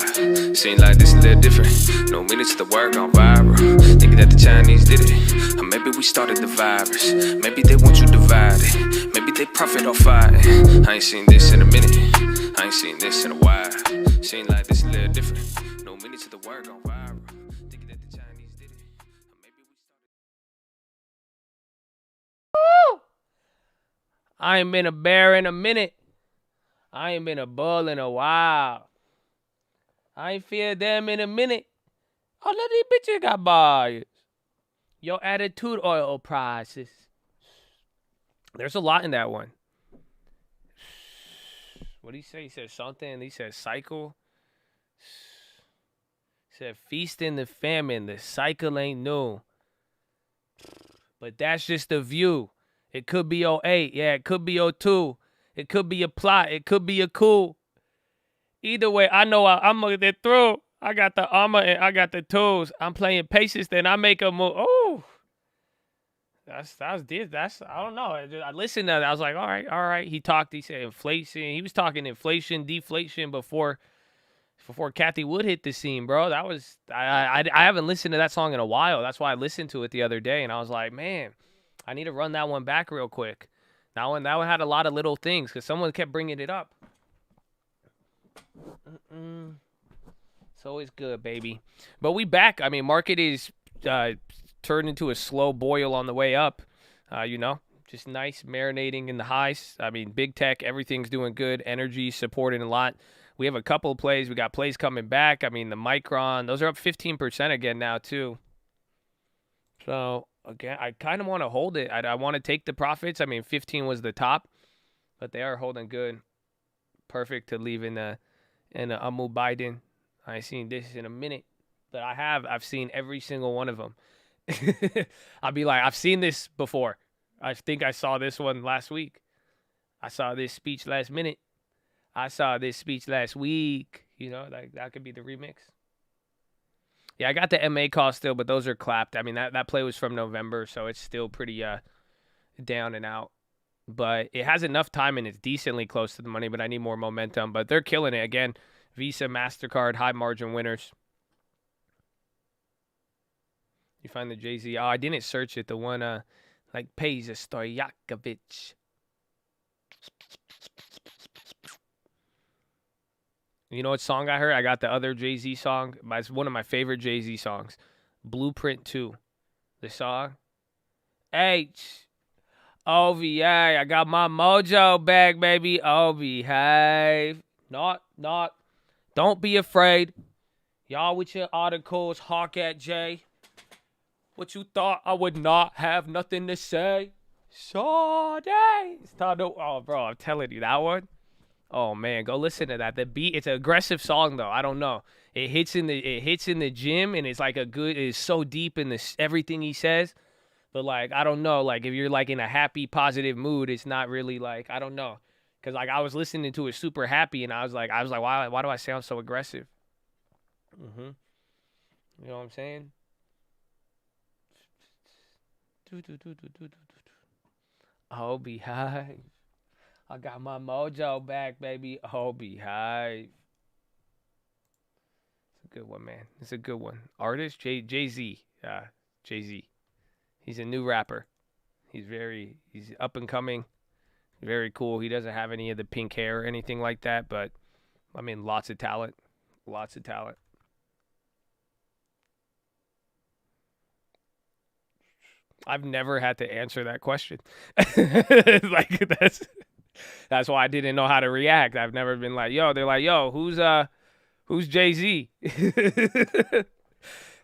Seen like this a little different. No minutes the word gone viral. Thinking that the Chinese did it. Or maybe we started the virus. Maybe they want you divided. Maybe they profit off fighting. I ain't seen this in a minute. I ain't seen this in a while. Seen like this a little different. No minutes the word gone viral. Thinking that the Chinese did it. Or maybe we started. I ain't been a bear in a minute. I ain't been a bull in a while. I ain't feared them in a minute. All of these bitches got bars. Your attitude oil prices. There's a lot in that one. What did he say? He said something. He said cycle. He said feast in the famine. The cycle ain't new. But that's just the view. It could be 08. Yeah, it could be 02. It could be a plot. It could be a coup. Either way, I know I'm going to get through. I got the armor and I got the tools. I'm playing patience, then I make a move. Oh. That's I don't know. I listened to that. I was like, all right. He said inflation. He was talking inflation, deflation before Kathy Wood hit the scene, bro. That was I haven't listened to that song in a while. That's why I listened to it the other day, and I was like, man, I need to run that one back real quick. That one had a lot of little things because someone kept bringing it up. It's always good, baby. But we back. I mean, market is turned into a slow boil on the way up. Just nice marinating in the highs. I mean, big tech, everything's doing good. Energy supporting a lot. We have a couple of plays. We got plays coming back. I mean, the Micron, those are up 15% again now, too. So, again, I kind of want to hold it. I want to take the profits. I mean, 15 was the top, but they are holding good. Perfect to leave in a Amu Biden. I ain't seen this in a minute, but I've seen every single one of them. I'll be like, I've seen this before. I think I saw this one last week. I saw this speech last minute. I saw this speech last week. That could be the remix. Yeah, I got the MA call still, but those are clapped. I mean, that play was from November, so it's still pretty down and out. But it has enough time, and it's decently close to the money, but I need more momentum. But they're killing it. Again, Visa, MasterCard, high margin winners. You find the Jay-Z. Oh, I didn't search it. The one like Peja Stojakovic. You know what song I heard? I got the other Jay-Z song. It's one of my favorite Jay-Z songs. Blueprint 2. The song. H-O-V-A. I got my mojo back, baby. Oh, behave. Not. Don't be afraid. Y'all with your articles, Hawk at Jay. What you thought I would not have nothing to say? Sade. Oh, bro, I'm telling you, that one. Oh man, go listen to that. The beat, it's an aggressive song though. I don't know. It hits in the gym, and it's like it's so deep in this everything he says. But like, I don't know. Like if you're like in a happy, positive mood, it's not really like, I don't know. Cause like I was listening to it super happy, and I was like, why do I sound so aggressive? You know what I'm saying? Oh, behave. I got my mojo back, baby. Oh, behave. It's a good one, man. It's a good one. Artist, Jay-Z. Jay-Z. He's a new rapper. He's up and coming. Very cool. He doesn't have any of the pink hair or anything like that, but, I mean, lots of talent. Lots of talent. I've never had to answer that question. Like that's why I didn't know how to react. I've never been like, yo, they're like, yo, who's Jay-Z?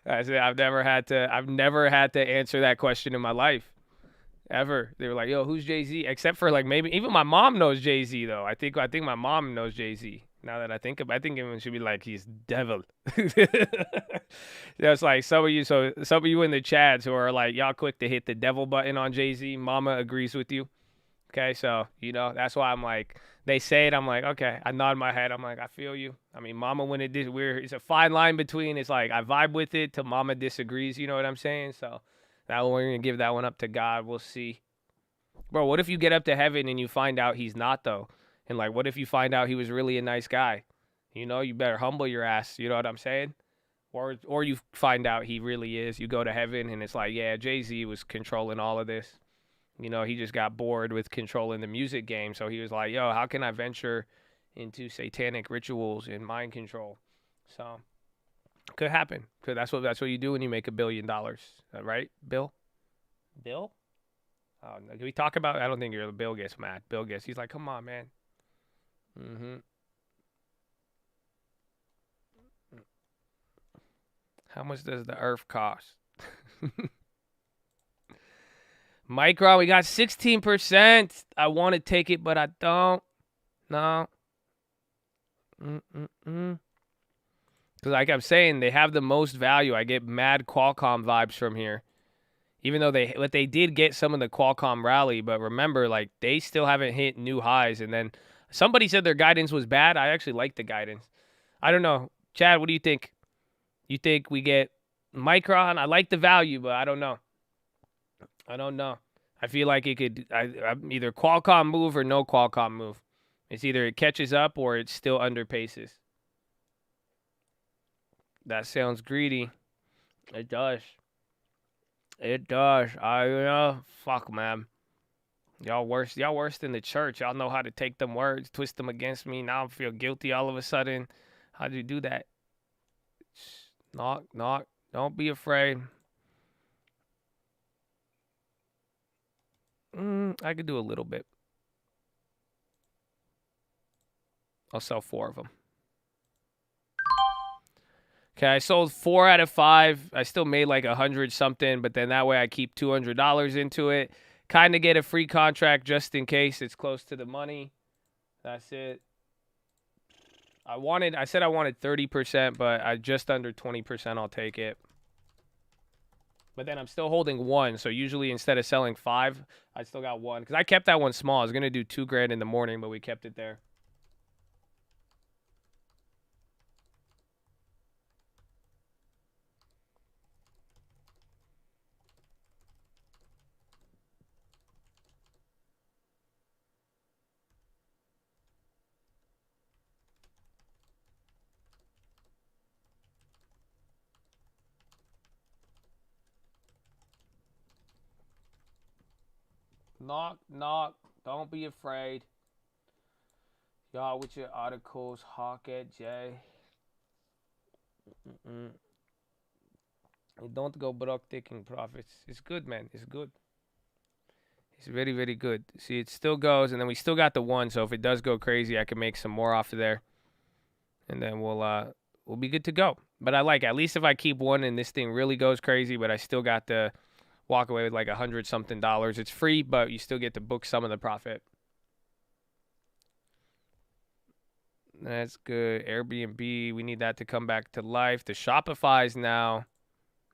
I said I've never had to answer that question in my life. Ever. They were like, yo, who's Jay-Z? Except for like maybe even my mom knows Jay-Z though. I think my mom knows Jay-Z. Now that I think of it, I think everyone should be like, he's devil. That's like some of you in the chats who are like, y'all quick to hit the devil button on Jay-Z. Mama agrees with you. Okay, so, that's why I'm like, they say it, I'm like, okay. I nod my head. I'm like, I feel you. I mean, mama, when it's a fine line between, it's like, I vibe with it to mama disagrees. You know what I'm saying? So that one, we're going to give that one up to God. We'll see. Bro, what if you get up to heaven and you find out he's not, though? And like, what if you find out he was really a nice guy? You better humble your ass. You know what I'm saying? Or you find out he really is. You go to heaven and it's like, yeah, Jay-Z was controlling all of this. He just got bored with controlling the music game. So he was like, yo, how can I venture into satanic rituals and mind control? So could happen. That's what you do when you make $1 billion. Right, Bill? Bill? Oh, no. Can we talk about, I don't think Bill gets mad. He's like, come on, man. How much does the earth cost? Micron, we got 16%. I want to take it, but I don't. No. Because like I'm saying, they have the most value. I get mad Qualcomm vibes from here. Even though they did get some of the Qualcomm rally, but remember, like, they still haven't hit new highs. And then somebody said their guidance was bad. I actually like the guidance. I don't know. Chad, what do you think? You think we get Micron? I like the value, but I don't know. I feel like it could either Qualcomm move or no Qualcomm move. It's either it catches up or it still underpaces. That sounds greedy. It does. Fuck, man. Y'all worse than the church. Y'all know how to take them words, twist them against me. Now I feel guilty all of a sudden. How'd you do that? Knock. Don't be afraid. I could do a little bit. I'll sell 4 of them. Okay, I sold 4 out of 5. I still made like 100 something, but then that way I keep $200 into it. Kind of get a free contract just in case it's close to the money. That's it. I said I wanted 30%, but I just under 20%, I'll take it. But then I'm still holding 1, so usually instead of selling 5, I still got 1. Because I kept that one small. I was going to do $2,000 in the morning, but we kept it there. Knock, knock. Don't be afraid. Y'all with your articles. Hawk at J. Don't go broke taking profits. It's good, man. It's good. It's very, very good. See, it still goes, and then we still got the 1. So if it does go crazy, I can make some more off of there, and then we'll be good to go. But I like, at least if I keep 1 and this thing really goes crazy, but I still got to walk away with like $100-something. It's free, but you still get to book some of the profit. That's good. Airbnb, we need that to come back to life. The Shopify's now.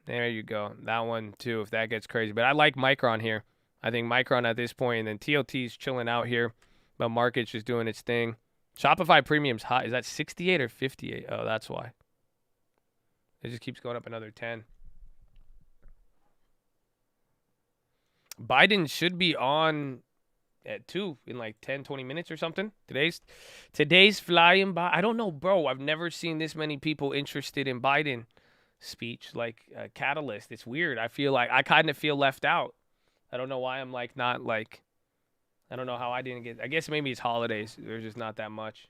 There you go. That one too, if that gets crazy. But I like Micron here. I think Micron at this point, and then TLT's chilling out here, but market's just doing its thing. Shopify premium's high. Is that 68 or 58? Oh, that's why. It just keeps going up another 10. Biden should be on at 2 in like 10, 20 minutes or something. Today's flying by. I don't know, bro. I've never seen this many people interested in Biden speech, like a catalyst. It's weird. I feel like I kind of feel left out. I don't know why I'm like not like, I don't know how I didn't get, I guess maybe it's holidays. There's just not that much.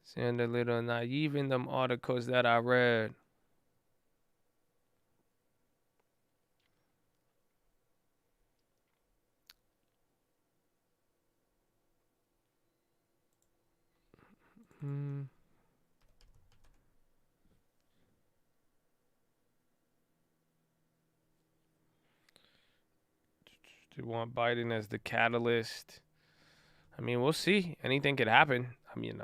Sound a little naive in them articles that I read. Do you want Biden as the catalyst? I mean, we'll see. Anything could happen. I mean,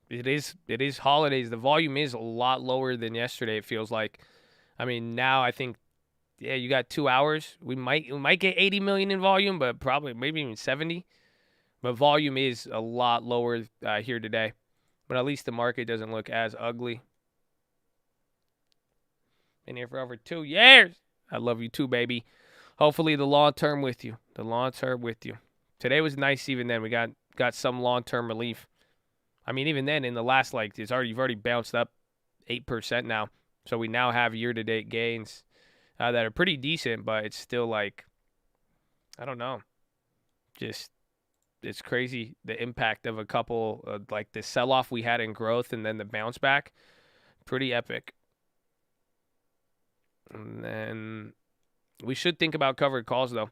it is holidays. The volume is a lot lower than yesterday, it feels like. I mean, now I think, yeah, you got 2 hours. We might get 80 million in volume, but probably maybe even 70. But volume is a lot lower here today. But at least the market doesn't look as ugly. Been here for over 2 years. I love you too, baby. Hopefully the long term with you. The long term with you. Today was nice even then. We got some long-term relief. I mean, even then in the last, like, you've already bounced up 8% now. So we now have year-to-date gains that are pretty decent, but it's still like, I don't know. Just, it's crazy the impact of a couple, like the sell-off we had in growth and then the bounce back. Pretty epic. And then we should think about covered calls, though.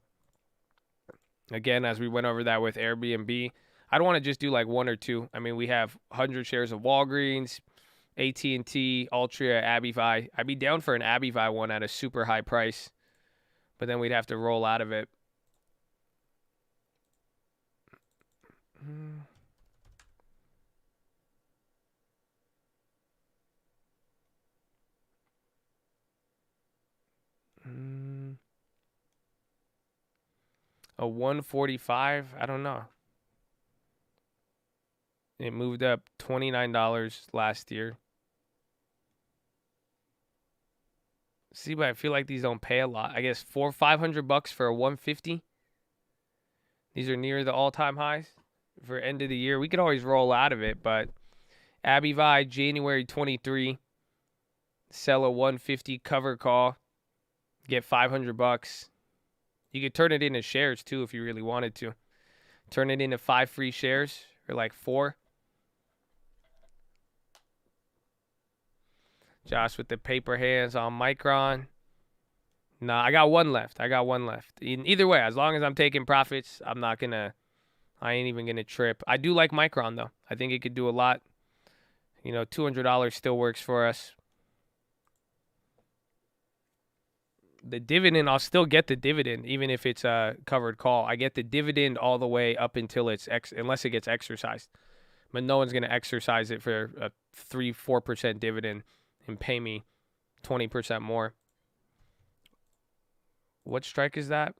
Again, as we went over that with Airbnb, I don't want to just do like 1 or 2. I mean, we have 100 shares of Walgreens, AT&T, Altria, Abivai. I'd be down for an Abivai one at a super high price, but then we'd have to roll out of it. A 145, I don't know. It moved up $29 last year. See, but I feel like these don't pay a lot. I guess $500 for a 150. These are near the all-time highs for end of the year. We could always roll out of it, but Abivai, January 23, sell a 150 cover call, get $500. You could turn it into shares too if you really wanted to. Turn it into 5 free shares or like 4. Josh with the paper hands on Micron. Nah, I got one left. Either way, as long as I'm taking profits, I ain't even going to trip. I do like Micron, though. I think it could do a lot. You know, $200 still works for us. The dividend, I'll still get the dividend, even if it's a covered call. I get the dividend all the way up until unless it gets exercised. But no one's going to exercise it for a 3-4% dividend and pay me 20% more. What strike is that?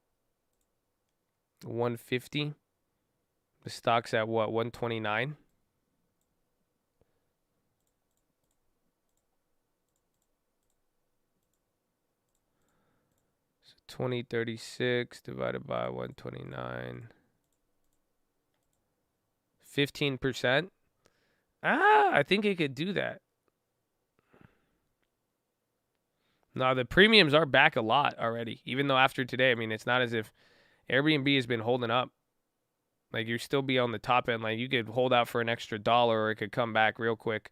150. The stock's at what, 129? So 2036 divided by 129. 15%. I think it could do that. No, the premiums are back a lot already, even though after today, I mean, it's not as if Airbnb has been holding up. Like, you still be on the top end. Like, you could hold out for an extra dollar or it could come back real quick.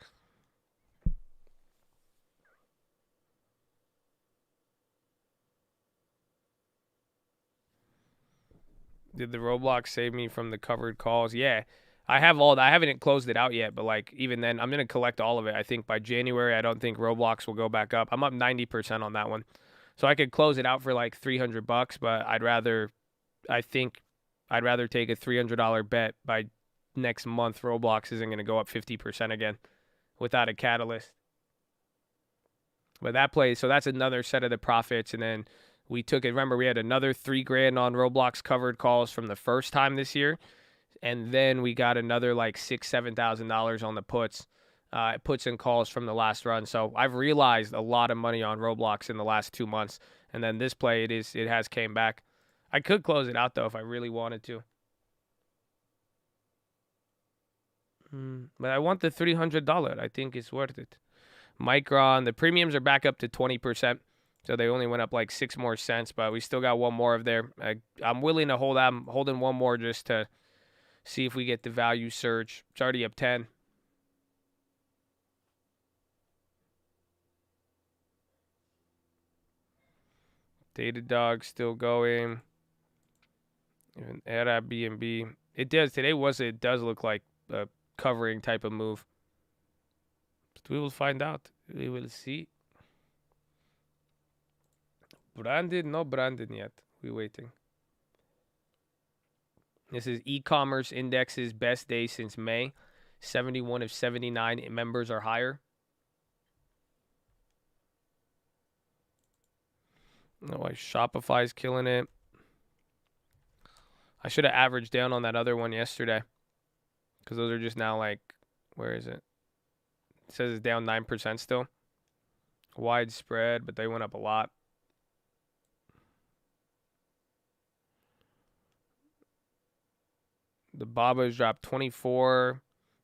Did the Roblox save me from the covered calls? Yeah. I have all that. I haven't closed it out yet, but like even then, I'm going to collect all of it. I think by January, I don't think Roblox will go back up. I'm up 90% on that one. So I could close it out for like $300, but I think I'd rather take a $300 bet by next month. Roblox isn't going to go up 50% again without a catalyst. But that plays, so that's another set of the profits. And then we took it. Remember, we had another $3,000 on Roblox covered calls from the first time this year. And then we got another like $6,000-$7,000 on the puts and calls from the last run. So I've realized a lot of money on Roblox in the last 2 months. And then this play, it has came back. I could close it out though if I really wanted to. But I want the $300. I think it's worth it. Micron, the premiums are back up to 20%. So they only went up like 6 more cents, but we still got one more of there. I'm willing to hold. I'm holding one more just to see if we get the value surge. It's already up 10. Datadog still going. Even Airbnb. It does. It does look like a covering type of move. But we will find out. We will see. Branded? No branded yet. We're waiting. This is e-commerce index's best day since May. 71 of 79 members are higher. No, like Shopify's killing it. I should have averaged down on that other one yesterday. Because those are just now like, where is it? It says it's down 9% still. Widespread, but they went up a lot. The Baba's dropped 24.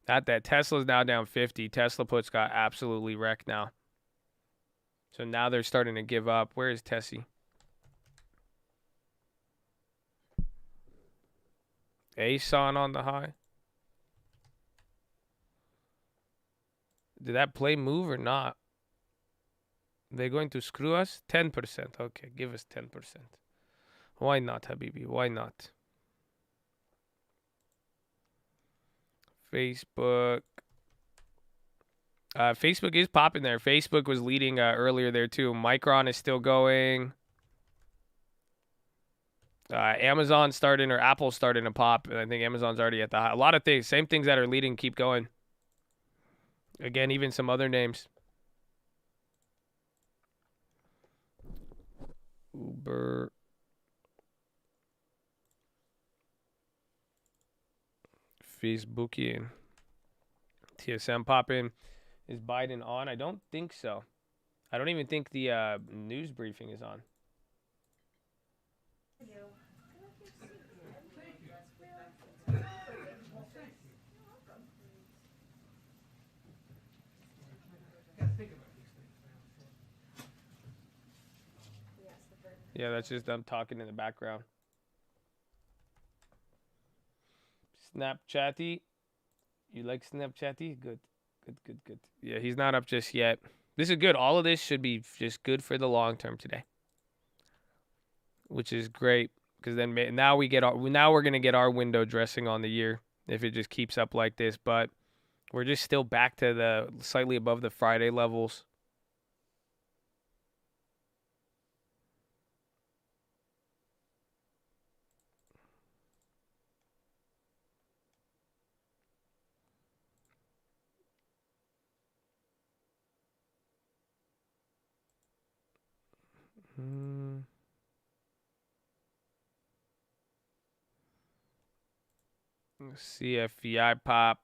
That Tesla's now down 50. Tesla puts got absolutely wrecked now. So now they're starting to give up. Where is Tessie? ASON on the high. Did that play move or not? They're going to screw us? 10%. Okay, give us 10%. Why not, Habibi? Why not? Facebook. Facebook is popping there. Facebook was leading earlier there too. Micron is still going. Amazon starting, or Apple starting to pop. And I think Amazon's already at the high. A lot of things, same things that are leading keep going. Again, even some other names. Uber. Facebooking. TSM popping. Is Biden on? I don't think so. I don't even think the news briefing is on. Yeah, that's just them talking in the background. Snapchatty. You like Snapchatty? Good. Good. Yeah, he's not up just yet. This is good. All of this should be just good for the long term today. Which is great. Because then now we're going to get our window dressing on the year if it just keeps up like this. But we're just still back to the slightly above the Friday levels. CFVI pop.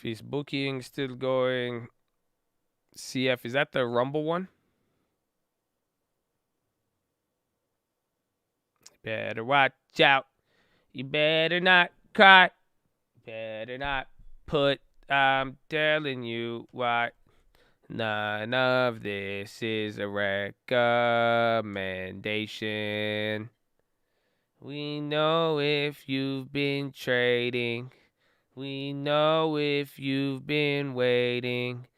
Facebooking still going. CF, is that the Rumble one? Better watch out. You better not cry. Better not put. I'm telling you why. None of this is a recommendation. We know if you've been trading. We know if you've been waiting.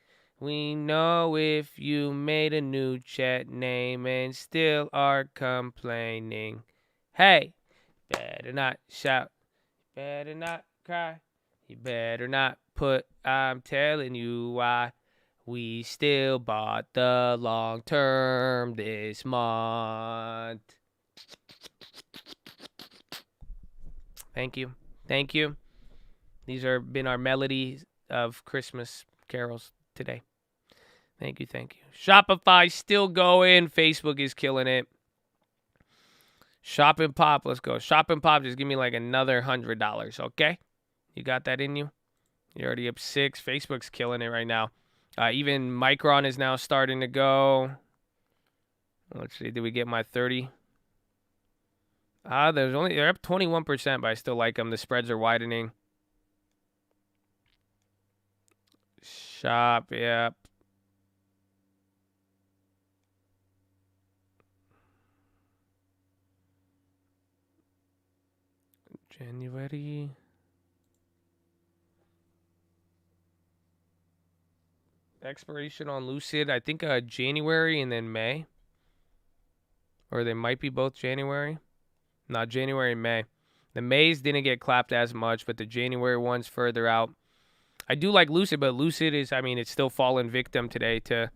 We know if you made a new chat name and still are complaining. Hey, better not shout. Better not cry. You better not put. I'm telling you why. We still bought the long term this month. Thank you. Thank you. These are been our melodies of Christmas carols today. Thank you. Thank you. Shopify still going. Facebook is killing it. Shop and Pop. Let's go. Shop and Pop. Just give me like another $100. Okay? You got that in you? You're already up 6. Facebook's killing it right now. Even Micron is now starting to go. Let's see. Did we get my 30? They're up 21%, but I still like them. The spreads are widening. Shop, yep. January. Expiration on Lucid, I think January and then May. Or they might be both January. Not January and May. The Mays didn't get clapped as much, but the January one's further out. I do like Lucid, but Lucid is, it's still fallen victim today to,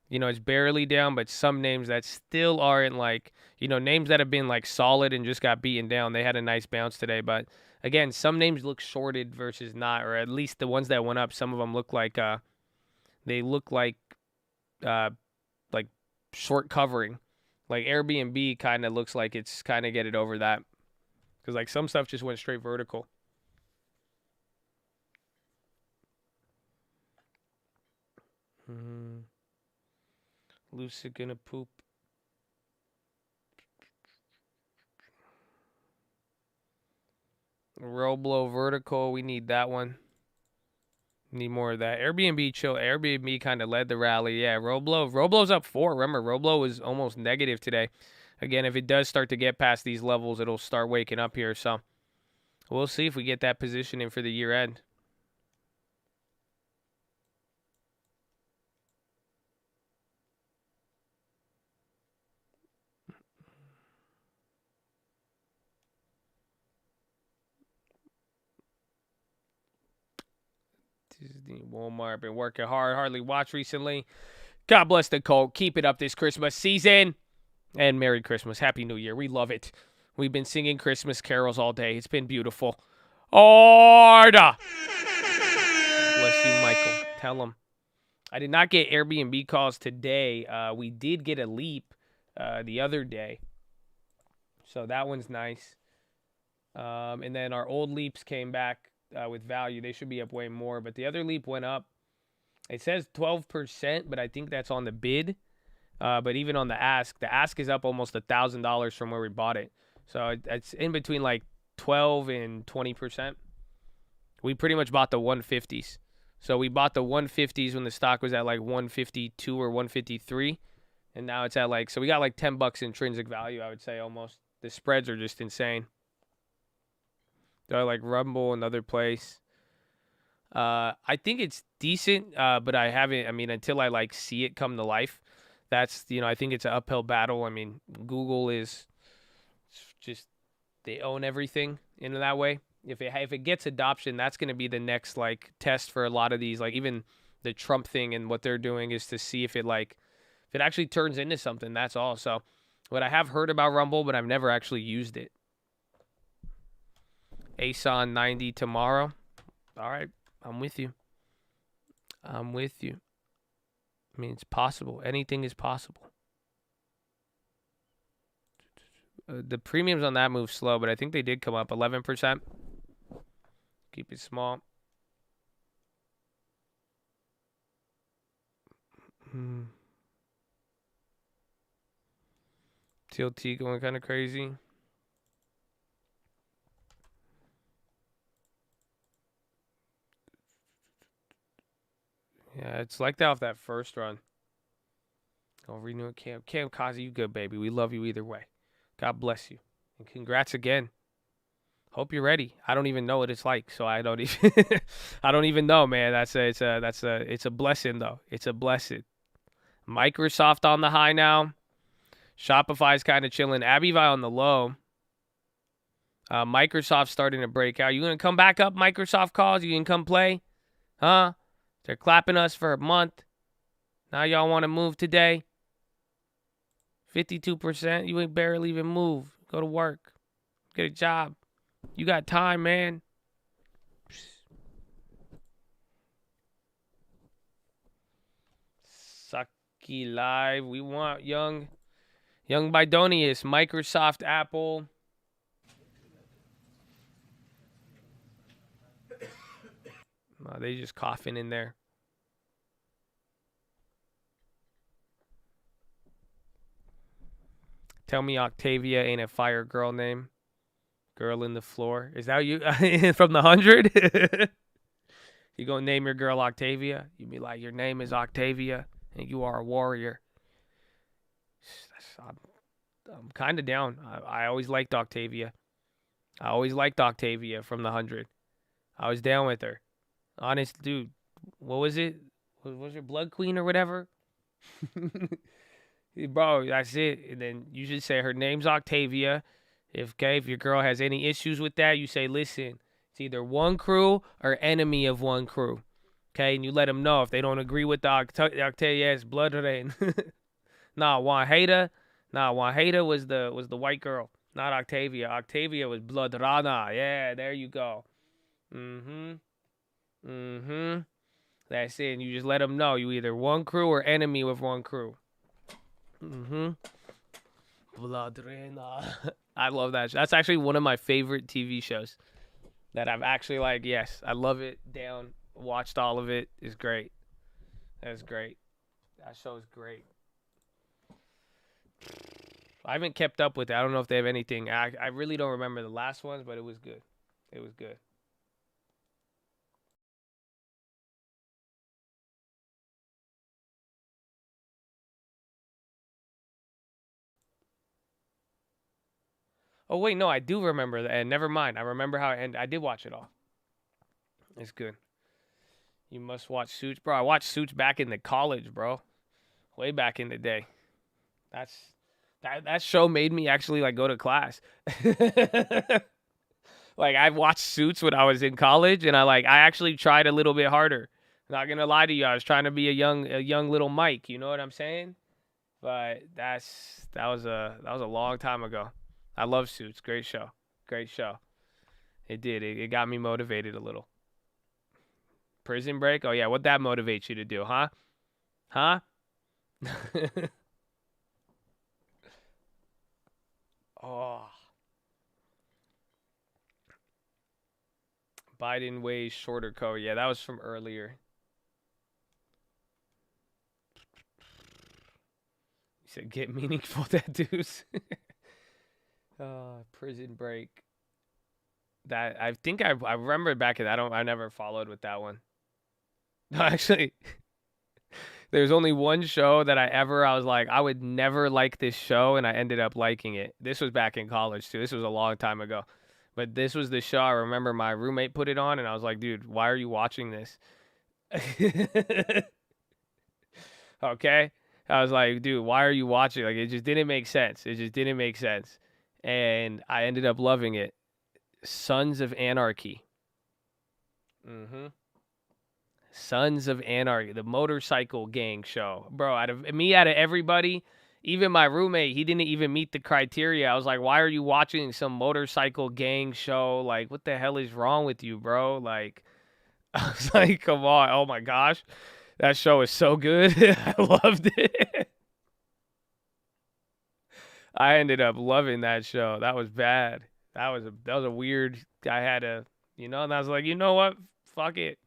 it's barely down, but some names that still aren't like, names that have been like solid and just got beaten down. They had a nice bounce today, but again, some names look shorted versus not, or at least the ones that went up, some of them look like, they look like short covering. Like Airbnb kind of looks like it's kind of getting over that. Because like some stuff just went straight vertical. Lucid gonna poop. Roblo vertical. We need that one. Need more of that. Airbnb chill. Airbnb kind of led the rally. Yeah, Roblo's up 4. Remember, Roblo was almost negative today. Again, if it does start to get past these levels, it'll start waking up here. So we'll see if we get that positioning for the year end. Disney, Walmart, been working hard. Hardly watched recently. God bless the Colt. Keep it up this Christmas season. And Merry Christmas. Happy New Year. We love it. We've been singing Christmas carols all day. It's been beautiful. Order. Bless you, Michael. Tell him. I did not get Airbnb calls today. We did get a leap the other day. So that one's nice. And then our old leaps came back with value. They should be up way more. But the other leap went up. It says 12%, but I think that's on the bid. But even on the ask is up almost $1,000 from where we bought it. So it's in between like 12 and 20%. We pretty much bought the 150s. So we bought the 150s when the stock was at like 152 or 153. And now it's at like, so we got like $10 intrinsic value, I would say almost. The spreads are just insane. They're like Rumble, another place. I think it's decent, but I haven't, until I like see it come to life. That's, I think it's an uphill battle. Google is just, they own everything in that way. If it gets adoption, that's going to be the next like test for a lot of these, like even the Trump thing and what they're doing is to see if it actually turns into something. That's all. So what I have heard about Rumble, but I've never actually used it. ASON 90 tomorrow. All right. I'm with you. It's possible. Anything is possible. The premiums on that move slow, but I think they did come up 11%. Keep it small. TLT going kind of crazy. Yeah, it's like that off that first run. Oh, renew it, Cam. Cam Kazi, you good, baby. We love you either way. God bless you. And congrats again. Hope you're ready. I don't even know what it's like, so I don't even I don't even know, man. It's a blessing though. It's a blessing. Microsoft on the high now. Shopify's kind of chilling. Abivai on the low. Microsoft starting to break out. You gonna come back up, Microsoft calls? You can come play? Huh? They're clapping us for a month. Now y'all want to move today? 52%. You ain't barely even move. Go to work. Get a job. You got time, man. Saki Live. We want young Bidonius. Microsoft, Apple. Oh, they just coughing in there. Tell me Octavia ain't a fire girl name. Girl in the floor. Is that you from the 100? You gonna name your girl Octavia? You be like, your name is Octavia and you are a warrior. I'm kind of down. I always liked Octavia. I always liked Octavia from the 100. I was down with her. Honest, dude. What was it? Was her Blood Queen or whatever? Bro, that's it. And then you should say her name's Octavia. If your girl has any issues with that, you say, listen, it's either one crew or enemy of one crew. Okay, and you let them know if they don't agree with the Octavia's blood rain. Nah, Juan Hader was the white girl, not Octavia. Octavia was Blood Rana. Yeah, there you go. That's it. And you just let them know you either one crew or enemy with one crew. Blood Rana. I love that. That's actually one of my favorite TV shows that I've actually yes, I love it. Down, watched all of it. It's great. That's great. That show is great. I haven't kept up with it. I don't know if they have anything. I really don't remember the last ones, but it was good. It was good. Oh, wait, no, I do remember that. And never mind. I remember how it ended. I did watch it all. It's good. You must watch Suits. Bro, I watched Suits back in the college, bro. Way back in the day. That show made me actually go to class. I watched Suits when I was in college, and I actually tried a little bit harder. Not gonna lie to you, I was trying to be a young little Mike. You know what I'm saying? But that was a long time ago. I love Suits. Great show. Great show. It did. It got me motivated a little. Prison Break? Oh, yeah. What'd that motivate you to do, huh? Huh? Oh. Biden weighs shorter coat. Yeah, that was from earlier. You said get meaningful tattoos. Prison Break. That I think I remember back in. I never followed with that one. No, actually, there's only one show that I was like, I would never like this show, and I ended up liking it. This was back in college too. This was a long time ago, but this was the show I remember my roommate put it on, and I was like, dude, why are you watching this? Okay, I was like, dude, why are you watching? It just didn't make sense. It just didn't make sense. And I ended up loving it. Sons of Anarchy. Sons of Anarchy, the motorcycle gang show. Bro, out of everybody, even my roommate, he didn't even meet the criteria. I was like, why are you watching some motorcycle gang show? What the hell is wrong with you, bro? I was like, come on. Oh, my gosh. That show is so good. I loved it. I ended up loving that show. That was bad. That was a weird. I had a, and I was like, you know what? Fuck it.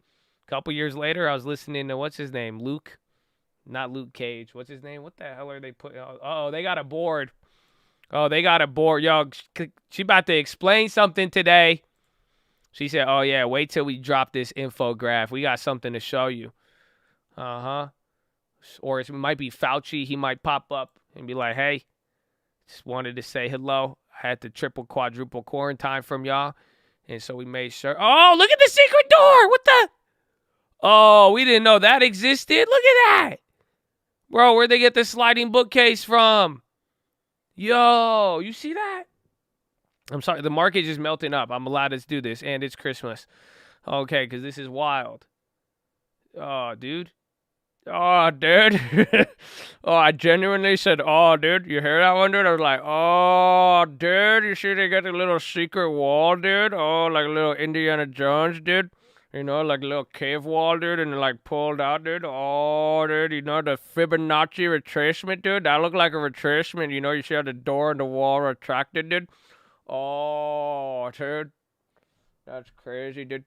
A couple years later, I was listening to what's his name, Luke, not Luke Cage. What's his name? What the hell are they putting? Oh, they got a board. Oh, they got a board. Yo, she about to explain something today. She said, "Oh yeah, wait till we drop this infograph. We got something to show you." Uh-huh. Or it might be Fauci. He might pop up and be like, hey, just wanted to say hello. I had to triple, quadruple quarantine from y'all. And so we made sure. Oh, look at the secret door. What the? Oh, we didn't know that existed. Look at that. Bro, where'd they get the sliding bookcase from? Yo, you see that? I'm sorry. The market is melting up. I'm allowed to do this. And it's Christmas. Okay, because this is wild. Oh, dude. Oh, dude. Oh, I genuinely said, oh, dude. You hear that one, dude? I was like, oh, dude. You see they got the little secret wall, dude? Oh, like a little Indiana Jones, dude. You know, like a little cave wall, dude. And like pulled out, dude. Oh, dude. You know, the Fibonacci retracement, dude. That looked like a retracement. You know, you see how the door and the wall retracted, dude. Oh, dude. That's crazy, dude.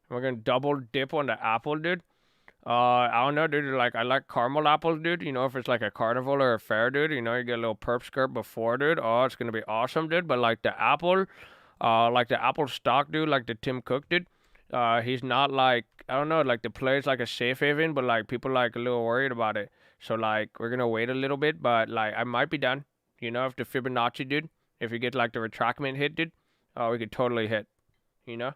We're going to double dip on the apple, dude. I don't know, dude. Like, I like caramel apples, dude. You know, if it's like a carnival or a fair, dude, you know, you get a little perp skirt before, dude. Oh, it's gonna be awesome, dude. But like the apple stock, dude, like the Tim Cook, dude. He's not like, I don't know, like the play's like a safe haven, but like people like a little worried about it. So like we're gonna wait a little bit, but like I might be done. You know, if the Fibonacci, dude, if you get like the retractment hit, dude, we could totally hit. You know.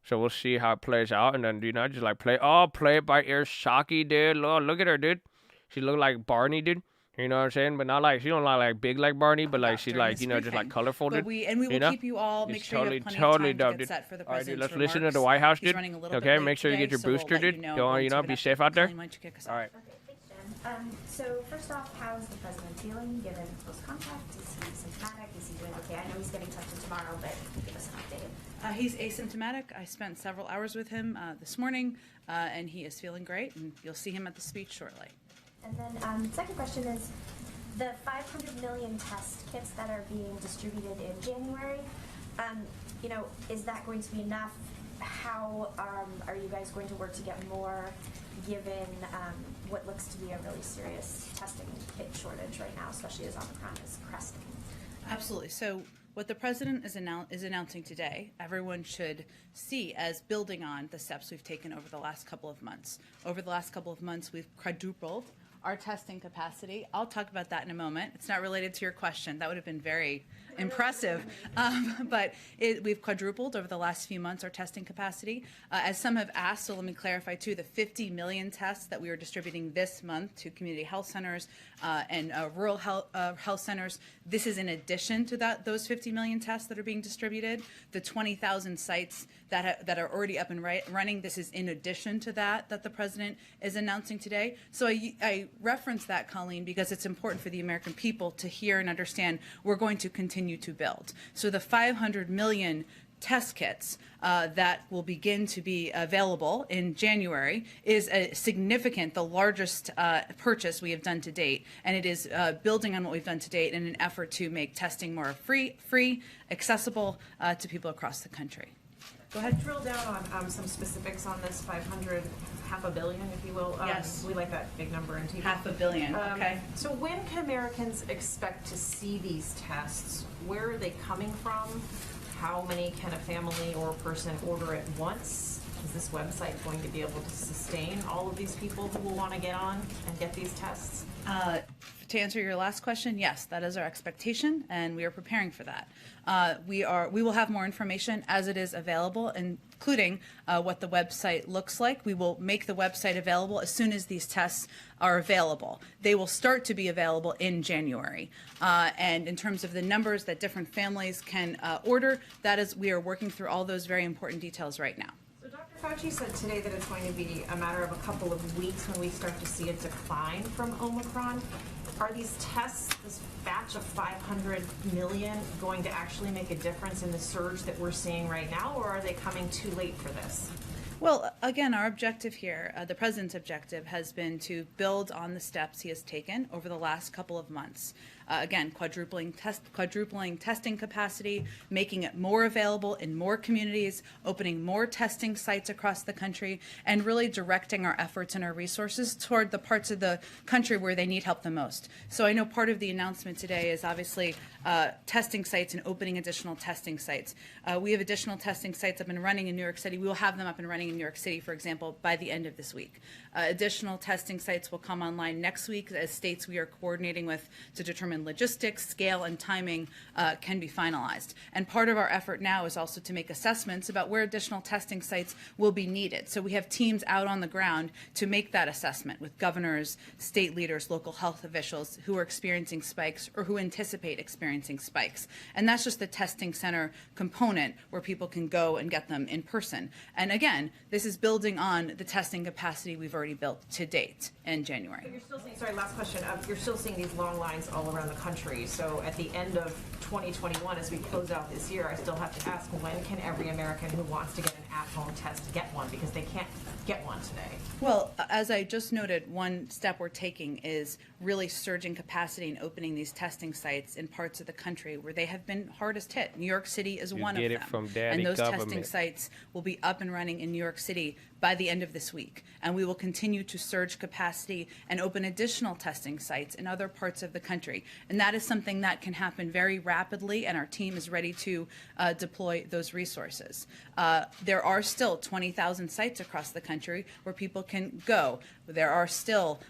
So we'll see how it plays out, and then, you know, just like play it by ear, Shocky, dude. Look at her, dude. She look like Barney, dude. You know what I'm saying? But not like, she don't look like big like Barney, but like she's like, you know, just like colorful, dude. We will keep you all, make sure you have plenty of time to get set for the All right, dude, president's let's listen to remarks. the White House, He's dude. running a little bit Okay, late make sure you today, get your so we'll booster, let dude. you know Don't, when you to know, get be up. safe out there. Colleen, why don't you kick us off? All right. Okay, thanks, Jen. So first off, how is the president feeling given close contact? Is he symptomatic? Is he doing okay? I know he's getting tested tomorrow, but give us an update. He's asymptomatic. I spent several hours with him this morning, and he is feeling great, and you'll see him at the speech shortly. And then second question is, the 500 million test kits that are being distributed in January, you know, is that going to be enough? How are you guys going to work to get more, given what looks to be a really serious testing kit shortage right now, especially as Omicron is cresting? Absolutely. So what the president is announcing today, everyone should see as building on the steps we've taken over the last couple of months. Over the last couple of months, we've quadrupled our testing capacity. I'll talk about that in a moment. It's not related to your question. That would have been very impressive. But we've quadrupled over the last few months our testing capacity. As some have asked, so let me clarify too, the 50 million tests that we are distributing this month to community health centers and rural health centers, this is in addition to those 50 million tests that are being distributed. The 20,000 sites that are already up and running, this is in addition to that the president is announcing today. So I reference that, Colleen, because it's important for the American people to hear and understand we're going to continue to build. So the 500 million test kits that will begin to be available in January is a significant, the largest purchase we have done to date, and it is building on what we've done to date in an effort to make testing more free, accessible to people across the country. Go ahead. Drill down on some specifics on this 500, half a billion, if you will. Yes. We like that big number in TV. $500 million, okay. So when can Americans expect to see these tests? Where are they coming from? How many can a family or a person order at once? Is this website going to be able to sustain all of these people who will want to get on and get these tests? To answer your last question, yes, that is our expectation, and we are preparing for that. We will have more information as it is available, including what the website looks like. We will make the website available as soon as these tests are available. They will start to be available in January. And in terms of the numbers that different families can order, we are working through all those very important details right now. So Dr. Fauci said today that it's going to be a matter of a couple of weeks when we start to see a decline from Omicron. Are these tests, this batch of 500 million, going to actually make a difference in the surge that we're seeing right now, or are they coming too late for this? Well, again, our objective here, the president's objective, has been to build on the steps he has taken over the last couple of months. Again, quadrupling testing capacity, making it more available in more communities, opening more testing sites across the country, and really directing our efforts and our resources toward the parts of the country where they need help the most. So I know part of the announcement today is obviously testing sites and opening additional testing sites. We have additional testing sites up and running in New York City. We will have them up and running in New York City, for example, by the end of this week. Additional testing sites will come online next week as states we are coordinating with to determine logistics, scale, and timing can be finalized. And part of our effort now is also to make assessments about where additional testing sites will be needed. So we have teams out on the ground to make that assessment with governors, state leaders, local health officials who are experiencing spikes or who anticipate experiencing spikes. And that's just the testing center component where people can go and get them in person. And again, this is building on the testing capacity we've already built to date in January. But you're still seeing, sorry, last question. You're still seeing these long lines all around the country. So at the end of 2021, as we close out this year, I still have to ask, when can every American who wants to get an at-home test get one? Because they can't get one today. Well, as I just noted, one step we're taking is really surging capacity and opening these testing sites in parts of the country where they have been hardest hit. New York City is one of them. Get it from daddy and those government. testing sites will be up and running in New York City by the end of this week. And we will continue to surge capacity and open additional testing sites in other parts of the country. And that is something that can happen very rapidly, and our team is ready to deploy those resources. There are still 20,000 sites across the country where people can go. There are still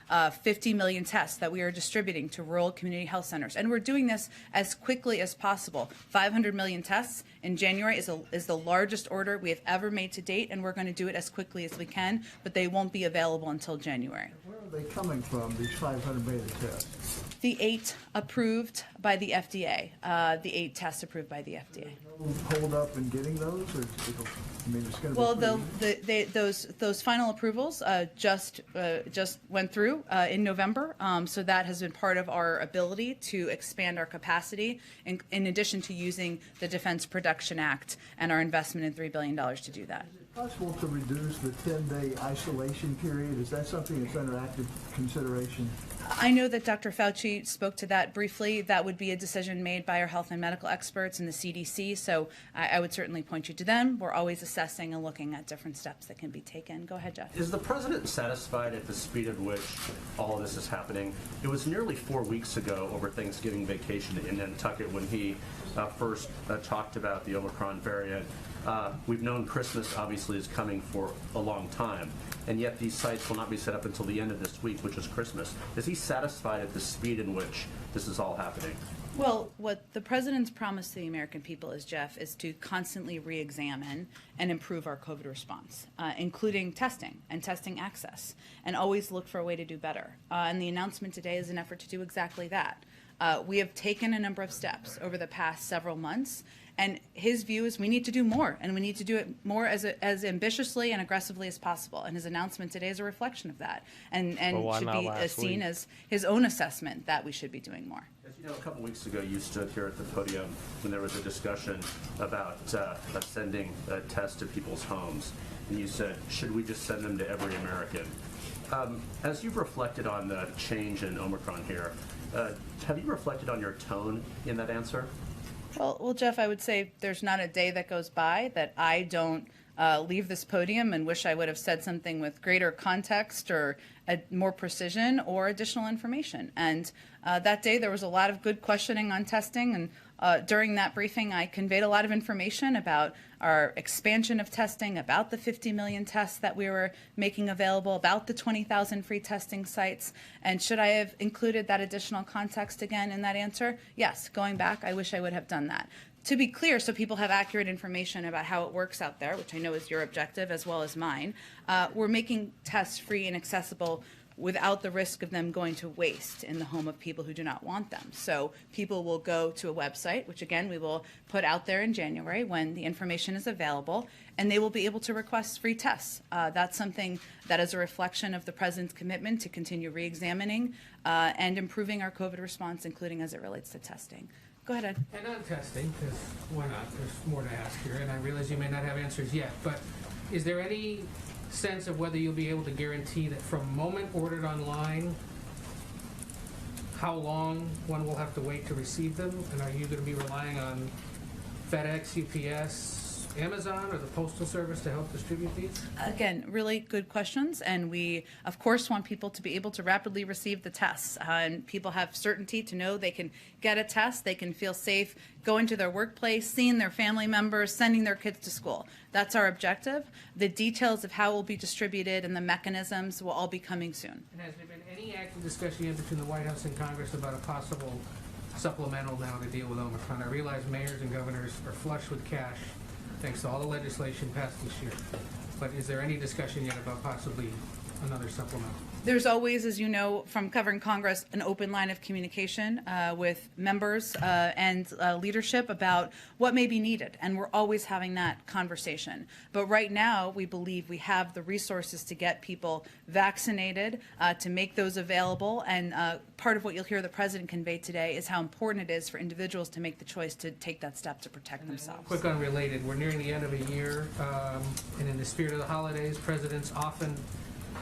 50 million tests that we are distributing to rural community health centers. And we're doing this as quickly as possible. 500 million tests in January is the largest order we have ever made to date, and we're going to do it as quickly as we can, but they won't be available until January. Where are they coming from, these 500 million tests? The 8 approved by the FDA, the 8 tests approved by the FDA. No hold up in getting those, or I mean, it's going to Well, be those final approvals just went through in November, so that has been part of our ability to expand our capacity, in addition to using the Defense Production Act and our investment in $3 billion to do that. possible to reduce the 10-day isolation period? Is that something that's under active consideration? I know that Dr. Fauci spoke to that briefly. That would be a decision made by our health and medical experts and the CDC, so I would certainly point you to them. We're always assessing and looking at different steps that can be taken. Go ahead, Jeff. Is the president satisfied at the speed at which all of this is happening? It was nearly 4 weeks ago over Thanksgiving vacation in Nantucket when he first talked about the Omicron variant. We've known Christmas obviously is coming for a long time, and yet these sites will not be set up until the end of this week, which is Christmas. Is he satisfied at the speed in which this is all happening? Well, what the president's promise to the American people is, Jeff, is to constantly re-examine and improve our COVID response, including testing and testing access, and always look for a way to do better. And the announcement today is an effort to do exactly that. We have taken a number of steps over the past several months, and his view is we need to do more, and we need to do it more as ambitiously and aggressively as possible. And his announcement today is a reflection of that, and should be seen as his own assessment that we should be doing more. As you know, a couple weeks ago, you stood here at the podium when there was a discussion about sending tests to people's homes, and you said, should we just send them to every American? As you've reflected on the change in Omicron here, have you reflected on your tone in that answer? Well, Jeff, I would say there's not a day that goes by that I don't leave this podium and wish I would have said something with greater context or more precision or additional information. And that day there was a lot of good questioning on testing, and during that briefing I conveyed a lot of information about our expansion of testing, about the 50 million tests that we were making available, about the 20,000 free testing sites. And should I have included that additional context again in that answer? Yes, going back, I wish I would have done that. To be clear, so people have accurate information about how it works out there, which I know is your objective as well as mine, we're making tests free and accessible without the risk of them going to waste in the home of people who do not want them. So people will go to a website, which again we will put out there in January when the information is available, and they will be able to request free tests. That's something that is a reflection of the president's commitment to continue re-examining and improving our COVID response, including as it relates to testing. Go ahead, Ed. And on testing, because why not? There's more to ask here, and I realize you may not have answers yet, but is there any sense of whether you'll be able to guarantee that from moment ordered online how long one will have to wait to receive them? And are you going to be relying on FedEx, UPS, Amazon, or the Postal Service to help distribute these? Again, really good questions, and we, of course, want people to be able to rapidly receive the tests. And people have certainty to know they can get a test, they can feel safe going to their workplace, seeing their family members, sending their kids to school. That's our objective. The details of how it will be distributed and the mechanisms will all be coming soon. And has there been any active discussion yet between the White House and Congress about a possible supplemental now to deal with Omicron? I realize mayors and governors are flush with cash thanks to all the legislation passed this year. But is there any discussion yet about possibly another supplemental? There's always, as you know, from covering Congress, an open line of communication with members and leadership about what may be needed. And we're always having that conversation. But right now, we believe we have the resources to get people vaccinated, to make those available. And part of what you'll hear the president convey today is how important it is for individuals to make the choice to take that step to protect themselves. Quick unrelated, we're nearing the end of a year, and in the spirit of the holidays, presidents often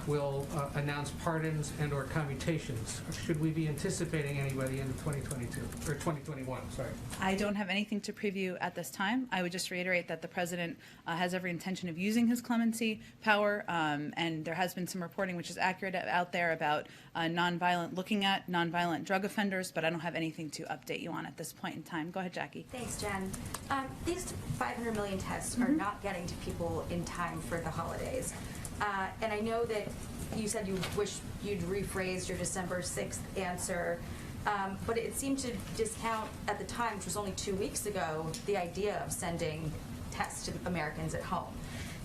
will announce pardons and or commutations. Should we be anticipating any by the end of 2022 or 2021? Sorry. I don't have anything to preview at this time. I would just reiterate that the president has every intention of using his clemency power, and there has been some reporting which is accurate out there about looking at nonviolent drug offenders, but I don't have anything to update you on at this point in time. Go ahead, Jackie. Thanks, Jen. These 500 million tests are not getting to people in time for the holidays. And I know that you said you wish you'd rephrased your December 6th answer, but it seemed to discount at the time, which was only 2 weeks ago, the idea of sending tests to Americans at home.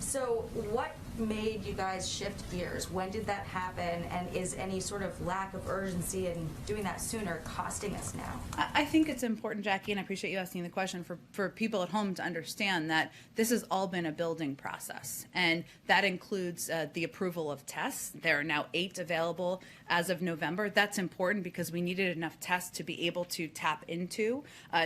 So what made you guys shift gears? When did that happen? And is any sort of lack of urgency in doing that sooner costing us now? I think it's important, Jackie, and I appreciate you asking the question, for people at home to understand that this has all been a building process. And that includes the approval of tests. There are now 8 available as of November. That's important because we needed enough tests to be able to tap into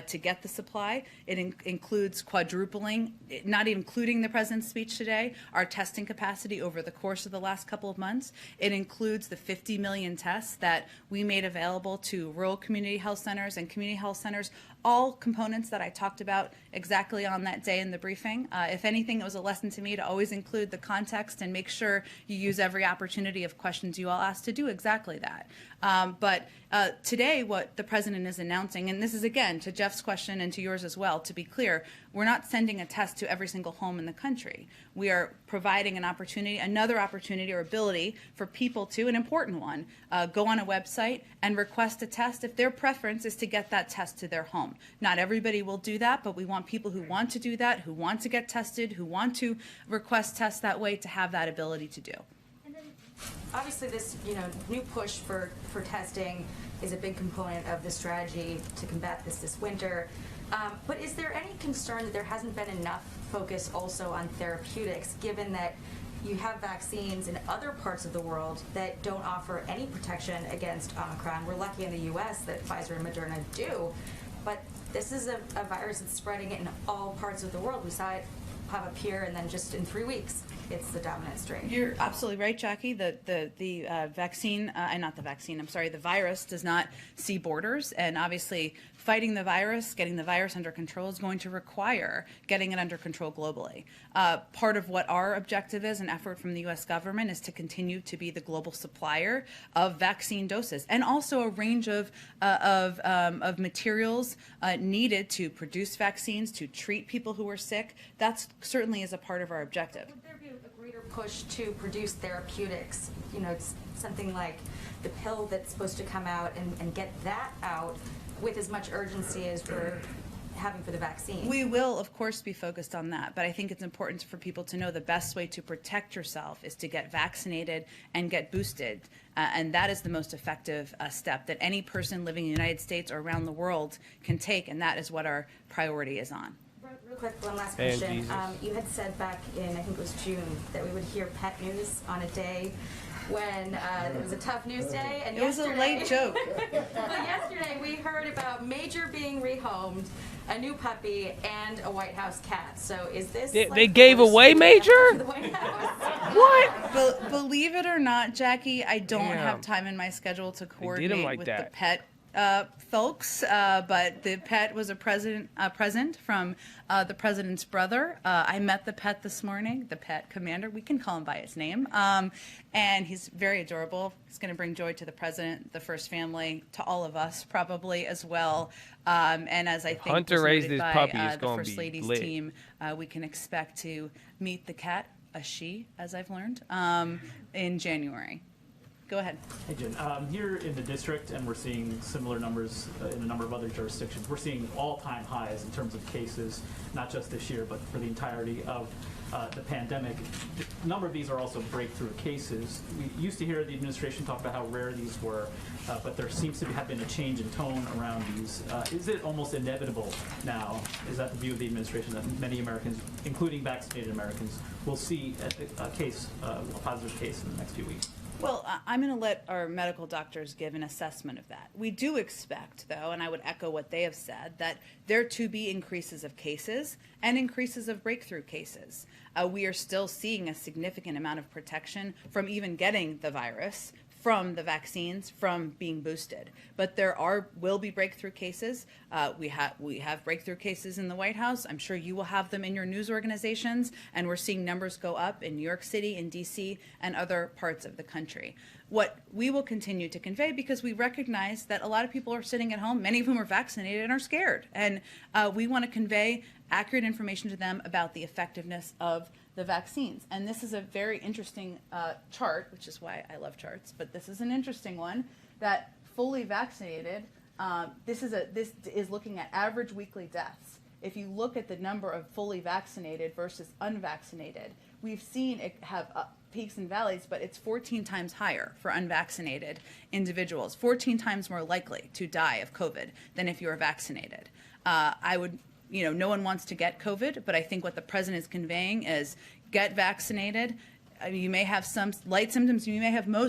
to get the supply. It includes quadrupling, not including the president's speech today, our testing capacity over the course of the last couple of months. It includes the 50 million tests that we made available to rural community health centers and community health centers, all components that I talked about exactly on that day in the briefing. If anything, it was a lesson to me to always include the context and make sure you use every opportunity of questions you all asked to do exactly that. But today, what the president is announcing, and this is again to Jeff's question and to yours as well, to be clear, we're not sending a test to every single home in the country. We are providing an opportunity, another opportunity or ability for people to, an important one, go on a website and request a test if their preference is to get that test to their home. Not everybody will do that, but we want people who want to do that, who want to get tested, who want to request tests that way, to have that ability to do. Obviously, this new push for testing is a big component of the strategy to combat this winter. But is there any concern that there hasn't been enough focus also on therapeutics, given that you have vaccines in other parts of the world that don't offer any protection against Omicron? We're lucky in the U.S. that Pfizer and Moderna do, but this is a virus that's spreading in all parts of the world. We saw it pop up here, and then just in 3 weeks, it's the dominant strain. You're absolutely right, Jackie. The vaccine, not the vaccine, I'm sorry, the virus does not see borders, and obviously fighting the virus, getting the virus under control is going to require getting it under control globally. Part of what our objective is, an effort from the U.S. government, is to continue to be the global supplier of vaccine doses, and also a range of materials needed to produce vaccines, to treat people who are sick. That certainly is a part of our objective. Would there be a greater push to produce therapeutics? It's something like the pill that's supposed to come out and get that out with as much urgency as we're having for the vaccine. We will, of course, be focused on that, but I think it's important for people to know the best way to protect yourself is to get vaccinated and get boosted, and that is the most effective step that any person living in the United States or around the world can take, and that is what our priority is on. Real quick, one last question. You had said back in, I think it was June, that we would hear pet news on a day when it was a tough news day. And it was a late joke. But yesterday we heard about Major being rehomed, a new puppy, and a White House cat. So is this they gave away Major? The White House? What? Believe it or not, Jackie, I don't have time in my schedule to coordinate with the pet folks, but the pet was a present from the president's brother. I met the pet this morning, the pet commander. We can call him by his name. And he's very adorable. He's going to bring joy to the president, the first family, to all of us probably as well. And as I think Hunter raised his by puppy, it's the gonna First be Lady's lit. team, we can expect to meet the cat, a she, as I've learned, in January. Go ahead. Hey, Jen. Here in the district, and we're seeing similar numbers in a number of other jurisdictions, we're seeing all-time highs in terms of cases, not just this year, but for the entirety of the pandemic. A number of these are also breakthrough cases. We used to hear the administration talk about how rare these were, but there seems to have been a change in tone around these. Is it almost inevitable now, is that the view of the administration, that many Americans, including vaccinated Americans, will see a positive case in the next few weeks? Well, I'm going to let our medical doctors give an assessment of that. We do expect, though, and I would echo what they have said, that there to be increases of cases and increases of breakthrough cases. We are still seeing a significant amount of protection from even getting the virus, from the vaccines, from being boosted. But there will be breakthrough cases. We have breakthrough cases in the White House. I'm sure you will have them in your news organizations, and we're seeing numbers go up in New York City, in DC, and other parts of the country. What we will continue to convey, because we recognize that a lot of people are sitting at home, many of whom are vaccinated and are scared, and we want to convey accurate information to them about the effectiveness of the vaccines. And this is a very interesting chart, which is why I love charts, but this is an interesting one, that fully vaccinated, this is looking at average weekly deaths. If you look at the number of fully vaccinated versus unvaccinated, we've seen it have peaks and valleys, but it's 14 times higher for unvaccinated individuals, 14 times more likely to die of COVID than if you are vaccinated. No one wants to get COVID, but I think what the president is conveying is get vaccinated. You may have some light symptoms, you may have no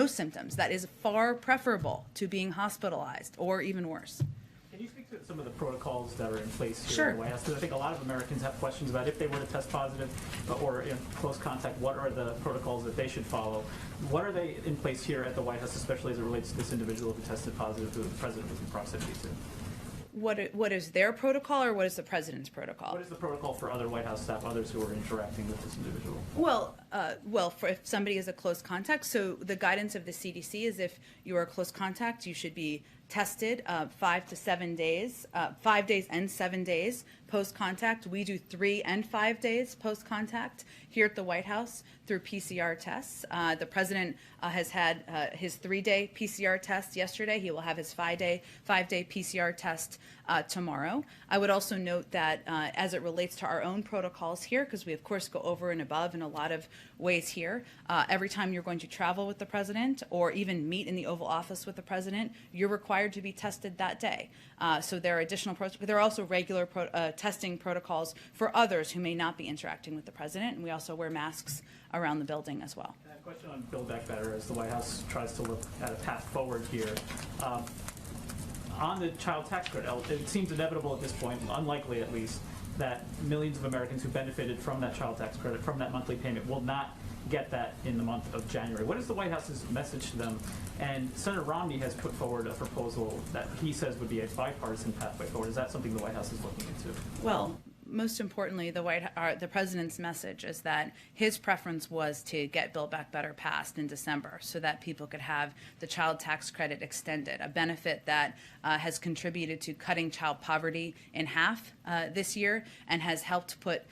symptoms. That is far preferable to being hospitalized or even worse. Can you speak to some of the protocols that are in place here Sure. in the White House? Because I think a lot of Americans have questions about if they were to test positive or in close contact, what are the protocols that they should follow? What are they in place here at the White House, especially as it relates to this individual who tested positive, who the president was in proximity to? What is their protocol, or what is the president's protocol? What is the protocol for other White House staff, others who are interacting with this individual? Well, for if somebody is a close contact, so the guidance of the CDC is if you are a close contact, you should be tested 5 to 7 days, 5 days and 7 days post-contact. We do 3 and 5 days post-contact here at the White House through PCR tests. The president has had his 3-day PCR test yesterday. He will have his 5-day PCR test tomorrow. I would also note that as it relates to our own protocols here, because we of course go over and above in a lot of ways here, every time you're going to travel with the president or even meet in the Oval Office with the president, you're required to be tested that day. So there are additional there are also regular testing protocols for others who may not be interacting with the president, and we also wear masks around the building as well. I have a question on Build Back Better as the White House tries to look at a path forward here. On the child tax credit, it seems inevitable at this point, unlikely at least, that millions of Americans who benefited from that child tax credit, from that monthly payment, will not get that in the month of January. What is the White House's message to them? And Senator Romney has put forward a proposal that he says would be a bipartisan pathway forward. Is that something the White House is looking into? Well, most importantly, the president's message is that his preference was to get Build Back Better passed in December so that people could have the child tax credit extended, a benefit that has contributed to cutting child poverty in half this year and has helped put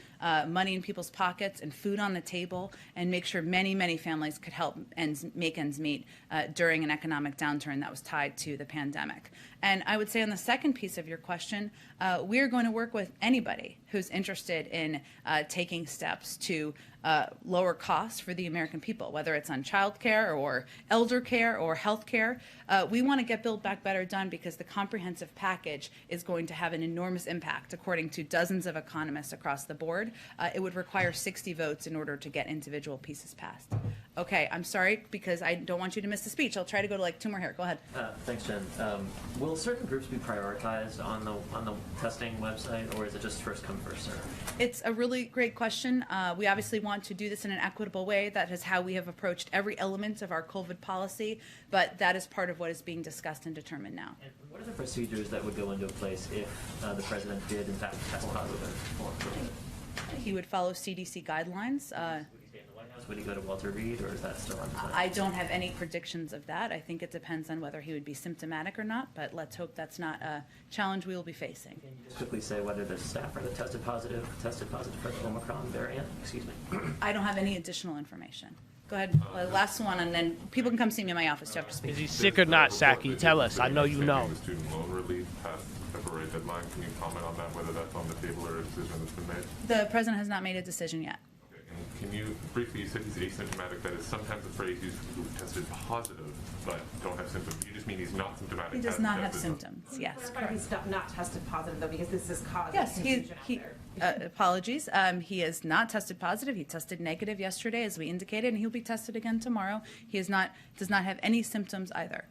money in people's pockets and food on the table and make sure many, many families could help make ends meet during an economic downturn that was tied to the pandemic. And I would say on the second piece of your question, we are going to work with anybody who's interested in taking steps to lower costs for the American people, whether it's on child care or elder care or health care. We want to get Build Back Better done because the comprehensive package is going to have an enormous impact, according to dozens of economists across the board. It would require 60 votes in order to get individual pieces passed. Okay, I'm sorry because I don't want you to miss the speech. I'll try to go to like 2 more here. Go ahead. Thanks, Jen. Will certain groups be prioritized on the testing website, or is it just first come, first serve? It's a really great question. We obviously want to do this in an equitable way. That is how we have approached every element of our COVID policy, but that is part of what is being discussed and determined now. And what are the procedures that would go into place if the president did, in fact, test positive for COVID? He would follow CDC guidelines. Would he go to Walter Reed, or is that still undecided? I don't have any predictions of that. I think it depends on whether he would be symptomatic or not, but let's hope that's not a challenge we will be facing. Can you just quickly say whether the staffer that tested positive for the Omicron variant? Excuse me. I don't have any additional information. Go ahead, last one, and then people can come see me in my office after speech. Is he sick or not, Saki? Tell us. I know you know. The student loan relief past February deadline. Can you comment on that, whether that's on the table or a decision that's been made? The president has not made a decision yet. Can you briefly, you said he's asymptomatic. That is sometimes a phrase used for people who tested positive but don't have symptoms. You just mean he's not symptomatic. He does not have symptoms. Yes, correct. He's not tested positive though, because this is causing Yes, confusion out there. apologies. He has not tested positive. He tested negative yesterday, as we indicated, and he'll be tested again tomorrow. He does not have any symptoms either.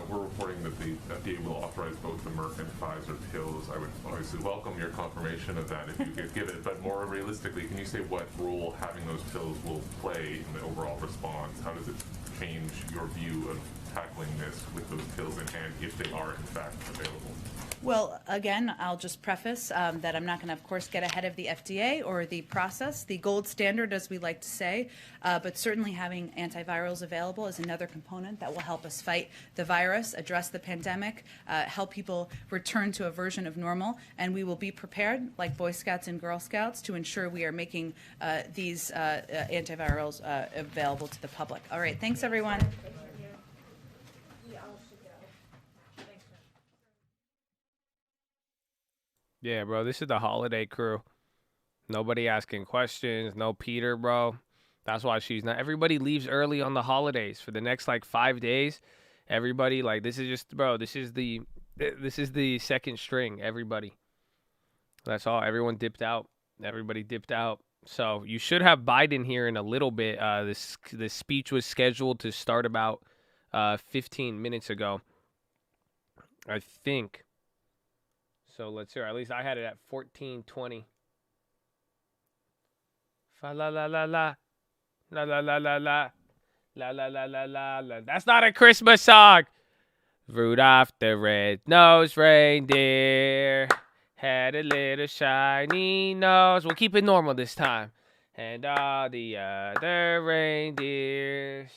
We're reporting that the FDA will authorize both the Merck and Pfizer pills. I would obviously welcome your confirmation of that if you could give it, but more realistically, can you say what role having those pills will play in the overall response? How does it change your view of tackling this with those pills in hand if they are in fact available? Well, again, I'll just preface that I'm not going to, of course, get ahead of the FDA or the process, the gold standard, as we like to say, but certainly having antivirals available is another component that will help us fight the virus, address the pandemic, help people return to a version of normal, and we will be prepared, like Boy Scouts and Girl Scouts, to ensure we are making these antivirals available to the public. All right, thanks, everyone. Yeah, bro, this is the holiday crew. Nobody asking questions. No Peter, bro. That's why she's not. Everybody leaves early on the holidays for the next like 5 days. Everybody like this is just, bro. This is the second string. Everybody. That's all. Everyone dipped out. Everybody dipped out. So you should have Biden here in a little bit. This speech was scheduled to start about 15 minutes ago, I think. So let's hear. At least I had it at 14:20. Fa la la la la, la la la la la, la la la la la la. That's not a Christmas song. Rudolph the red-nosed reindeer had a little shiny nose. We'll keep it normal this time. And all the other reindeers.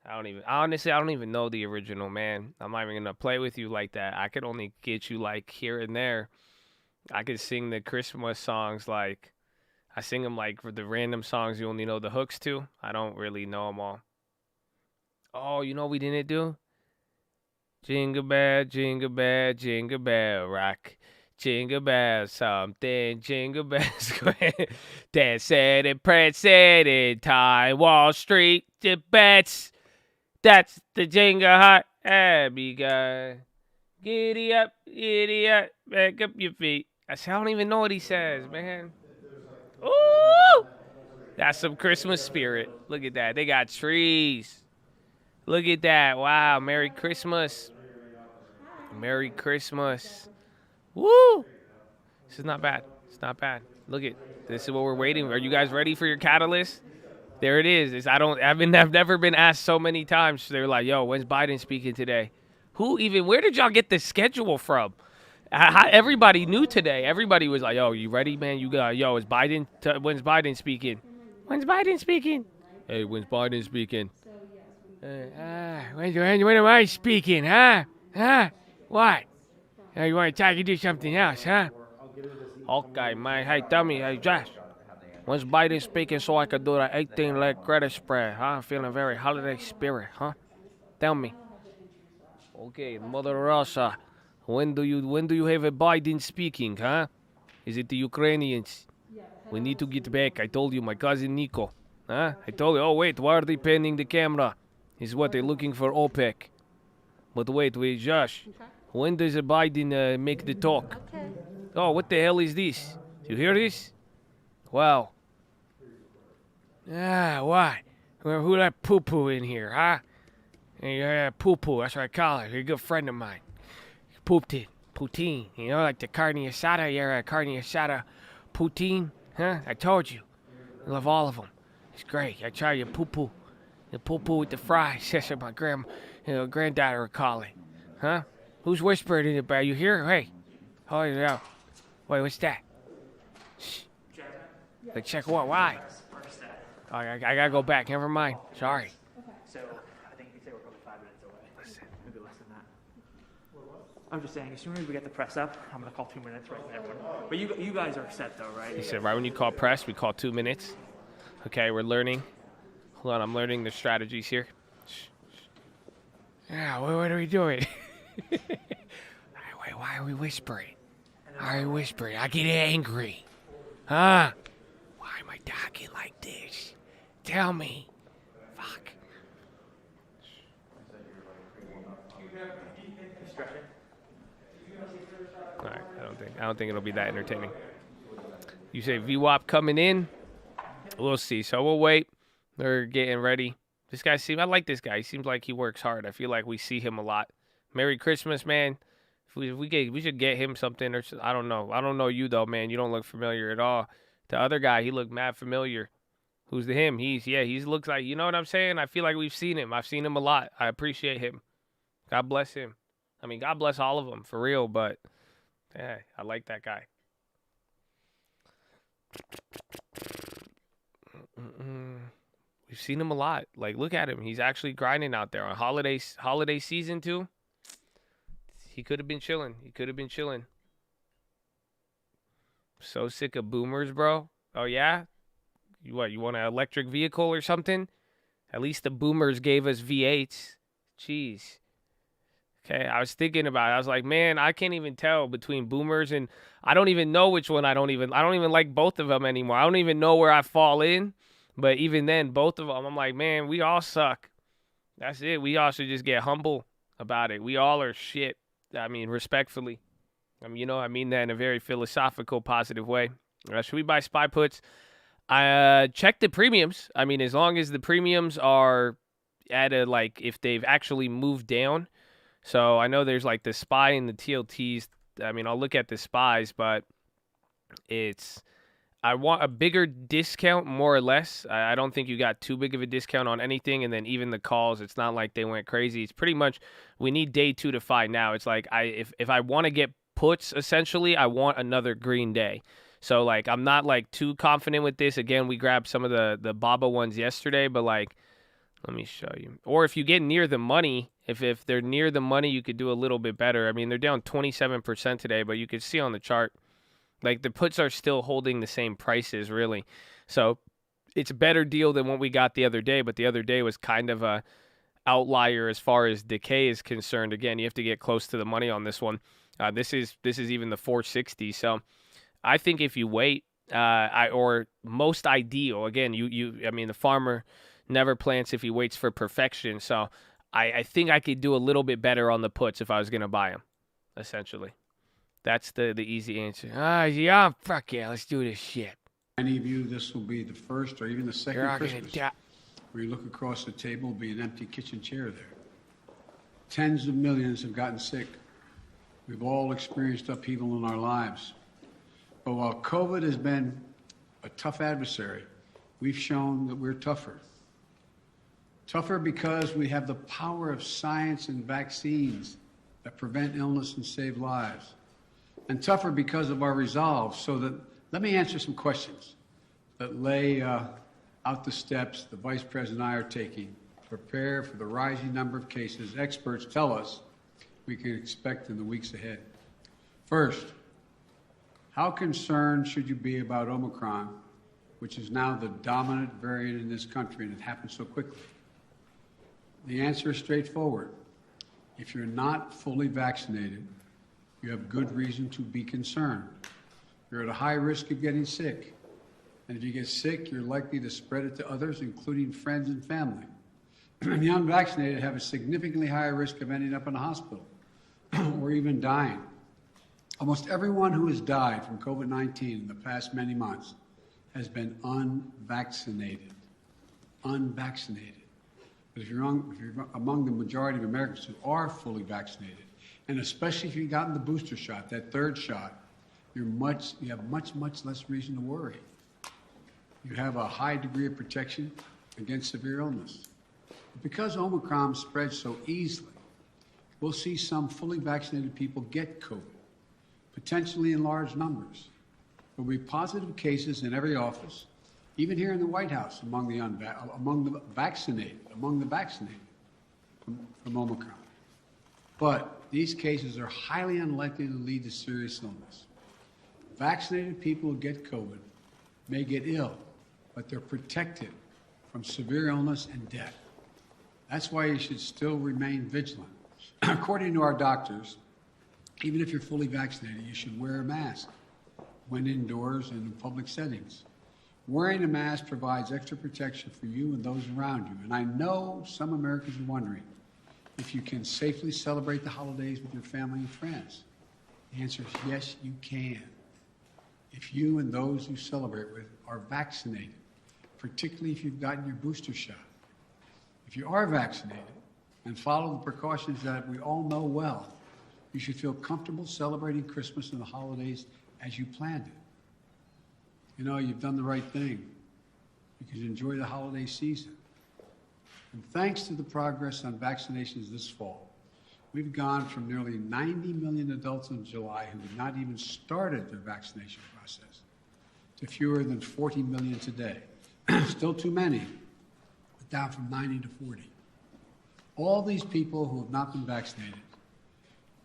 I don't even know the original, man. I'm not even going to play with you like that. I could only get you like here and there. I could sing the Christmas songs like, I sing them like for the random songs you only know the hooks to. I don't really know them all. Oh, you know what we didn't do? Jingle bell, jingle bell, jingle bell rock. Jingle bell something, jingle bells dancing and prancing in time, Wall Street, the bets. That's the jingle hot Abby guy. Giddy up, back up your feet. I don't even know what he says, man. Ooh! That's some Christmas spirit. Look at that. They got trees. Look at that. Wow. Merry Christmas. Merry Christmas. Woo! This is not bad. It's not bad. Look at this is what we're waiting. Are you guys ready for your catalyst? There it is. I've never been asked so many times. They're like, yo, when's Biden speaking today? Where did y'all get this schedule from? Everybody knew today. Everybody was like, yo, you ready, man? When's Biden speaking? When's Biden speaking? Hey, when's Biden speaking? When am I speaking, huh? Huh? What? You want to talk and do something else, huh? Okay, man. Hey, tell me, hey, Josh. When's Biden speaking so I could do the 18-leg credit spread, huh? I'm feeling very holiday spirit, huh? Tell me. Okay, Mother Russia. When do you have a Biden speaking, huh? Is it the Ukrainians? We need to get back. I told you, my cousin Nico. Huh? I told you. Oh, wait, why are they panning the camera? Is what they're looking for OPEC. But wait, Josh. When does Biden make the talk? Okay. Oh, what the hell is this? You hear this? Wow. Ah, what? Who that poo-poo in here, huh? Yeah, poo-poo, that's what I call it. You're a good friend of mine. Pooped it. Poutine. You know, like the carne asada. You're a carne asada poutine, huh? I told you. I love all of them. It's great. I try your poo-poo. The poo-poo with the fries. That's what my granddaughter would call it. Huh? Who's whispering in the back? You hear? Hey. Oh, yeah. Wait, what's that? Shh. Like, check what? Why? Oh, I gotta go back. Never mind. Sorry. So, I think you say we're probably 5 minutes away. Maybe less than that. I'm just saying, as soon as we get the press up, I'm going to call 2 minutes right from everyone. But you guys are set, though, right? He said right when you call press, we call 2 minutes. Okay, we're learning. Hold on, I'm learning the strategies here. Yeah, what are we doing? Wait, why are we whispering? Why are we whispering? I get angry. Huh? Why am I talking like this? Tell me. Fuck. All right, I don't think it'll be that entertaining. You say VWAP coming in? We'll see. So we'll wait. They're getting ready. I like this guy. He seems like he works hard. I feel like we see him a lot. Merry Christmas, man. If we should get him something, or I don't know. I don't know you though, man. You don't look familiar at all. The other guy, he looked mad familiar. Who's the him? He looks like, you know what I'm saying? I feel like we've seen him. I've seen him a lot. I appreciate him. God bless him. I mean, God bless all of them, for real, but yeah, I like that guy. We've seen him a lot. Like, look at him. He's actually grinding out there on holiday season too. He could have been chilling. So sick of boomers, bro. Oh, yeah? You want an electric vehicle or something? At least the boomers gave us V8s. Jeez. Okay, I was thinking about it. I was like, man, I can't even tell between boomers and I don't even know which one I don't even like both of them anymore. I don't even know where I fall in. But even then, both of them, I'm like, man, we all suck. That's it. We all should just get humble about it. We all are shit. I mean, respectfully. I mean that in a very philosophical, positive way. Should we buy SPY puts? Check the premiums. I mean, as long as the premiums are at if they've actually moved down. So I know there's like the SPY and the TLTs. I mean, I'll look at the SPYs, but I want a bigger discount, more or less. I don't think you got too big of a discount on anything. And then even the calls, it's not like they went crazy. It's pretty much, we need day 2 to 5 now. It's like, if I want to get puts, essentially, I want another green day. So, like, I'm not, like, too confident with this. Again, we grabbed some of the BABA ones yesterday, but, like, let me show you. Or if you get near the money, if they're near the money, you could do a little bit better. I mean, they're down 27% today, but you could see on the chart, like, the puts are still holding the same prices, really. So it's a better deal than what we got the other day, but the other day was kind of a outlier as far as decay is concerned. Again, you have to get close to the money on this one. This is even the 460. So I think if you wait, or most ideal, again, I mean, the farmer never plants if he waits for perfection. So I think I could do a little bit better on the puts if I was going to buy them, essentially. That's the easy answer. Yeah, fuck yeah, let's do this shit. Many of you, this will be the first or even the second Christmas where you look across the table, will be an empty kitchen chair there. Tens of millions have gotten sick. We've all experienced upheaval in our lives. But while COVID has been a tough adversary, we've shown that we're tougher. Tougher because we have the power of science and vaccines that prevent illness and save lives. And tougher because of our resolve. So that, let me answer some questions that lay out the steps the Vice President and I are taking to prepare for the rising number of cases experts tell us we can expect in the weeks ahead. First, how concerned should you be about Omicron, which is now the dominant variant in this country, and it happened so quickly? The answer is straightforward. If you're not fully vaccinated, you have good reason to be concerned. You're at a high risk of getting sick. And if you get sick, you're likely to spread it to others, including friends and family. The unvaccinated have a significantly higher risk of ending up in a hospital or even dying. Almost everyone who has died from COVID-19 in the past many months has been unvaccinated. unvaccinated. But if you're among the majority of Americans who are fully vaccinated, and especially if you've gotten the booster shot, that third shot, you have much less reason to worry. You have a high degree of protection against severe illness. But because Omicron spreads so easily, we'll see some fully vaccinated people get COVID, potentially in large numbers. There will be positive cases in every office, even here in the White House, among the vaccinated from Omicron. But these cases are highly unlikely to lead to serious illness. Vaccinated people who get COVID may get ill, but they're protected from severe illness and death. That's why you should still remain vigilant. According to our doctors, even if you're fully vaccinated, you should wear a mask when indoors and in public settings. Wearing a mask provides extra protection for you and those around you. And I know some Americans are wondering if you can safely celebrate the holidays with your family and friends. The answer is yes, you can. If you and those you celebrate with are vaccinated, particularly if you've gotten your booster shot. If you are vaccinated and follow the precautions that we all know well, you should feel comfortable celebrating Christmas and the holidays as you planned it. You know, you've done the right thing because you enjoy the holiday season. And thanks to the progress on vaccinations this fall, we've gone from nearly 90 million adults in July who had not even started their vaccination process to fewer than 40 million today. Still too many, but down from 90 to 40. All these people who have not been vaccinated,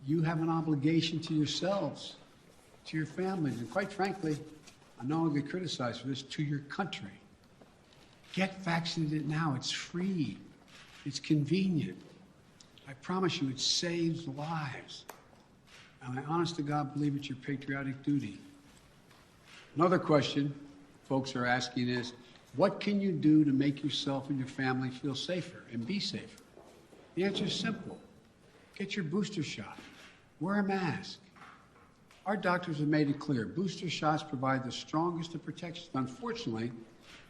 you have an obligation to yourselves, to your families, and quite frankly, I know I'll get criticized for this, to your country. Get vaccinated now. It's free. It's convenient. I promise you, it saves lives. And I honest to God believe it's your patriotic duty. Another question folks are asking is, what can you do to make yourself and your family feel safer and be safer? The answer is simple. Get your booster shot. Wear a mask. Our doctors have made it clear. Booster shots provide the strongest of protections. Unfortunately,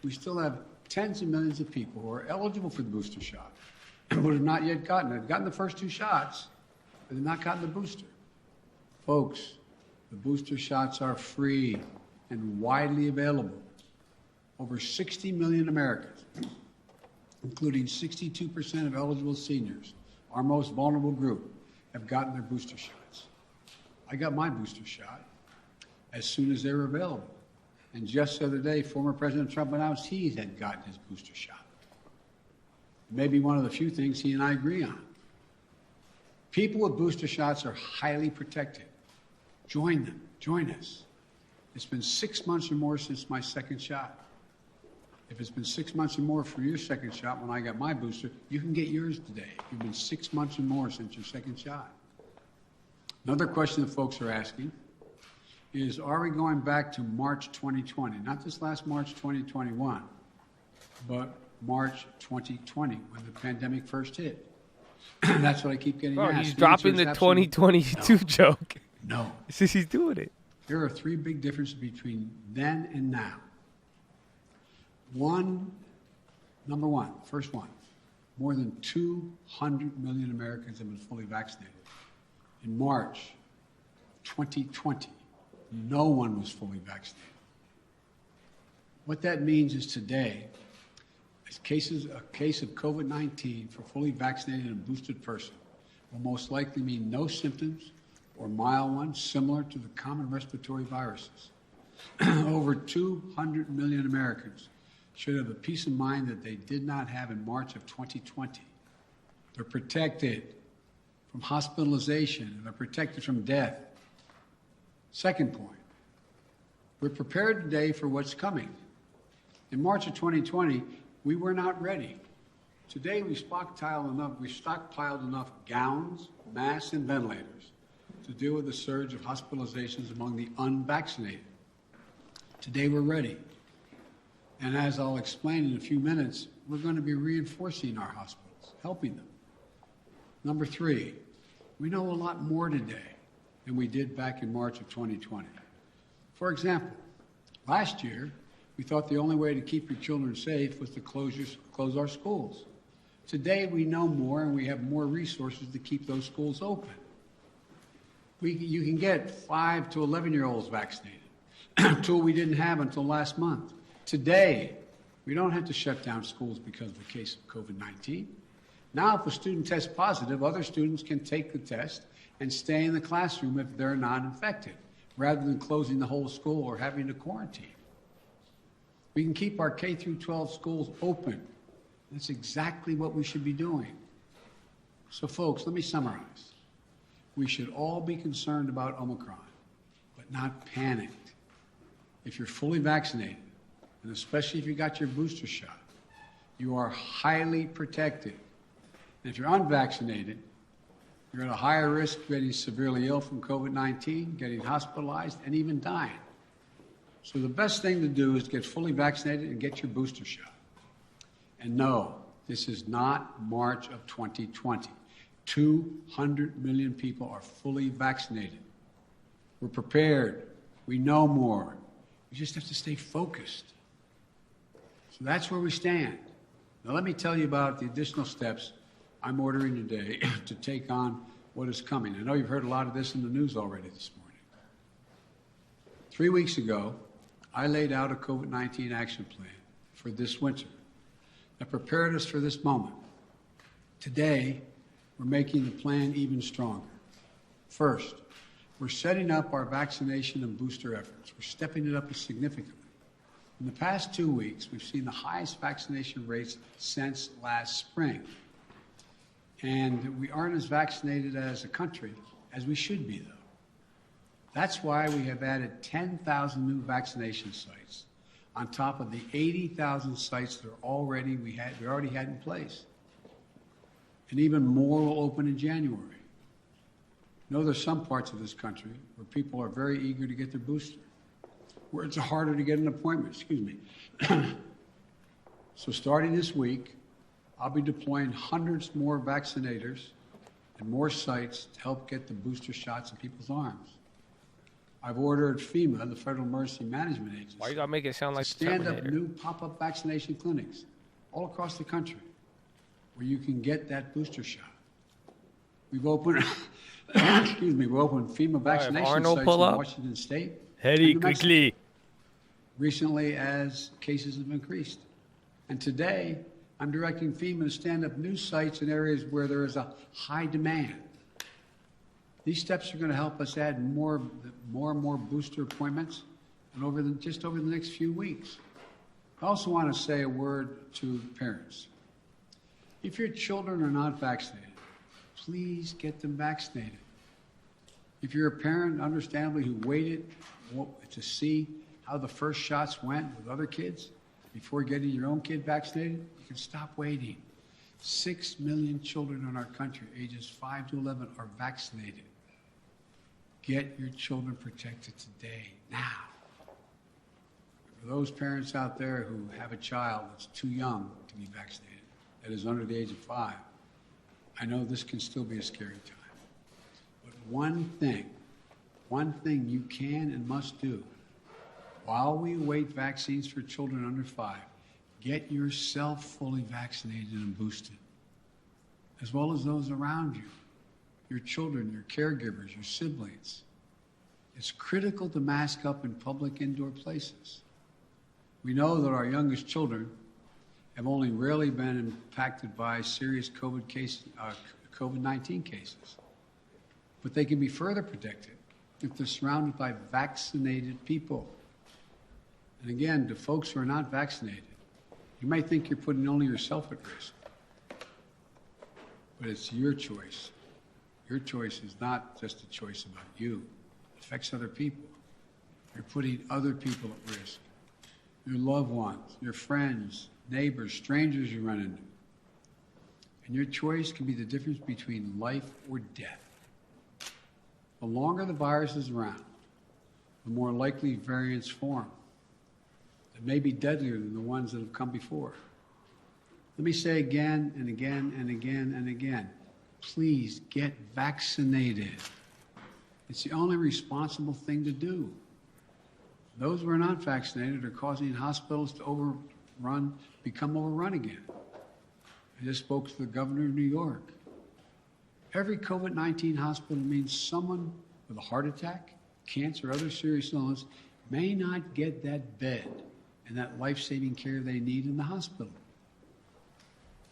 we still have tens of millions of people who are eligible for the booster shot but have not yet gotten it. They've gotten the first two shots, but they've not gotten the booster. Folks, the booster shots are free and widely available. Over 60 million Americans, including 62% of eligible seniors, our most vulnerable group, have gotten their booster shots. I got my booster shot as soon as they were available. And just the other day, former President Trump announced he had gotten his booster shot. Maybe one of the few things he and I agree on. People with booster shots are highly protected. Join them. Join us. It's been 6 months or more since my second shot. If it's been 6 months or more for your second shot when I got my booster, you can get yours today. It's been 6 months or more since your second shot. Another question that folks are asking is, are we going back to March 2020? Not this last March 2021, but March 2020 when the pandemic first hit. That's what I keep getting asked. He's dropping the 2022 joke. No. Since he's doing it. There are three big differences between then and now. Number one, first one, more than 200 million Americans have been fully vaccinated. In March 2020, no one was fully vaccinated. What that means is today, a case of COVID-19 for fully vaccinated and boosted person will most likely mean no symptoms or mild ones similar to the common respiratory viruses. Over 200 million Americans should have the peace of mind that they did not have in March of 2020. They're protected from hospitalization, and they're protected from death. Second point, we're prepared today for what's coming. In March of 2020, we were not ready. Today, we stockpiled enough gowns, masks, and ventilators to deal with the surge of hospitalizations among the unvaccinated. Today, we're ready. And as I'll explain in a few minutes, we're going to be reinforcing our hospitals, helping them. Number three, we know a lot more today than we did back in March of 2020. For example, last year, We thought the only way to keep your children safe was to close our schools. Today, we know more and we have more resources to keep those schools open. You can get 5 to 11-year-olds vaccinated, a tool we didn't have until last month. Today, we don't have to shut down schools because of a case of COVID-19. Now, if a student tests positive, other students can take the test and stay in the classroom if they're not infected, rather than closing the whole school or having to quarantine. We can keep our K through 12 schools open. That's exactly what we should be doing. So, folks, let me summarize. We should all be concerned about Omicron, but not panicked. If you're fully vaccinated, and especially if you got your booster shot, you are highly protected. And if you're unvaccinated, you're at a higher risk of getting severely ill from COVID-19, getting hospitalized, and even dying. So the best thing to do is get fully vaccinated and get your booster shot. And no, this is not March of 2020. 200 million people are fully vaccinated. We're prepared. We know more. We just have to stay focused. So that's where we stand. Now let me tell you about the additional steps I'm ordering today to take on what is coming. I know you've heard a lot of this in the news already this morning. 3 weeks ago, I laid out a COVID-19 action plan for this winter that prepared us for this moment. Today, we're making the plan even stronger. First, we're setting up our vaccination and booster efforts. We're stepping it up significantly. In the past 2 weeks, we've seen the highest vaccination rates since last spring. And we aren't as vaccinated as a country as we should be, though. That's why we have added 10,000 new vaccination sites on top of the 80,000 sites that we already had in place. And even more will open in January. You know, there's some parts of this country where people are very eager to get their booster, where it's harder to get an appointment, So starting this week, I'll be deploying hundreds more vaccinators and more sites to help get the booster shots in people's arms. I've ordered FEMA, the Federal Emergency Management Agency, Why you gotta make it sound like to stand up new pop-up vaccination clinics all across the country where you can get that booster shot. We've opened, we've opened FEMA vaccination sites in Washington State. Heady, quickly. Recently as cases have increased. And today, I'm directing FEMA to stand up new sites in areas where there is a high demand. These steps are going to help us add more and more booster appointments and just over the next few weeks. I also want to say a word to parents. If your children are not vaccinated, please get them vaccinated. If you're a parent, understandably, who waited to see how the first shots went with other kids before getting your own kid vaccinated, you can stop waiting. 6 million children in our country, ages 5 to 11, are vaccinated. Get your children protected today, now. For those parents out there who have a child that's too young to be vaccinated, that is under the age of 5, I know this can still be a scary time. But one thing you can and must do while we await vaccines for children under 5, get yourself fully vaccinated and boosted, as well as those around you, your children, your caregivers, your siblings. It's critical to mask up in public indoor places. We know that our youngest children have only rarely been impacted by serious COVID-19 cases, but they can be further protected if they're surrounded by vaccinated people. And again, to folks who are not vaccinated, you might think you're putting only yourself at risk, but it's your choice. Your choice is not just a choice about you. It affects other people. You're putting other people at risk. Your loved ones, your friends, neighbors, strangers you run into. And your choice can be the difference between life or death. The longer the virus is around, the more likely variants form. It may be deadlier than the ones that have come before. Let me say again and again and again and again, please get vaccinated. It's the only responsible thing to do. Those who are not vaccinated are causing hospitals to become overrun again. I just spoke to the governor of New York. Every COVID-19 hospital means someone with a heart attack, cancer, or other serious illness may not get that bed and that life-saving care they need in the hospital.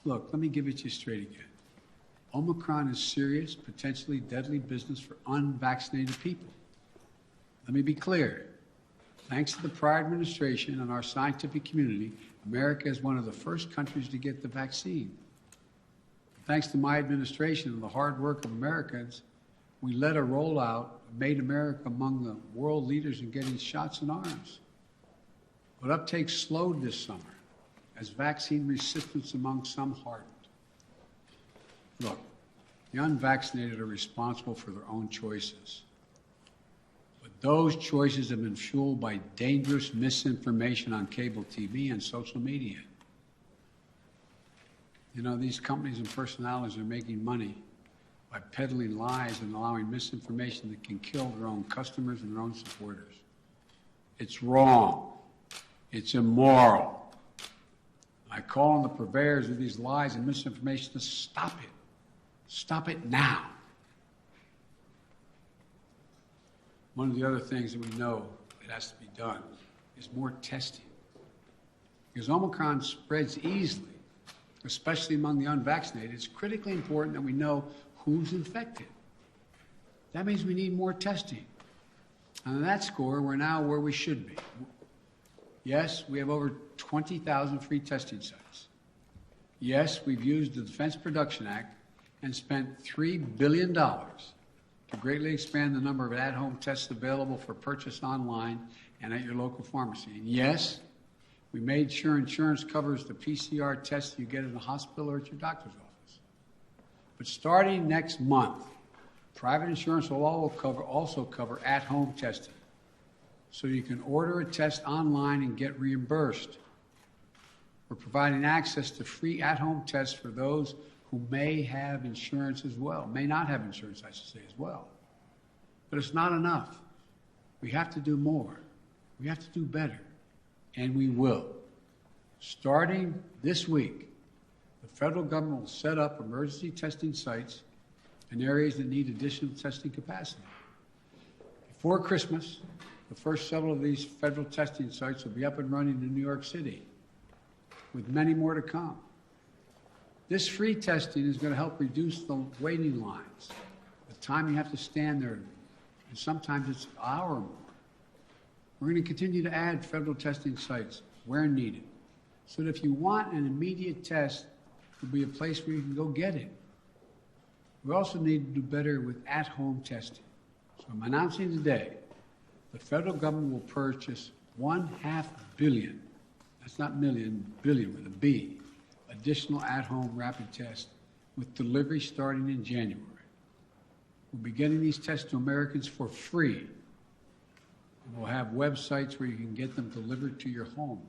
Look, let me give it to you straight again. Omicron is serious, potentially deadly business for unvaccinated people. Let me be clear. Thanks to the prior administration and our scientific community, America is one of the first countries to get the vaccine. Thanks to my administration and the hard work of Americans, we led a rollout, made America among the world leaders in getting shots in arms. But uptake slowed this summer as vaccine resistance among some hardened. Look, the unvaccinated are responsible for their own choices. But those choices have been fueled by dangerous misinformation on cable TV and social media. You know, these companies and personalities are making money by peddling lies and allowing misinformation that can kill their own customers and their own supporters. It's wrong. It's immoral. I call on the purveyors of these lies and misinformation to stop it. Stop it now. One of the other things that we know that has to be done is more testing. Because Omicron spreads easily, especially among the unvaccinated. It's critically important that we know who's infected. That means we need more testing. And on that score, we're now where we should be. Yes, we have over 20,000 free testing sites. Yes, we've used the Defense Production Act and spent $3 billion to greatly expand the number of at-home tests available for purchase online and at your local pharmacy. And yes, we made sure insurance covers the PCR tests you get in the hospital or at your doctor's office. But starting next month, private insurance will also cover at-home testing. So you can order a test online and get reimbursed. We're providing access to free at-home tests for those who may have insurance as well, may not have insurance, I should say, as well. But it's not enough. We have to do more. We have to do better. And we will. Starting this week, the federal government will set up emergency testing sites in areas that need additional testing capacity. Before Christmas, the first several of these federal testing sites will be up and running in New York City, with many more to come. This free testing is going to help reduce the waiting lines, the time you have to stand there, and sometimes it's an hour or more. We're going to continue to add federal testing sites where needed, so that if you want an immediate test, there'll be a place where you can go get it. We also need to do better with at-home testing. So I'm announcing today, the federal government will purchase $500 million, that's not million, billion with a B, additional at-home rapid tests with delivery starting in January. We'll be getting these tests to Americans for free. We'll have websites where you can get them delivered to your home.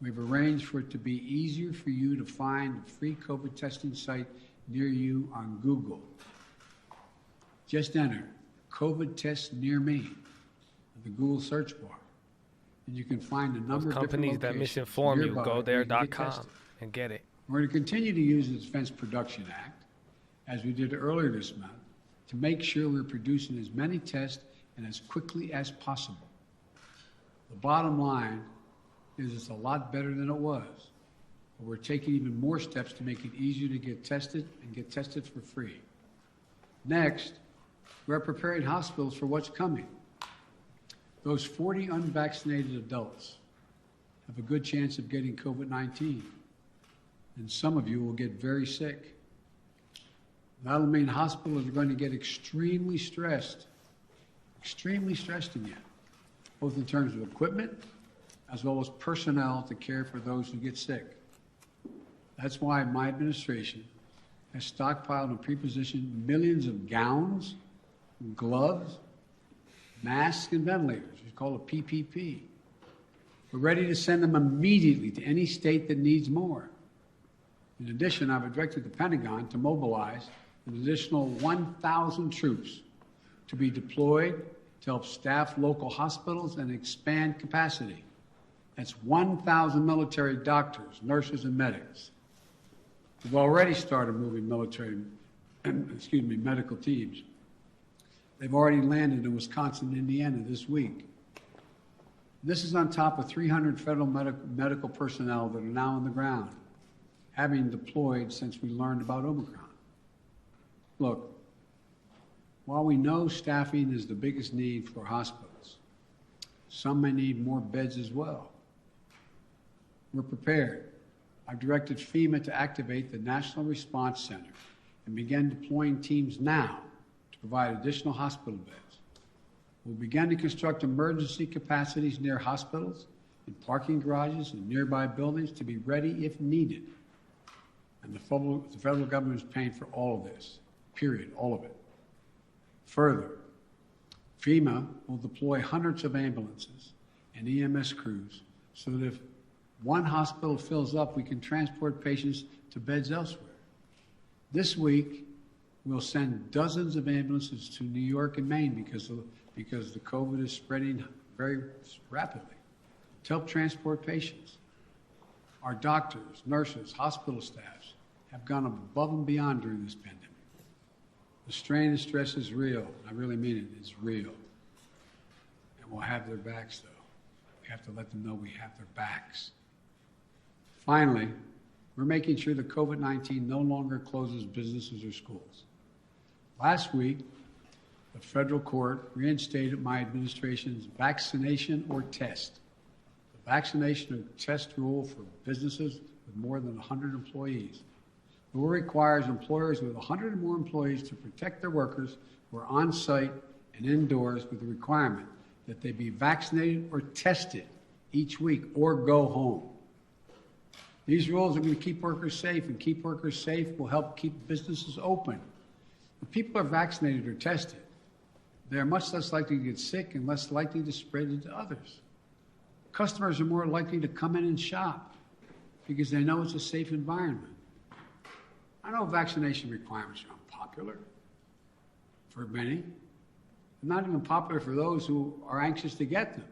We've arranged for it to be easier for you to find a free COVID testing site near you on Google. Just enter COVID test near me in the Google search bar. And you can find a number of companies that misinform you. Go there.com and get it. We're going to continue to use the Defense Production Act, as we did earlier this month, to make sure we're producing as many tests and as quickly as possible. The bottom line is it's a lot better than it was. But we're taking even more steps to make it easier to get tested and get tested for free. Next, we're preparing hospitals for what's coming. Those 40 unvaccinated adults have a good chance of getting COVID-19, and some of you will get very sick. That'll mean hospitals are going to get extremely stressed again, both in terms of equipment as well as personnel to care for those who get sick. That's why my administration has stockpiled and pre-positioned millions of gowns, gloves, masks, and ventilators. It's called a PPP. We're ready to send them immediately to any state that needs more. In addition, I've directed the Pentagon to mobilize an additional 1,000 troops to be deployed to help staff local hospitals and expand capacity. That's 1,000 military doctors, nurses, and medics. We've already started moving medical teams. They've already landed in Wisconsin and Indiana this week. This is on top of 300 federal medical personnel that are now on the ground, having deployed since we learned about Omicron. Look, while we know staffing is the biggest need for hospitals, some may need more beds as well. We're prepared. I've directed FEMA to activate the National Response Center and begin deploying teams now to provide additional hospital beds. We'll begin to construct emergency capacities near hospitals, in parking garages, and nearby buildings to be ready if needed. And the federal government is paying for all of this, period, all of it. Further, FEMA will deploy hundreds of ambulances and EMS crews so that if one hospital fills up, we can transport patients to beds elsewhere. This week, we'll send dozens of ambulances to New York and Maine because the COVID is spreading very rapidly to help transport patients. Our doctors, nurses, hospital staffs have gone above and beyond during this pandemic. The strain and stress is real. I really mean it. It's real. And we'll have their backs, though. We have to let them know we have their backs. Finally, we're making sure that COVID-19 no longer closes businesses or schools. Last week, the federal court reinstated my administration's vaccination or test. The vaccination or test rule for businesses with more than 100 employees. The rule requires employers with 100 or more employees to protect their workers who are on site and indoors with the requirement that they be vaccinated or tested each week or go home. These rules are going to keep workers safe, and keep workers safe will help keep businesses open. When people are vaccinated or tested, they are much less likely to get sick and less likely to spread it to others. Customers are more likely to come in and shop because they know it's a safe environment. I know vaccination requirements are unpopular for many, not even popular for those who are anxious to get them.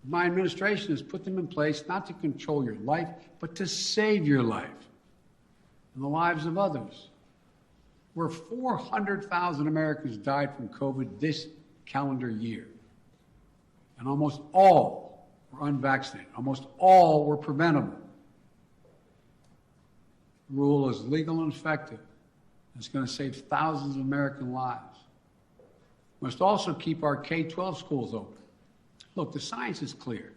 My administration has put them in place not to control your life, but to save your life and the lives of others. Where 400,000 Americans died from COVID this calendar year, and almost all were unvaccinated. Almost all were preventable. The rule is legal and effective. It's going to save thousands of American lives. We must also keep our K-12 schools open. Look, the science is clear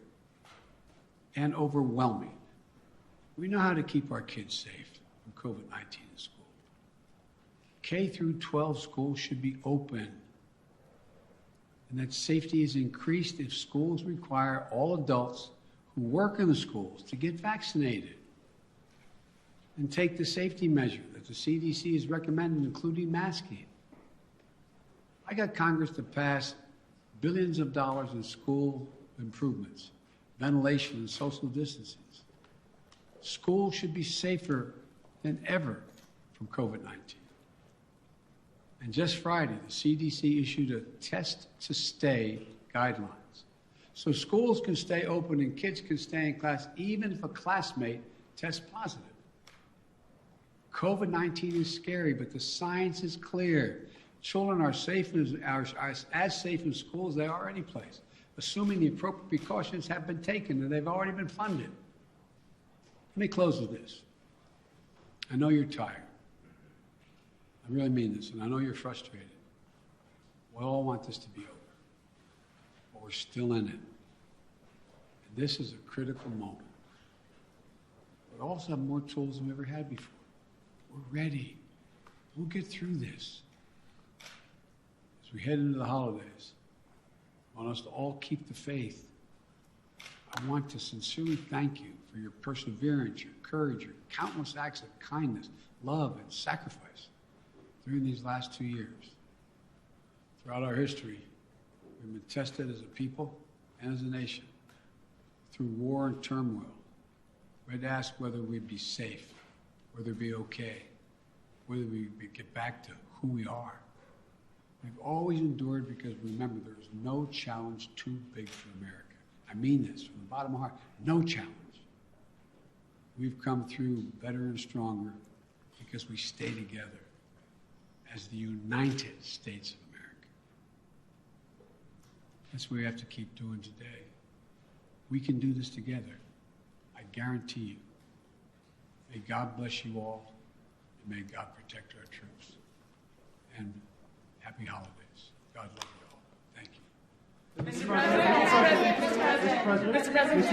and overwhelming. We know how to keep our kids safe from COVID-19 in school. K through 12 schools should be open, and that safety is increased if schools require all adults who work in the schools to get vaccinated and take the safety measure that the CDC has recommended, including masking. I got Congress to pass billions of dollars in school improvements, ventilation, and social distancing. Schools should be safer than ever from COVID-19. And just Friday, the CDC issued a test-to-stay guidelines. So schools can stay open and kids can stay in class even if a classmate tests positive. COVID-19 is scary, but the science is clear. Children are safe are as safe in school as they are any place, assuming the appropriate precautions have been taken and they've already been funded. Let me close with this. I know you're tired. I really mean this, and I know you're frustrated. We all want this to be over, but we're still in it. And this is a critical moment. We also have more tools than we ever had before. We're ready. We'll get through this. As we head into the holidays, I want us to all keep the faith. I want to sincerely thank you for your perseverance, your courage, your countless acts of kindness, love, and sacrifice during these last 2 years. Throughout our history, we've been tested as a people and as a nation through war and turmoil. We had to ask whether we'd be safe, whether we'd be okay, whether we get back to who we are. We've always endured because, remember, there is no challenge too big for America. I mean this from the bottom of my heart. No challenge. We've come through better and stronger because we stay together as the United States of America. That's what we have to keep doing today. We can do this together. I guarantee you. May God bless you all, and may God protect our troops. And happy holidays. God love you all. Thank you. Mr.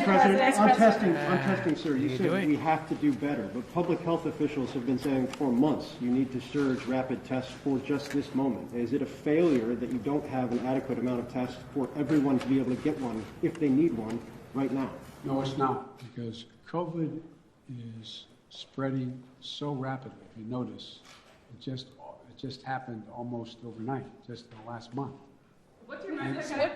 President, on testing, sir, you said we have to do better, but public health officials have been saying for months you need to surge rapid tests for just this moment. Is it a failure that you don't have an adequate amount of tests for everyone to be able to get one if they need one right now? No, it's not, because COVID is spreading so rapidly. If you notice, it just happened almost overnight, just in the last month. What's your message?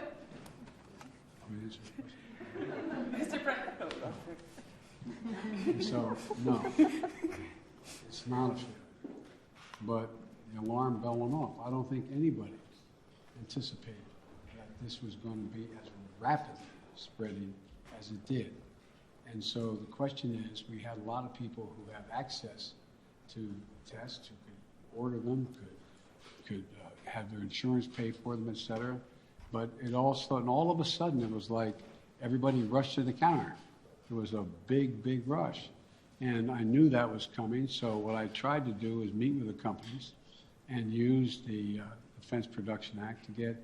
Mr. President. So, no, it's not a failure. But the alarm bell went off. I don't think anybody anticipated that this was going to be as rapidly spreading as it did. And so the question is, we had a lot of people who have access to tests, who could order them, could have their insurance pay for them, et cetera. But it also, and all of a sudden, it was like everybody rushed to the counter. It was a big, big rush. And I knew that was coming, so what I tried to do is meet with the companies and use the Defense Production Act to get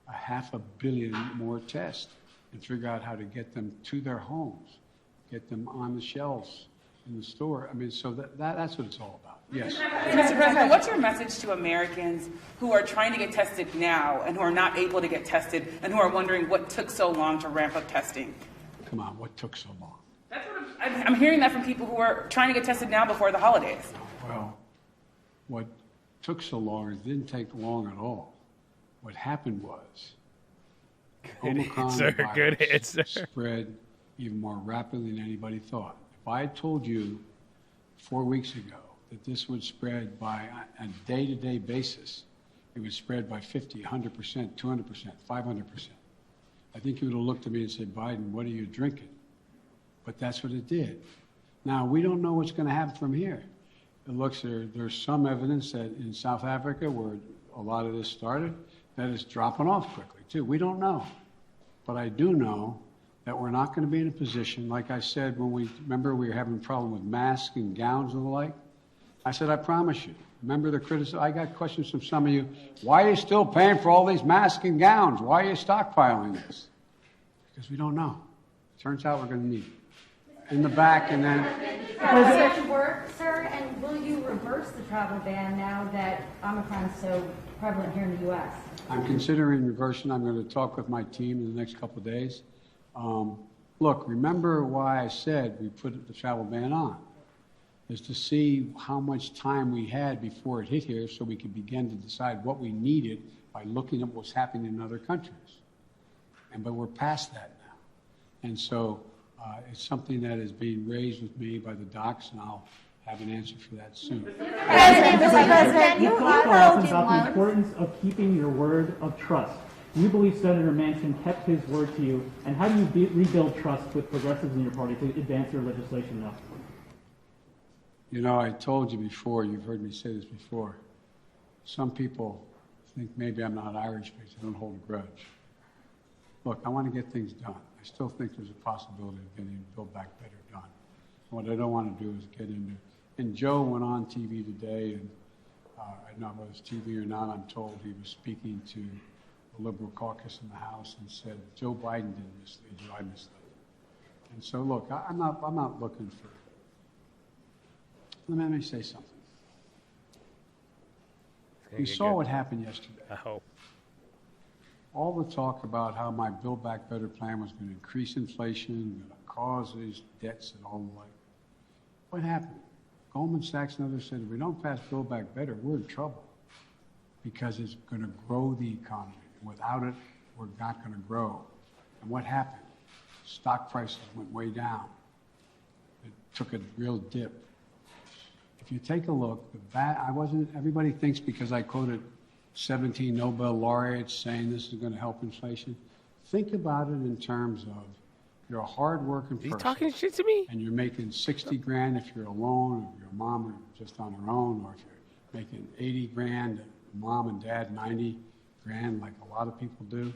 500 million more tests and figure out how to get them to their homes, get them on the shelves in the store. I mean, so that's what it's all about. Yes. Mr. President, what's your message to Americans who are trying to get tested now and who are not able to get tested and who are wondering what took so long to ramp up testing? Come on, what took so long? That's what I'm hearing that from people who are trying to get tested now before the holidays. Well, what took so long, it didn't take long at all. What happened was Omicron virus spread even more rapidly than anybody thought. If I had told you 4 weeks ago that this would spread by a day-to-day basis, it would spread by 50, 100%, 200%, 500%. I think you would have looked at me and said, Biden, what are you drinking? But that's what it did. Now, we don't know what's going to happen from here. It looks there's some evidence that in South Africa, where a lot of this started, that it's dropping off quickly, too. We don't know. But I do know that we're not going to be in a position, like I said, when we were having a problem with masks and gowns and the like. I said, I promise you. Remember the criticism? I got questions from some of you. Why are you still paying for all these masks and gowns? Why are you stockpiling this? Because we don't know. Turns out we're going to need it. In the back, and then... Does it work, sir? And will you reverse the travel ban now that Omicron is so prevalent here in the U.S.? I'm considering reversing. I'm going to talk with my team in the next couple of days. Look, remember why I said we put the travel ban on, is to see how much time we had before it hit here so we could begin to decide what we needed by looking at what's happening in other countries. But we're past that now. And so it's something that is being raised with me by the docs, and I'll have an answer for that soon. You talk often about the importance of keeping your word of trust. Do you believe Senator Manchin kept his word to you? And how do you rebuild trust with progressives in your party to advance your legislation now? You know, I told you before, you've heard me say this before, some people think maybe I'm not Irish because I don't hold a grudge. Look, I want to get things done. I still think there's a possibility of getting Build Back Better done. What I don't want to do is get into, and Joe went on TV today, and I don't know whether it's TV or not, I'm told he was speaking to the Liberal caucus in the House and said, Joe Biden didn't mislead you, I misled you. And so, look, I'm not looking for, let me say something. You saw what happened yesterday. I hope. All the talk about how my Build Back Better plan was going to increase inflation, going to cause these debts and all the like. What happened? Goldman Sachs and others said, if we don't pass Build Back Better, we're in trouble because it's going to grow the economy. Without it, we're not going to grow. And what happened? Stock prices went way down. It took a real dip. If you take a look, everybody thinks because I quoted 17 Nobel laureates saying this is going to help inflation. Think about it in terms of you're a hard-working person. He's talking shit to me? And you're making 60 grand if you're alone, or your mom are just on her own, or if you're making 80 grand, mom and dad 90 grand like a lot of people do,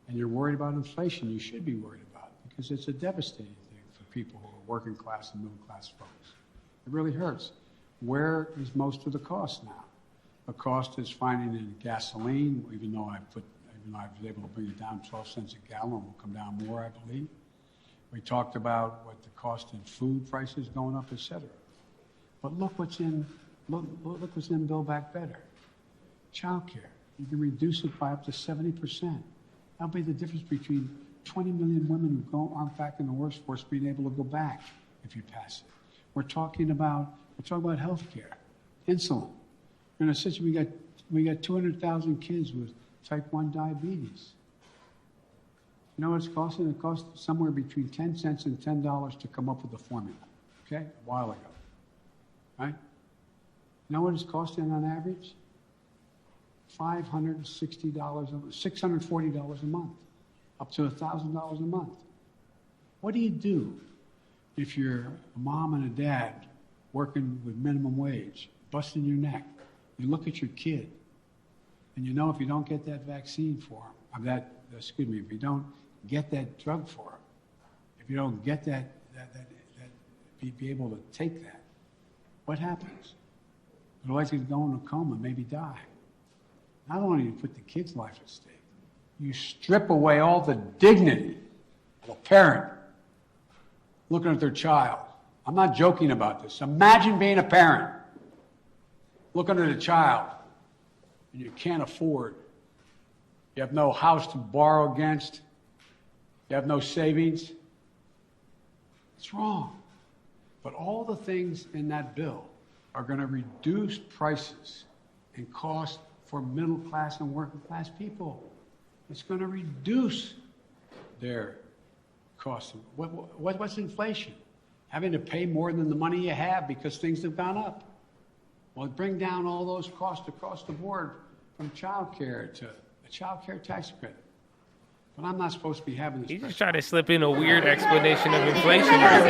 and you're worried about inflation. You should be worried about it because it's a devastating thing for people who are working class and middle class folks. It really hurts. Where is most of the cost now? The cost is finding in gasoline, even though I was able to bring it down 12 cents a gallon, will come down more, I believe. We talked about what the cost in food prices going up, et cetera. But look what's in Build Back Better. Child care. You can reduce it by up to 70%. That'll be the difference between 20 million women who aren't back in the workforce being able to go back if you pass it. We're talking about health care, insulin. In a situation, we got 200,000 kids with type 1 diabetes. You know what it's costing? It cost somewhere between 10 cents and $10 to come up with the formula, okay? A while ago, right? You know what it's costing on average? $560, $640 a month, up to $1,000 a month. What do you do if you're a mom and a dad working with minimum wage, busting your neck? You look at your kid, and you know if you don't get that vaccine for him, if you don't get that drug for him, if you don't get be able to take that, what happens? Otherwise, he's going to a coma, maybe die. Not only do you put the kid's life at stake, you strip away all the dignity of a parent looking at their child. I'm not joking about this. Imagine being a parent, looking at a child, and you can't afford. You have no house to borrow against. You have no savings. It's wrong. But all the things in that bill are going to reduce prices and cost for middle class and working class people. It's going to reduce their costs. What's inflation? Having to pay more than the money you have because things have gone up. Well, bring down all those costs across the board, from child care to a child care tax credit. But I'm not supposed to be having this. He's just trying to slip in a weird explanation of inflation. What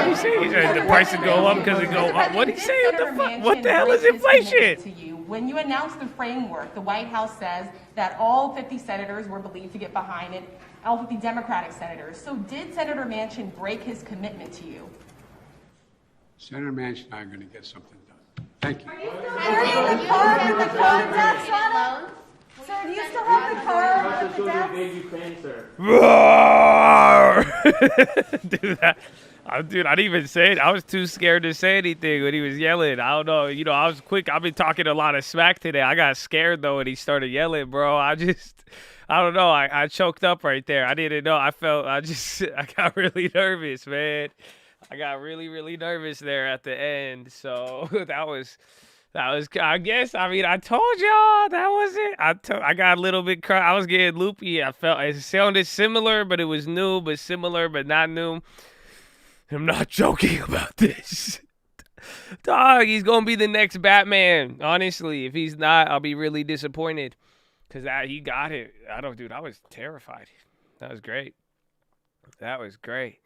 did he say? He said the prices go up because it go up. What did he say? What the hell is inflation? When you announced the framework, the White House says that all 50 senators were believed to get behind it, all 50 Democratic senators. So did Senator Manchin break his commitment to you? Senator Manchin and I are going to get something done. Thank you. Are you still carrying the car with the death on it? Sir, do you still have the car with the death? Dude, I didn't even say it. I was too scared to say anything when he was yelling. I don't know. You know, I was quick. I've been talking a lot of smack today. I got scared, though, when he started yelling, bro. I don't know. I choked up right there. I didn't know. I got really nervous, man. I got really, really nervous there at the end. So that was, I guess, I mean, I told y'all that was it. I got a little bit, I was getting loopy. I felt it sounded similar, but it was new, but similar, but not new. I'm not joking about this. Dog, he's going to be the next Batman. Honestly, if he's not, I'll be really disappointed. Because he got it. Dude, I was terrified. That was great.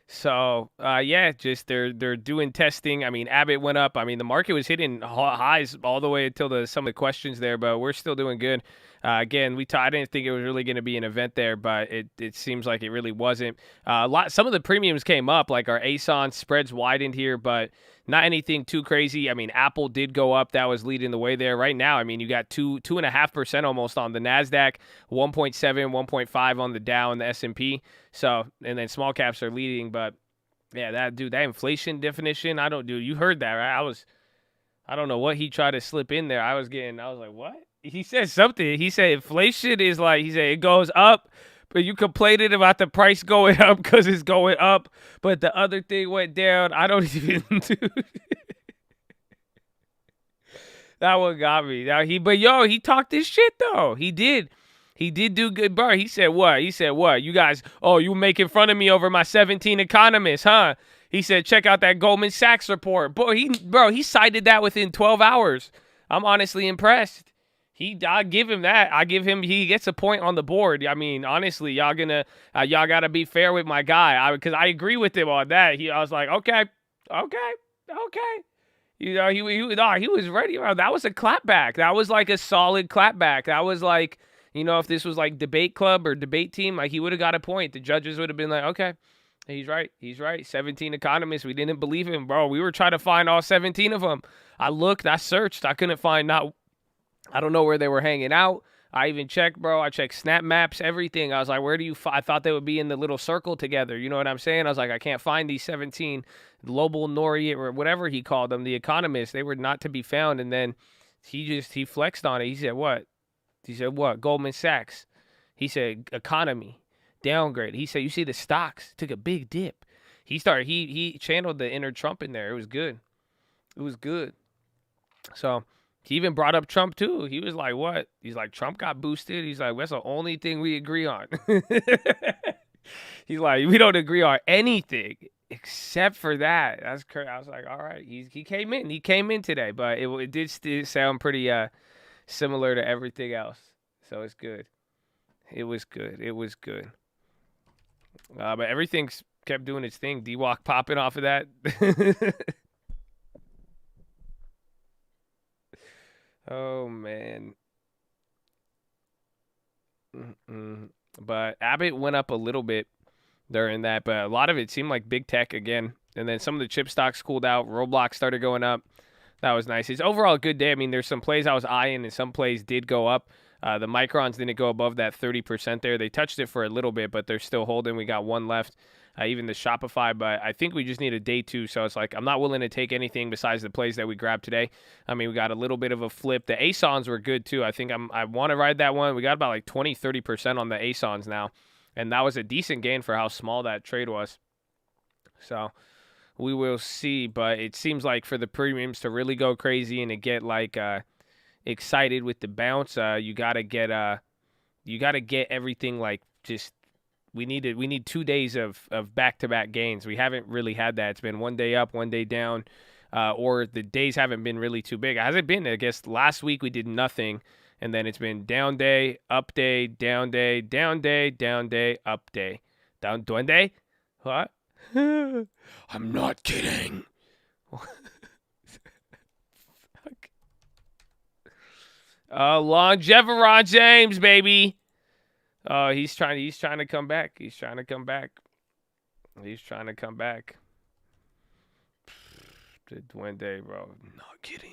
So, yeah, just they're doing testing. I mean, Abbott went up. I mean, the market was hitting highs all the way until some of the questions there, but we're still doing good. Again, I didn't think it was really going to be an event there, but it seems like it really wasn't. Some of the premiums came up, like our ASON spreads widened here, but not anything too crazy. I mean, Apple did go up. That was leading the way there. Right now, I mean, you got 2.5% almost on the NASDAQ, 1.7, 1.5 on the Dow and the S&P. So, and then small caps are leading, but yeah, that inflation definition, you heard that, right? I don't know what he tried to slip in there. I was like, what? He said something. He said inflation is like, he said it goes up, but you complaining about the price going up because it's going up, but the other thing went down. I don't even do. That one got me. He talked this shit though. He did do good, bro. He said what? You guys, you making fun of me over my 17 economists, huh? He said, check out that Goldman Sachs report. He cited that within 12 hours. I'm honestly impressed. I give him that. He gets a point on the board. I mean, honestly, y'all gotta be fair with my guy. Because I agree with him on that. I was like, okay. You know, he was ready. That was a clapback. That was like a solid clapback. That was like, you know, if this was like debate club or debate team, like he would have got a point. The judges would have been like, okay, he's right. 17 economists. We didn't believe him, bro. We were trying to find all 17 of them. I looked, I searched. I couldn't find I don't know where they were hanging out. I even checked, bro. I checked snap maps, everything. I was like, where do you I thought they would be in the little circle together. You know what I'm saying? I was like, I can't find these 17 global Nori or whatever he called them, the economists. They were not to be found. And then he flexed on it. He said, what? Goldman Sachs. He said, economy, downgrade. He said, you see the stocks took a big dip. He channeled the inner Trump in there. It was good. So he even brought up Trump, too. He was like, what? He's like, Trump got boosted. He's like, that's the only thing we agree on. He's like, we don't agree on anything except for that. That's crazy. I was like, all right. He came in. He came in today, but it did still sound pretty similar to everything else. So it's good. It was good. But everything's kept doing its thing. D-Walk popping off of that. Oh, man. But Abbott went up a little bit during that, but a lot of it seemed like big tech again. And then some of the chip stocks cooled out. Roblox started going up. That was nice. It's overall a good day. I mean, there's some plays I was eyeing, and some plays did go up. The microns didn't go above that 30% there. They touched it for a little bit, but they're still holding. We got one left. Even the Shopify, but I think we just need a day two. So it's like I'm not willing to take anything besides the plays that we grabbed today. I mean, we got a little bit of a flip. The ASONs were good too. I think I want to ride that one. We got about like 20-30% on the ASONs now, and that was a decent gain for how small that trade was. So we will see, but it seems like for the premiums to really go crazy and to get like excited with the bounce, you gotta get everything like just. We need 2 days of back-to-back gains. We haven't really had that. It's been one day up, one day down, or the days haven't been really too big. It hasn't been. I guess last week we did nothing, and then it's been down day, up day, down day, down day, down day, up day. Down day? What? I'm not kidding. Longeveron James, baby. He's trying to come back. He's trying to come back. The Duende, bro. Not kidding.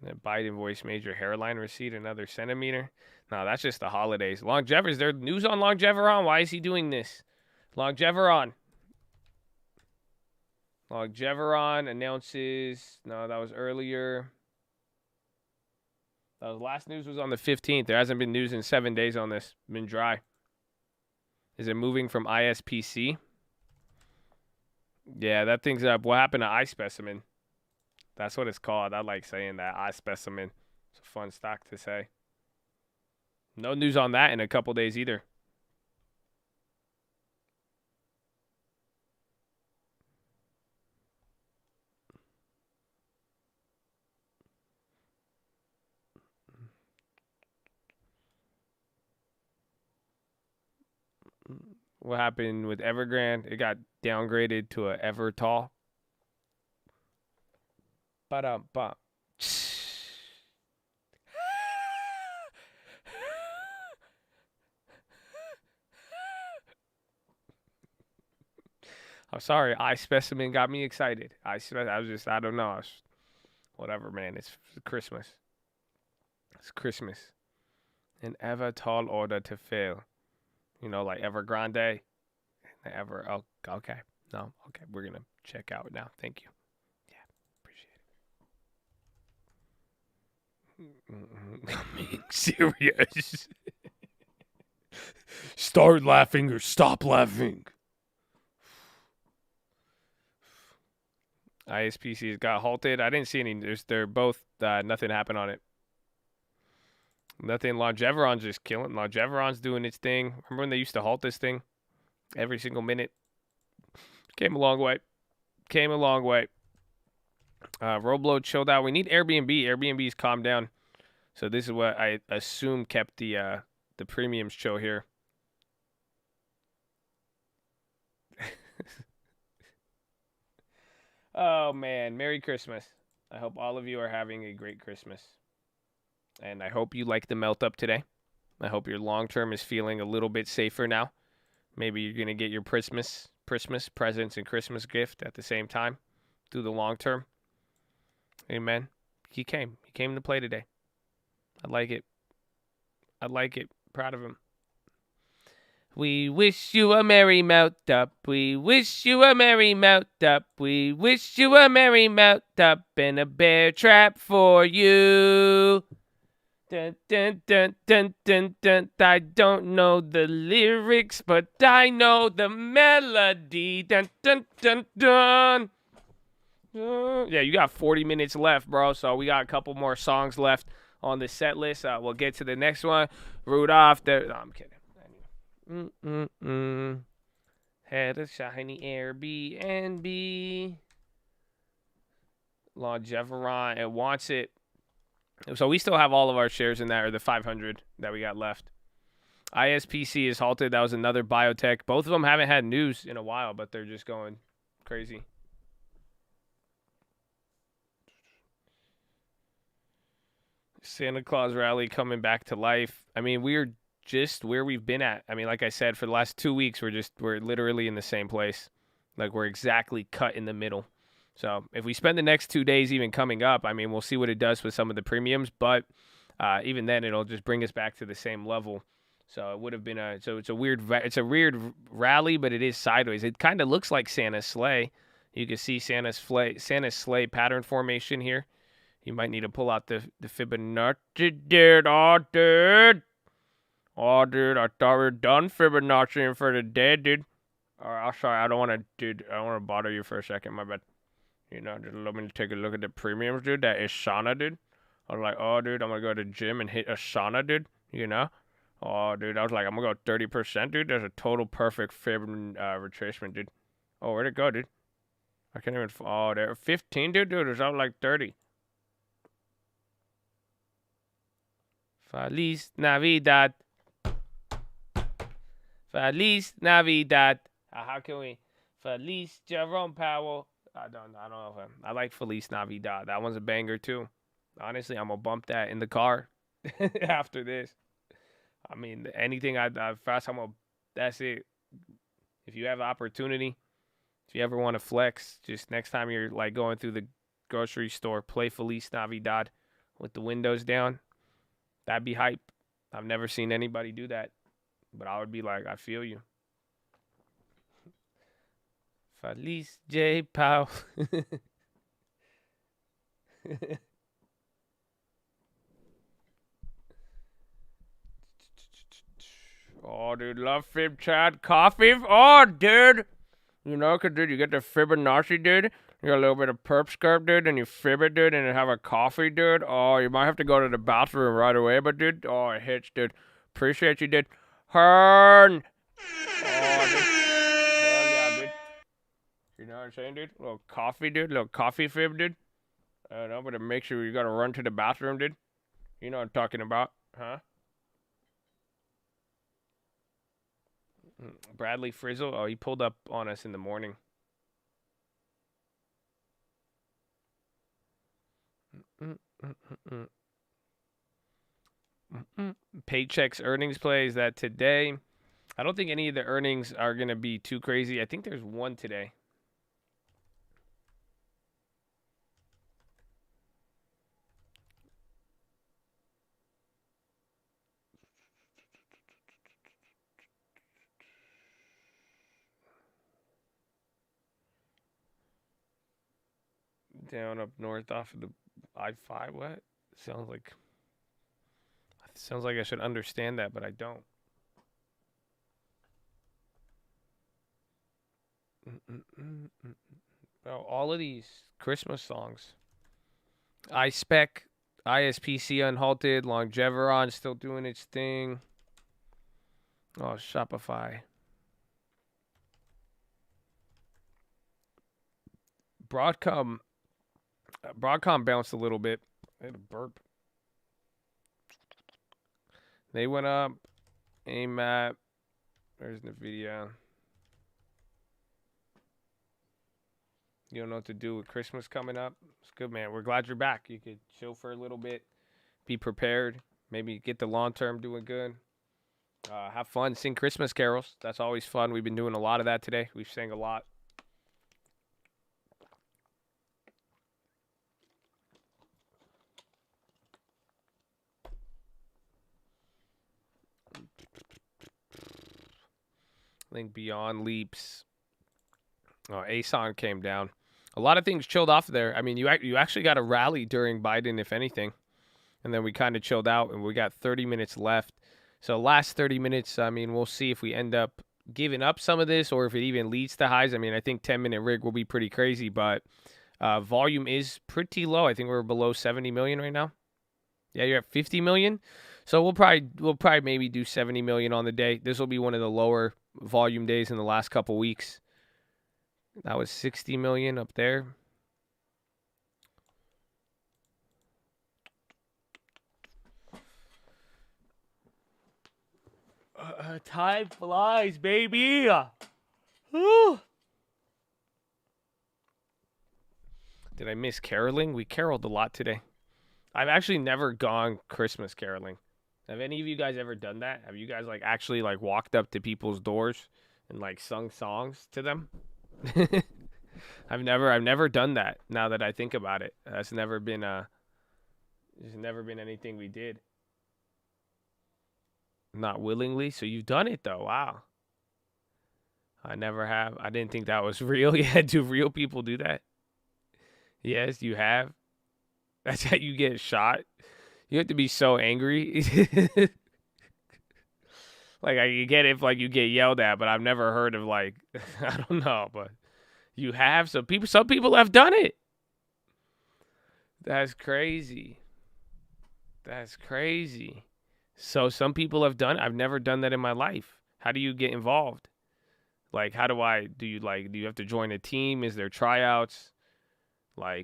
That Biden voice made your hairline recede another centimeter. No, that's just the holidays. Longeveron, is there news on Longeveron? Why is he doing this? Longeveron announces, no, that was earlier. That was last news was on the 15th. There hasn't been news in 7 days on this. Been dry. Is it moving from ISPC? Yeah, that thing's up. What happened to iSpecimen? That's what it's called. I like saying that. iSpecimen. It's a fun stock to say. No news on that in a couple days either. What happened with Evergrande? It got downgraded to a Evertall. Ba-dum-bum. I'm sorry. iSpecimen got me excited. I don't know. Whatever, man. It's Christmas. It's Christmas. An ever tall order to fill. You know, like Evergrande. Oh, okay. No, okay. We're going to check out now. Thank you. Yeah, appreciate it. I'm being serious. Start laughing or stop laughing. ISPCs got halted. I didn't see any. They're both, nothing happened on it. Nothing. Longeveron's just killing. Longeveron's doing its thing. Remember when they used to halt this thing? Every single minute. Came a long way. Came a long way. Roblo chilled out. We need Airbnb. Airbnb's calmed down. So this is what I assume kept the premiums chill here. Oh, man. Merry Christmas. I hope all of you are having a great Christmas. And I hope you like the melt up today. I hope your long term is feeling a little bit safer now. Maybe you're going to get your Christmas presents and Christmas gift at the same time through the long term. Amen. He came to play today. I like it. Proud of him. We wish you a merry melt up. We wish you a merry melt up. We wish you a merry melt up and a bear trap for you. Dun, dun, dun, dun, dun, dun. I don't know the lyrics, but I know the melody. Dun, dun, dun, dun. Yeah, you got 40 minutes left, bro. So we got a couple more songs left on the set list. We'll get to the next one. Rudolph. No, I'm kidding. Had a shiny Airbnb. Longeveron. It wants it. So we still have all of our shares in that, or the 500 that we got left. ISPC is halted. That was another biotech. Both of them haven't had news in a while, but they're just going crazy. Santa Claus rally coming back to life. I mean, we're just where we've been at. I mean, like I said, for the last 2 weeks, we're literally in the same place. Like, we're exactly cut in the middle. So if we spend the next 2 days even coming up, I mean, we'll see what it does with some of the premiums. But even then, it'll just bring us back to the same level. So it would have been it's a weird rally, but it is sideways. It kind of looks like Santa's sleigh. You can see Santa's sleigh pattern formation here. You might need to pull out the Fibonacci, dude. Oh, dude, I thought we were done Fibonacci for the day, dude. All right, I'm sorry. I don't want to bother you for a second. My bad. You know, just let me take a look at the premiums, dude. That Asana, dude. I was like, oh, dude, I'm going to go to the gym and hit Asana, dude. You know? Oh, dude, I was like, I'm going to go 30%, dude. There's a total perfect Fib retracement, dude. Oh, where'd it go, dude? I can't even... Oh, there. 15, dude? Dude, it's out like 30. Feliz Navidad. Feliz Navidad. How can we? Feliz Jerome Powell. I don't know him. I like Feliz Navidad. That one's a banger too. Honestly, I'm gonna bump that in the car after this. I mean, anything that's it. If you have the opportunity, if you ever want to flex, just next time you're like going through the grocery store, play Feliz Navidad with the windows down. That'd be hype. I've never seen anybody do that. But I would be like, I feel you. Feliz J. Powell. Oh, dude, love Fib Chad coffee. Oh, dude. You know, because, dude, you get the Fibonacci, dude. You got a little bit of perp skirt, dude, and you fib it, dude, and you have a coffee, dude. Oh, you might have to go to the bathroom right away, but, dude, oh, it hits, dude. Appreciate you, dude. Hearn. Oh, dude. Hell yeah, dude. You know what I'm saying, dude? Little coffee, dude. Little coffee fib, dude. I know, but make sure you got to run to the bathroom, dude. You know what I'm talking about, huh? Bradley Frizzle. Oh, he pulled up on us in the morning. Paychex earnings play, is that today? I don't think any of the earnings are going to be too crazy. I think there's one today. Down up north off of the I-5. What? Sounds like I should understand that, but I don't. Oh, all of these Christmas songs. iSpec, ISPC unhalted, Longeveron still doing its thing. Oh, Shopify. Broadcom bounced a little bit. I had a burp. They went up. AMAT. There's the video. You don't know what to do with Christmas coming up. It's good, man. We're glad you're back. You could chill for a little bit. Be prepared. Maybe get the long term doing good. Have fun. Sing Christmas carols. That's always fun. We've been doing a lot of that today. We've sang a lot. I think Beyond Leaps. ASON came down. A lot of things chilled off there. I mean, you actually got a rally during Biden, if anything. And then we kind of chilled out, and we got 30 minutes left. So last 30 minutes, I mean, we'll see if we end up giving up some of this or if it even leads to highs. I mean, I think 10-minute rig will be pretty crazy, but volume is pretty low. I think we're below 70 million right now. Yeah, you're at 50 million. So we'll probably maybe do 70 million on the day. This will be one of the lower volume days in the last couple weeks. That was 60 million up there. Time flies, baby. Woo. Did I miss caroling? We caroled a lot today. I've actually never gone Christmas caroling. Have any of you guys ever done that? Have you guys actually walked up to people's doors and sung songs to them? I've never done that. Now that I think about it, that's never been there's never been anything we did. Not willingly. So you've done it though. Wow. I never have. I didn't think that was real. Yeah, do real people do that? Yes, you have. That's how you get shot. You have to be so angry. I get it if you get yelled at, but I've never heard of I don't know, but you have. Some people have done it. That's crazy. That's crazy. So some people have done it. I've never done that in my life. How do you get involved? How do you have to join a team? Is there tryouts?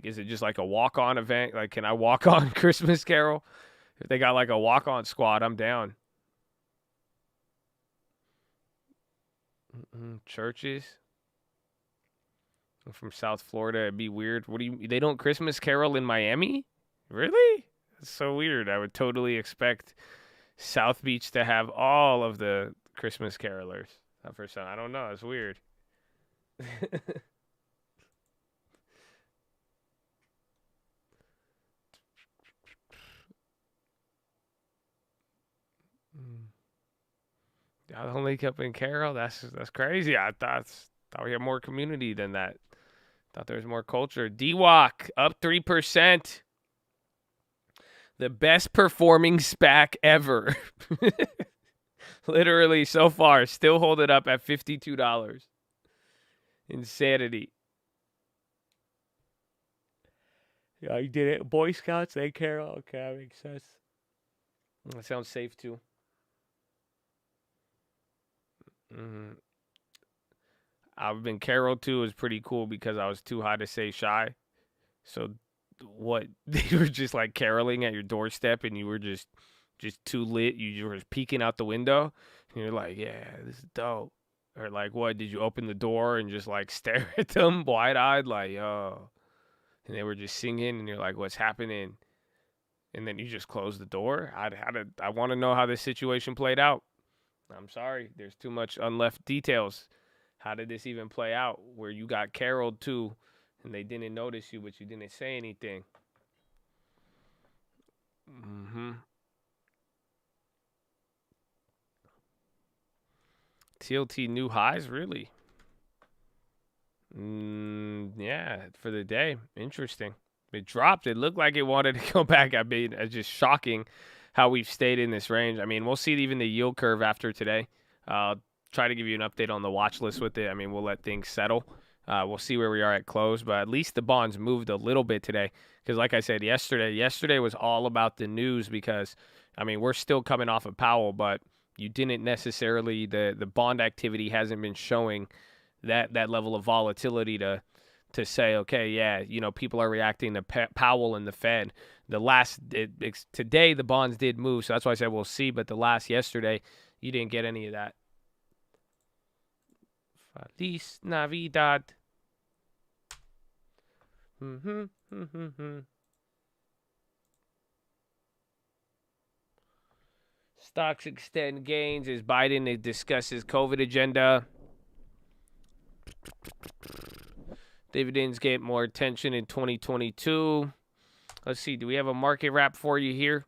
Is it just a walk-on event? Can I walk on Christmas Carol? If they got a walk-on squad, I'm down. Churches. I'm from South Florida. It'd be weird. They don't Christmas Carol in Miami? Really? That's so weird. I would totally expect South Beach to have all of the Christmas carolers. For some, I don't know. It's weird. Y'all only kept in Carol. That's crazy. I thought we had more community than that. Thought there was more culture. DWAC up 3%. The best performing SPAC ever. Literally so far, still hold it up at $52. Insanity. Yeah, you did it. Boy Scouts, they Carol. Okay, that makes sense. That sounds safe too. I've been caroled too. It was pretty cool because I was too high to say shy. So what? They were just caroling at your doorstep and you were just too lit. You were peeking out the window and you're like, yeah, this is dope. Or what? Did you open the door and just stare at them wide-eyed yo? And they were just singing and you're like, what's happening? And then you just close the door. I want to know how this situation played out. I'm sorry. There's too much unleft details. How did this even play out where you got caroled too and they didn't notice you, but you didn't say anything? TLT new highs, really? Yeah, for the day. Interesting. It dropped. It looked like it wanted to go back. I mean, it's just shocking how we've stayed in this range. I mean, we'll see even the yield curve after today. Try to give you an update on the watch list with it. I mean, we'll let things settle. We'll see where we are at close, but at least the bonds moved a little bit today. Because like I said, yesterday was all about the news because, I mean, we're still coming off of Powell, but you didn't necessarily, the bond activity hasn't been showing that level of volatility to to say, okay, yeah, people are reacting to Powell and the Fed. Today, the bonds did move, so that's why I said we'll see. But yesterday, you didn't get any of that. Feliz Navidad. Stocks extend gains as Biden discusses COVID agenda. Dividends get more attention in 2022. Let's see. Do we have a market wrap for you here?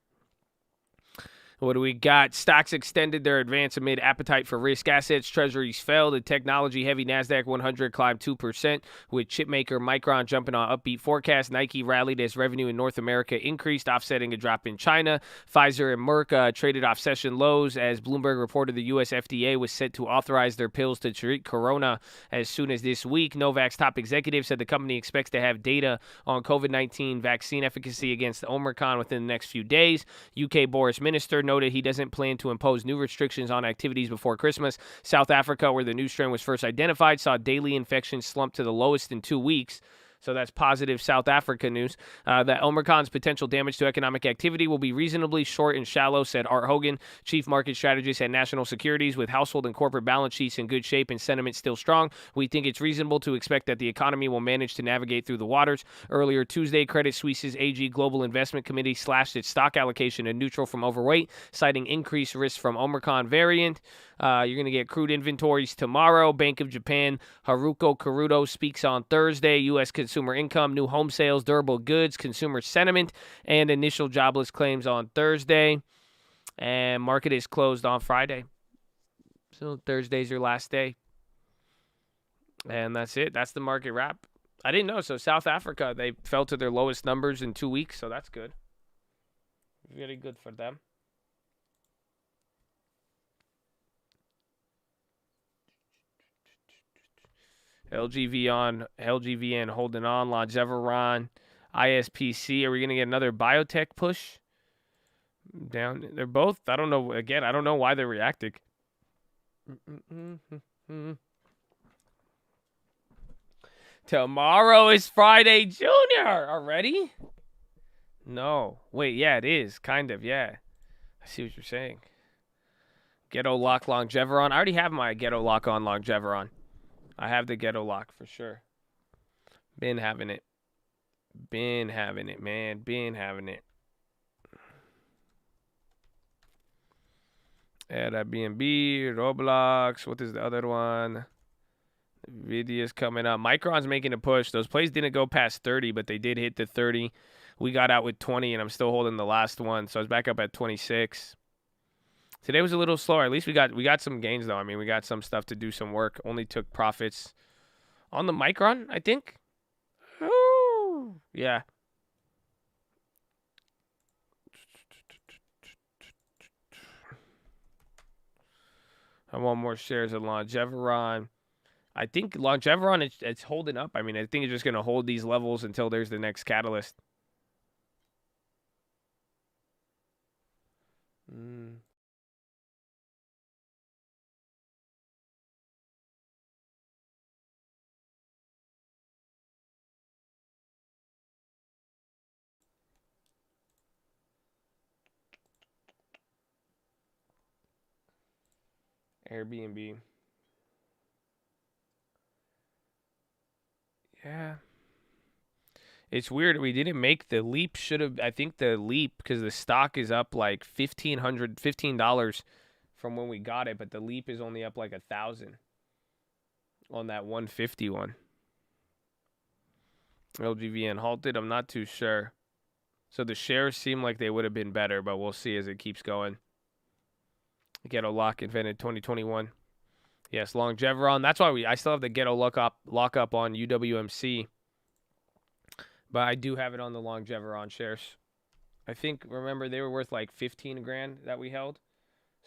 What do we got? Stocks extended their advance amid appetite for risk assets. Treasuries fell. The technology-heavy NASDAQ 100 climbed 2%, with chipmaker Micron jumping on upbeat forecast. Nike rallied as revenue in North America increased, offsetting a drop in China. Pfizer and Merck traded off session lows as Bloomberg reported the U.S. FDA was set to authorize their pills to treat corona as soon as this week. Novak's top executive said the company expects to have data on COVID-19 vaccine efficacy against Omicron within the next few days. UK Boris Minister noted he doesn't plan to impose new restrictions on activities before Christmas. South Africa, where the new strain was first identified, saw daily infections slump to the lowest in 2 weeks. So that's positive South Africa news. That Omicron's potential damage to economic activity will be reasonably short and shallow, said Art Hogan, chief market strategist at National Securities. With household and corporate balance sheets in good shape and sentiment still strong, we think it's reasonable to expect that the economy will manage to navigate through the waters. Earlier Tuesday, Credit Suisse's AG Global Investment Committee slashed its stock allocation to neutral from overweight, citing increased risk from Omicron variant. You're going to get crude inventories tomorrow. Bank of Japan, Haruko Kurudo speaks on Thursday. U.S. consumer income, new home sales, durable goods, consumer sentiment, and initial jobless claims on Thursday. And market is closed on Friday. So Thursday's your last day. And that's it. That's the market wrap. I didn't know. So South Africa, they fell to their lowest numbers in 2 weeks. So that's good. Very good for them. LGVN holding on. Longeveron, ISPC. Are we going to get another biotech push? Down. They're both. I don't know. Again, I don't know why they're reacting. Tomorrow is Friday Junior. Already? No. Wait, yeah, it is. Kind of, yeah. I see what you're saying. Ghetto Lock Longeveron. I already have my Ghetto Lock on Longeveron. I have the Ghetto Lock for sure. Been having it. Been having it, man. Been having it. Airbnb, Roblox. What is the other one? Videos coming up. Micron's making a push. Those plays didn't go past 30, but they did hit the 30. We got out with 20, and I'm still holding the last one. So I was back up at 26. Today was a little slower. At least we got some gains, though. I mean, we got some stuff to do some work. Only took profits on the Micron, I think. Ooh, yeah. I want more shares of Longeveron. I think Longeveron, it's holding up. I mean, I think it's just going to hold these levels until there's the next catalyst. Airbnb. Yeah. It's weird. We didn't make the leap. I think the leap, because the stock is up like $15 from when we got it, but the leap is only up like 1,000 on that 150 one. LGVN halted. I'm not too sure. So the shares seem like they would have been better, but we'll see as it keeps going. Ghetto Lock invented 2021. Yes, Longeveron. That's why I still have the Ghetto lockup on UWMC. But I do have it on the Longeveron shares. I think, remember, they were worth like 15 grand that we held.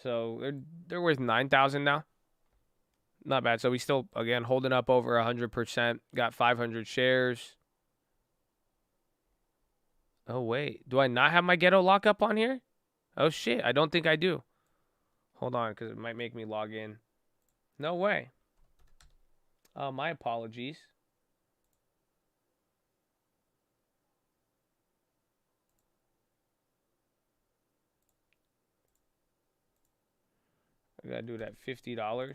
So they're worth 9,000 now. Not bad. So we still, again, holding up over 100%. Got 500 shares. Oh, wait. Do I not have my Ghetto lockup on here? Oh, shit. I don't think I do. Hold on, because it might make me log in. No way. My apologies. I gotta do that $50.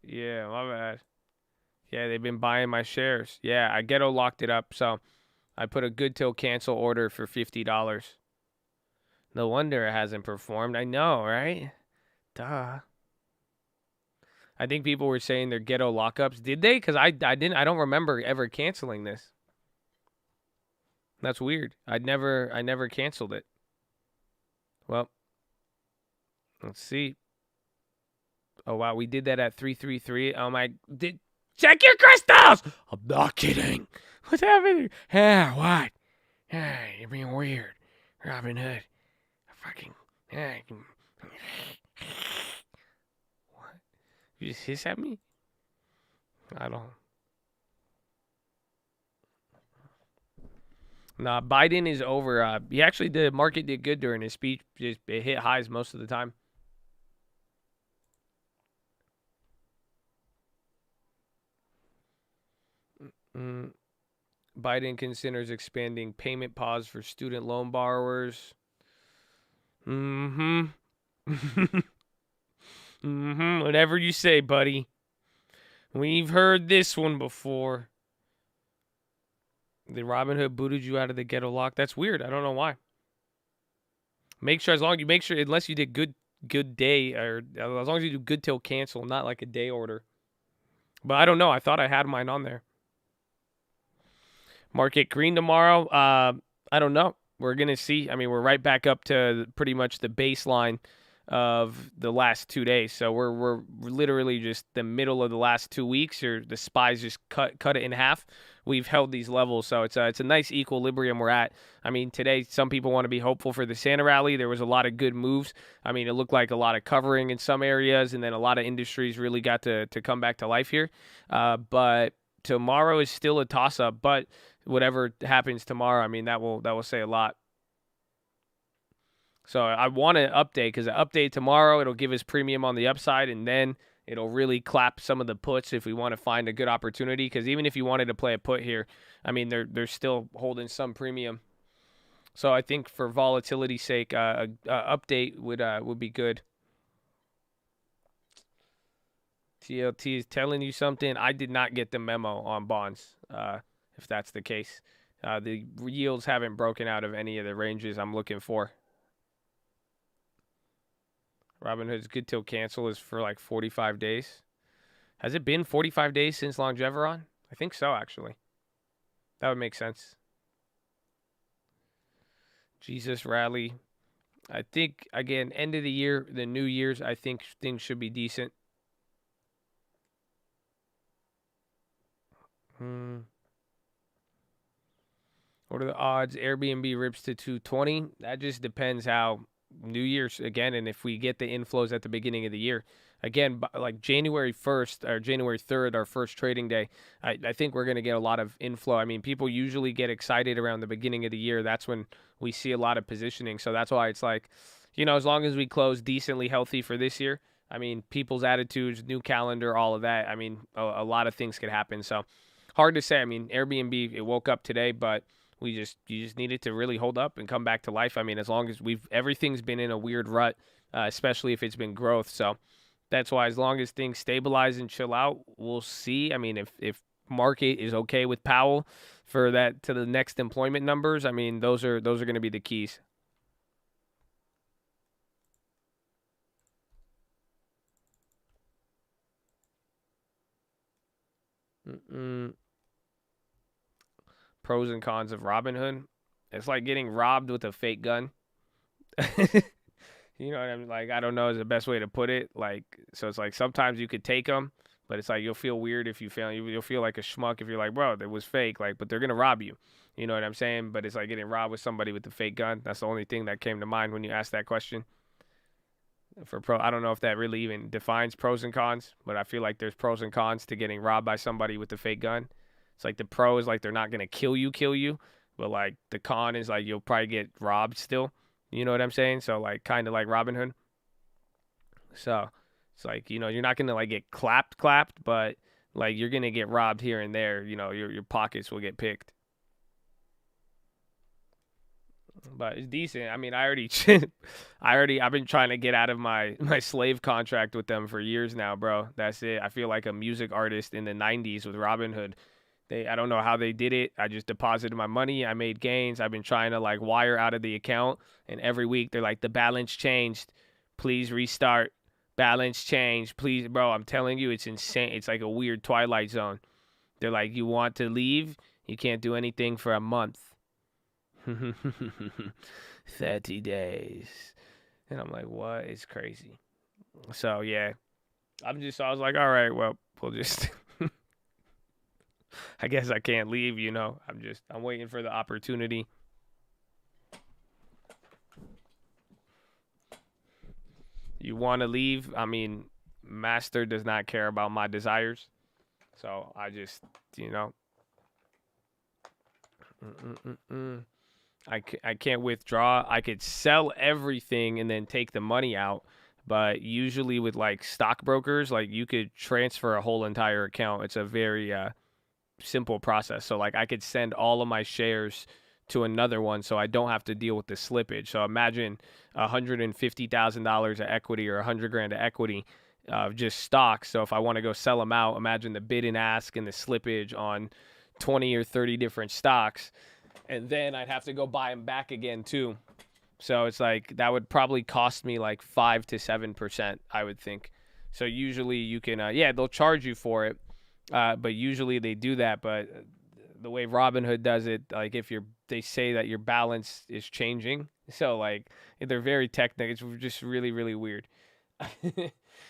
Yeah, my bad. Yeah, they've been buying my shares. Yeah, I ghetto locked it up, so I put a good till cancel order for $50. No wonder it hasn't performed. I know, right? Duh. I think people were saying they're ghetto lockups. Did they? Because I don't remember ever canceling this. That's weird. I never canceled it. Well, let's see. Oh wow, we did that at 333. Oh my, check your crystals. I'm not kidding. What's happening? Yeah, what? Yeah, you're being weird. Robin Hood. Fucking. Yeah. What? You just hiss at me? I don't. Nah, Biden is over. He actually the market did good during his speech. Just it hit highs most of the time. Biden considers expanding payment pause for student loan borrowers. Whatever you say, buddy. We've heard this one before. The Robin Hood booted you out of the ghetto lock. That's weird. I don't know why. Make sure unless you did good day, or as long as you do good till cancel, not like a day order. But I don't know. I thought I had mine on there. Market green tomorrow. I don't know. We're going to see. I mean, we're right back up to pretty much the baseline of the last 2 days. So we're literally just the middle of the last 2 weeks, or the SPYs just cut it in half. We've held these levels, so it's a nice equilibrium we're at. I mean, today some people want to be hopeful for the Santa rally. There was a lot of good moves. I mean, it looked like a lot of covering in some areas, and then a lot of industries really got to come back to life here. But tomorrow is still a toss-up. But whatever happens tomorrow, I mean, that will say a lot. So I want to update, because an update tomorrow, it'll give us premium on the upside, and then it'll really clap some of the puts if we want to find a good opportunity. Because even if you wanted to play a put here, I mean, they're still holding some premium. So I think for volatility's sake, a update would be good. TLT is telling you something. I did not get the memo on bonds, if that's the case. The yields haven't broken out of any of the ranges I'm looking for. Robinhood's good till cancel is for like 45 days. Has it been 45 days since Longeveron? I think so, actually. That would make sense. Jesus rally. I think, again, end of the year, the New Year's, I think things should be decent. What are the odds Airbnb rips to 220? That just depends how New Year's, again, and if we get the inflows at the beginning of the year. Again, like January 1st or January 3rd, our first trading day, I think we're going to get a lot of inflow. I mean, people usually get excited around the beginning of the year. That's when we see a lot of positioning. So that's why it's like, you know, as long as we close decently healthy for this year, I mean, people's attitudes, new calendar, all of that, I mean, a lot of things could happen. So hard to say. I mean, Airbnb, it woke up today, but you just need it to really hold up and come back to life. I mean, as long as everything's been in a weird rut, especially if it's been growth. So that's why, as long as things stabilize and chill out, we'll see. I mean, if market is okay with Powell for that to the next employment numbers, I mean, those are going to be the keys. Pros and cons of Robinhood. It's like getting robbed with a fake gun. You know what I mean? Like, I don't know is the best way to put it. Like, so it's like sometimes you could take them, but it's like you'll feel weird if you fail. You'll feel like a schmuck if you're like, bro, that was fake. Like, but they're gonna rob you. You know what I'm saying? But it's like getting robbed with somebody with the fake gun. That's the only thing that came to mind when you asked that question. I don't know if that really even defines pros and cons, but I feel like there's pros and cons to getting robbed by somebody with the fake gun. It's like the pro is like they're not gonna kill you, but like the con is like you'll probably get robbed still. You know what I'm saying? So like kind of like Robinhood. So it's like, you know, you're not gonna like get clapped, but Like, you're going to get robbed here and there. You know, your pockets will get picked. But it's decent. I mean, I've been trying to get out of my slave contract with them for years now, bro. That's it. I feel like a music artist in the 90s with Robinhood. I don't know how they did it. I just deposited my money. I made gains. I've been trying to like wire out of the account. And every week they're like, the balance changed. Please restart. Balance changed. Please, bro, I'm telling you, it's insane. It's like a weird Twilight Zone. They're like, you want to leave? You can't do anything for a month. 30 days. And I'm like, what? It's crazy. So, yeah. I was like, all right, well, we'll just... I guess I can't leave, you know. I'm waiting for the opportunity. You want to leave? I mean, Master does not care about my desires. So I just, you know. I can't withdraw. I could sell everything and then take the money out. But usually with like stockbrokers, like you could transfer a whole entire account. It's a very simple process. So like I could send all of my shares to another one so I don't have to deal with the slippage. So imagine $150,000 of equity or $100,000 of equity of just stocks. So if I want to go sell them out, imagine the bid and ask and the slippage on 20 or 30 different stocks. And then I'd have to go buy them back again too. So it's like that would probably cost me like 5 to 7%, I would think. So usually you can, they'll charge you for it. But usually they do that. But the way Robinhood does it, like they say that your balance is changing. So like they're very technical. It's just really, really weird.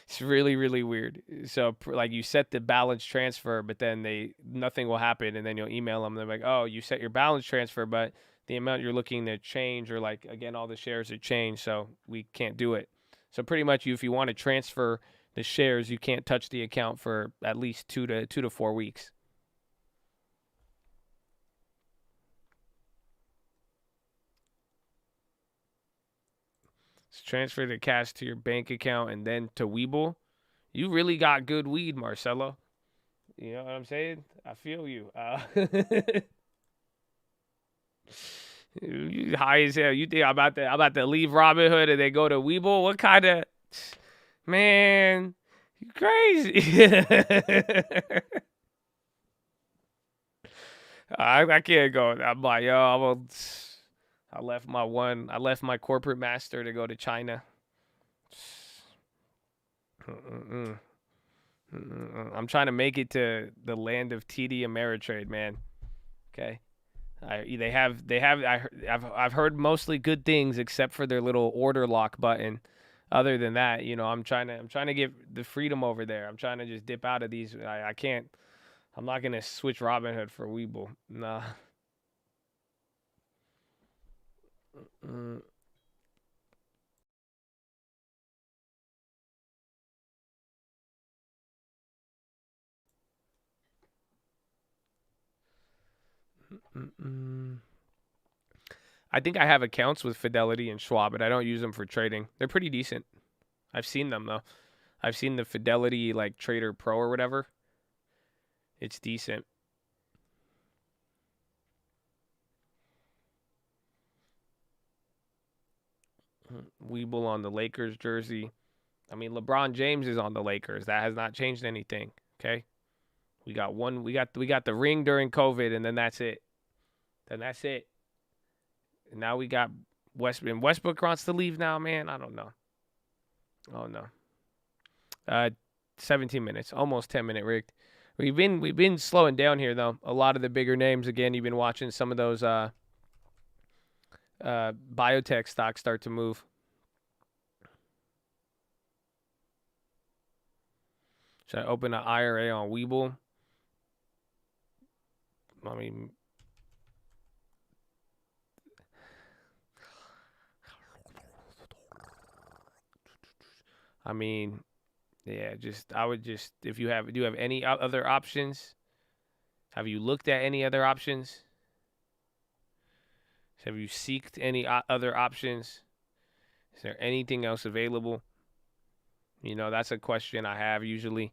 It's really, really weird. So like you set the balance transfer, but then nothing will happen. And then you'll email them. They're like, oh, you set your balance transfer, but the amount you're looking to change or like, again, all the shares are changed. So we can't do it. So pretty much if you want to transfer the shares, you can't touch the account for at least 2 to 4 weeks. So transfer the cash to your bank account and then to Webull. You really got good weed, Marcelo. You know what I'm saying? I feel you. You high as hell. You think I'm about to leave Robinhood and then go to Webull? What kind of... Man... Crazy. I can't go. I'm like, yo, I left my corporate master to go to China. I'm trying to make it to the land of TD Ameritrade, man. Okay. I've heard mostly good things except for their little order lock button. Other than that, you know, I'm trying to get the freedom over there. I'm trying to just dip out of these. I can't. I'm not gonna switch Robinhood for Webull. Nah. I think I have accounts with Fidelity and Schwab, but I don't use them for trading. They're pretty decent. I've seen them though. I've seen the Fidelity like Trader Pro or whatever. It's decent. Webull on the Lakers jersey. I mean, LeBron James is on the Lakers. That has not changed anything. Okay. We got the ring during COVID, and then that's it. And now we got Westbrook. Westbrook wants to leave now, man. I don't know. Oh no. 17 minutes, almost 10-minute rigged. We've been slowing down here though. A lot of the bigger names again. You've been watching some of those biotech stocks start to move. Should I open an IRA on Webull? I mean, yeah, if you do you have any other options? Have you looked at any other options? Have you seeked any other options? Is there anything else available? You know, that's a question I have usually.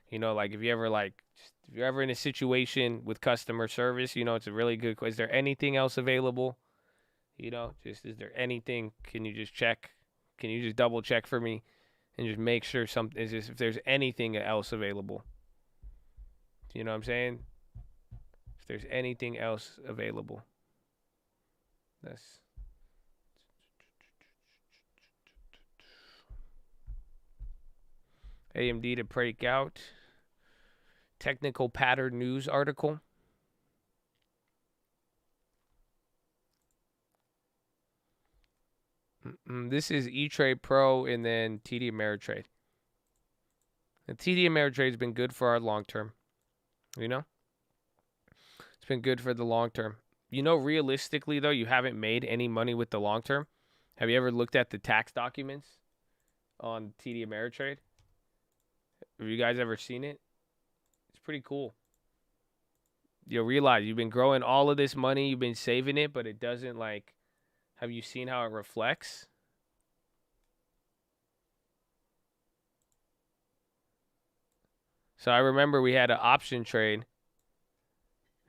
You know, like if you're ever in a situation with customer service, you know, it's a really good question. Is there anything else available? You know, just is there anything? Can you just check? Can you just double check for me and just make sure something is just if there's anything else available? You know what I'm saying? If there's anything else available. That's AMD to break out. Technical pattern news article. This is E-Trade Pro and then TD Ameritrade. The TD Ameritrade's been good for our long term. You know? It's been good for the long term. You know, realistically, though, you haven't made any money with the long term. Have you ever looked at the tax documents on TD Ameritrade? Have you guys ever seen it? It's pretty cool. You'll realize you've been growing all of this money, you've been saving it, but it doesn't like, have you seen how it reflects? So I remember we had an option trade,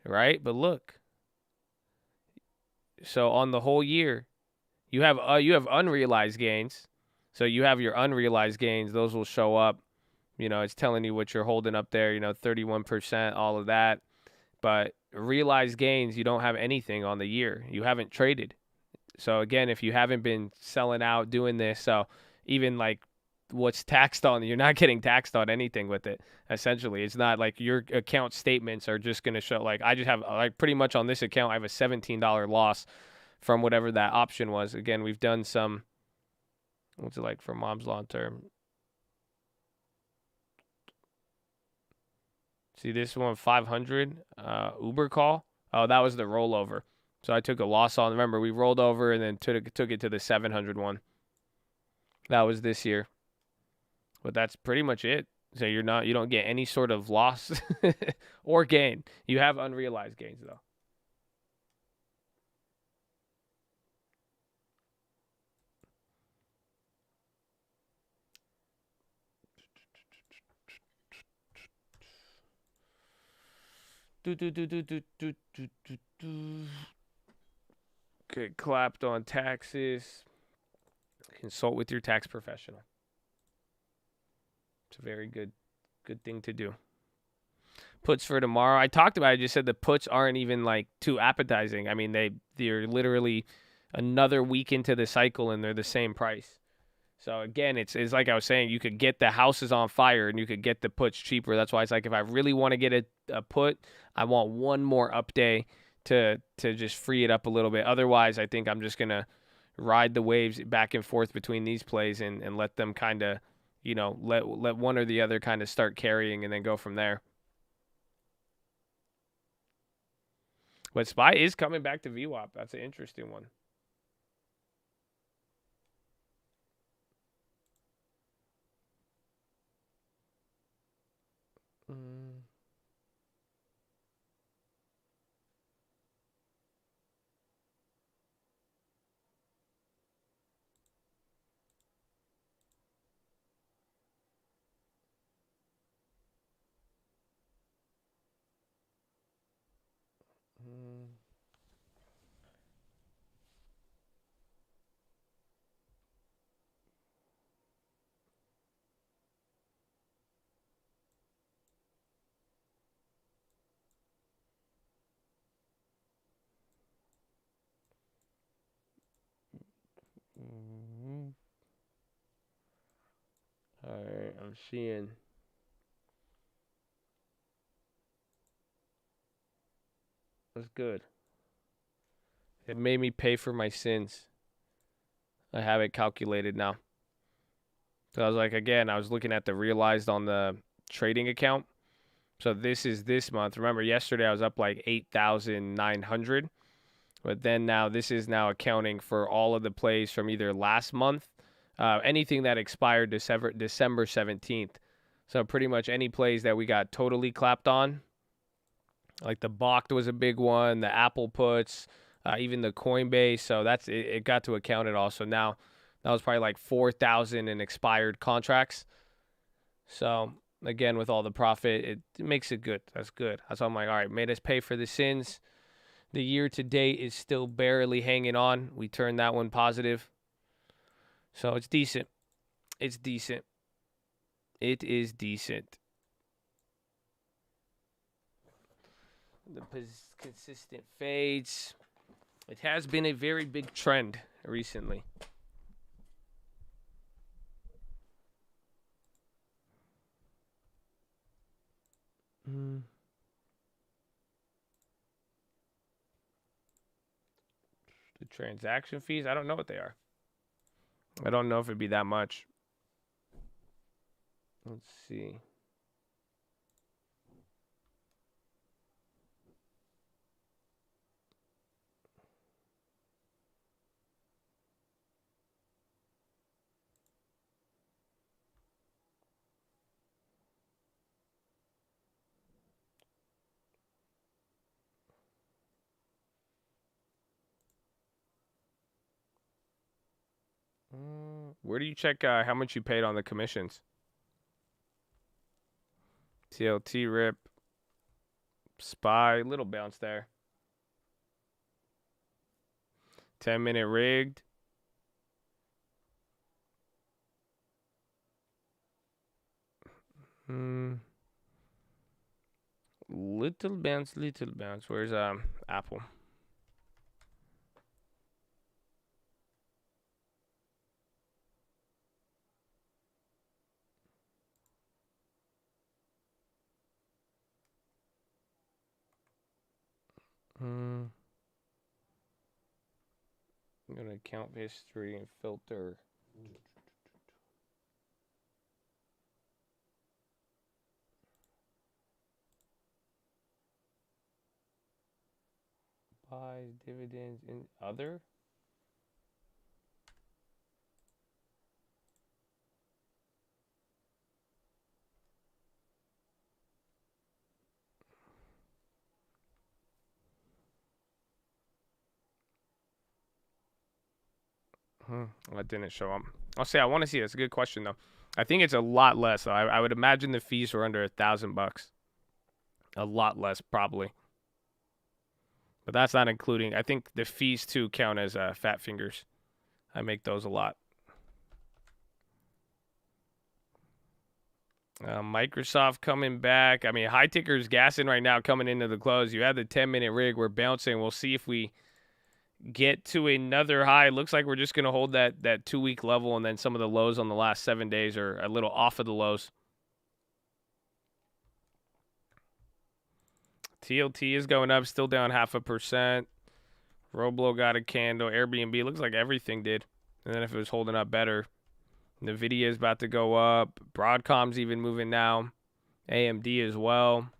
right? But look. So on the whole year, you have unrealized gains. So you have your unrealized gains. Those will show up. You know, it's telling you what you're holding up there, you know, 31%, all of that. But realized gains, you don't have anything on the year. You haven't traded. So again, if you haven't been selling out, doing this, so even like what's taxed on, you're not getting taxed on anything with it. Essentially, it's not like your account statements are just going to show, like I just have like pretty much on this account, I have a $17 loss from whatever that option was. Again, we've done some, what's it like for mom's long term? See this one, 500 Uber call. Oh, that was the rollover. So I took a loss on. Remember, we rolled over and then took it to the 700 one. That was this year. But that's pretty much it. So you don't get any sort of loss or gain. You have unrealized gains though. Get clapped on taxes. Consult with your tax professional. It's a very good thing to do. Puts for tomorrow. I talked about it. I just said the puts aren't even like too appetizing. I mean, they're literally another week into the cycle and they're the same price. So again, it's like I was saying, you could get the houses on fire and you could get the puts cheaper. That's why it's like if I really want to get a put, I want one more up day to just free it up a little bit. Otherwise, I think I'm just gonna ride the waves back and forth between these plays and let them kind of, you know, let one or the other kind of start carrying and then go from there. But SPY is coming back to VWAP. That's an interesting one. All right, I'm seeing. That's good. It made me pay for my sins. I have it calculated now. So I was like, again, I was looking at the realized on the trading account. So this is this month. Remember, yesterday I was up like 8,900. But then now this is now accounting for all of the plays from either last month, anything that expired December 17th. So pretty much any plays that we got totally clapped on. Like the BOCT was a big one, the Apple puts, even the Coinbase. So that's it got to account it all. So now that was probably like 4,000 in expired contracts. So again, with all the profit, it makes it good. That's good. So I'm like, all right, made us pay for the sins. The year to date is still barely hanging on. We turned that one positive. So it's decent. It's decent. It is decent. The consistent fades. It has been a very big trend recently. The transaction fees, I don't know what they are. I don't know if it'd be that much. Let's see. Where do you check how much you paid on the commissions? TLT rip. Spy. Little bounce there. 10-minute rigged. Little bounce, little bounce. Where's Apple? I'm gonna count history and filter. Buys, dividends, and other. That didn't show up. I'll say I want to see it. It's a good question though. I think it's a lot less though. I would imagine the fees were under $1,000. A lot less probably. But that's not including. I think the fees too count as fat fingers. I make those a lot. Microsoft coming back. I mean, high tickers gassing right now coming into the close. You had the 10-minute rig. We're bouncing. We'll see if we get to another high. Looks like we're just going to hold that 2-week level, and then some of the lows on the last 7 days are a little off of the lows. TLT is going up, still down 0.5%. Roblo got a candle. Airbnb looks like everything did. And then if it was holding up better, Nvidia is about to go up. Broadcom's even moving now. AMD as well.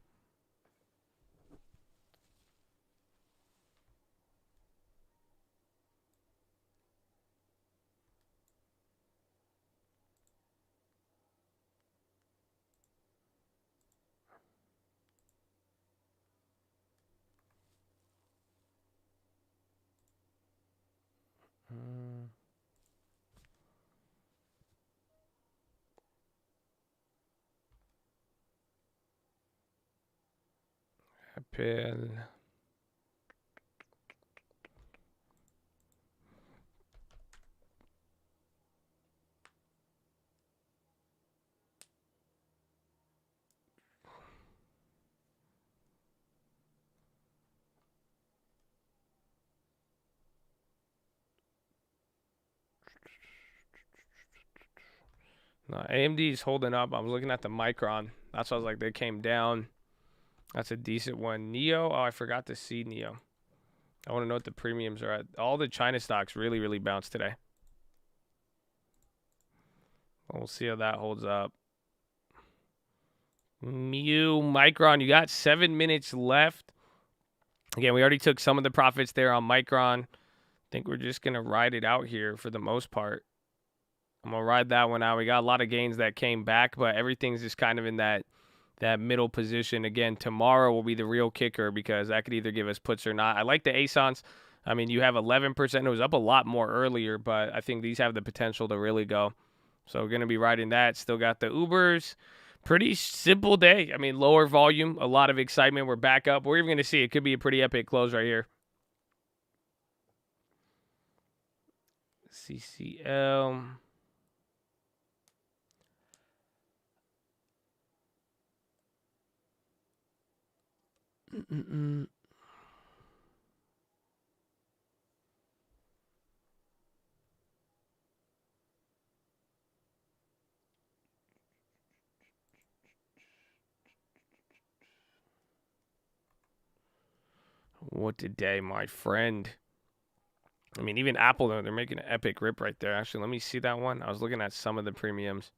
Apple. No, AMD is holding up. I'm looking at the Micron. That's why I was like, they came down. That's a decent one. Neo. Oh, I forgot to see Neo. I want to know what the premiums are at. All the China stocks really, really bounced today. We'll see how that holds up. Micron. You got 7 minutes left. Again, we already took some of the profits there on Micron. I think we're just going to ride it out here for the most part. I'm going to ride that one out. We got a lot of gains that came back, but everything's just kind of in that middle position. Again, tomorrow will be the real kicker because that could either give us puts or not. I like the ASONs. I mean, you have 11%. It was up a lot more earlier, but I think these have the potential to really go. So we're going to be riding that. Still got the Ubers. Pretty simple day. I mean, lower volume, a lot of excitement. We're back up. We're even going to see. It could be a pretty epic close right here. CCL. What a day, my friend. I mean, even Apple, though, they're making an epic rip right there. Actually, let me see that one. I was looking at some of the premiums.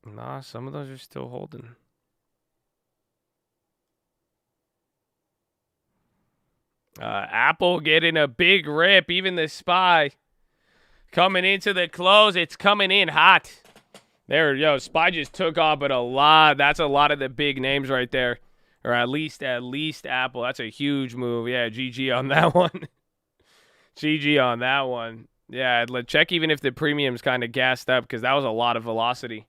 Nah, some of those are still holding. Apple getting a big rip. Even the SPY coming into the close. It's coming in hot. There, SPY just took off, but a lot. That's a lot of the big names right there. Or at least Apple. That's a huge move. Yeah, GG on that one. GG on that one. Yeah, let's check even if the premium's kind of gassed up because that was a lot of velocity.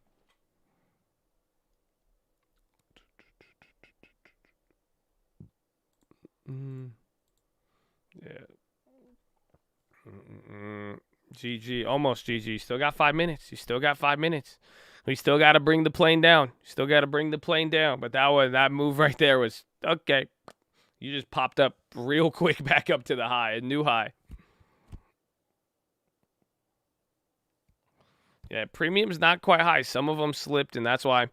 Yeah. GG. Almost GG. Still got 5 minutes. You still got 5 minutes. We still got to bring the plane down. Still got to bring the plane down. But that move right there was, okay. You just popped up real quick back up to the high, a new high. Yeah, premium's not quite high. Some of them slipped, and that's why,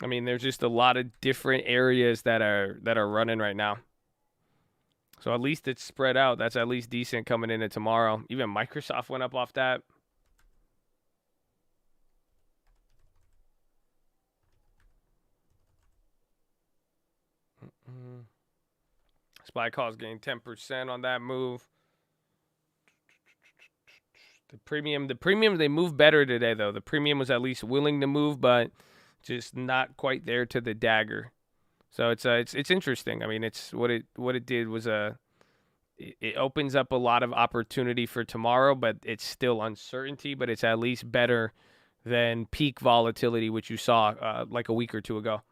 I mean, there's just a lot of different areas that are running right now. So at least it's spread out. That's at least decent coming into tomorrow. Even Microsoft went up off that. SPY calls gained 10% on that move. The premium, they moved better today, though. The premium was at least willing to move, but just not quite there to the dagger. So it's interesting. I mean, it's what it did was it opens up a lot of opportunity for tomorrow, but it's still uncertainty. But it's at least better than peak volatility, which you saw like a week or two ago.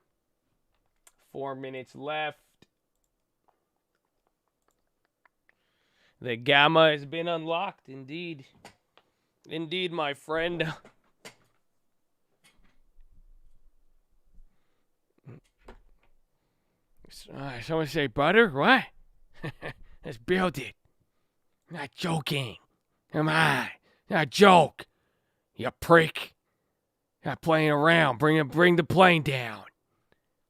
4 minutes left. The gamma has been unlocked, indeed. Indeed, my friend. Someone say butter? What? Let's build it. Not joking. Come on. Not joke. You prick. Not playing around. Bring the plane down.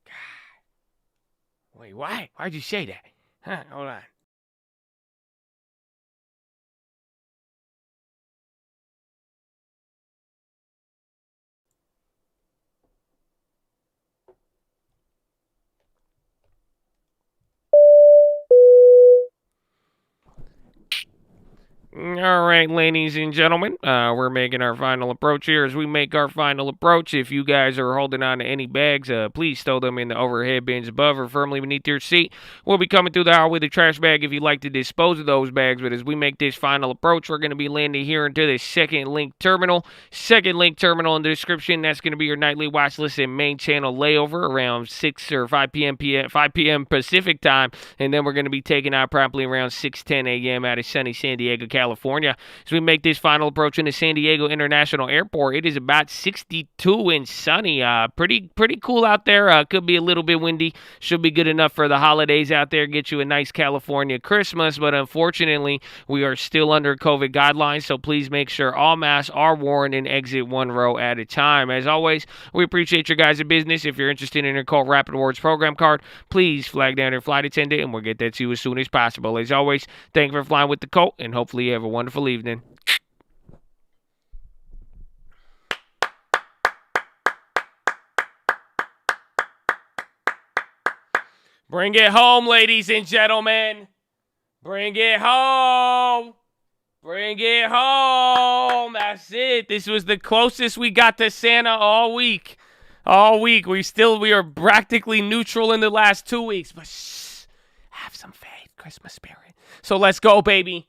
God. Wait, why? Why'd you say that? Huh? Hold on. All right, ladies and gentlemen, we're making our final approach here. As we make our final approach, if you guys are holding on to any bags, please stow them in the overhead bins above or firmly beneath your seat. We'll be coming through the aisle with a trash bag if you'd like to dispose of those bags. But as we make this final approach, we're going to be landing here into the second link terminal. Second link terminal in the description. That's going to be your nightly watch list and main channel layover around 6 or 5 p.m. Pacific time. And then we're going to be taking out promptly around 6:10 a.m. out of sunny San Diego, California. As we make this final approach into San Diego International Airport, it is about 62 and sunny. Pretty cool out there. Could be a little bit windy. Should be good enough for the holidays out there. Get you a nice California Christmas. But unfortunately, we are still under COVID guidelines. So please make sure all masks are worn and exit one row at a time. As always, we appreciate your guys' business. If you're interested in your Colt Rapid Rewards program card, please flag down your flight attendant and we'll get that to you as soon as possible. As always, thank you for flying with the Colt and hopefully you have a wonderful evening. Bring it home, ladies and gentlemen. Bring it home. Bring it home. That's it. This was the closest we got to Santa all week. All week. We are practically neutral in the last 2 weeks. But shh, have some faith. Christmas spirit. So let's go, baby.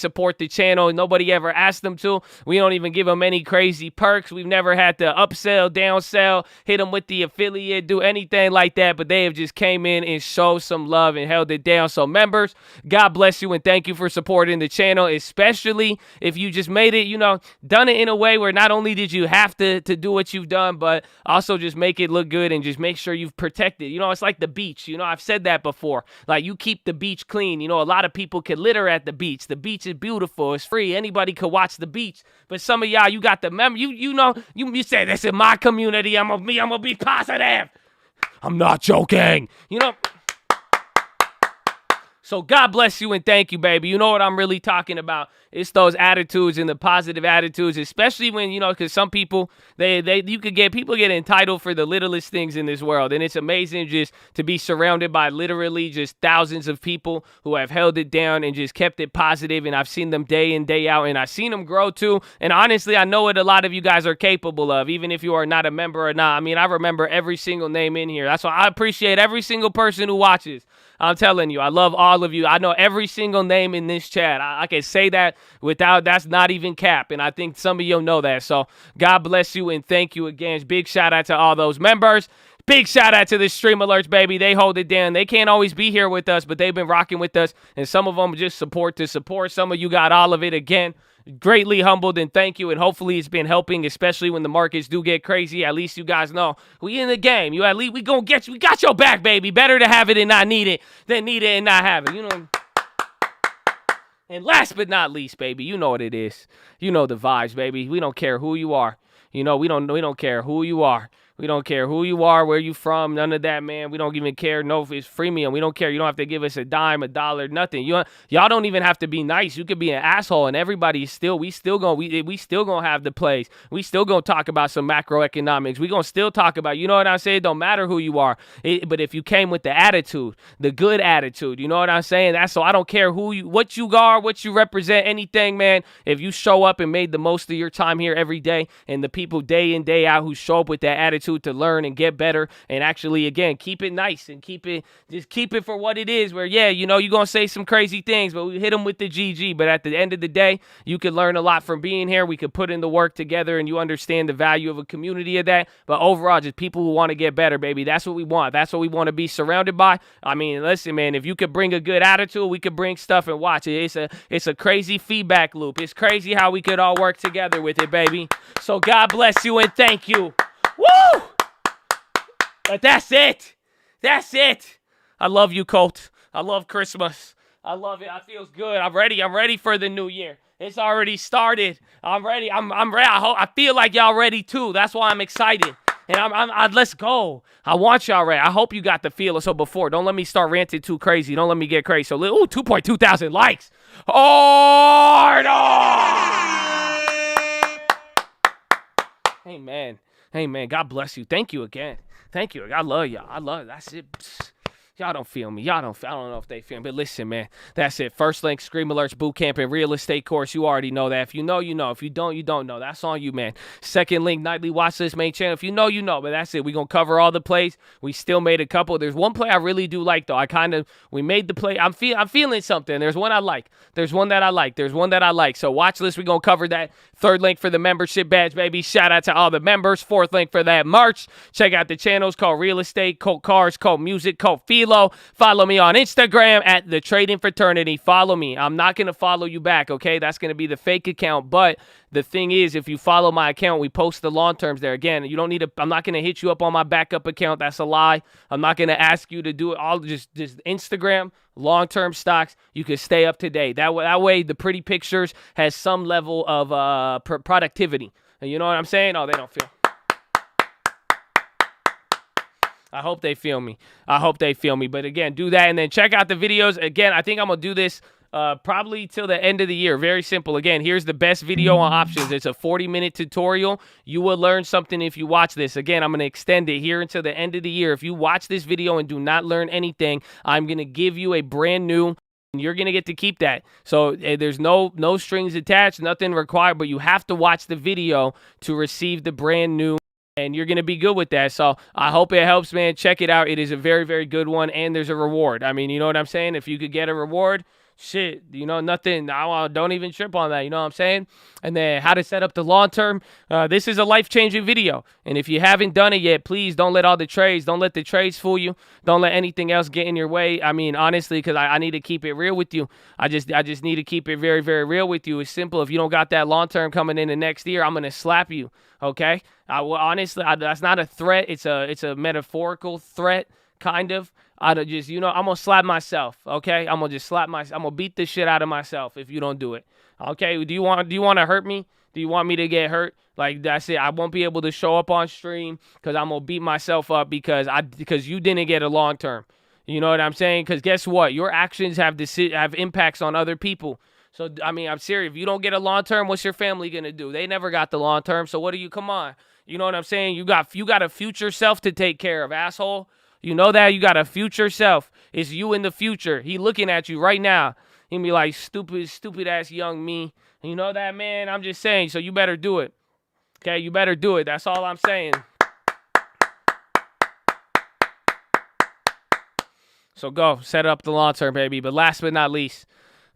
support the channel. Nobody ever asked them to. We don't even give them any crazy perks. We've never had to upsell, downsell, hit them with the affiliate, do anything like that. But they have just came in and showed some love and held it down. So members, God bless you and thank you for supporting the channel, especially if you just made it, you know, done it in a way where not only did you have to do what you've done, but also just make it look good and just make sure you've protected. You know, it's like the beach. You know, I've said that before. Like, you keep the beach clean. You know, a lot of people can litter at the beach. The beach is beautiful. It's free. Anybody could watch the beach. But some of y'all, you got the you say, this is my community. I'm gonna be positive. I'm not joking. You know. So God bless you and thank you, baby. You know what I'm really talking about. It's those attitudes and the positive attitudes, especially when, you know, because some people, people get entitled for the littlest things in this world. And it's amazing just to be surrounded by literally just thousands of people who have held it down and just kept it positive. And I've seen them day in, day out, and I've seen them grow too. And honestly, I know what a lot of you guys are capable of, even if you are not a member or not. I mean, I remember every single name in here. That's why I appreciate every single person who watches. I'm telling you, I love all of you. I know every single name in this chat. I can say that without, that's not even cap. And I think some of you know that. So God bless you and thank you again. Big shout out to all those members. Big shout out to the stream alerts, baby. They hold it down. They can't always be here with us, but they've been rocking with us. And some of them just support to support. Some of you got all of it again. Greatly humbled and thank you, and hopefully it's been helping, especially when the markets do get crazy. At least you guys know we in the game. You at least we gonna get you. We got your back, baby. Better to have it and not need it than need it and not have it. You know. And last but not least, baby, you know what it is. You know the vibes, baby. We don't care who you are. You know we don't care who you are. We don't care who you are, where you from, none of that, man. We don't even care. No, if it's freemium, we don't care. You don't have to give us a dime, a dollar, nothing. Y'all don't even have to be nice. You could be an asshole, and everybody is still. We still gonna have the plays. We still gonna talk about some macroeconomics. We gonna still talk about. You know what I'm saying? It don't matter who you are, but if you came with the attitude, the good attitude, you know what I'm saying? That's so. I don't care what you are, what you represent, anything, man. If you show up and made the most of your time here every day, and the people day in day out who show up with that attitude to learn and get better and actually, again, keep it nice and keep it for what it is, where, yeah, you know, you're going to say some crazy things, but we hit them with the GG. But at the end of the day, you can learn a lot from being here. We could put in the work together and you understand the value of a community of that. But overall, just people who want to get better, baby. That's what we want. That's what we want to be surrounded by. I mean, listen, man, if you could bring a good attitude, we could bring stuff and watch it. It's a crazy feedback loop. It's crazy how we could all work together with it, baby. So God bless you and thank you. Woo! But that's it. That's it. I love you, Colt. I love Christmas. I love it. I feels good. I'm ready. I'm ready for the new year. It's already started. I'm ready. I'm ready. I feel like y'all ready too. That's why I'm excited. And let's go. I want y'all ready. I hope you got the feel. So before, don't let me start ranting too crazy. Don't let me get crazy. So, 2.2 thousand likes. Oh, no. Hey, man. God bless you. Thank you again. Thank you. I love y'all. I love it. That's it. Y'all don't feel me. I don't know if they feel me. But listen, man, that's it. First link, Scream Alerts Bootcamp and Real Estate Course. You already know that. If you know, you know. If you don't, you don't know. That's on you, man. Second link, Nightly Watchlist main channel. If you know, you know. But that's it. We're going to cover all the plays. We still made a couple. There's one play I really do like, though. We made the play. I'm feeling something. There's one I like. There's one that I like. So Watchlist, we're going to cover that. Third link for the membership badge, baby. Shout out to all the members. Fourth link for that merch. Check out the channels called Real Estate, called Cars, called Music, called PHILO. Follow me on Instagram at The Trading Fraternity. Follow me. I'm not going to follow you back, okay? That's going to be the fake account. But the thing is, if you follow my account, we post the long terms there. Again, you don't need I'm not going to hit you up on my backup account. That's a lie. I'm not going to ask you to do it all. Just Instagram, long-term stocks. You can stay up to date. That way, the pretty pictures has some level of productivity. And you know what I'm saying? Oh, they don't feel. I hope they feel me. But again, do that and then check out the videos. Again, I think I'm going to do this probably till the end of the year. Very simple. Again, here's the best video on options. It's a 40-minute tutorial. You will learn something if you watch this. Again, I'm going to extend it here until the end of the year. If you watch this video and do not learn anything, I'm going to give you a brand new. You're going to get to keep that. So there's no strings attached, nothing required, but you have to watch the video to receive the brand new. And you're going to be good with that. So I hope it helps, man. Check it out. It is a very, very good one. And there's a reward. I mean, you know what I'm saying? If you could get a reward, Shit, nothing. Don't even trip on that. You know what I'm saying? And then how to set up the long term. This is a life-changing video. And if you haven't done it yet, please don't let the trades fool you. Don't let anything else get in your way. I mean, honestly, because I need to keep it real with you. I just need to keep it very, very real with you. It's simple. If you don't got that long term coming in the next year, I'm going to slap you. Okay? Honestly, that's not a threat. It's a metaphorical threat, kind of. I'm going to slap myself, okay? I'm going to beat the shit out of myself if you don't do it. Okay? Do you want to hurt me? Do you want me to get hurt? Like, that's it. I won't be able to show up on stream because I'm going to beat myself up because you didn't get a long term. You know what I'm saying? Because guess what? Your actions have impacts on other people. So, I mean, I'm serious. If you don't get a long term, what's your family going to do? They never got the long term. So what come on. You know what I'm saying? You got a future self to take care of, asshole. You know that? You got a future self. It's you in the future. He looking at you right now. He be like, stupid ass young me. You know that, man? I'm just saying. So you better do it. Okay? You better do it. That's all I'm saying. So go. Set up the long term, baby. But last but not least,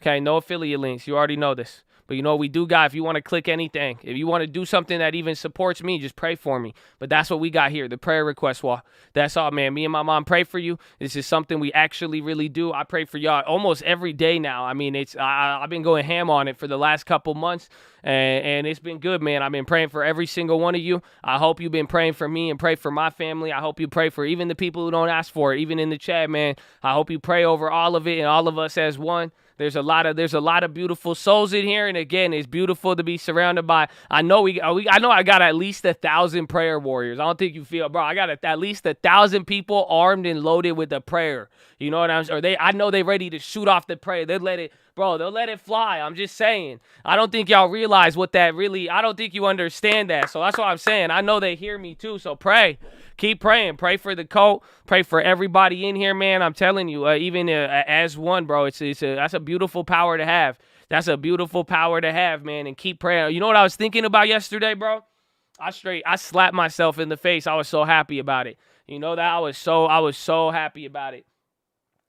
okay, no affiliate links. You already know this. But you know what we do got? If you want to click anything, if you want to do something that even supports me, just pray for me. But that's what we got here, the prayer request wall. That's all, man. Me and my mom pray for you. This is something we actually really do. I pray for y'all almost every day now. I mean, I've been going ham on it for the last couple months, and it's been good, man. I've been praying for every single one of you. I hope you've been praying for me and pray for my family. I hope you pray for even the people who don't ask for it, even in the chat, man. I hope you pray over all of it and all of us as one. There's a lot of beautiful souls in here, and again, it's beautiful to be surrounded by. I know I got at least 1,000 prayer warriors. I don't think you feel, bro. I got at least 1,000 people armed and loaded with a prayer. You know what I'm saying? I know they ready to shoot off the prayer. They'll let it fly. I'm just saying. I don't think y'all realize what that really. I don't think you understand that. So that's what I'm saying. I know they hear me too. So pray. Keep praying. Pray for the cult. Pray for everybody in here, man. I'm telling you, even as one, bro, that's a beautiful power to have. That's a beautiful power to have, man. And keep praying. You know what I was thinking about yesterday, bro? I slapped myself in the face. I was so happy about it. You know that I was so happy about it.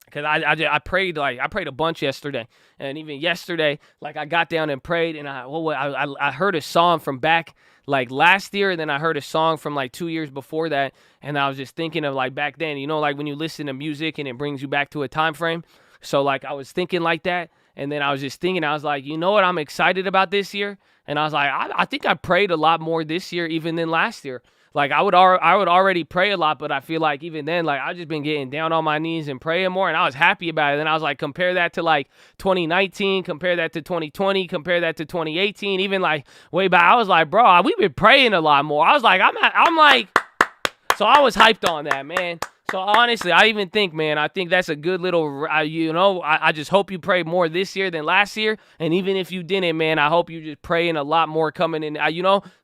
Because I prayed a bunch yesterday. And even yesterday, like I got down and prayed, and I heard a song from back like last year, and then I heard a song from like 2 years before that, and I was just thinking of like back then, you know, like when you listen to music and it brings you back to a time frame. So like I was thinking like that, and then I was just thinking, I was like, you know what I'm excited about this year? And I was like, I think I prayed a lot more this year even than last year. Like I would already pray a lot, but I feel like even then, like I've just been getting down on my knees and praying more, and I was happy about it. And I was like, compare that to like 2019, compare that to 2020, compare that to 2018, even like way back. I was like, bro, we've been praying a lot more. I was like, so I was hyped on that, man. So honestly, I even think, man, I think that's a good little, I just hope you pray more this year than last year. And even if you didn't, man, I hope you just praying a lot more coming in.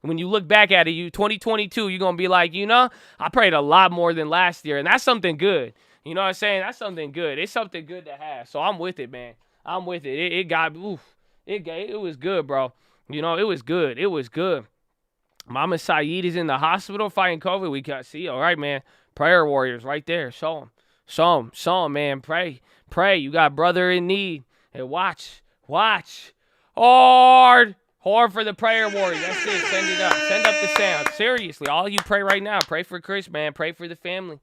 When you look back at it, 2022, you're going to be like, I prayed a lot more than last year. And that's something good. You know what I'm saying? That's something good. It's something good to have. So I'm with it, man. I'm with it. It was good, bro. It was good. It was good. Mama Saeed is in the hospital fighting COVID. We got see. All right, man. Prayer warriors right there. Show them, man. Pray. You got brother in need. And watch. Hard for the prayer warriors. That's it. Send it up. Send up the sound. Seriously, all you pray right now. Pray for Chris, man. Pray for the family.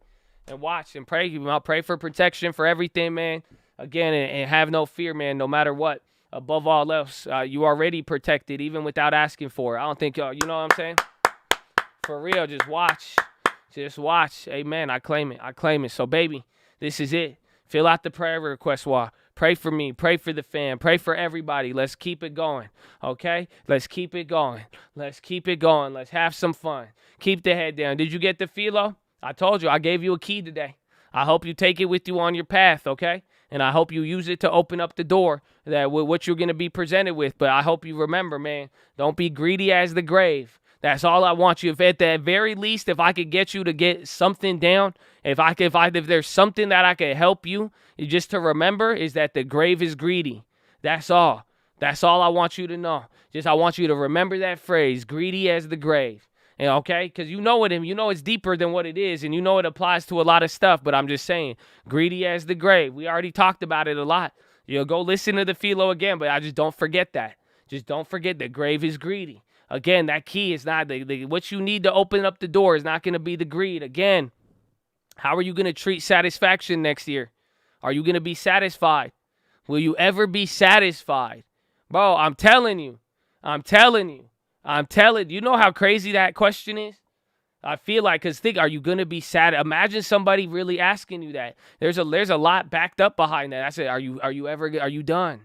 And watch and pray. I'll pray for protection for everything, man. Again, and have no fear, man, no matter what. Above all else, you already protected even without asking for it. I don't think y'all, you know what I'm saying? For real, just watch. Just watch. Amen. I claim it. So, baby, this is it. Fill out the prayer request wall. Pray for me. Pray for the fam. Pray for everybody. Let's keep it going. Okay? Let's keep it going. Let's have some fun. Keep the head down. Did you get the philo? I told you. I gave you a key today. I hope you take it with you on your path, okay? And I hope you use it to open up the door that what you're going to be presented with. But I hope you remember, man, don't be greedy as the grave. That's all I want you. If at the very least, if I could get you to get something down, if there's something that I could help you, just to remember is that the grave is greedy. That's all. That's all I want you to know. I want you to remember that phrase, greedy as the grave. And okay? Because you know it's deeper than what it is, and you know it applies to a lot of stuff, but I'm just saying, greedy as the grave. We already talked about it a lot. You'll go listen to the PHILO again, but I just don't forget that. Just don't forget the grave is greedy. Again, that key is not what you need to open up the door is not going to be the greed. Again, how are you going to treat satisfaction next year? Are you going to be satisfied? Will you ever be satisfied? Bro, I'm telling you. You know how crazy that question is? I feel like, because think, are you going to be sad? Imagine somebody really asking you that. There's a lot backed up behind that. I said, are you done?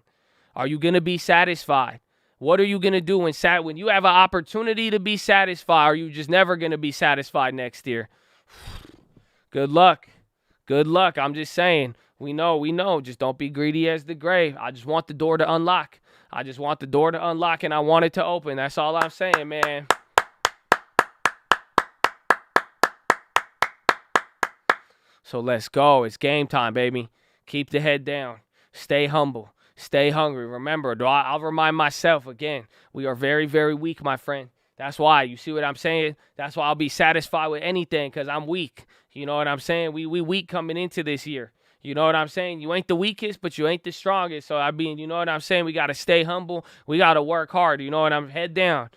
Are you going to be satisfied? What are you going to do when you have an opportunity to be satisfied? Are you just never going to be satisfied next year? Good luck. I'm just saying. We know. Just don't be greedy as the grave. I just want the door to unlock. And I want it to open. That's all I'm saying, man. So let's go. It's game time, baby. Keep the head down. Stay humble. Stay hungry. Remember, I'll remind myself again, we are very, very weak, my friend. That's why. You see what I'm saying? That's why I'll be satisfied with anything, because I'm weak. You know what I'm saying? We weak coming into this year. You know what I'm saying? You ain't the weakest, but you ain't the strongest. So, you know what I'm saying? We got to stay humble. We got to work hard. You know what I'm head down.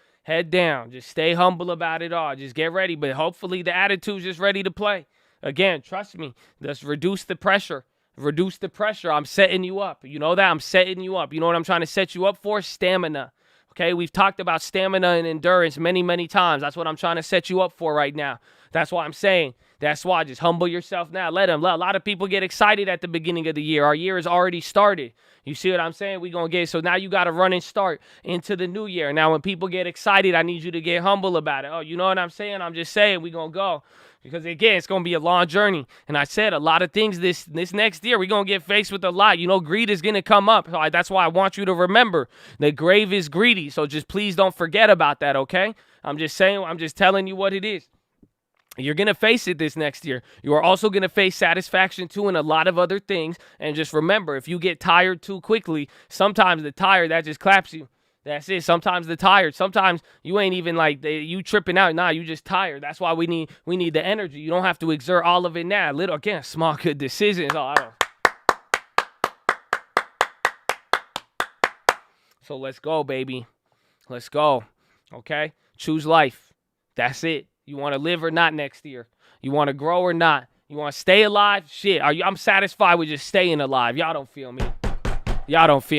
Just stay humble about it all. Just get ready. But hopefully the attitude's just ready to play. Again, trust me. Just reduce the pressure. I'm setting you up. You know that? I'm setting you up. You know what I'm trying to set you up for? Stamina. Okay? We've talked about stamina and endurance many, many times. That's what I'm trying to set you up for right now. That's why I'm saying. That's why. Just humble yourself now. Let a lot of people get excited at the beginning of the year. Our year has already started. You see what I'm saying? We're going to get, so now you got to run and start into the new year. Now, when people get excited, I need you to get humble about it. Oh, you know what I'm saying? I'm just saying we're going to go. Because, again, it's going to be a long journey. And I said a lot of things this next year. We're going to get faced with a lot. You know, greed is going to come up. So that's why I want you to remember the grave is greedy. So just please don't forget about that, okay? I'm just saying, I'm just telling you what it is. You're going to face it this next year. You are also going to face satisfaction, too, and a lot of other things. And just remember, if you get tired too quickly, sometimes the tired, that just claps you. That's it. Sometimes the tired. Sometimes you ain't even like you tripping out. Nah, you just tired. That's why we need the energy. You don't have to exert all of it now. Small good decisions. Oh, I don't. So let's go, baby. Let's go. Okay? Choose life. That's it. You want to live or not next year? You want to grow or not? You want to stay alive? Shit. I'm satisfied with just staying alive. Y'all don't feel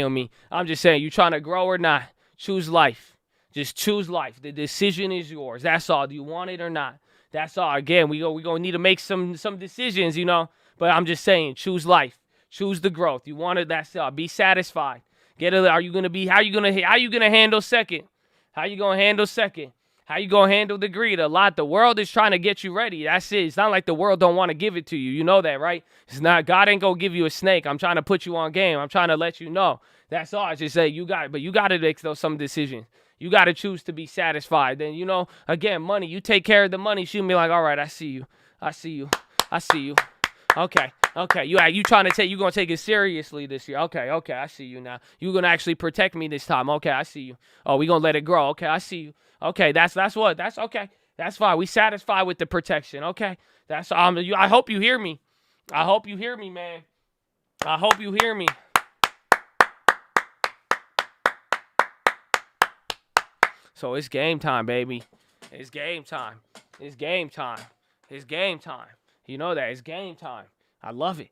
me. I'm just saying, you trying to grow or not? Choose life. Just choose life. The decision is yours. That's all. Do you want it or not? That's all. Again, we're going to need to make some decisions, you know. But I'm just saying, choose life. Choose the growth. You want it, that's all. Be satisfied. How you going to handle second? How you going to handle second? How you going to handle the greed? A lot. The world is trying to get you ready. That's it. It's not like the world don't want to give it to you. You know that, right? It's not. God ain't going to give you a snake. I'm trying to put you on game. I'm trying to let you know. That's all. I just say you got to make some decisions. You got to choose to be satisfied. Then, you know, again, money. You take care of the money. She'll be like, all right, I see you. Okay. You trying to you going to take it seriously this year. Okay, I see you now. You going to actually protect me this time. Okay, I see you. Oh, we going to let it grow. Okay, I see you. Okay, that's okay. That's fine. We satisfied with the protection. Okay. That's I hope you hear me. I hope you hear me, man. I hope you hear me. So it's game time, baby. It's game time. You know that. It's game time. I love it.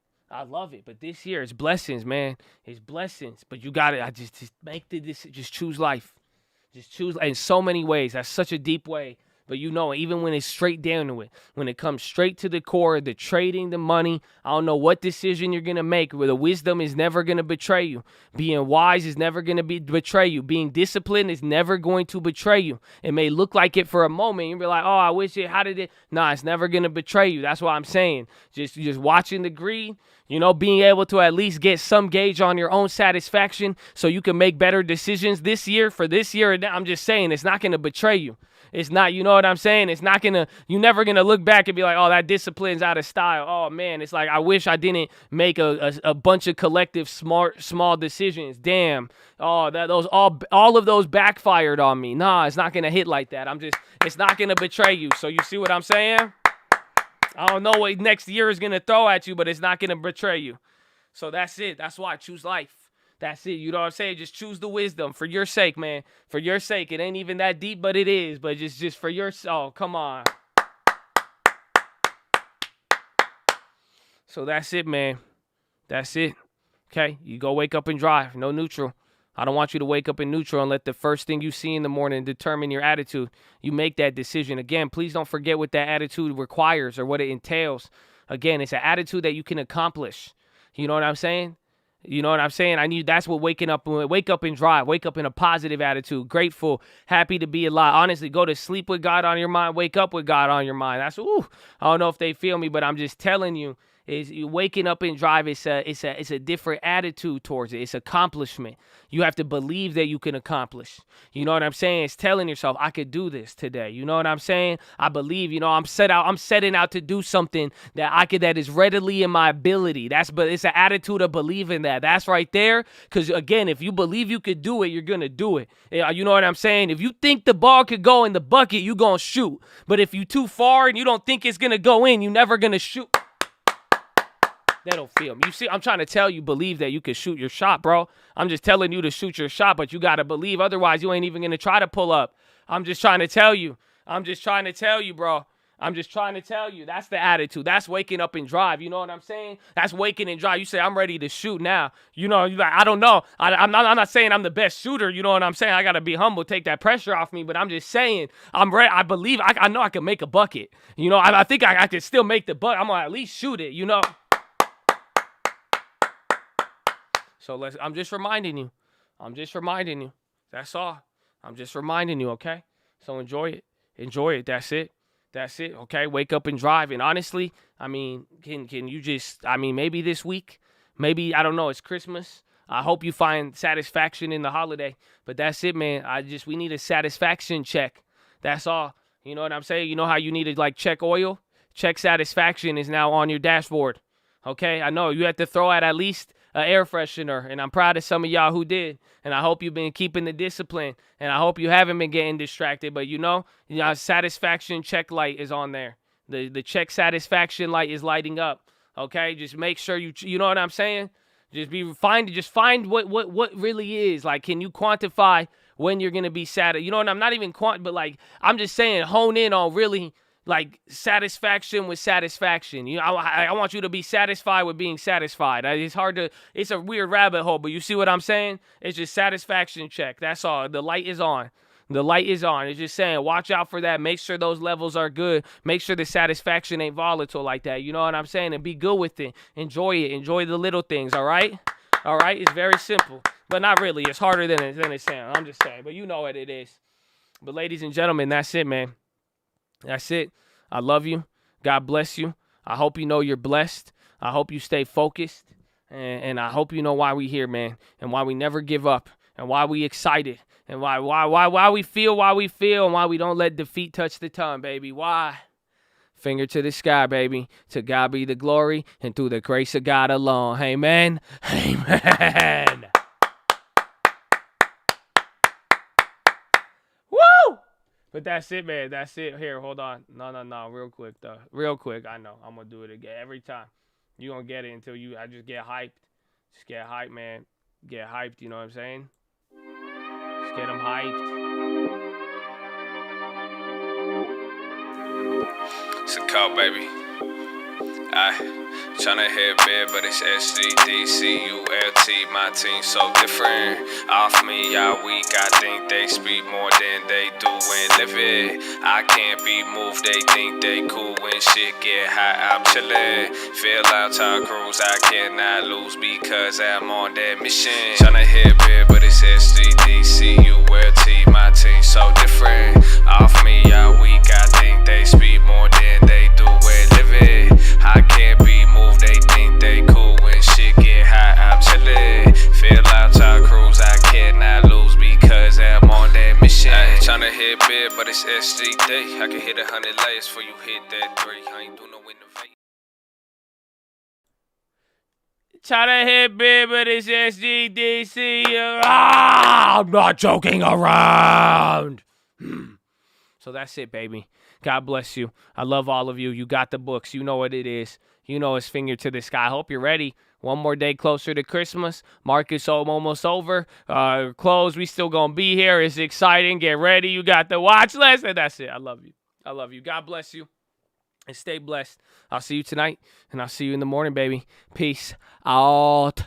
But this year, it's blessings, man. It's blessings. But you got to just make just choose life. Just choose in so many ways. That's such a deep way. But you know, even when it's straight down to it, when it comes straight to the core, the trading, the money, I don't know what decision you're going to make, where the wisdom is never going to betray you. Being wise is never going to betray you. Being disciplined is never going to betray you. It may look like it for a moment. You'll be like, oh, I wish it, how did it? Nah, it's never going to betray you. That's what I'm saying. Just watching the greed, you know, being able to at least get some gauge on your own satisfaction so you can make better decisions this year. I'm just saying, it's not going to betray you. It's not, you know what I'm saying? It's not you're never going to look back and be like, oh, that discipline's out of style. Oh, man, it's like, I wish I didn't make a bunch of collective small decisions. Damn. Oh, all of those backfired on me. Nah, it's not going to hit like that. It's not going to betray you. So you see what I'm saying? I don't know what next year is going to throw at you, but it's not going to betray you. So that's it. That's why I choose life. That's it. You know what I'm saying? Just choose the wisdom for your sake, man. For your sake. It ain't even that deep, but it is. But just for your soul. Come on. So that's it, man. That's it. Okay? You go wake up and drive. No neutral. I don't want you to wake up in neutral and let the first thing you see in the morning determine your attitude. You make that decision. Again, please don't forget what that attitude requires or what it entails. Again, it's an attitude that you can accomplish. You know what I'm saying? You know what I'm saying? That's what wake up and drive. Wake up in a positive attitude, grateful, happy to be alive. Honestly, go to sleep with God on your mind, wake up with God on your mind. That's I don't know if they feel me, but I'm just telling you. Is you waking up and drive, it's a different attitude towards it. It's accomplishment. You have to believe that you can accomplish. You know what I'm saying? It's telling yourself, I could do this today. You know what I'm saying? I believe, I'm setting out to do something that is readily in my ability. But it's an attitude of believing that. That's right there. Because again, if you believe you could do it, you're gonna do it. You know what I'm saying? If you think the ball could go in the bucket, you're gonna shoot. But if you too far and you don't think it's gonna go in, you're never gonna shoot. They don't feel me. You see, I'm trying to tell you, believe that you can shoot your shot, bro. I'm just telling you to shoot your shot, but you got to believe. Otherwise, you ain't even going to try to pull up. I'm just trying to tell you. I'm just trying to tell you, bro. I'm just trying to tell you. That's the attitude. That's waking up and drive. You know what I'm saying? That's waking and drive. You say, I'm ready to shoot now. You know, you're like, I don't know. I'm not saying I'm the best shooter. You know what I'm saying? I got to be humble, take that pressure off me. But I'm just saying, I'm ready. I believe. I know I can make a bucket. You know, I think I can still make the bucket. I'm going to at least shoot it, you know? So I'm just reminding you. That's all. I'm just reminding you, okay? So enjoy it. Enjoy it. That's it. Okay? Wake up and drive. And honestly, can you just, maybe this week, maybe, I don't know, it's Christmas. I hope you find satisfaction in the holiday. But that's it, man. We need a satisfaction check. That's all. You know what I'm saying? You know how you need to, check oil? Check satisfaction is now on your dashboard. Okay? I know you have to throw out at least an air freshener, and I'm proud of some of y'all who did, and I hope you've been keeping the discipline, and I hope you haven't been getting distracted, but satisfaction check light is on there. The check satisfaction light is lighting up, okay? Just make sure you know what I'm saying? Just find what really is. Can you quantify when you're going to be satisfied? You know what, I'm not even but I'm just saying hone in on really satisfaction with satisfaction. You know, I want you to be satisfied with being satisfied. It's a weird rabbit hole, but you see what I'm saying? It's just satisfaction check. That's all. The light is on. It's just saying, watch out for that. Make sure those levels are good. Make sure the satisfaction ain't volatile like that. You know what I'm saying? And be good with it. Enjoy it. Enjoy the little things, all right? All right? It's very simple, but not really. It's harder than it sounds. I'm just saying, but you know what it is. But ladies and gentlemen, that's it, man. That's it. I love you. God bless you. I hope you know you're blessed. I hope you stay focused. And I hope you know why we here, man. And why we never give up. And why we excited. And why we feel, and why we don't let defeat touch the tongue, baby. Why? Finger to the sky, baby. To God be the glory. And through the grace of God alone. Amen. Amen. Woo! But that's it, man. That's it. Here, hold on. No. Real quick, though. Real quick. I know. I'm going to do it again. Every time. You're going to get it until I just get hyped. Just get hyped, man. Get hyped, you know what I'm saying? Just get them hyped. It's a call, baby. Tryna hit big, but it's SGDCULT. My team so different. Off me, y'all weak. I think they speak more than they do and live it. I can't be moved. They think they cool when shit get hot. I'm chillin'. Feel out Tom Cruise. I cannot lose because I'm on that mission. Tryna hit big, but it's SGDCULT. My team so different. Off me, y'all weak. I think they speak more than they do and live it. I can't be moved, they think they cool when shit get hot, I'm chillin'. Feel out Tom Cruise, I cannot lose because I'm on that mission. Tryna hit big, but it's SGD. I can hit 100 layers before you hit that 3. I ain't do no innovation. Tryna hit big, but it's SGDC. I'm not joking around. So that's it, baby. God bless you. I love all of you. You got the books. You know what it is. You know it's finger to the sky. I hope you're ready. One more day closer to Christmas. Market's almost over. Close. We still going to be here. It's exciting. Get ready. You got the watch list. And that's it. I love you. I love you. God bless you. And stay blessed. I'll see you tonight. And I'll see you in the morning, baby. Peace out.